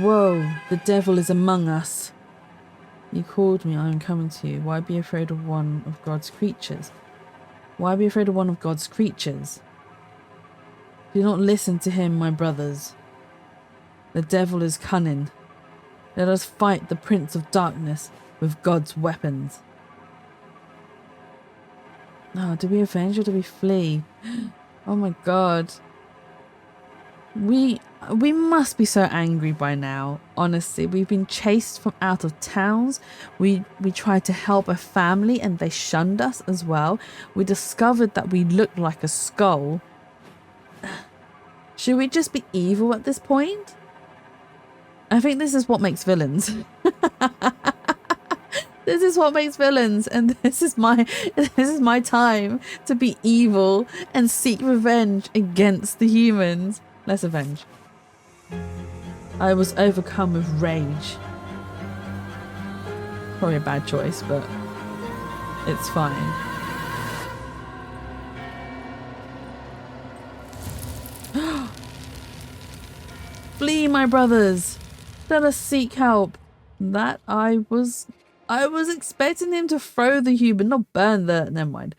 Whoa, the devil is among us. You called me, I am coming to you. Why be afraid of one of God's creatures? Why be afraid of one of God's creatures? Do not listen to him, my brothers. The devil is cunning. Let us fight the prince of darkness with God's weapons. Oh, do we avenge or do we flee? Oh my god. We must be so angry by now. Honestly, we've been chased from out of towns. We tried to help a family and they shunned us as well. We discovered that we looked like a skull. Should we just be evil at this point? I think this is what makes villains. This is what makes villains, and this is my time to be evil and seek revenge against the humans. Let's avenge. I was overcome with rage. Probably a bad choice, but it's fine. Flee, my brothers! Let us seek help. That I was expecting him to throw the human, not burn the. Never mind.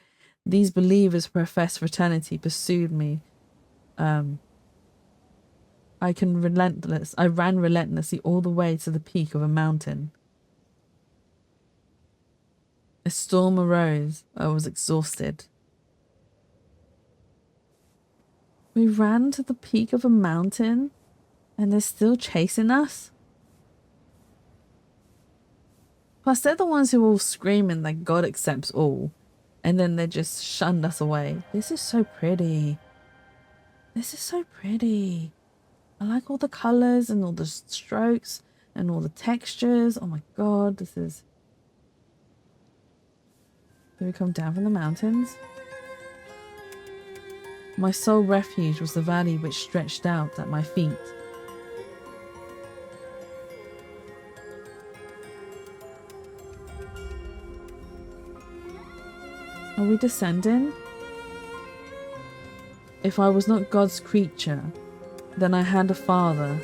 These believers profess fraternity pursued me. I ran relentlessly all the way to the peak of a mountain. A storm arose. I was exhausted. We ran to the peak of a mountain and they're still chasing us? Plus, they're the ones who are all screaming that God accepts all. And then they just shunned us away. This is so pretty. This is so pretty. I like all the colours and all the strokes and all the textures. Oh my god, this is... Do we come down from the mountains? My sole refuge was the valley which stretched out at my feet. Are we descending? If I was not God's creature, then I had a father.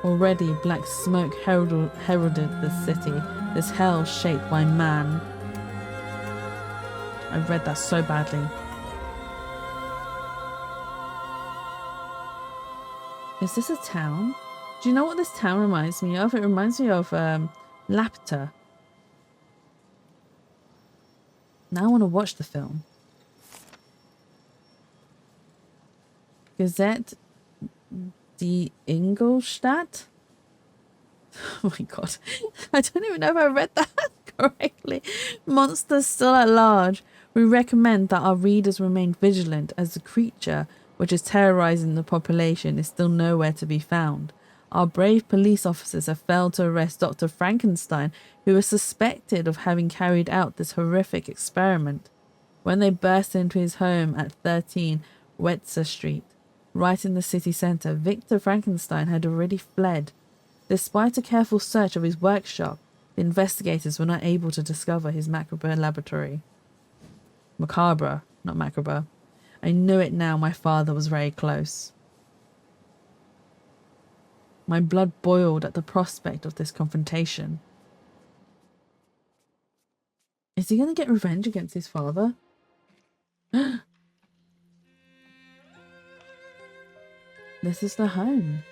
Already black smoke heralded the city, this hell shaped by man. I read that so badly. Is this a town? Do you know what this town reminds me of? It reminds me of Lapta. Now I want to watch the film. Gazette die Ingolstadt? Oh my god. I don't even know if I read that correctly. Monsters still at large. We recommend that our readers remain vigilant as the creature which is terrorizing the population is still nowhere to be found. Our brave police officers have failed to arrest Dr. Frankenstein, who is suspected of having carried out this horrific experiment. When they burst into his home at 13 Wetzer Street, right in the city centre, Victor Frankenstein had already fled. Despite a careful search of his workshop, the investigators were not able to discover his macabre laboratory. Macabre, not macabre. I knew it now. My father was very close. My blood boiled at the prospect of this confrontation. Is he going to get revenge against his father? This is the home.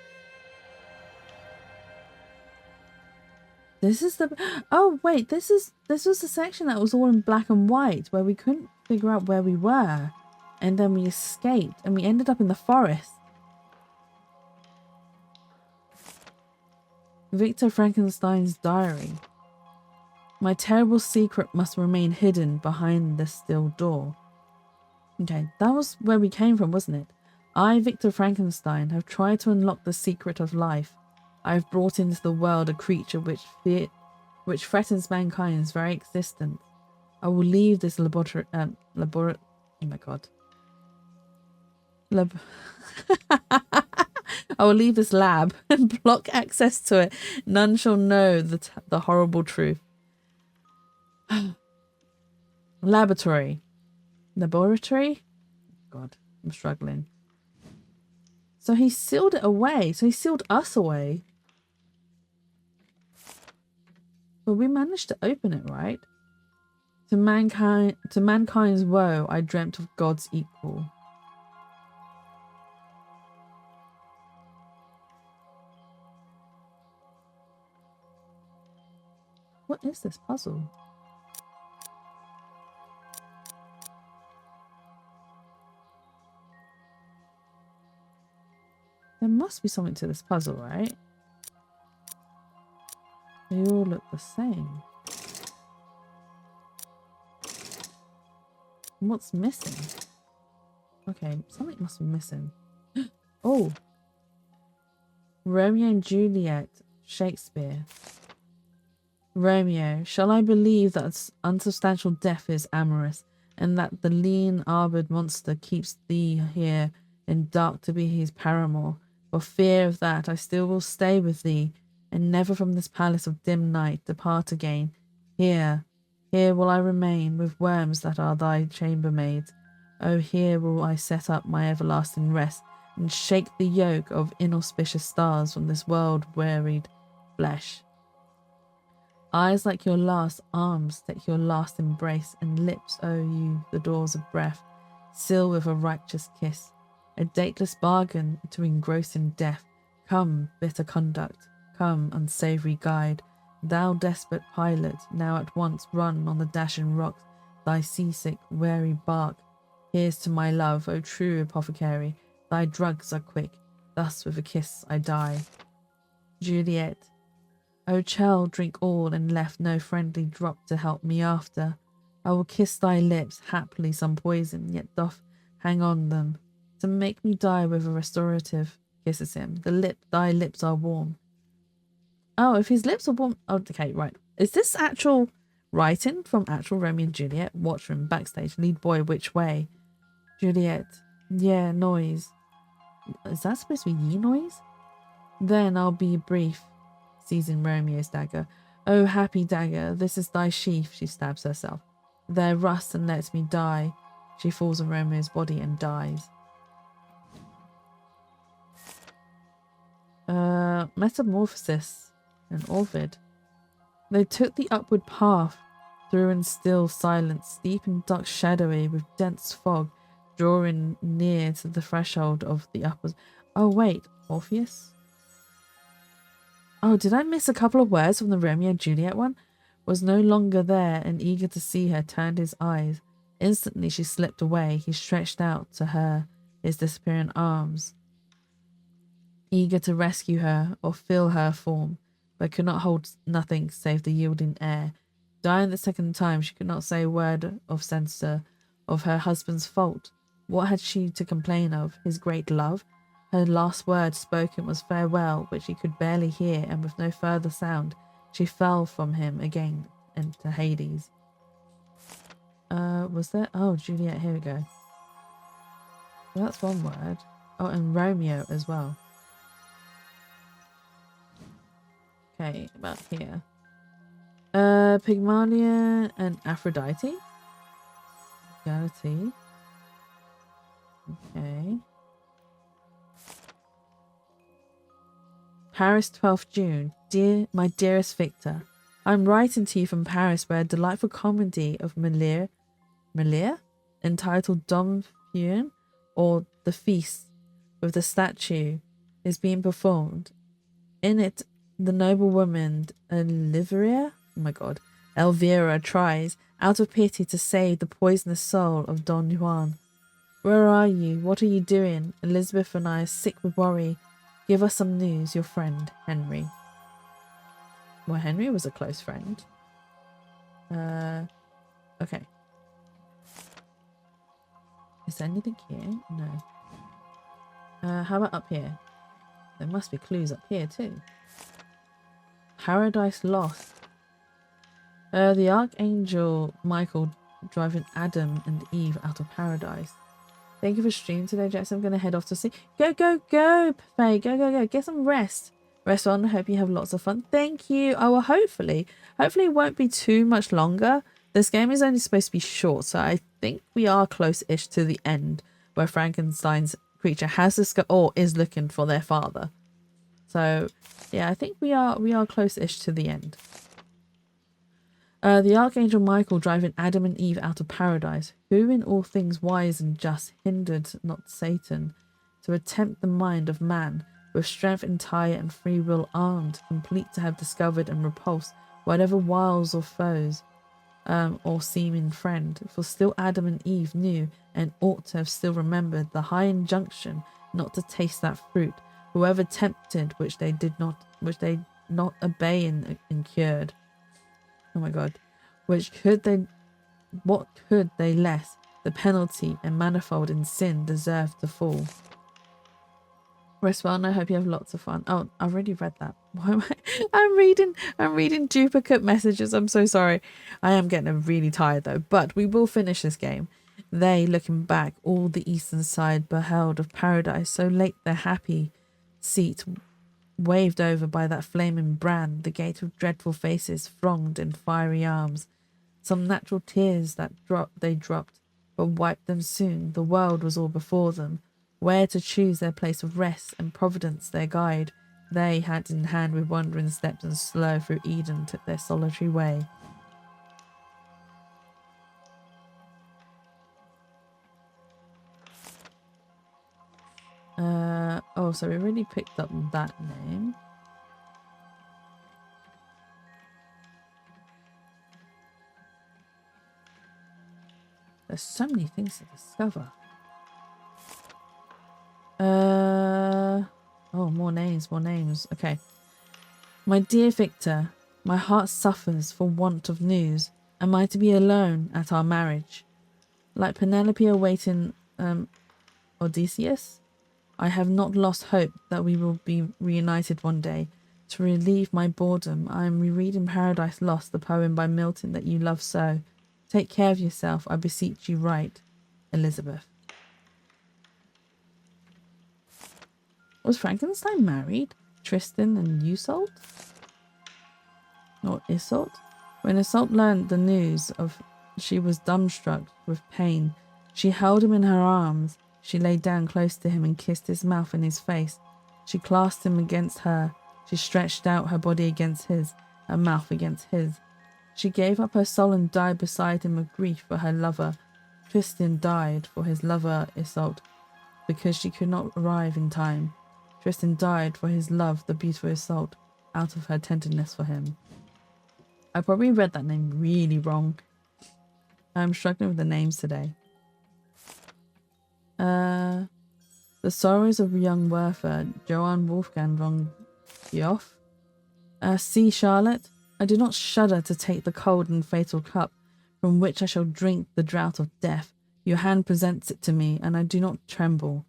This is the... Oh, wait. This was the section that was all in black and white, where we couldn't figure out where we were. And then we escaped, and we ended up in the forest. Victor Frankenstein's diary. My terrible secret must remain hidden behind this steel door. Okay, that was where we came from, wasn't it? I, Victor Frankenstein, have tried to unlock the secret of life. I have brought into the world a creature which threatens mankind's very existence. I will leave this laboratory. Oh my god. I will leave this lab and block access to it. None shall know the horrible truth. Laboratory. God, I'm struggling. So he sealed it away. So he sealed us away. But we managed to open it, right? To mankind's woe, I dreamt of God's equal. What is this puzzle? There must be something to this puzzle, right? They all look the same. What's missing? Okay, something must be missing. Oh! Romeo and Juliet, Shakespeare. Romeo, shall I believe that unsubstantial death is amorous, and that the lean-arboured monster keeps thee here in dark to be his paramour? For fear of that, I still will stay with thee, and never from this palace of dim night depart again. Here will I remain, with worms that are thy chambermaids. Oh, here will I set up my everlasting rest, and shake the yoke of inauspicious stars from this world-wearied flesh. Eyes like your last, arms take your last embrace, and lips, oh you, the doors of breath, seal with a righteous kiss, a dateless bargain to engross in death. Come, bitter conduct, come, unsavoury guide, thou desperate pilot, now at once run on the dashing rocks, thy seasick, weary bark. Here's to my love, O true apothecary, thy drugs are quick, thus with a kiss I die. Juliet, O child, drink all, and left no friendly drop to help me after. I will kiss thy lips, haply some poison yet doth hang on them, to make me die with a restorative. Kisses him. Thy lips are warm. Oh, if his lips are warm. Oh, okay, right. Is this actual writing from actual Romeo and Juliet? Watchroom, backstage, lead boy, which way? Juliet. Yeah, noise. Is that supposed to be ye noise? Then I'll be brief. Seizing Romeo's dagger. Oh, happy dagger, this is thy sheath. She stabs herself. There rust and lets me die. She falls on Romeo's body and dies. Metamorphosis and Ovid. They took the upward path through in still silence, deep and dark shadowy, with dense fog, drawing near to the threshold of the upper... Oh wait, Orpheus? Oh, did I miss a couple of words from the Romeo and Juliet one? Was no longer there, and eager to see her, turned his eyes. Instantly she slipped away. He stretched out to her his disappearing arms, eager to rescue her or fill her form, but could not hold nothing save the yielding air. Dying the second time, she could not say a word of censure of her husband's fault. What had she to complain of? His great love? Her last word spoken was farewell, which he could barely hear, and with no further sound, she fell from him again into Hades. Was there? Oh, Juliet, here we go. Well, that's one word. Oh, and Romeo as well. Okay, about here. Pygmalion and Aphrodite. Reality. Okay. Paris, 12th June. My dearest Victor, I'm writing to you from Paris, where a delightful comedy of Molière entitled Don Juan, or The Feast with the Statue, is being performed. In it, the noble woman Elvira tries, out of pity, to save the poisonous soul of Don Juan. Where are you? What are you doing? Elizabeth and I are sick with worry. Give us some news. Your friend, Henry. Well, Henry was a close friend. Okay. Is there anything here? No. How about up here? There must be clues up here too. Paradise Lost. The Archangel Michael driving Adam and Eve out of paradise. Thank you for streaming today, Jackson. I'm going to head off to sleep. Go, Faye. Go. Get some rest. Rest on. I hope you have lots of fun. Thank you. Oh, well, hopefully it won't be too much longer. This game is only supposed to be short, so I think we are close-ish to the end, where Frankenstein's creature has discovered or is looking for their father. So, yeah, I think we are close-ish to the end. The Archangel Michael driving Adam and Eve out of paradise, who in all things wise and just hindered not Satan to attempt the mind of man, with strength entire and free will armed, complete to have discovered and repulsed whatever wiles or foes, or seeming friend. For still Adam and Eve knew and ought to have still remembered the high injunction not to taste that fruit, whoever tempted which they not obey and incurred. Oh my god. What could they less? The penalty and manifold in sin deserve to fall. Rest well, and I hope you have lots of fun. Oh, I've already read that. Why am I'm reading duplicate messages. I'm so sorry. I am getting really tired though. But we will finish this game. They, looking back, all the eastern side beheld of paradise, so late their happy seat waved over by that flaming brand, the gate of dreadful faces thronged in fiery arms. Some natural tears that they dropped, but wiped them soon. The world was all before them, where to choose their place of rest, and Providence their guide. They, hand in hand with wandering steps and slow through Eden, took their solitary way. Oh, so we already picked up that name. There's so many things to discover. Oh, more names. Okay. My dear Victor, my heart suffers for want of news. Am I to be alone at our marriage? Like Penelope awaiting Odysseus? I have not lost hope that we will be reunited one day. To relieve my boredom, I am rereading Paradise Lost, the poem by Milton that you love so. Take care of yourself, I beseech you, write. Elizabeth. Was Frankenstein married? Tristan and Isolde? Or Isolde? When Isolde learned the news she was dumbstruck with pain. She held him in her arms. She lay down close to him and kissed his mouth and his face. She clasped him against her. She stretched out her body against his, her mouth against his. She gave up her soul and died beside him of grief for her lover. Tristan died for his lover Isolde, because she could not arrive in time. Tristan died for his love, the beautiful Isolde, out of her tenderness for him. I probably read that name really wrong. I'm struggling with the names today. The Sorrows of Young Werther, Johann Wolfgang von Goethe. See, Charlotte, I do not shudder to take the cold and fatal cup, from which I shall drink the draught of death. Your hand presents it to me, and I do not tremble.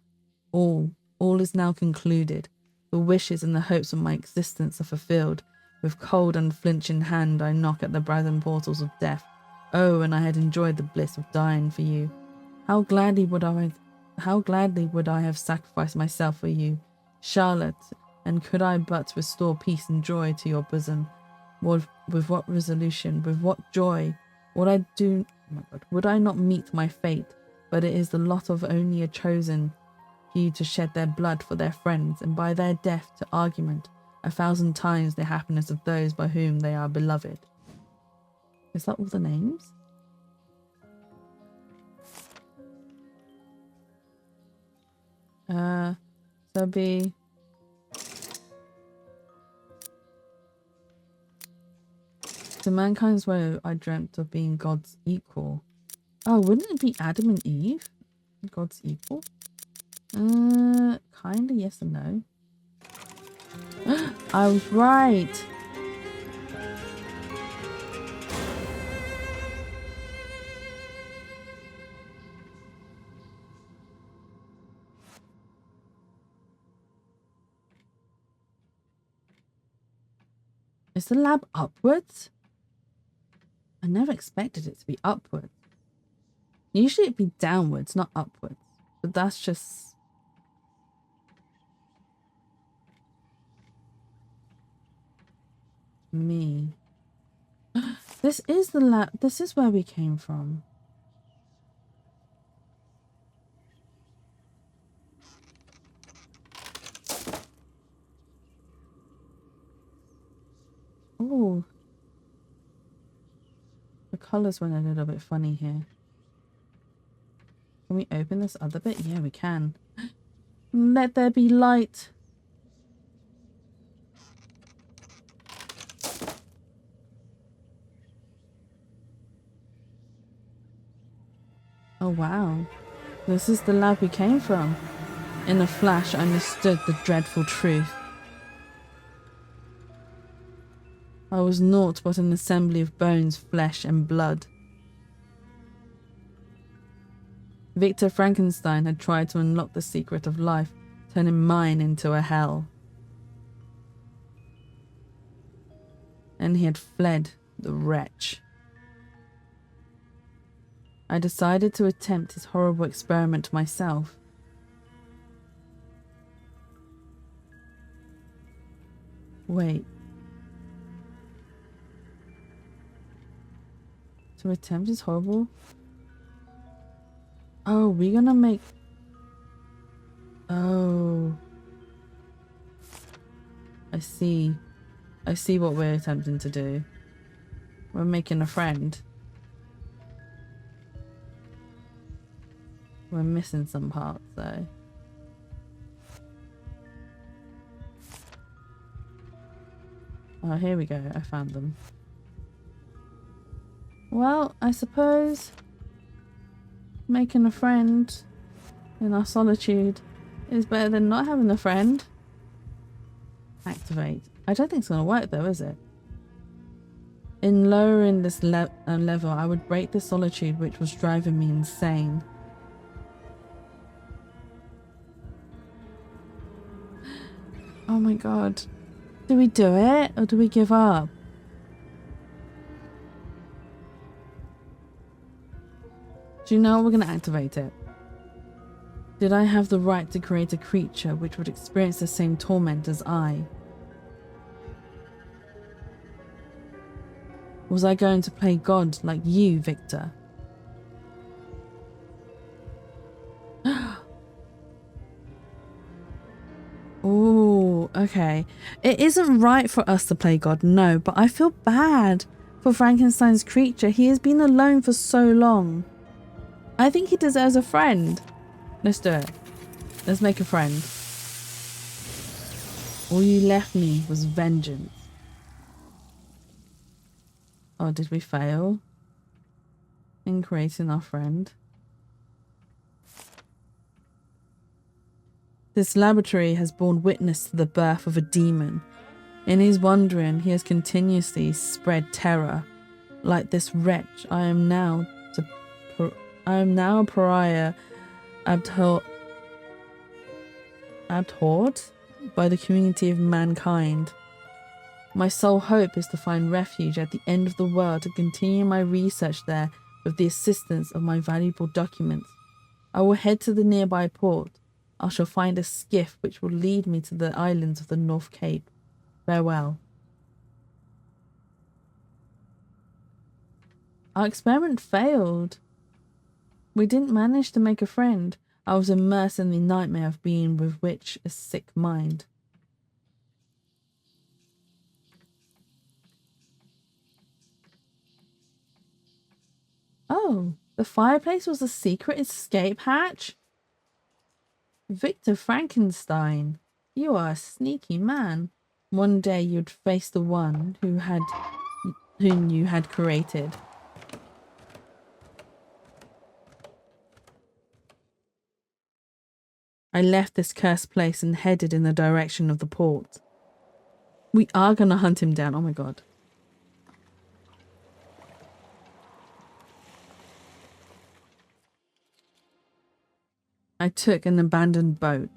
All All is now concluded. The wishes and the hopes of my existence are fulfilled. With cold, unflinching hand, I knock at the brazen portals of death. Oh, and I had enjoyed the bliss of dying for you. How gladly would I have sacrificed myself for you, Charlotte, and could I but restore peace and joy to your bosom, with what resolution, with what joy, would I not meet my fate? But it is the lot of only a chosen few to shed their blood for their friends, and by their death to argument 1,000 times the happiness of those by whom they are beloved. Is that all the names? So be to mankind's woe I dreamt of being God's equal. Oh, wouldn't it be Adam and Eve? God's equal? Kinda yes and no. I was right. Is the lab upwards? I never expected it to be upwards. Usually it'd be downwards, not upwards. But that's just... me. This is the lab. This is where we came from. Oh. The colors went a little bit funny here. Can we open this other bit? Yeah, we can. Let there be light. Oh wow. This is the lab we came from. In a flash, I understood the dreadful truth. I was naught but an assembly of bones, flesh, and blood. Victor Frankenstein had tried to unlock the secret of life, turning mine into a hell. And he had fled, the wretch. I decided to attempt his horrible experiment myself. Wait. To attempt his horrible... Oh, we're gonna make... Oh. I see. I see what we're attempting to do. We're making a friend. We're missing some parts though. Oh, here we go. I found them. Well, I suppose making a friend in our solitude is better than not having a friend. Activate. I don't think it's going to work though, is it? In lowering this level, I would break the solitude which was driving me insane. Oh my god. Do we do it or do we give up? Do you know we're going to activate it? Did I have the right to create a creature which would experience the same torment as I? Was I going to play God like you, Victor? Oh, okay. It isn't right for us to play God, no, but I feel bad for Frankenstein's creature. He has been alone for so long. I think he deserves a friend. Let's do it. Let's make a friend. All you left me was vengeance. Oh, did we fail in creating our friend? This laboratory has borne witness to the birth of a demon. In his wandering, he has continuously spread terror. Like this wretch, I am now a pariah, abhorred by the community of mankind. My sole hope is to find refuge at the end of the world to continue my research there with the assistance of my valuable documents. I will head to the nearby port. I shall find a skiff which will lead me to the islands of the North Cape. Farewell. Our experiment failed. We didn't manage to make a friend. I was immersed in the nightmare of being with which a sick mind. Oh, the fireplace was a secret escape hatch? Victor Frankenstein, you are a sneaky man. One day you'd face the one whom you had created. I left this cursed place and headed in the direction of the port. We are gonna hunt him down, oh my god. I took an abandoned boat.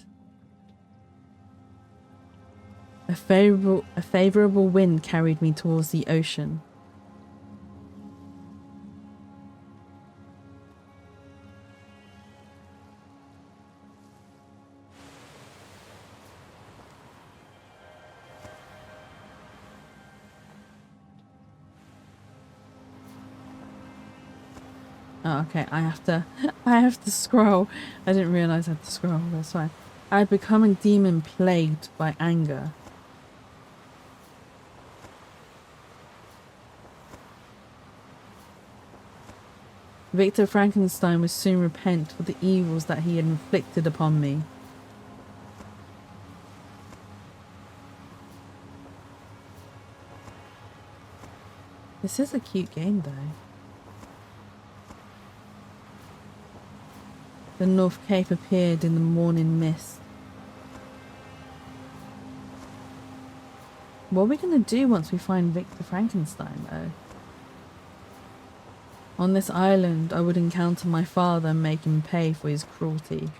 A favorable wind carried me towards the ocean. Oh, okay, I have to scroll. I didn't realize I had to scroll, that's fine. I had become a demon plagued by anger. Victor Frankenstein would soon repent for the evils that he had inflicted upon me. This is a cute game though. The North Cape appeared in the morning mist. What are we going to do once we find Victor Frankenstein though? On this island, I would encounter my father and make him pay for his cruelty.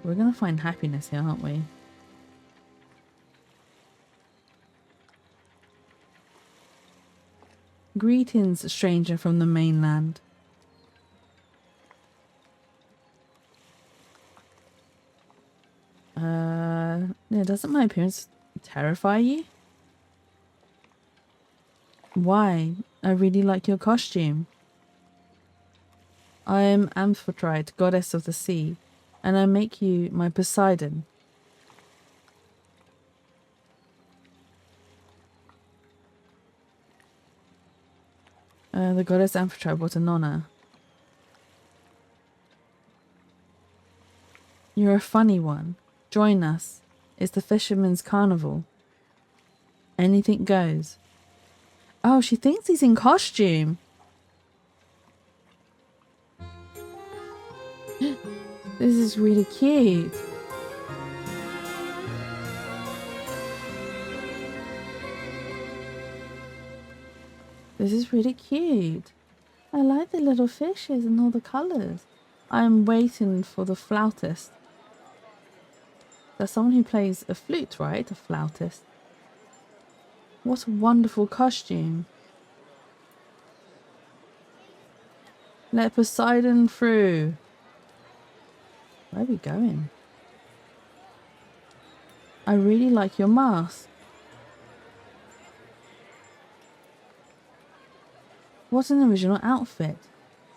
We're gonna find happiness here, aren't we? Greetings, stranger from the mainland. Yeah, doesn't my appearance terrify you? Why? I really like your costume. I am Amphitrite, goddess of the sea, and I make you my Poseidon. The goddess Amphitrite, what an honor. You're a funny one. Join us. It's the fisherman's carnival. Anything goes. Oh, she thinks he's in costume. This is really cute. This is really cute. I like the little fishes and all the colours. I'm waiting for the flautist. There's someone who plays a flute, right? A flautist. What a wonderful costume. Let Poseidon through. Where are we going? I really like your mask. What an original outfit.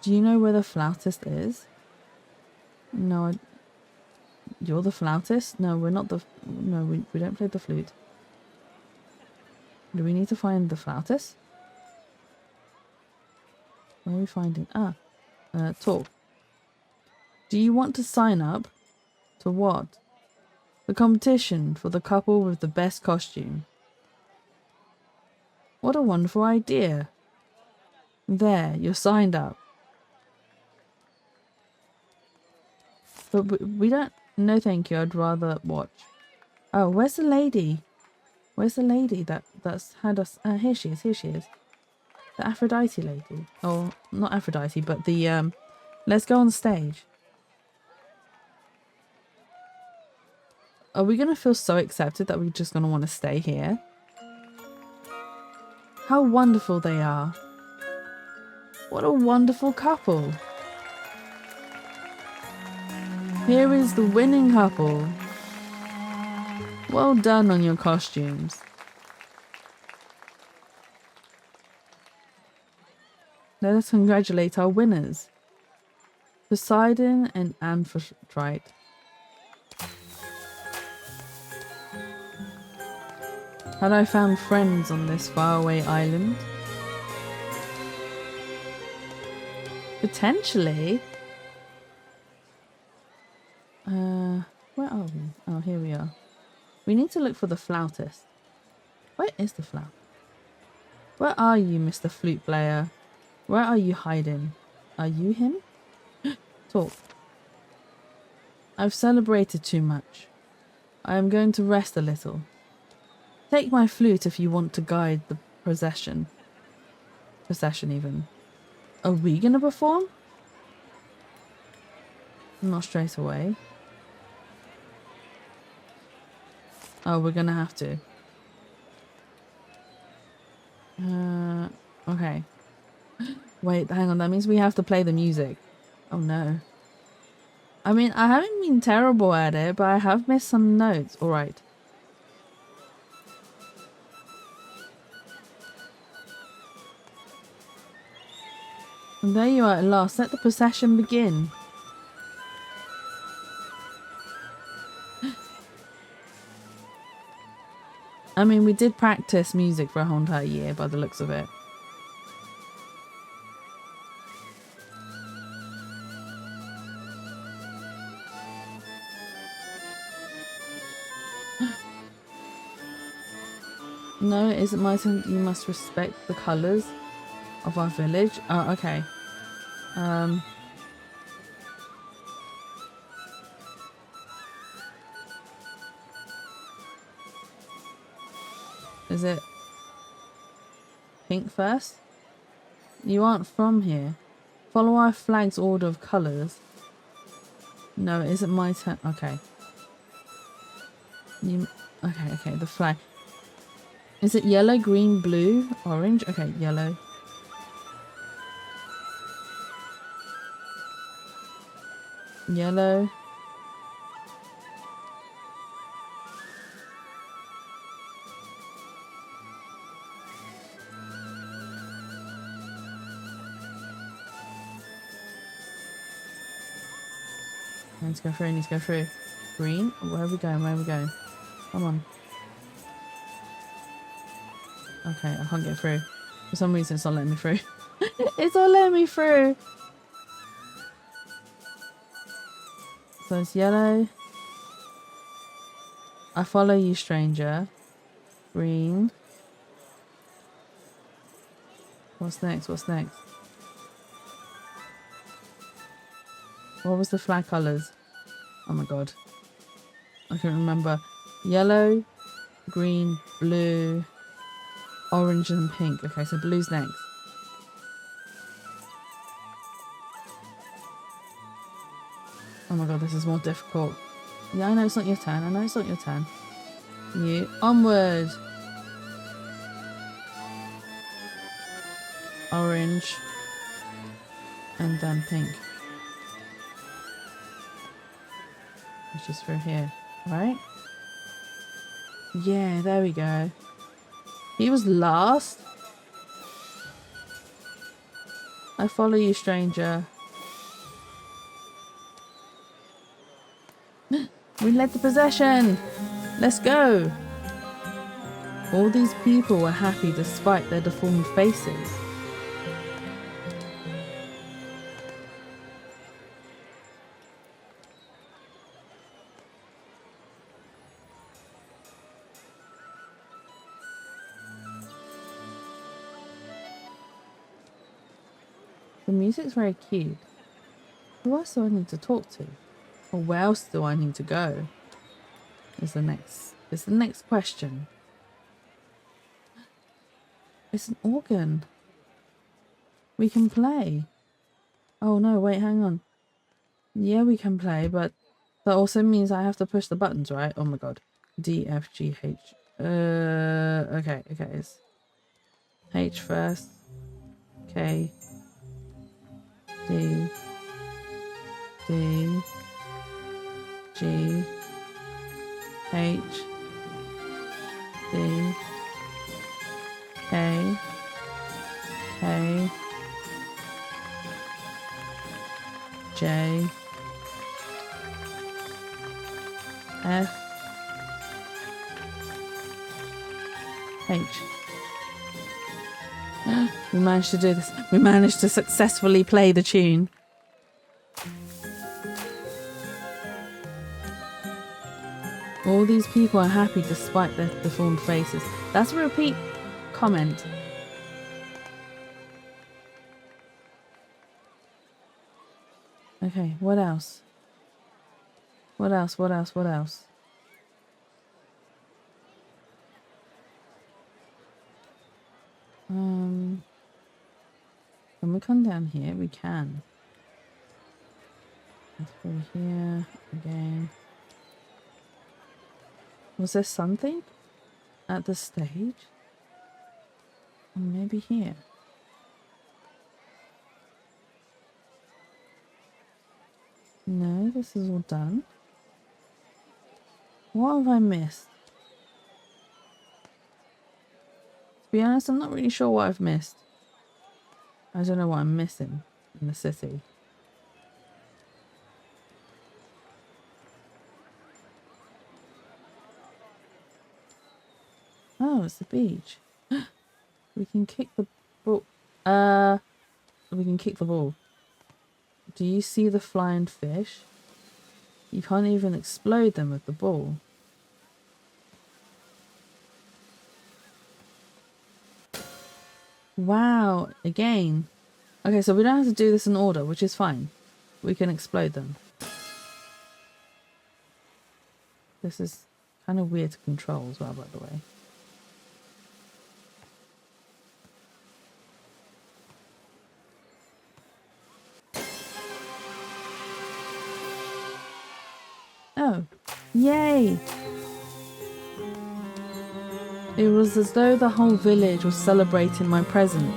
Do you know where the flautist is? No, you're the flautist? No, we're not the... No, we don't play the flute. Do we need to find the flautist? Where are we finding... talk. Do you want to sign up? To what? The competition for the couple with the best costume. What a wonderful idea. There, you're signed up. But we don't... No thank you, I'd rather watch. Oh, where's the lady? Where's the lady that's had us? Here she is. Here she is. The Aphrodite lady. Oh, not Aphrodite, but the Let's go on stage. Are we gonna feel so accepted that we're just gonna want to stay here? How wonderful they are. What a wonderful couple. Here is the winning couple. Well done on your costumes. Let us congratulate our winners. Poseidon and Amphitrite. Had I found friends on this faraway island? Potentially. Where are we? Oh, here we are. We need to look for the flautist. Where is the flaut? Where are you, Mr. Flute Player? Where are you hiding? Are you him? Talk. I've celebrated too much. I am going to rest a little. Take my flute if you want to guide the procession. Procession even. Are we gonna perform? Not straight away. Oh, we're gonna have to. Okay. Wait, hang on. That means we have to play the music. Oh no. I mean, I haven't been terrible at it, but I have missed some notes. Alright. And there you are at last. Let the procession begin. I mean, we did practice music for a whole entire year by the looks of it. No, it isn't my turn. You must respect the colours of our village. Oh, okay. Is it pink first? You aren't from here. Follow our flag's order of colours. No, it isn't my turn. Okay. Okay, the flag. Is it yellow, green, blue, orange? Okay, yellow. Yellow. Need to go through, need to go through. Green? Where are we going? Where are we going? Come on. Okay, I can't get through. For some reason it's not letting me through. It's not letting me through! So it's yellow. I follow you, stranger. Green. What's next? What's next? What was the flag colours? Oh my god. I can't remember. Yellow, green, blue, orange and pink. Okay, so blue's next. Oh my god, this is more difficult. Yeah, I know it's not your turn. I know it's not your turn. You. Onward! Orange. And then pink. It's just through here, right? Yeah, there we go. He was last. I follow you, stranger. We led the procession. Let's go. All these people were happy despite their deformed faces. The music's very cute. Who else do I need to talk to? Or where else do I need to go? Is the next question. It's an organ. We can play. Oh no, wait, hang on. Yeah, we can play, but that also means I have to push the buttons, right? Oh my god. D, F, G, H. Okay. It's H first. K. D. D. G. H. D. K. K. J. F. H. We managed to do this. We managed to successfully play the tune. All these people are happy despite their deformed faces. That's a repeat comment. Okay, what else? What else? Can we come down here? We can. Let's go here again. Was there something at the stage? Or maybe here. No, this is all done. What have I missed? To be honest, I'm not really sure what I've missed. I don't know what I'm missing in the city. Oh, it's the beach. We can kick the ball. We can kick the ball. Do you see the flying fish? You can't even explode them with the ball. Wow, again. Okay, so we don't have to do this in order, which is fine. We can explode them. This is kind of weird to control as well, by the way. Oh, yay! It was as though the whole village was celebrating my present.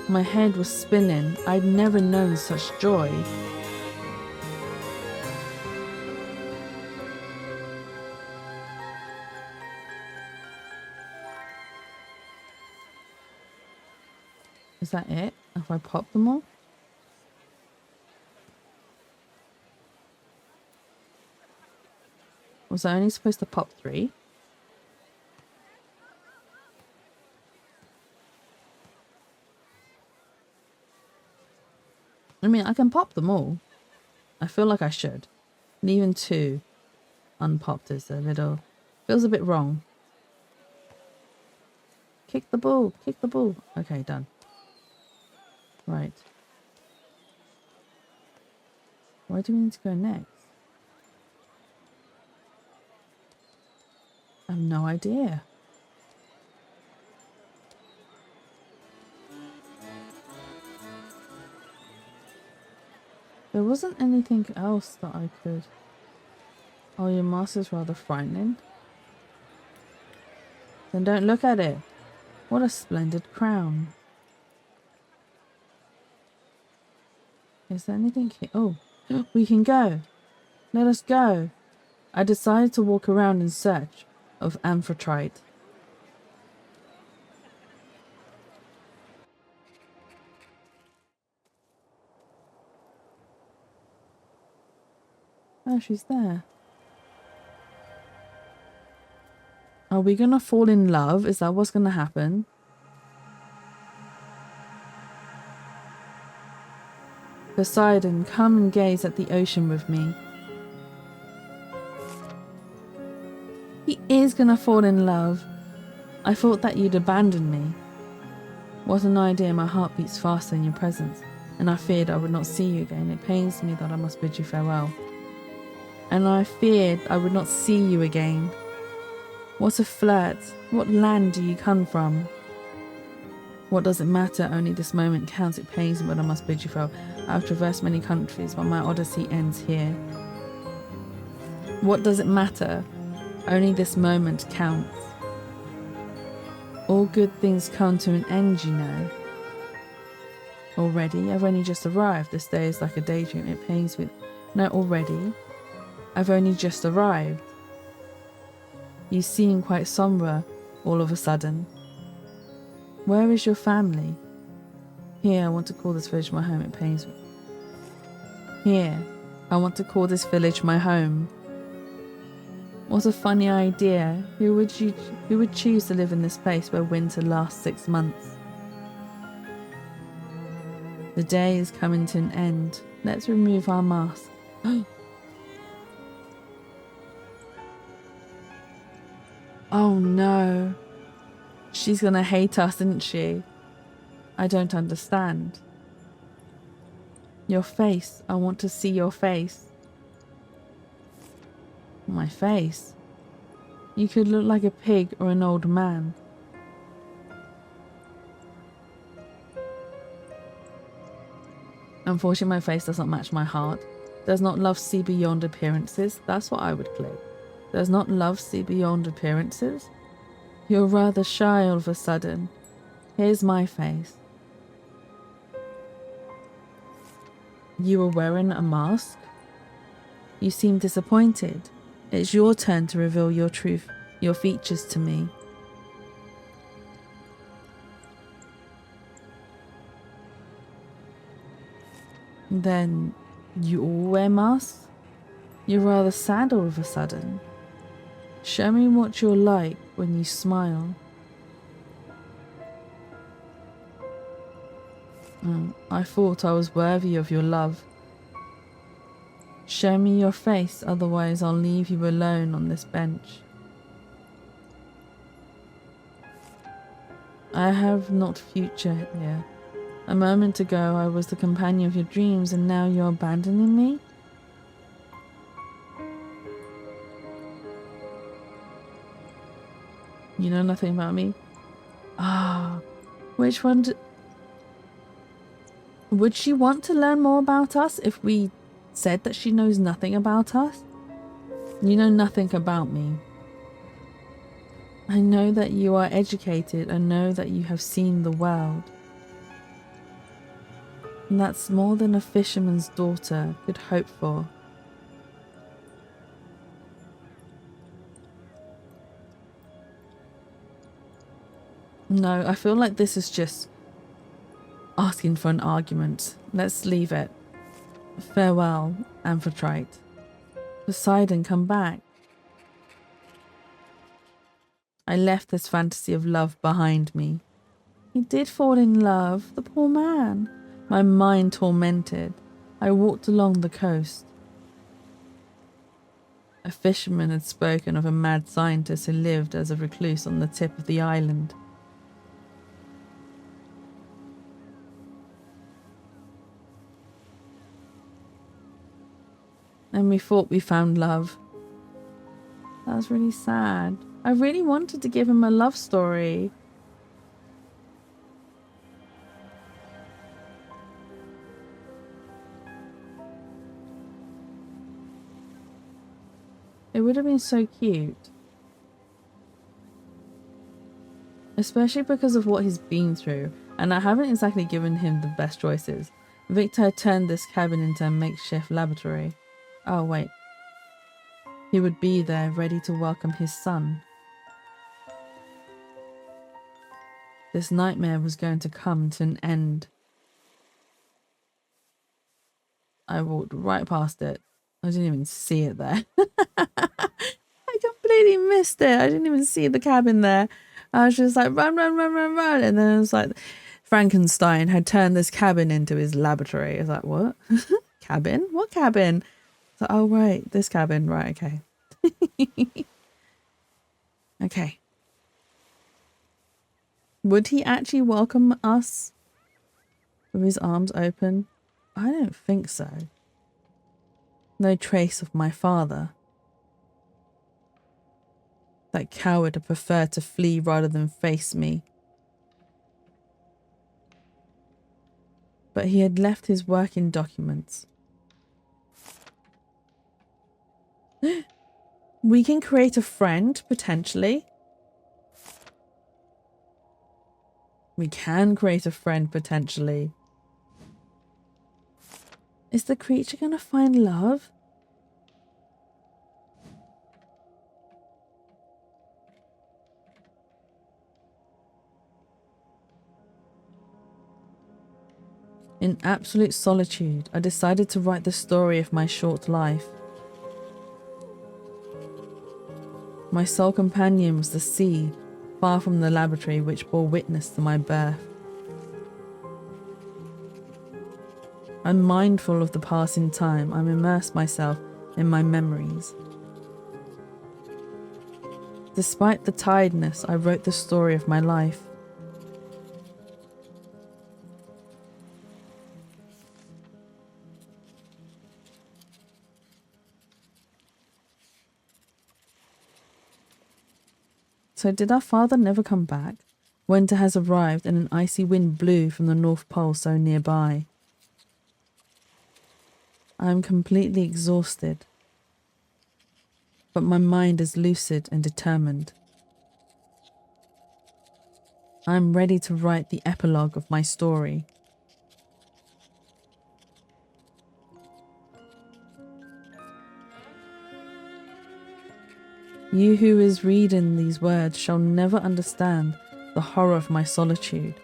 My head was spinning. I'd never known such joy. Is that it? Have I popped them all? Was I only supposed to pop 3? I mean, I can pop them all. I feel like I should. And even 2 unpopped is a little... feels a bit wrong. Kick the ball. Kick the ball. Okay, done. Right. Where do we need to go next? I have no idea. There wasn't anything else that I could... Oh, your mask is rather frightening. Then don't look at it. What a splendid crown. Is there anything here? Oh, we can go. Let us go. I decided to walk around in search of amphitrite. Oh, she's there. Are we gonna fall in love? Is that what's gonna happen? Poseidon, come and gaze at the ocean with me. He is gonna fall in love. I thought that you'd abandon me. What an idea, my heart beats faster in your presence, and I feared I would not see you again. It pains me that I must bid you farewell. And I feared I would not see you again. What a flirt. What land do you come from? What does it matter? Only this moment counts. It pains me, but I must bid you farewell. I've traversed many countries, but my odyssey ends here. What does it matter? Only this moment counts. All good things come to an end, you know. Already? I've only just arrived. This day is like a daydream. It pains me. No, already? I've only just arrived. You seem quite sombre all of a sudden. Where is your family? Here, I want to call this village my home. It pains me. Here, I want to call this village my home. What a funny idea. Who would choose to live in this place where winter lasts 6 months? The day is coming to an end. Let's remove our mask. Oh no. She's gonna hate us, isn't she? I don't understand. Your face. I want to see your face. My face? You could look like a pig or an old man. Unfortunately, my face does not match my heart. Does not love see beyond appearances? That's what I would click. Does not love see beyond appearances? You're rather shy all of a sudden. Here's my face. You were wearing a mask? You seem disappointed. It's your turn to reveal your truth, your features to me. Then, you all wear masks? You're rather sad all of a sudden. Show me what you're like when you smile. I thought I was worthy of your love. Show me your face, otherwise I'll leave you alone on this bench. I have not future here. A moment ago I was the companion of your dreams, and now you're abandoning me? You know nothing about me? Which one would she want to learn more about us if we said that she knows nothing about us? You know nothing about me. I know that you are educated. I know that you have seen the world. And that's more than a fisherman's daughter could hope for. No, I feel like this is just asking for an argument. Let's leave it. Farewell, Amphitrite. Poseidon, come back. I left this fantasy of love behind me. He did fall in love, the poor man. My mind tormented. I walked along the coast. A fisherman had spoken of a mad scientist who lived as a recluse on the tip of the island. And we thought we found love. That was really sad. I really wanted to give him a love story. It would have been so cute. Especially because of what he's been through. And I haven't exactly given him the best choices. Victor had turned this cabin into a makeshift laboratory. Oh, wait. He would be there, ready to welcome his son. This nightmare was going to come to an end. I walked right past it. I didn't even see it there. I completely missed it. I didn't even see the cabin there. I was just like, run, run, run, run, run. And then it was like, Frankenstein had turned this cabin into his laboratory. I was like, what? Cabin? What cabin? So, oh, right, this cabin. Right, okay. Okay. Would he actually welcome us with his arms open? I don't think so. No trace of my father. That coward had preferred to flee rather than face me. But he had left his working documents. We can create a friend, potentially. We can create a friend, potentially. Is the creature going to find love? In absolute solitude, I decided to write the story of my short life. My sole companion was the sea, far from the laboratory which bore witness to my birth. I'm mindful of the passing time. I'm immersed myself in my memories. Despite the tiredness, I wrote the story of my life. So did our father never come back? Winter has arrived and an icy wind blew from the North Pole so nearby. I am completely exhausted, but my mind is lucid and determined. I am ready to write the epilogue of my story. You who is reading these words shall never understand the horror of my solitude.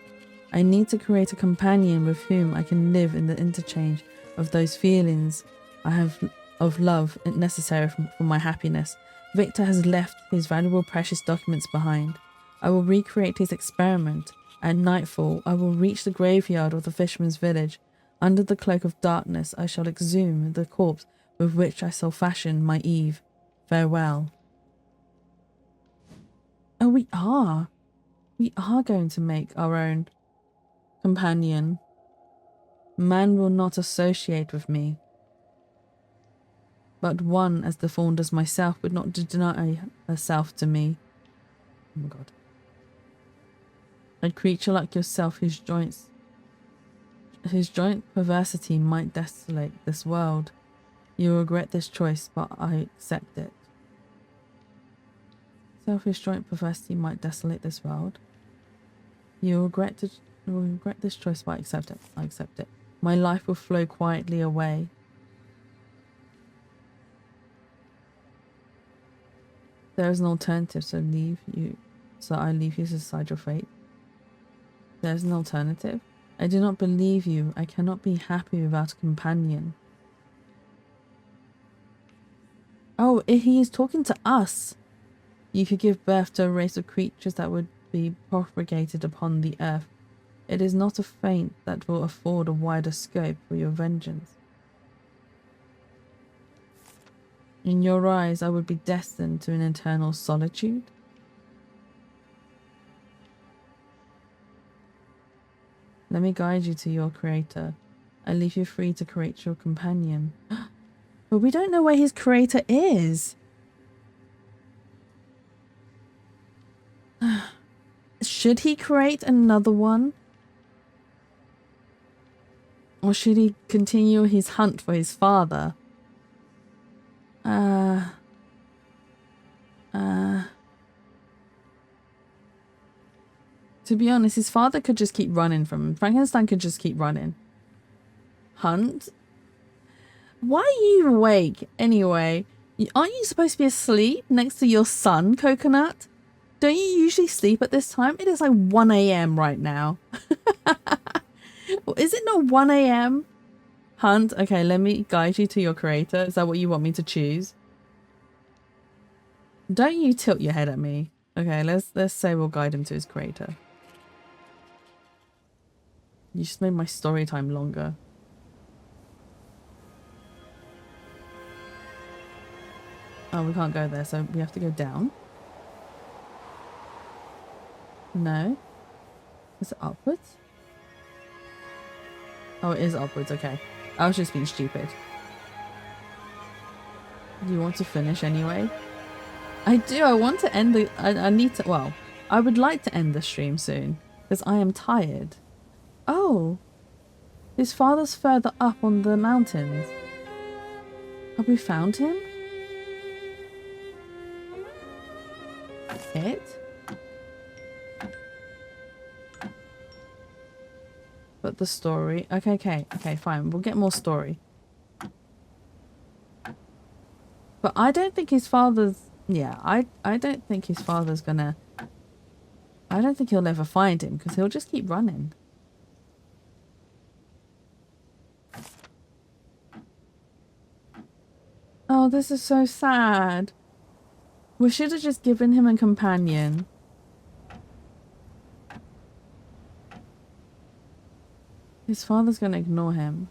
I need to create a companion with whom I can live in the interchange of those feelings I have of love necessary for my happiness. Victor has left his valuable precious documents behind. I will recreate his experiment. At nightfall, I will reach the graveyard of the fisherman's village. Under the cloak of darkness, I shall exhume the corpse with which I shall fashion my Eve. Farewell. Oh, we are. We are going to make our own companion. Man will not associate with me, but one as deformed as myself would not deny herself to me. Oh my god. A creature like yourself whose joint perversity might desolate this world. You will regret this choice, but I accept it. Selfish joint perversity might desolate this world. You will regret this choice, but I accept it. I accept it. My life will flow quietly away. There is an alternative, so I leave you to decide your fate. There is an alternative. I do not believe you. I cannot be happy without a companion. Oh, he is talking to us. You could give birth to a race of creatures that would be propagated upon the earth. It is not a fate that will afford a wider scope for your vengeance. In your eyes, I would be destined to an eternal solitude. Let me guide you to your creator. I leave you free to create your companion. But we don't know where his creator is. Should he create another one? Or should he continue his hunt for his father? To be honest, his father could just keep running from him. Frankenstein could just keep running. Hunt? Why are you awake anyway? Aren't you supposed to be asleep next to your son, Coconut? Don't you usually sleep at this time? It is like 1 a.m. right now. Is it not 1 a.m.? Hunt? Okay, let me guide you to your creator. Is that what you want me to choose? Don't you tilt your head at me. Okay, let's say we'll guide him to his creator. You just made my story time longer. Oh, we can't go there, so we have to go down. No. Is it upwards? Oh, it is upwards, okay. I was just being stupid. Do you want to finish anyway? I do. I want to end the... I need to... Well, I would like to end the stream soon. Because I am tired. Oh. His father's further up on the mountains. Have we found him? It? But the story... Okay, fine. We'll get more story. But I don't think his father's... Yeah, I don't think his father's gonna... I don't think he'll ever find him, because he'll just keep running. Oh, this is so sad. We should have just given him a companion. His father's gonna ignore him.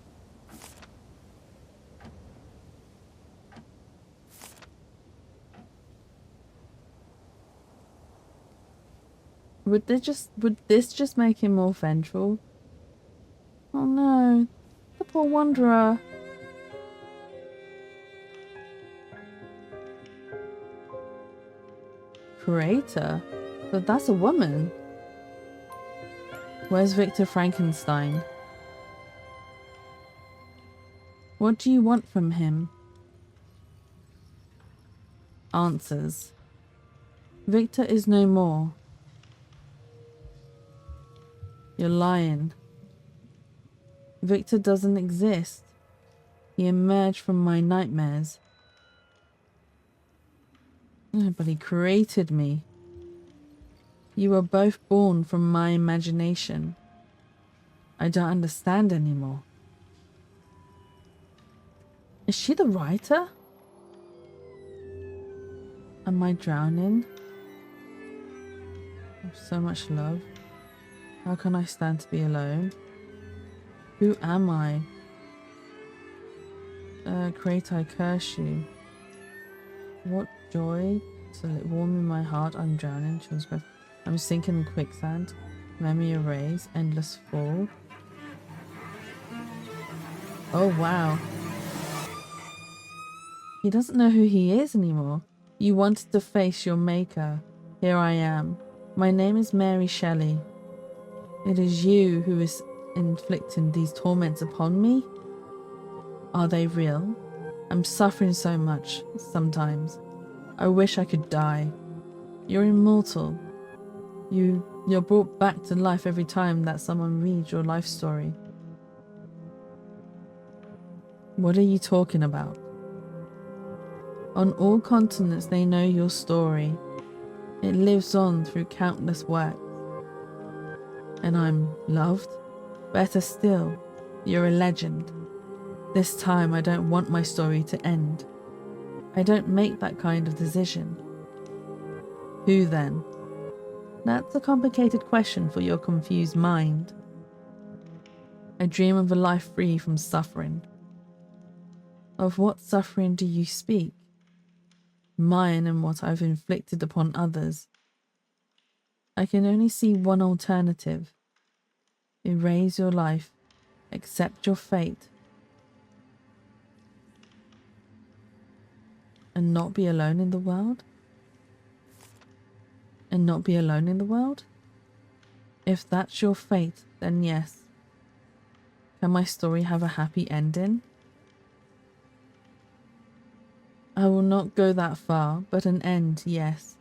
Would this just make him more vengeful? Oh no, the poor wanderer. Creator? But that's a woman. Where's Victor Frankenstein? What do you want from him? Answers. Victor is no more. You're lying. Victor doesn't exist. He emerged from my nightmares. But he created me. You were both born from my imagination. I don't understand anymore. Is she the writer? Am I drowning? So much love. How can I stand to be alone? Who am I? Creator, I curse you. What joy to warm in my heart. I'm drowning. I'm sinking in quicksand. Memory erase. Endless fall. Oh wow. He doesn't know who he is anymore. You wanted to face your maker. Here I am. My name is Mary Shelley. It is you who is inflicting these torments upon me? Are they real? I'm suffering so much, sometimes. I wish I could die. You're immortal. You're brought back to life every time that someone reads your life story. What are you talking about? On all continents they know your story. It lives on through countless works. And I'm loved? Better still, you're a legend. This time I don't want my story to end. I don't make that kind of decision. Who then? That's a complicated question for your confused mind. I dream of a life free from suffering. Of what suffering do you speak? Mine and what I've inflicted upon others. I can only see one alternative. Erase your life. Accept your fate. And not be alone in the world? And not be alone in the world? If that's your fate, then yes. Can my story have a happy ending? I will not go that far, but an end, yes.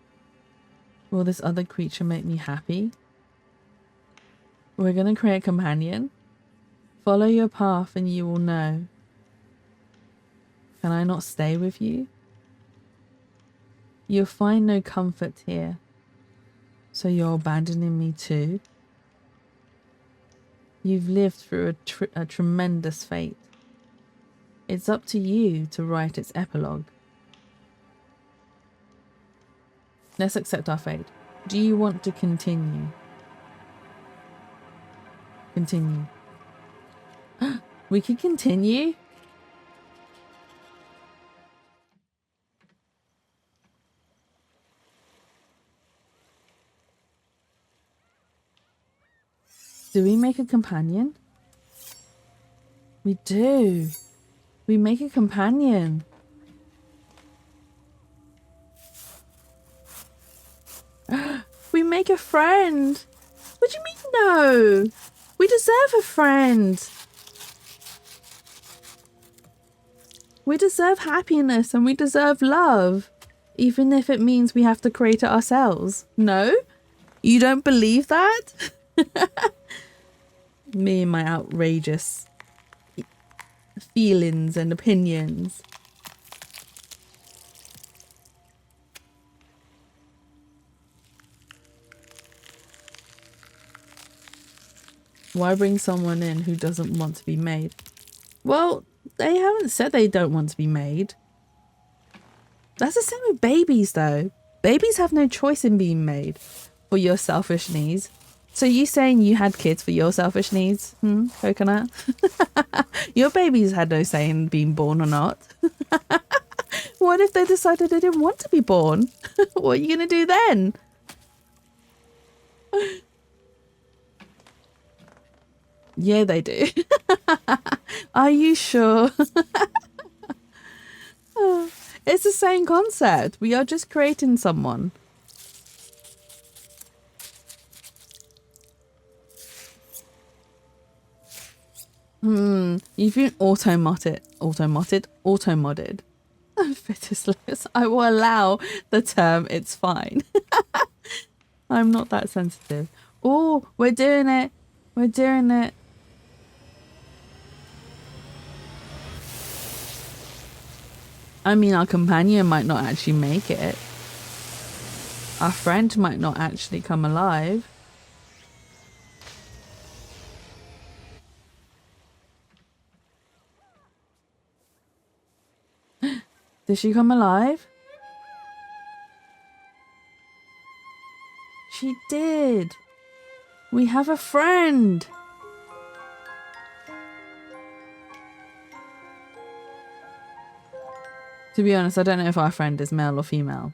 Will this other creature make me happy? We're going to create a companion. Follow your path and you will know. Can I not stay with you? You'll find no comfort here. So you're abandoning me too? You've lived through a tremendous fate. It's up to you to write its epilogue. Let's accept our fate. Do you want to continue? Continue. We can continue? Do we make a companion? We do. We make a companion. make a friend. What do you mean no? We deserve a friend. We deserve happiness and we deserve love. Even if it means we have to create it ourselves. No? You don't believe that? Me and my outrageous feelings and opinions. Why bring someone in who doesn't want to be made? Well, they haven't said they don't want to be made. That's the same with babies though. Babies have no choice in being made for your selfish needs. So you saying you had kids for your selfish needs? Coconut? Your babies had no say in being born or not. What if they decided they didn't want to be born? What are you going to do then? Yeah, they do. Are you sure? It's the same concept. We are just creating someone. You've been auto-modded. Fetusless. I will allow the term, it's fine. I'm not that sensitive. Oh, we're doing it. We're doing it. I mean, our companion might not actually make it. Our friend might not actually come alive. Did she come alive? She did. We have a friend. To be honest, I don't know if our friend is male or female.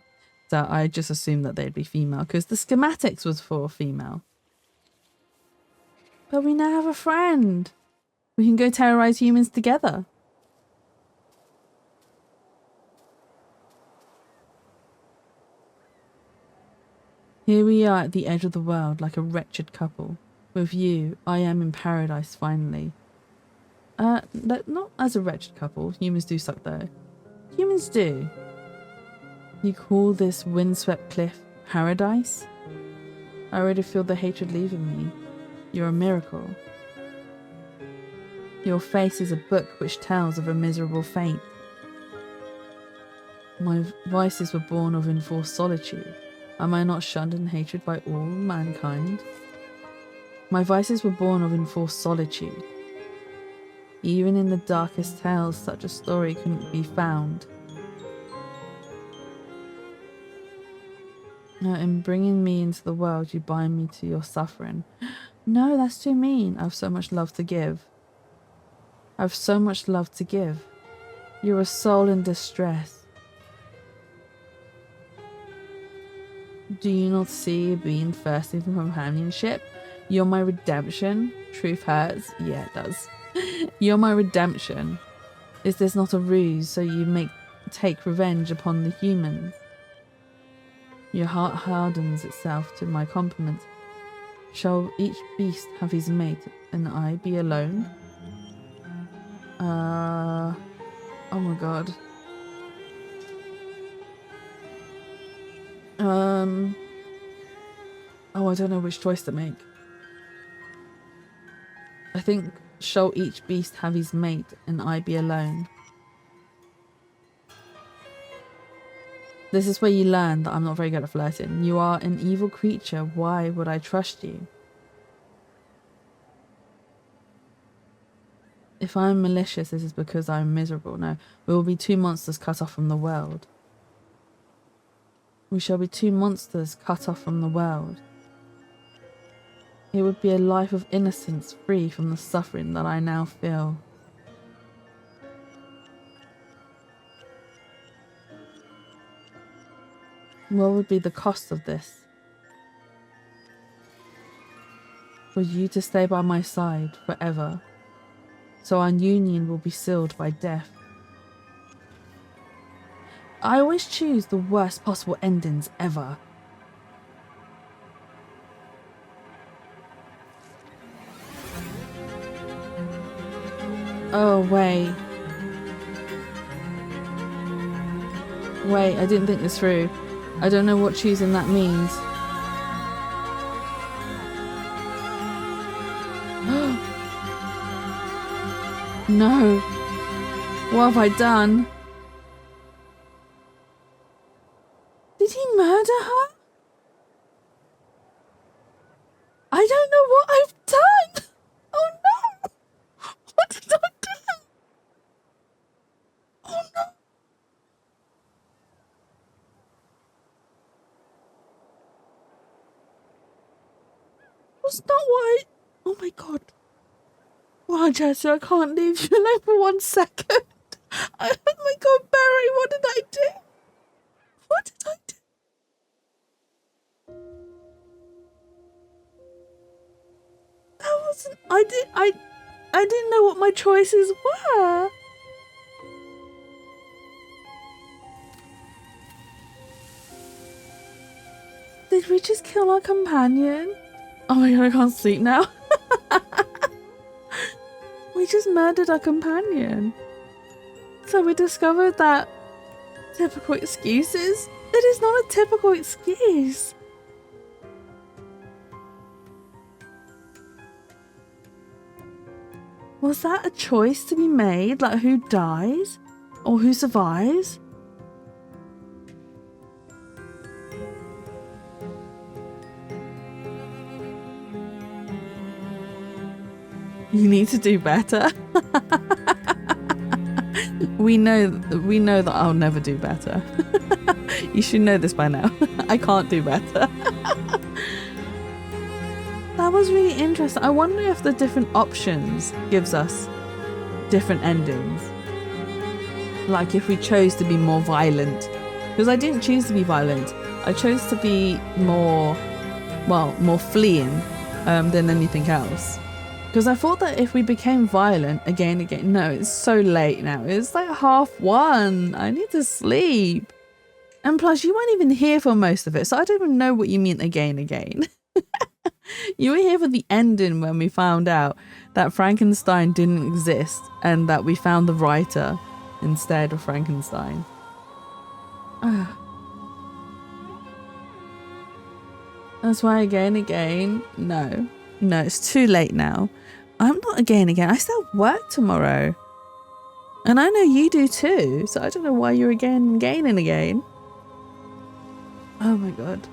So I just assumed that they'd be female because the schematics was for female. But we now have a friend. We can go terrorize humans together. Here we are at the edge of the world like a wretched couple. With you, I am in paradise finally. Not as a wretched couple. Humans do suck though. Humans do. You call this windswept cliff paradise? I already feel the hatred leaving me. You're a miracle. Your face is a book which tells of a miserable fate. My vices were born of enforced solitude. Am I not shunned and hated by all mankind? My vices were born of enforced solitude. Even in the darkest tales, such a story couldn't be found. Now, in bringing me into the world, you bind me to your suffering. No, that's too mean. I've so much love to give. I've so much love to give. You're a soul in distress. Do you not see being thirsty for companionship? You're my redemption. Truth hurts. Yeah, it does. You're my redemption. Is this not a ruse so you take revenge upon the humans? Your heart hardens itself to my compliments. Shall each beast have his mate and I be alone? Oh my god. Oh, I don't know which choice to make. I think, shall each beast have his mate and I be alone? This is where you learn that I'm not very good at flirting. You are an evil creature. Why would I trust you? If I'm malicious, this is because I'm miserable. No, we will be two monsters cut off from the world. We shall be two monsters cut off from the world. It would be a life of innocence free from the suffering that I now feel. What would be the cost of this? For you to stay by my side forever, so our union will be sealed by death. I always choose the worst possible endings ever. Oh, wait. Wait, I didn't think this through. I don't know what choosing that means. No. What have I done? Did he murder her? I don't know what I've done. Oh no. What did I do? Oh no. That's not what I... Oh my god. Wow, Jesse, I can't leave you alone for 1 second. Oh my god, Barry, what did I do? What did I do? That wasn't... I didn't know what my choices were. Did we just kill our companion? Oh my god, I can't sleep now. We just murdered our companion. So we discovered that typical excuses. It is not a typical excuse. Was that a choice to be made? Like who dies? Or who survives? You need to do better. We know that I'll never do better. You should know this by now. I can't do better. That was really interesting. I wonder if the different options gives us different endings. Like if we chose to be more violent. Because I didn't choose to be violent. I chose to be more fleeing than anything else. Because I thought that if we became violent again, no, it's so late now. It's like 1:30. I need to sleep. And plus, you weren't even here for most of it, so I don't even know what you mean again. You were here for the ending when we found out that Frankenstein didn't exist and that we found the writer instead of Frankenstein. That's why again, no, it's too late now. I'm not again. I still have work tomorrow. And I know you do too, so I don't know why you're again. Oh my god.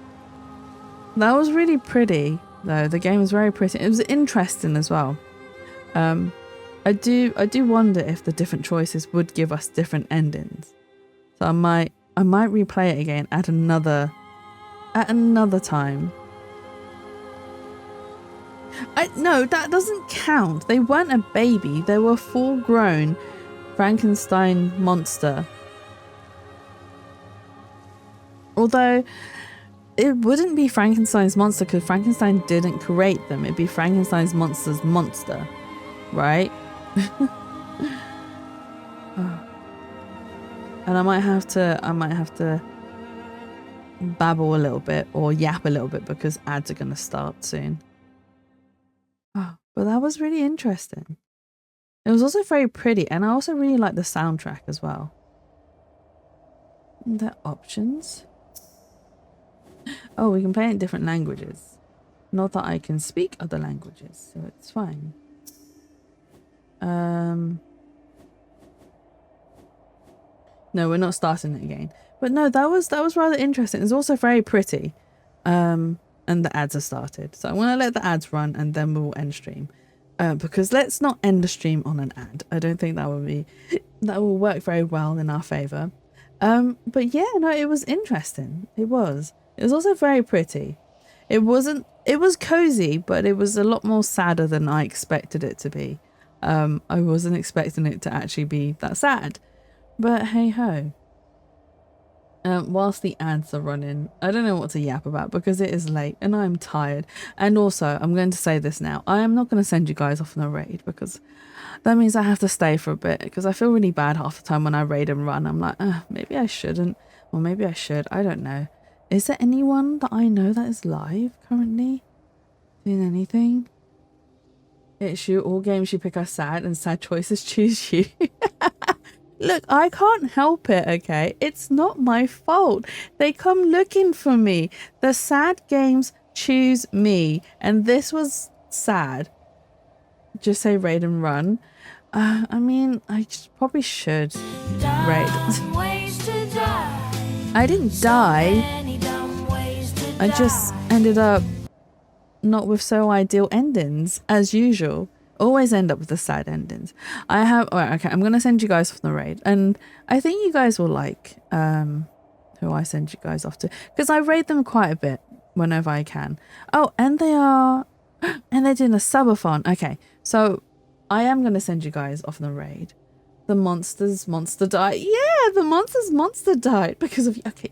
That was really pretty, though. The game was very pretty. It was interesting as well. I do wonder if the different choices would give us different endings. So I might replay it again at another time. No, that doesn't count. They weren't a baby. They were full-grown Frankenstein monster. Although it wouldn't be Frankenstein's monster because Frankenstein didn't create them. It'd be Frankenstein's monster's monster, right? And I might have to babble a little bit or yap a little bit because ads are going to start soon. But that was really interesting. It was also very pretty, and I also really like the soundtrack as well. The options. Oh, we can play in different languages. Not that I can speak other languages, so it's fine. No, we're not starting it again. But no, that was rather interesting. It's also very pretty. And the ads are started. So I'm going to let the ads run and then we'll end stream. Because let's not end the stream on an ad. I don't think that will work very well in our favour. But yeah, no, it was interesting. It was also very pretty. It was cozy, but it was a lot more sadder than I expected it to be. I wasn't expecting it to actually be that sad. But hey ho. Whilst the ads are running, I don't know what to yap about because it is late and I'm tired. And also, I'm going to say this now. I am not going to send you guys off on a raid because that means I have to stay for a bit because I feel really bad half the time when I raid and run. I'm like, maybe I shouldn't, or maybe I should. I don't know. Is there anyone that I know that is live currently doing anything? It's you. All games you pick are sad, and sad choices choose you. Look, I can't help it, okay? It's not my fault. They come looking for me. The sad games choose me. And this was sad. Just say raid and run. I mean, I just probably should raid. I didn't die. I just ended up not with so ideal endings, as usual. Always end up with the sad endings. Okay, I'm gonna send you guys off the raid, and I think you guys will like who I send you guys off to, because I raid them quite a bit whenever I can. Oh, and they're doing a subathon. Okay, so I am gonna send you guys off the raid. The monster died. Yeah, the monster died because of you. Okay,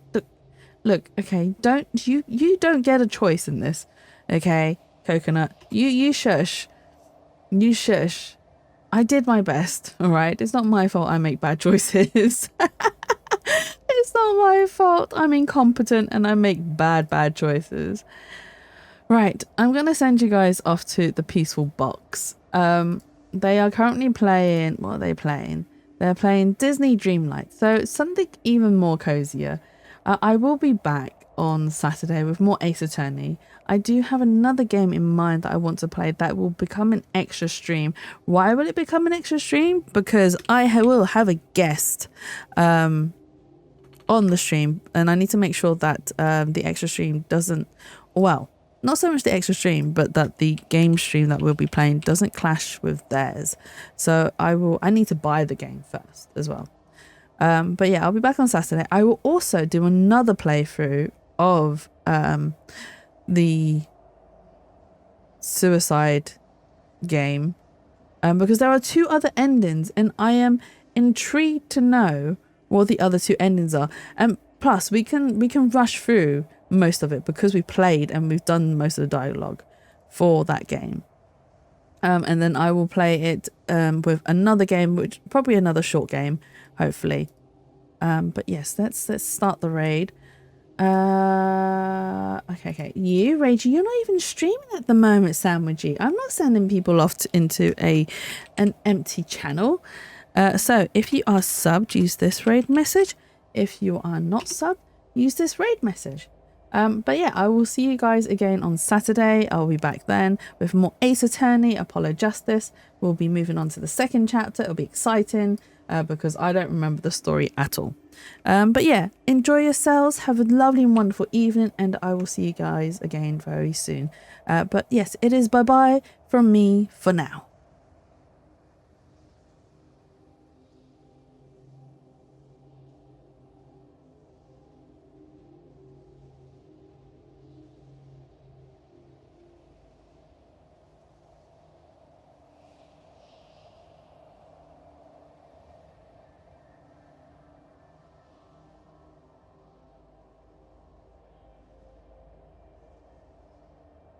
look. Okay, you don't get a choice in this. Okay, Coconut, you shush. You shush. I did my best, all right? It's not my fault I make bad choices. It's not my fault. I'm incompetent and I make bad choices. Right, I'm going to send you guys off to the Peaceful Box. They are currently playing... What are they playing? They're playing Disney Dreamlight. So something even more cozier. I will be back on Saturday with more Ace Attorney. I do have another game in mind that I want to play that will become an extra stream. Why will it become an extra stream? Because I will have a guest on the stream, and I need to make sure that the extra stream doesn't, well, not so much the extra stream, but that the game stream that we'll be playing doesn't clash with theirs. So I need to buy the game first as well. But yeah, I'll be back on Saturday. I will also do another playthrough of the suicide game, because there are 2 other endings and I am intrigued to know what the other 2 endings are. And plus we can rush through most of it because we played and we've done most of the dialogue for that game. And then I will play it with another game, which probably another short game, hopefully. But yes, let's start the raid. Okay. You, Ragey, you're not even streaming at the moment, Sandwichy. I'm not sending people off into an empty channel. So if you are subbed, use this raid message. If you are not subbed, use this raid message. But yeah, I will see you guys again on Saturday. I'll be back then with more Ace Attorney, Apollo Justice. We'll be moving on to the 2nd chapter. It'll be exciting because I don't remember the story at all. But yeah, enjoy yourselves. Have a lovely and wonderful evening, and I will see you guys again very soon. But yes, it is bye-bye from me for now.